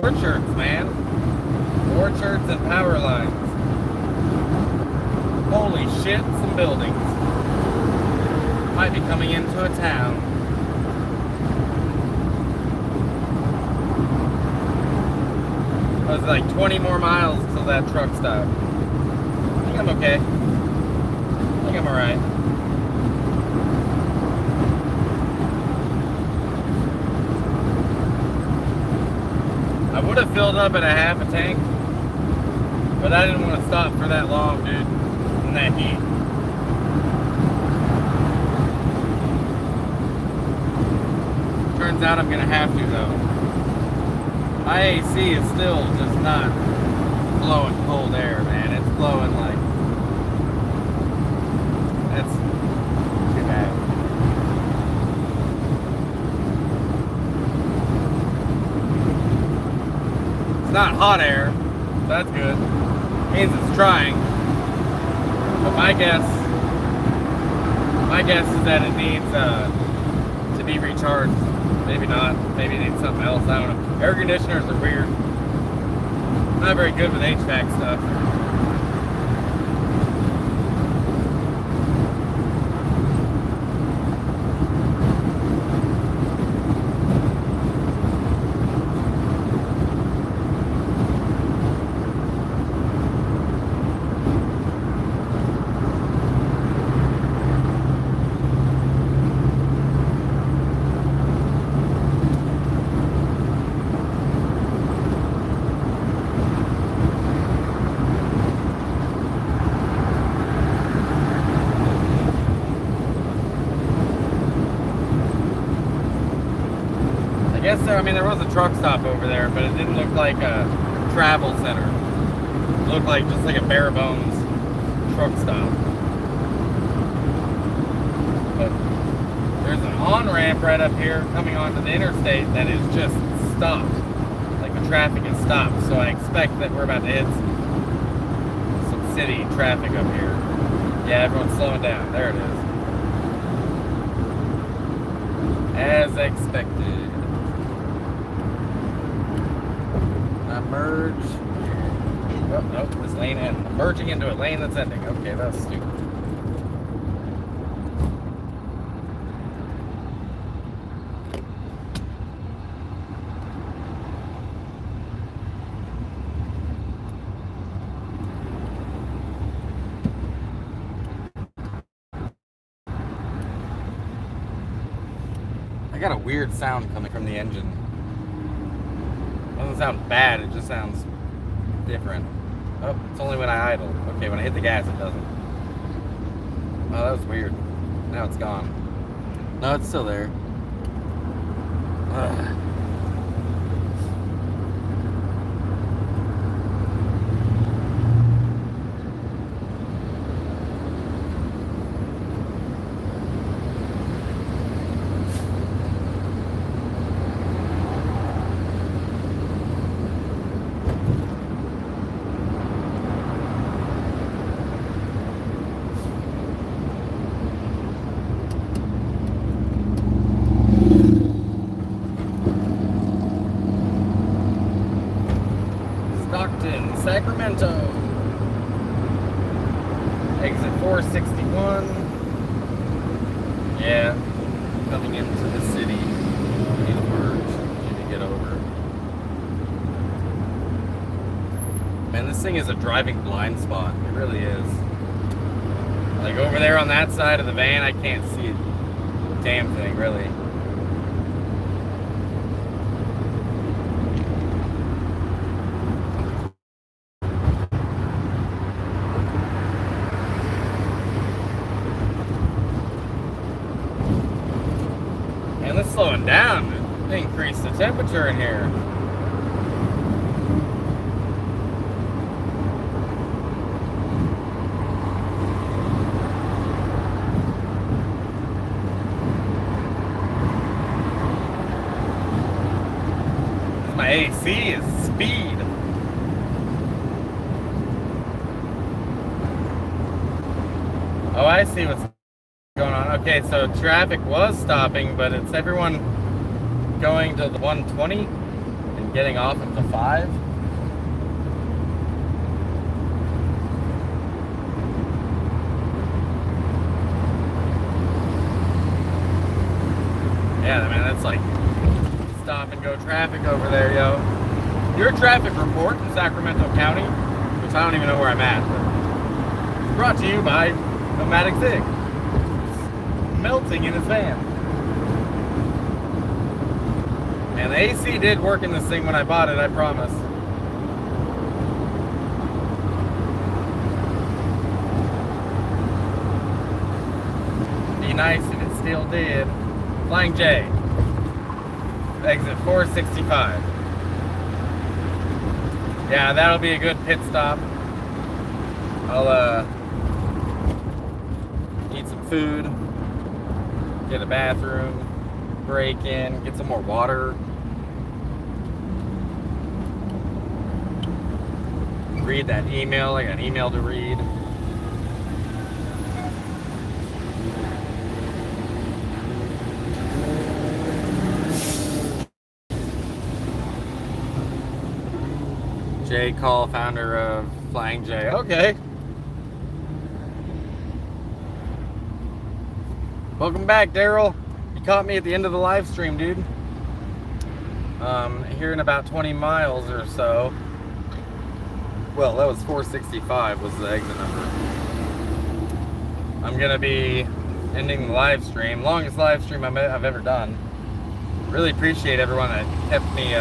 Orchards, man. Orchards and power lines. Holy shit, some buildings. Might be coming into a town. It was like 20 more miles till that truck stop. I think I'm okay. I think I'm alright. I would have filled up at a half a tank, but I didn't want to stop for that long, dude, in that heat. Turns out I'm gonna have to though. My AC is still just not blowing cold air, man. It's blowing like, that's too bad. It's not hot air, so that's good. It means it's trying. But my guess is that it needs to be recharged. Maybe not. Maybe it needs something else. I don't know. Air conditioners are weird. I'm not very good with HVAC stuff. I mean, there was a truck stop over there, but it didn't look like a travel center. It looked like just like a bare bones truck stop. But there's an on-ramp right up here coming onto the interstate that is just stopped. Like the traffic is stopped. So I expect that we're about to hit some city traffic up here. Yeah, everyone's slowing down. There it is. As expected. Merge. Oh, nope, this lane end. I'm merging into a lane that's ending. Okay, that's stupid. I got a weird sound coming from the engine. It doesn't sound bad, it just sounds different. Oh, it's only when I idle. Okay, when I hit the gas, it doesn't. Oh, that was weird. Now it's gone. No, it's still there. Ugh. Sacramento. Exit 461. Yeah, coming into the city. Need to merge. Need to get over. Man, this thing is a driving blind spot. It really is. Like over there on that side of the van, I can't see a damn thing, really. Slowing down, increase the temperature in here. My AC is speed. Oh, I see what's going on. Okay, so traffic was stopping, but it's everyone going to the 120 and getting off at the 5. Yeah, man, that's like stop and go traffic over there, yo. Your traffic report in Sacramento County, which I don't even know where I'm at, but it's brought to you by Nomadic Zig. It's melting in his van. And the AC did work in this thing when I bought it, I promise. Be nice if it still did. Flying J. Exit 465. Yeah, that'll be a good pit stop. I'll eat some food, get a bathroom, break in, get some more water. Read that email. I got an email to read. Jay Call, founder of Flying J. Okay. Welcome back, Daryl. You caught me at the end of the live stream, dude. Here in about 20 miles or so. Well, that was 465 was the exit number. I'm gonna be ending the live stream. Longest live stream I've ever done. Really appreciate everyone that kept me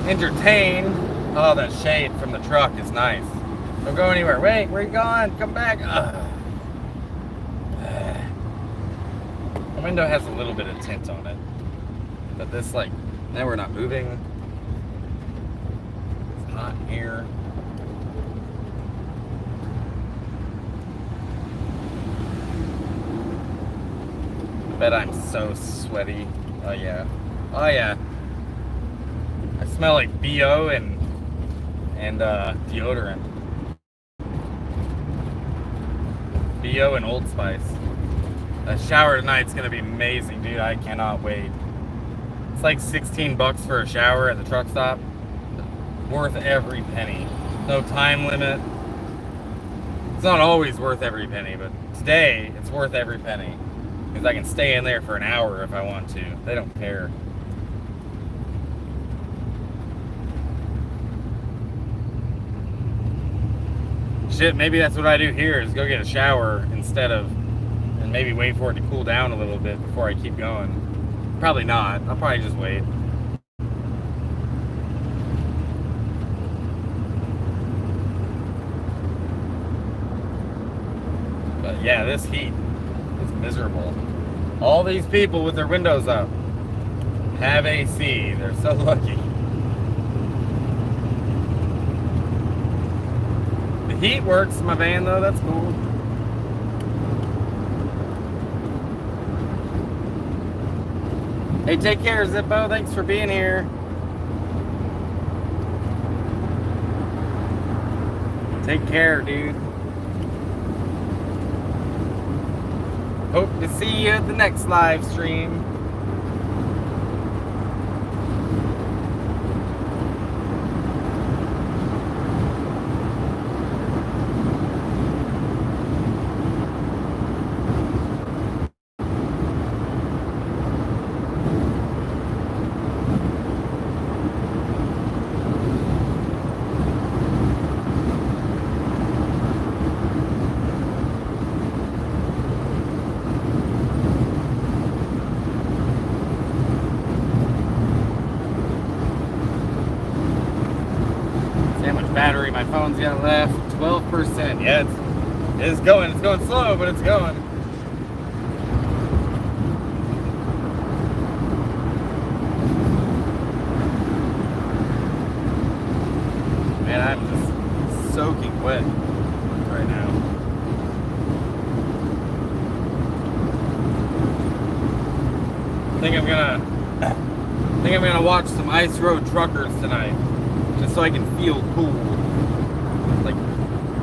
entertained. Oh, that shade from the truck is nice. Don't go anywhere. Wait, where you going? Come back. The window has a little bit of tint on it. But this, like, now we're not moving. It's hot here. I bet I'm so sweaty. Oh, yeah. Oh, yeah. I smell like BO and deodorant. BO and Old Spice. That shower tonight's gonna be amazing, dude. I cannot wait. It's like $16 for a shower at the truck stop. Worth every penny. No time limit. It's not always worth every penny, but today it's worth every penny. Because I can stay in there for an hour if I want to. They don't care. Shit, maybe that's what I do here, is go get a shower instead of, and maybe wait for it to cool down a little bit before I keep going. Probably not. I'll probably just wait. But yeah, this heat is miserable. All these people with their windows up have AC. They're so lucky. The heat works in my van though, that's cool. Hey, take care, Zippo. Thanks for being here. Take care, dude. Hope to see you at the next live stream. Battery, my phone's got left 12%. Yeah, it's going. It's going slow, but it's going. Man, I'm just soaking wet right now. I think I'm gonna watch some Ice Road Truckers tonight. Just so I can feel cool. Like,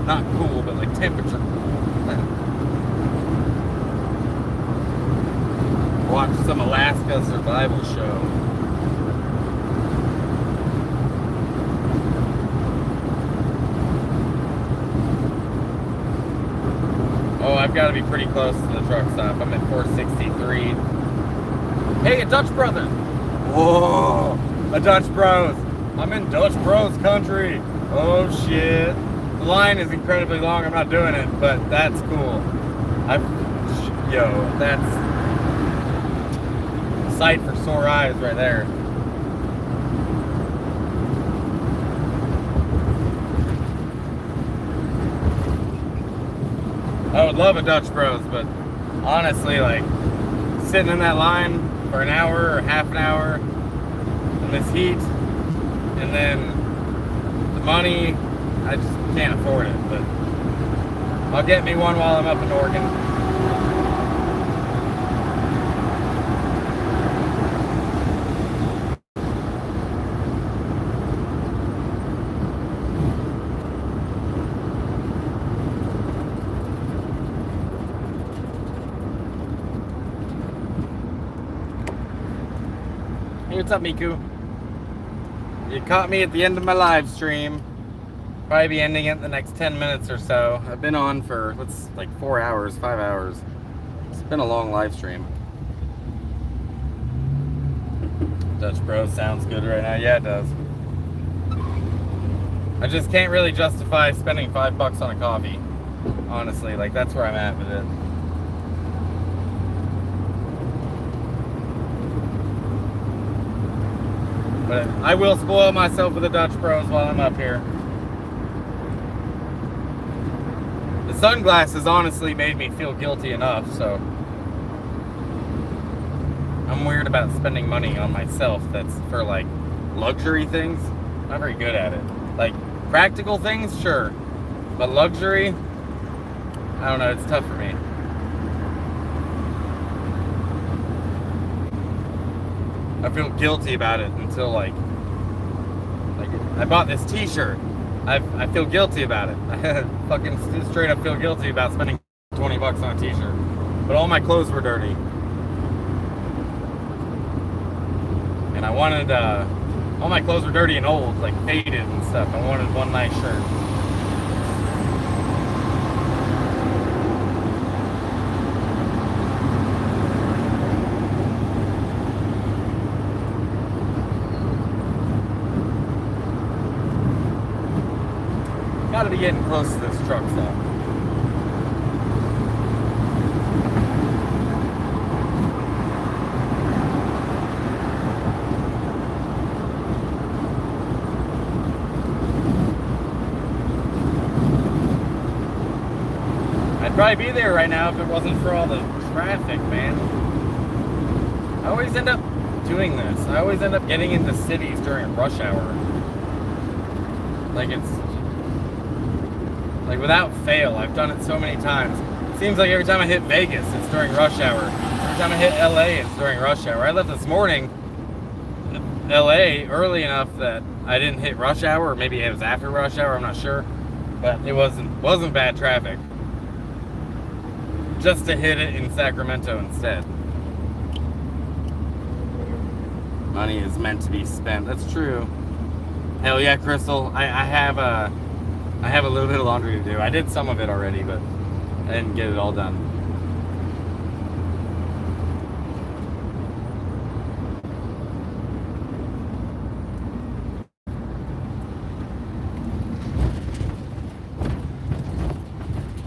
not cool, but like temperature cool. Watch some Alaska survival show. Oh, I've got to be pretty close to the truck stop. I'm at 463. Hey, a Dutch brother. Whoa, a Dutch Bros. I'm in Dutch Bros country. Oh shit. The line is incredibly long. I'm not doing it, but that's cool. That's a sight for sore eyes right there. I would love a Dutch Bros, but honestly, like, sitting in that line for an hour or half an hour in this heat, and then the money, I just can't afford it. But I'll get me one while I'm up in Oregon. Hey, what's up, Miku? You caught me at the end of my live stream. Probably be ending it in the next 10 minutes or so. I've been on for, what's like 4 hours, 5 hours. It's been a long live stream. Dutch Bros sounds good right now. Yeah, it does. I just can't really justify spending $5 on a coffee. Honestly, like, that's where I'm at with it. But I will spoil myself with the Dutch Bros while I'm up here. The sunglasses honestly made me feel guilty enough, so I'm weird about spending money on myself that's for like luxury things. I'm not very good at it. Like practical things, sure. But luxury, I don't know, it's tough for me. I feel guilty about it until like I bought this t-shirt. I feel guilty about it. I fucking straight up feel guilty about spending $20 on a t-shirt. But all my clothes were dirty. And I wanted, all my clothes were dirty and old, like faded and stuff. I wanted one nice shirt. Gotta be getting close to this truck stop. I'd probably be there right now if it wasn't for all the traffic, man. I always end up doing this. I always end up getting into cities during rush hour. Like it's like without fail, I've done it so many times. It seems like every time I hit Vegas, it's during rush hour. Every time I hit LA, it's during rush hour. I left this morning, LA, early enough that I didn't hit rush hour, or maybe it was after rush hour, I'm not sure. But it wasn't bad traffic. Just to hit it in Sacramento instead. Money is meant to be spent. That's true. Hell yeah, Crystal. I have a little bit of laundry to do. I did some of it already, but I didn't get it all done.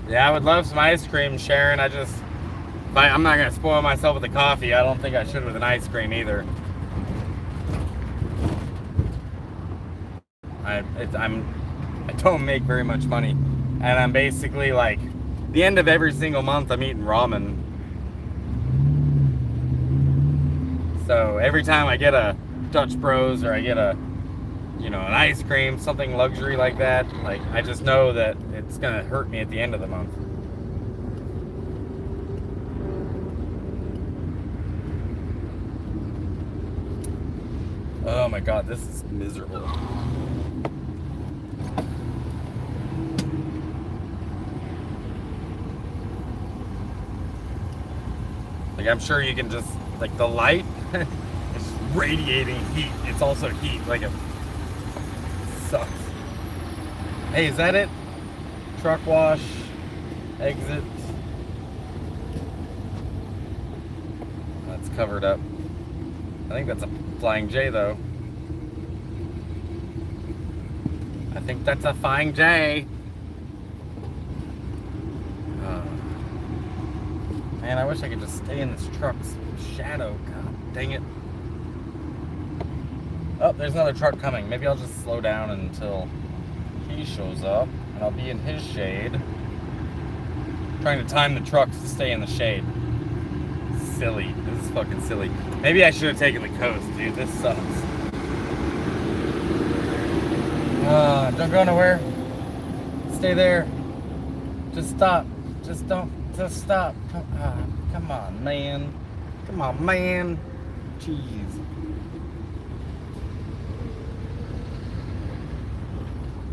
Yeah, I would love some ice cream, Sharon. I'm not gonna spoil myself with the coffee. I don't think I should with an ice cream either. I don't make very much money, and I'm basically like, the end of every single month I'm eating ramen. So every time I get a Dutch Bros or I get a, an ice cream, something luxury like that, like I just know that it's gonna hurt me at the end of the month. Oh my God, this is miserable. Like I'm sure you can just, like the light, it's radiating heat. It's also heat, like it sucks. Hey, is that it? Truck wash, exit. It's covered up. I think that's a Flying J though. I think that's a Flying J. Man, I wish I could just stay in this truck's shadow. God dang it. Oh, there's another truck coming. Maybe I'll just slow down until he shows up and I'll be in his shade. Trying to time the trucks to stay in the shade. Silly. This is fucking silly. Maybe I should have taken the coast, dude. This sucks. Don't go nowhere. Stay there. Just stop. Just don't. Just stop. Come on, man. Come on, man. Jeez.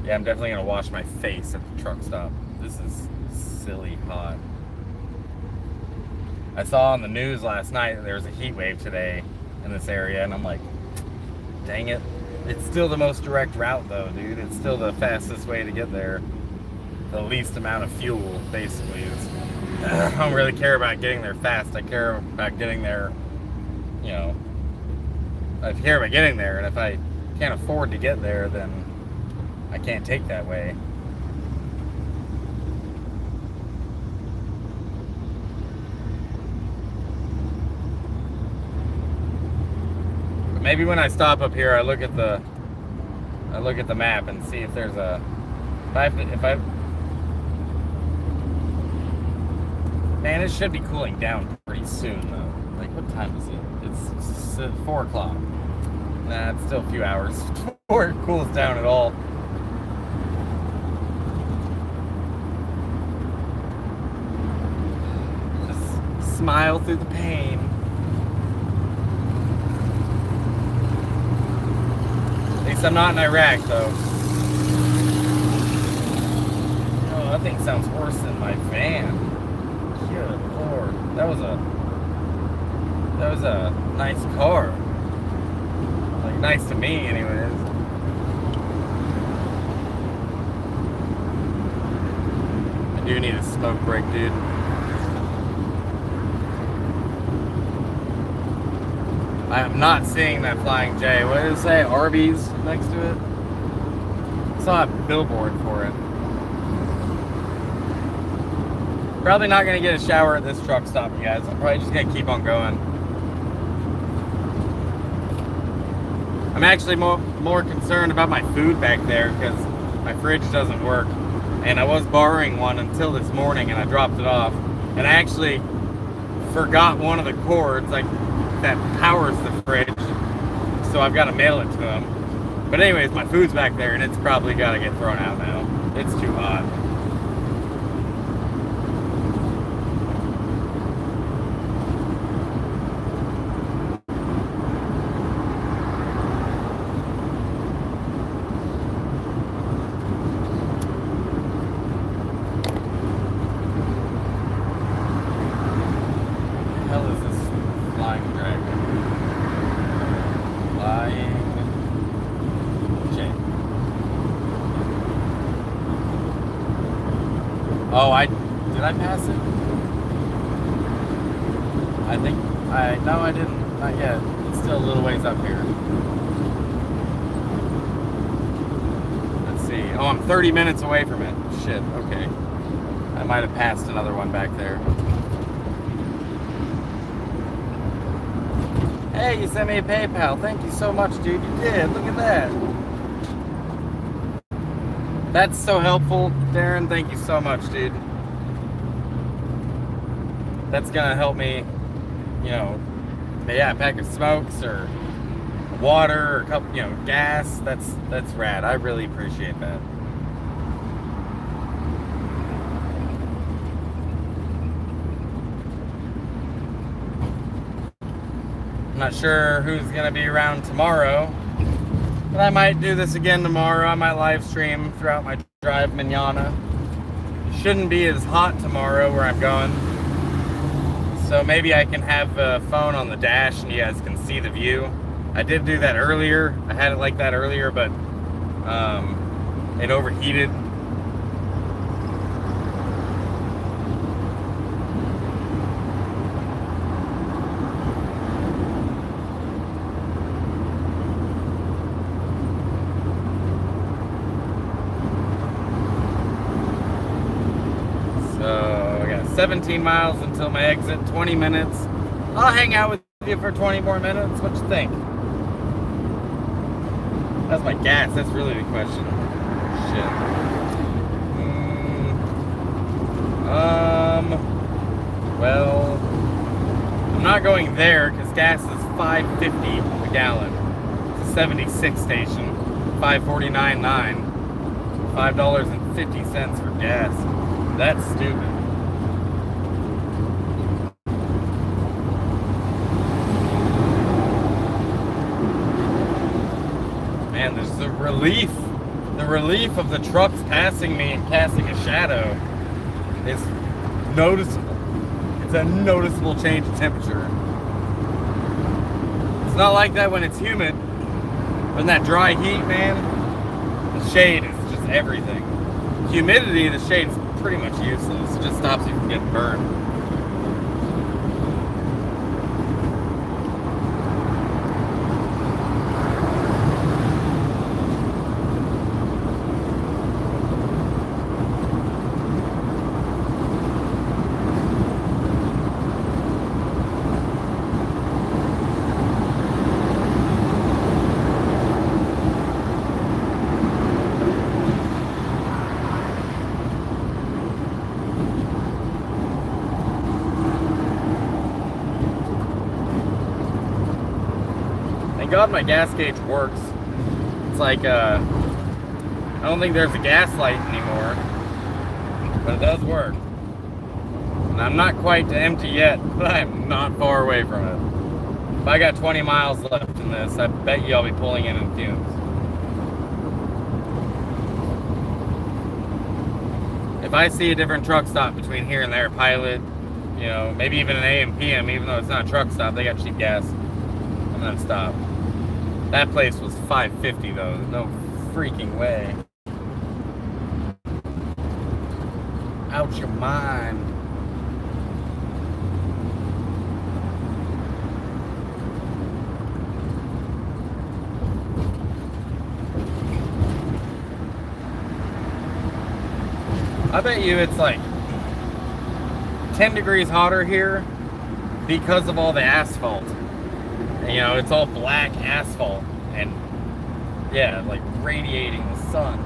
Yeah, I'm definitely gonna wash my face at the truck stop. This is silly hot. I saw on the news last night that there was a heat wave today in this area, and I'm like, dang it. It's still the most direct route though, dude. It's still the fastest way to get there. The least amount of fuel, basically. I don't really care about getting there fast. I care about getting there, you know. I care about getting there, and if I can't afford to get there, then I can't take that way. But maybe when I stop up here, I look at the map and see if there's a Man, it should be cooling down pretty soon, though. Like, what time is it? It's 4 o'clock. Nah, it's still a few hours before it cools down at all. Just smile through the pain. At least I'm not in Iraq, though. Oh, that thing sounds worse than my van. Good Lord, that was a nice car. Like, nice to me, anyways. I do need a smoke break, dude. I am not seeing that Flying J. What did it say? Arby's next to it? I saw a billboard for it. Probably not going to get a shower at this truck stop, you guys. I'm probably just going to keep on going. I'm actually more concerned about my food back there because my fridge doesn't work. And I was borrowing one until this morning and I dropped it off. And I actually forgot one of the cords like that powers the fridge. So I've got to mail it to them. But anyways, my food's back there and it's probably got to get thrown out now. It's too hot. Oh, did I pass it? No, I didn't, not yet. It's still a little ways up here. Let's see. Oh, I'm 30 minutes away from it. Shit, okay. I might have passed another one back there. Hey, you sent me a PayPal. Thank you so much, dude. You did. Look at that. That's so helpful, Darren. Thank you so much, dude. That's gonna help me, you know, yeah, a pack of smokes or water or a couple, you know, gas. That's rad. I really appreciate that. I'm not sure who's gonna be around tomorrow. But I might do this again tomorrow. I might live stream throughout my drive manana. Shouldn't be as hot tomorrow where I'm going. So maybe I can have a phone on the dash and you guys can see the view. I did do that earlier. I had it like that earlier, but it overheated. 17 miles until my exit, 20 minutes. I'll hang out with you for 20 more minutes. What you think? That's my gas. That's really the question. Shit. Well, I'm not going there because gas is $5.50 a gallon. It's a 76 station, $5.49.9, $5.50 for gas. That's stupid. Man, there's the relief of the trucks passing me and casting a shadow is noticeable. It's a noticeable change in temperature. It's not like that when it's humid. When that dry heat, man, the shade is just everything. Humidity, the shade is pretty much useless. It just stops you from getting burned. God, my gas gauge works. It's like, I don't think there's a gas light anymore, but it does work. And I'm not quite to empty yet, but I'm not far away from it. If I got 20 miles left in this, I bet you I'll be pulling in fumes. If I see a different truck stop between here and there, Pilot, you know, maybe even an AM PM, even though it's not a truck stop, they got cheap gas, I'm gonna stop. That place was $5.50 though. There's no freaking way. Out your mind. I bet you it's like 10 degrees hotter here because of all the asphalt. You know, it's all black asphalt and yeah, like radiating the sun.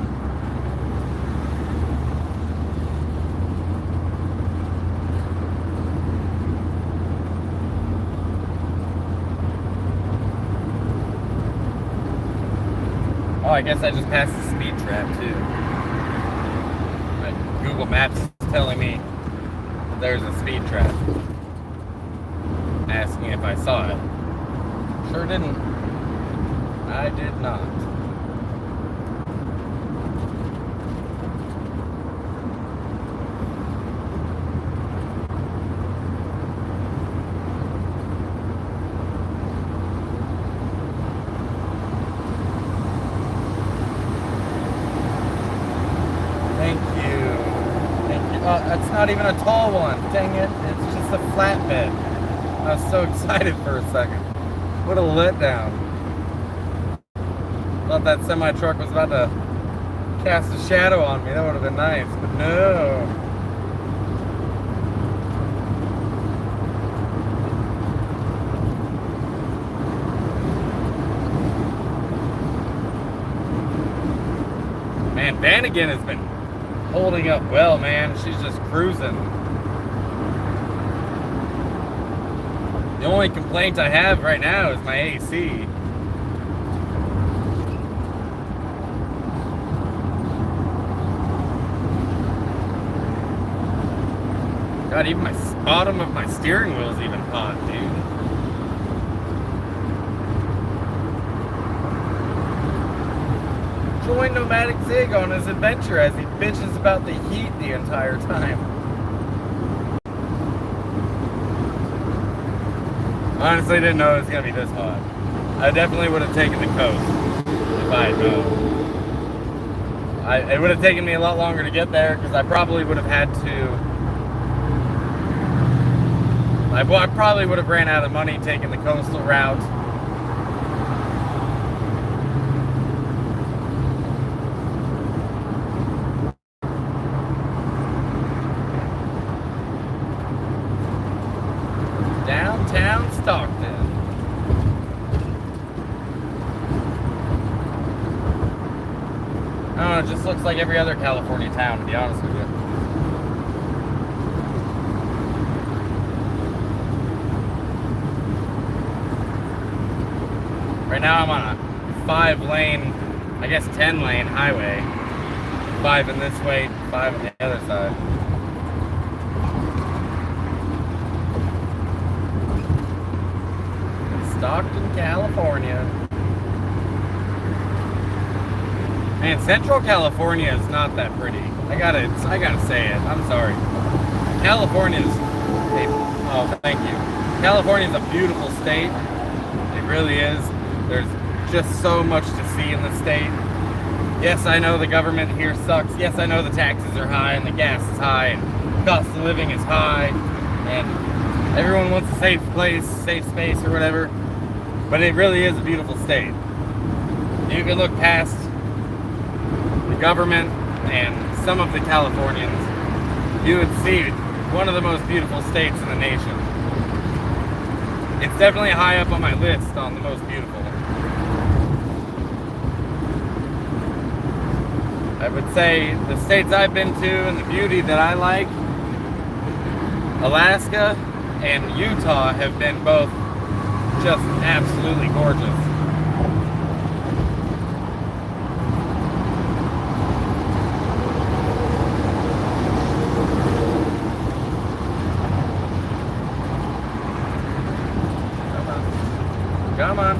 Oh, I guess I just passed the speed trap too. My Google Maps is telling me that there's a speed trap. Asking if I saw it. Sure didn't. I did not. Thank you. Thank you. Oh, that's not even a tall one. Dang it. It's just a flatbed. I was so excited for a second. What a letdown. Thought that semi-truck was about to cast a shadow on me. That would have been nice, but no. Man, Vanagon has been holding up well, man. She's just cruising. The only complaint I have right now is my AC. God, even my bottom of my steering wheel is even hot, dude. Join Nomadic Zig on his adventure as he bitches about the heat the entire time. Honestly, didn't know it was gonna be this hot. I definitely would have taken the coast if I had known. It would have taken me a lot longer to get there because I probably would have had to. I probably would have ran out of money taking the coastal route. Downtown Stockton. I don't know, it just looks like every other California town, to be honest with you. Right now I'm on a 5-lane, I guess 10-lane highway. 5 in this way, 5 on the other side. Stockton, California. Man, Central California is not that pretty. I gotta say it. I'm sorry. California's oh, thank you. California's a beautiful state. It really is. There's just so much to see in the state. Yes, I know the government here sucks. Yes, I know the taxes are high and the gas is high and cost of living is high and everyone wants a safe place, safe space or whatever. But it really is a beautiful state. You can look past the government and some of the Californians, you would see one of the most beautiful states in the nation. It's definitely high up on my list on the most beautiful. I would say the states I've been to and the beauty that I like, Alaska and Utah have been both just absolutely gorgeous. Come on.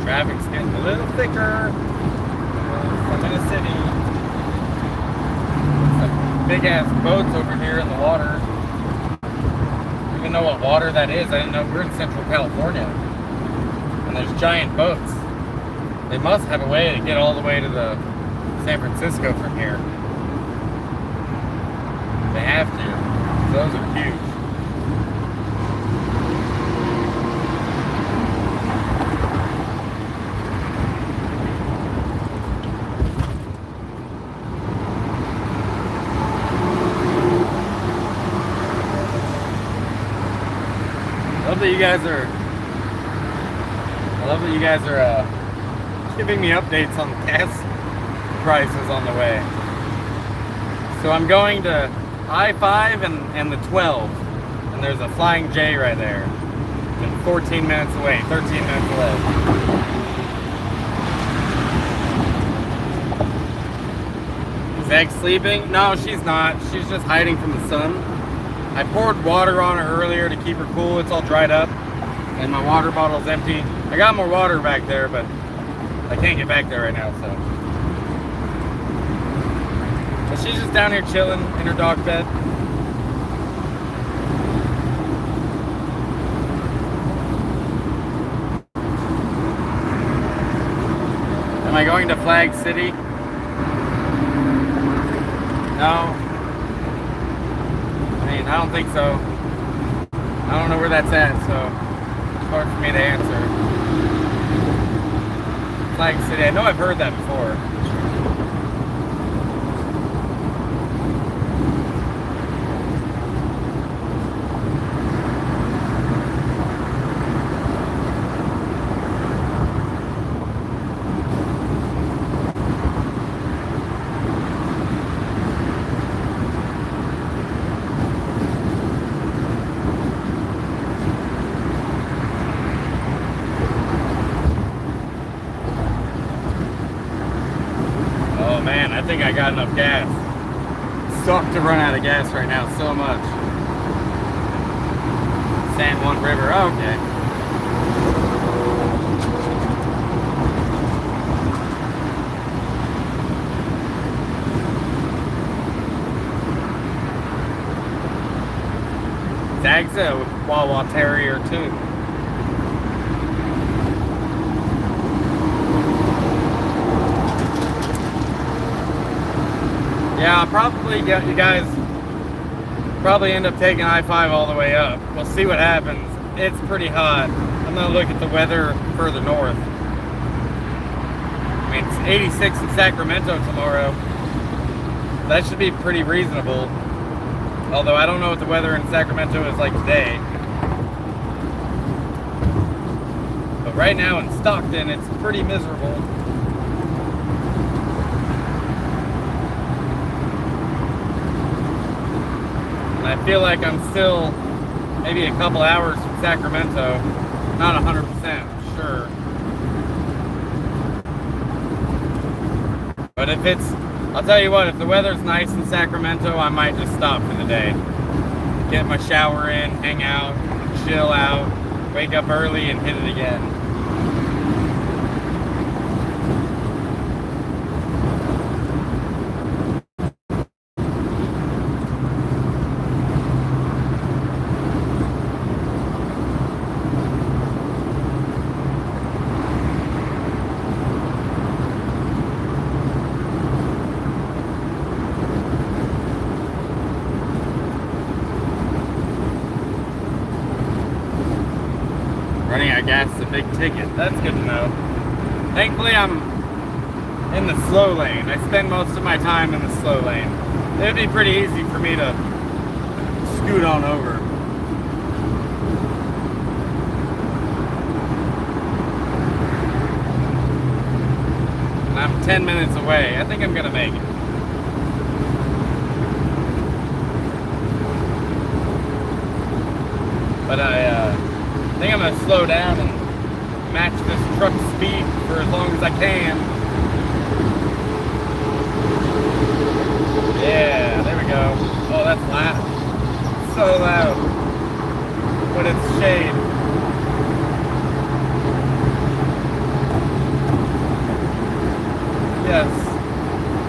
Traffic's getting a little thicker. I'm in a city. Big ass boats over here in the water. I don't even know what water that is. I didn't know we're in Central California. And there's giant boats. They must have a way to get all the way to the San Francisco from here. They have to. Those are huge. I love that you guys are giving me updates on the gas prices on the way. So I'm going to I-5 and the 12, and there's a Flying J right there. I'm 14 minutes away, 13 minutes away. Is Egg sleeping? No, she's not. She's just hiding from the sun. I poured water on her earlier to keep her cool. It's all dried up. And my water bottle's empty. I got more water back there, but I can't get back there right now, so. But she's just down here chilling in her dog bed. Am I going to Flag City? No. I mean, I don't think so. I don't know where that's at, so it's hard for me to answer. Flag City, I know I've heard that before. I think I got enough gas. Suck to run out of gas right now so much. San Juan River, okay. Zag's a Wawa Terrier too. Yeah, I'll probably get you guys probably end up taking I-5 all the way up. We'll see what happens. It's pretty hot. I'm gonna look at the weather further north. I mean, it's 86 in Sacramento tomorrow. That should be pretty reasonable. Although I don't know what the weather in Sacramento is like today. But right now in Stockton, it's pretty miserable. And I feel like I'm still maybe a couple hours from Sacramento. Not 100% sure. But if it's, I'll tell you what, if the weather's nice in Sacramento, I might just stop for the day. Get my shower in, hang out, chill out, wake up early and hit it again. Running out of gas is a big ticket. That's good to know. Thankfully, I'm in the slow lane. I spend most of my time in the slow lane. It would be pretty easy for me to scoot on over. And I'm 10 minutes away. I think I'm gonna make it. But I think I'm gonna slow down and match this truck's speed for as long as I can. Yeah, there we go. Oh, that's loud. So loud. But it's shade. Yes.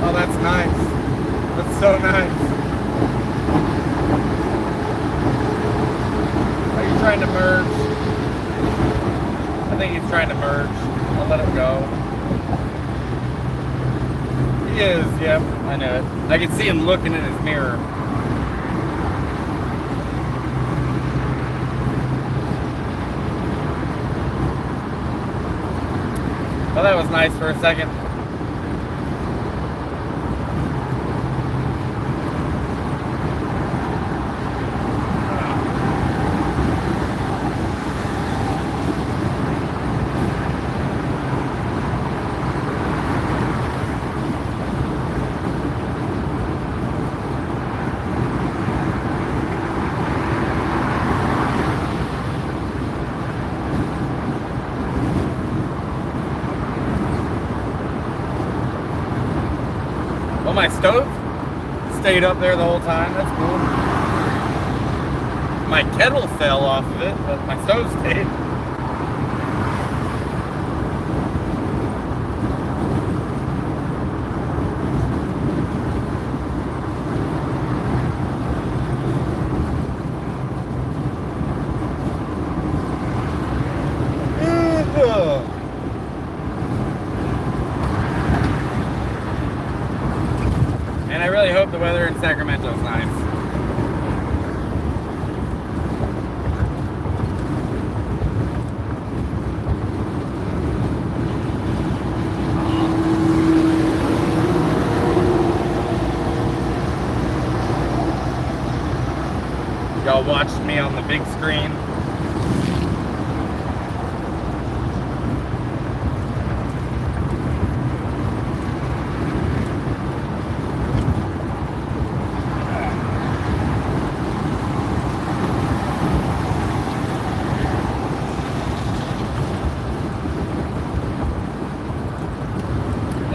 Oh, that's nice. That's so nice. Are you trying to merge? I think he's trying to merge. I'll let him go. He is, yep, I know it. I can see him looking in his mirror. Well, that was nice for a second. Well, my stove stayed up there the whole time. That's cool. My kettle fell off of it, but my stove stayed. And I really hope the weather in Sacramento is nice. Y'all watched me on the big screen.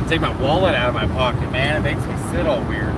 Take my wallet out of my pocket, man. It makes me sit all weird.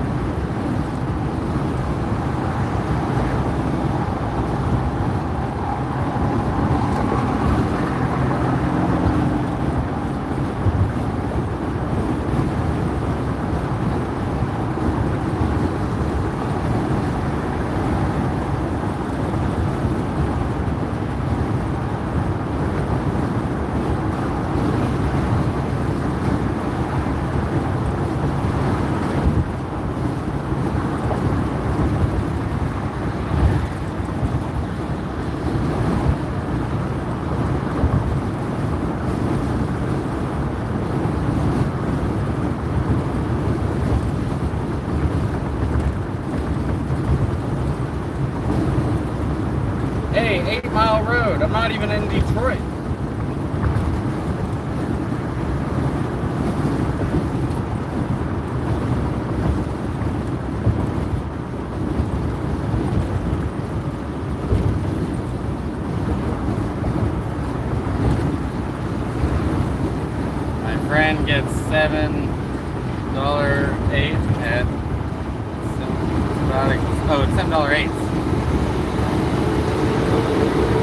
not even in Detroit. My friend gets $7.08 at it's $7.08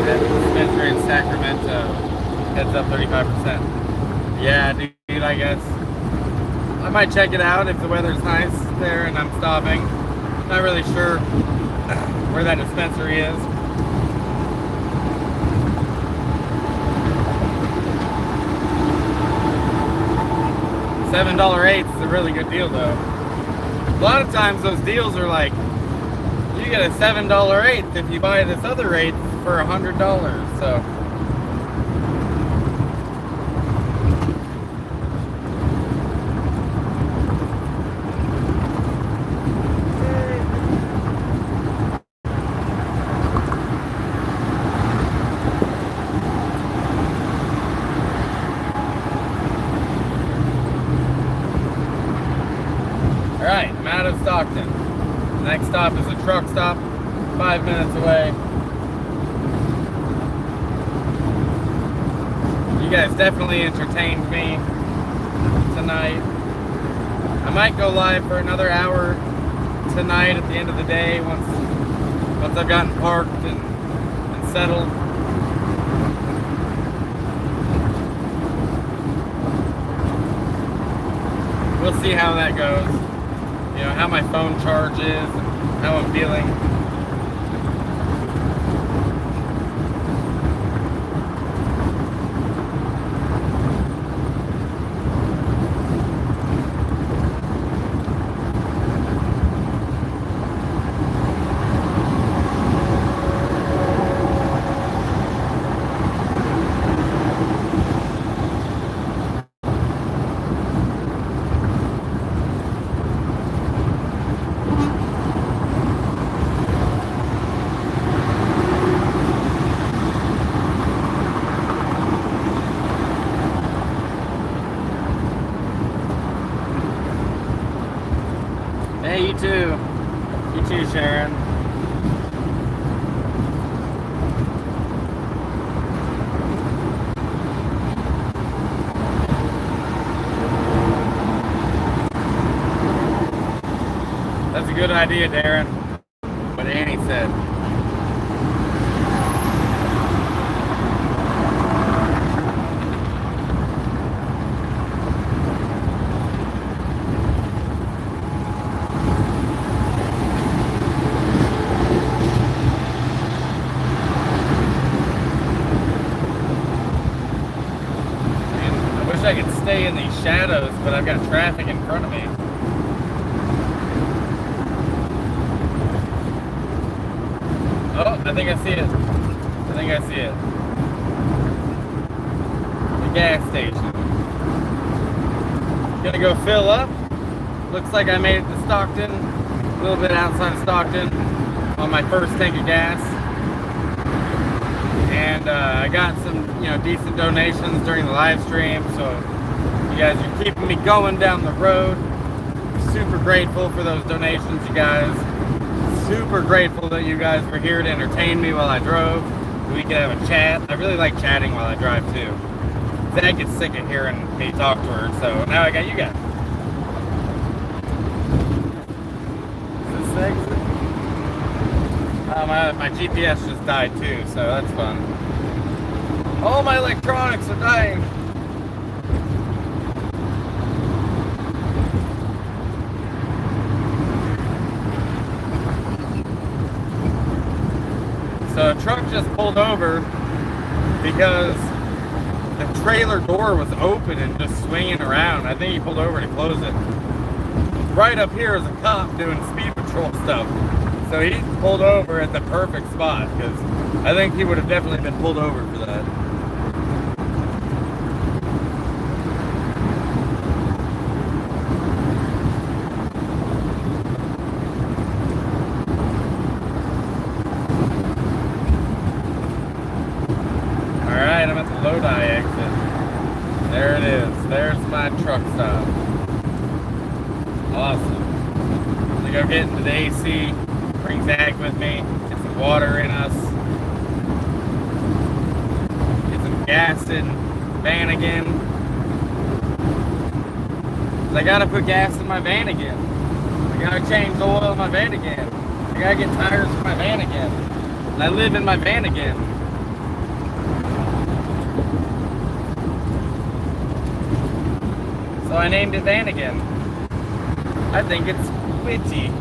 at the dispensary in Sacramento. Heads up 35%. Yeah, dude, I guess I might check it out if the weather's nice there and I'm stopping. Not really sure where that dispensary is. $7.08 is a really good deal though. A lot of times those deals are like, you get a $7.08 if you buy this other eighth for $100. So all right, I'm out of Stockton. Next stop is a truck stop, 5 minutes away. You guys definitely entertained me tonight. I might go live for another hour tonight at the end of the day once I've gotten parked and settled. We'll see how that goes. You know, how my phone charge is, and how I'm feeling. Hey, you too. You too, Sharon. That's a good idea, Darren. What Annie said. I could stay in these shadows, but I've got traffic in front of me. Oh, I think I see it. I think I see it. The gas station. Gonna go fill up. Looks like I made it to Stockton. A little bit outside of Stockton on my first tank of gas. And I got some, decent donations during the live stream, so you guys are keeping me going down the road. Super grateful for those donations, you guys. Super grateful that you guys were here to entertain me while I drove. We could have a chat. I really like chatting while I drive too. Zach gets sick of hearing me talk to her, so now I got you guys. Is this exit? My GPS just died too, so that's fun. All my electronics are dying. So a truck just pulled over because the trailer door was open and just swinging around. I think he pulled over to close it. Right up here is a cop doing speed patrol stuff. So he pulled over at the perfect spot because I think he would have definitely been pulled over for that. Nomad truck stop. Awesome. I'm gonna go get into the AC, bring Zach with me, get some water in us, get some gas in the van again. I gotta put gas in my van again. I gotta change the oil in my van again. I gotta get tires for my van again. And I live in my van again. So I named it Van again. I think it's witty.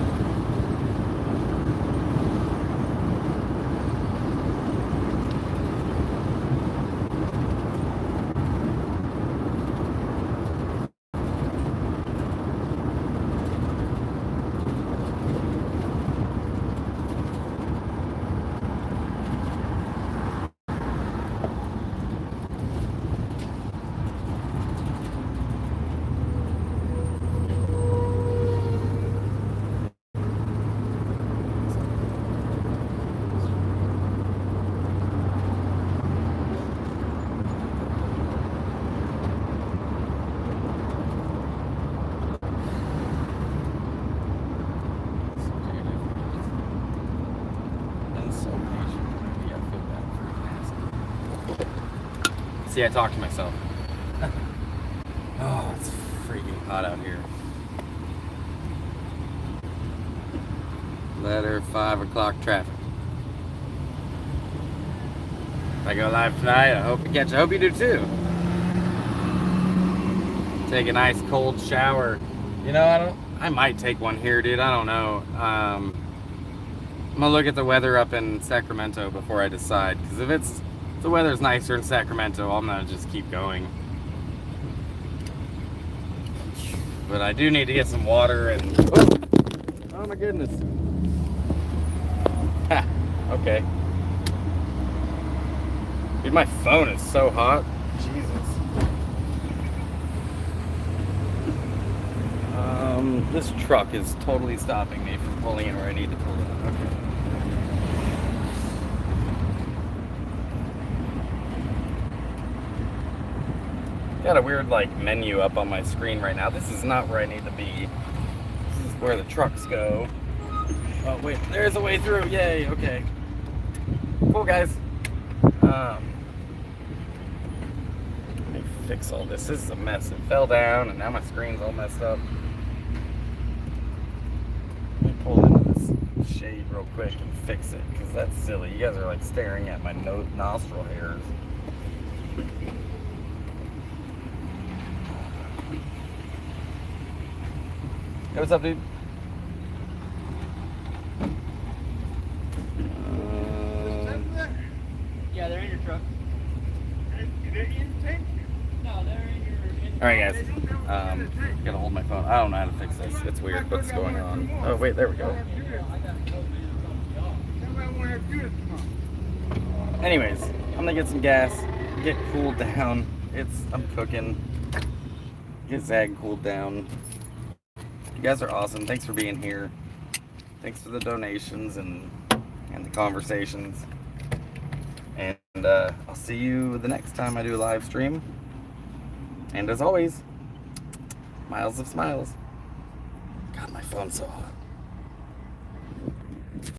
See, I talk to myself. Oh, it's freaking hot out here. Letter 5 o'clock traffic. If I go live tonight, I hope you catch it. I hope you do too. Take a nice cold shower. You know, I might take one here, dude. I don't know. I'm gonna look at the weather up in Sacramento before I decide. Because if the weather's nicer in Sacramento, I'm gonna just keep going. But I do need to get some water and... Oh my goodness. Ha, okay. Dude, my phone is so hot. Jesus. This truck is totally stopping me from pulling in where I need to pull in. Okay. Got a weird like menu up on my screen right now. This is not where I need to be. This is where the trucks go. Oh wait, there's a way through. Yay, okay. Cool guys. Let me fix all this. This is a mess. It fell down and now my screen's all messed up. Let me pull into this shade real quick and fix it because that's silly. You guys are like staring at my nostril hairs. Hey, what's up, dude? Yeah, they're in your truck. No, they're in your... All right, guys. Gotta hold my phone. I don't know how to fix this. It's weird. What's going on? Oh, wait. There we go. Anyways, I'm gonna get some gas. Get cooled down. I'm cooking. Get Zag cooled down. You guys are awesome. Thanks for being here. Thanks for the donations and the conversations. And I'll see you the next time I do a live stream. And as always, miles of smiles. God, my phone's so hot.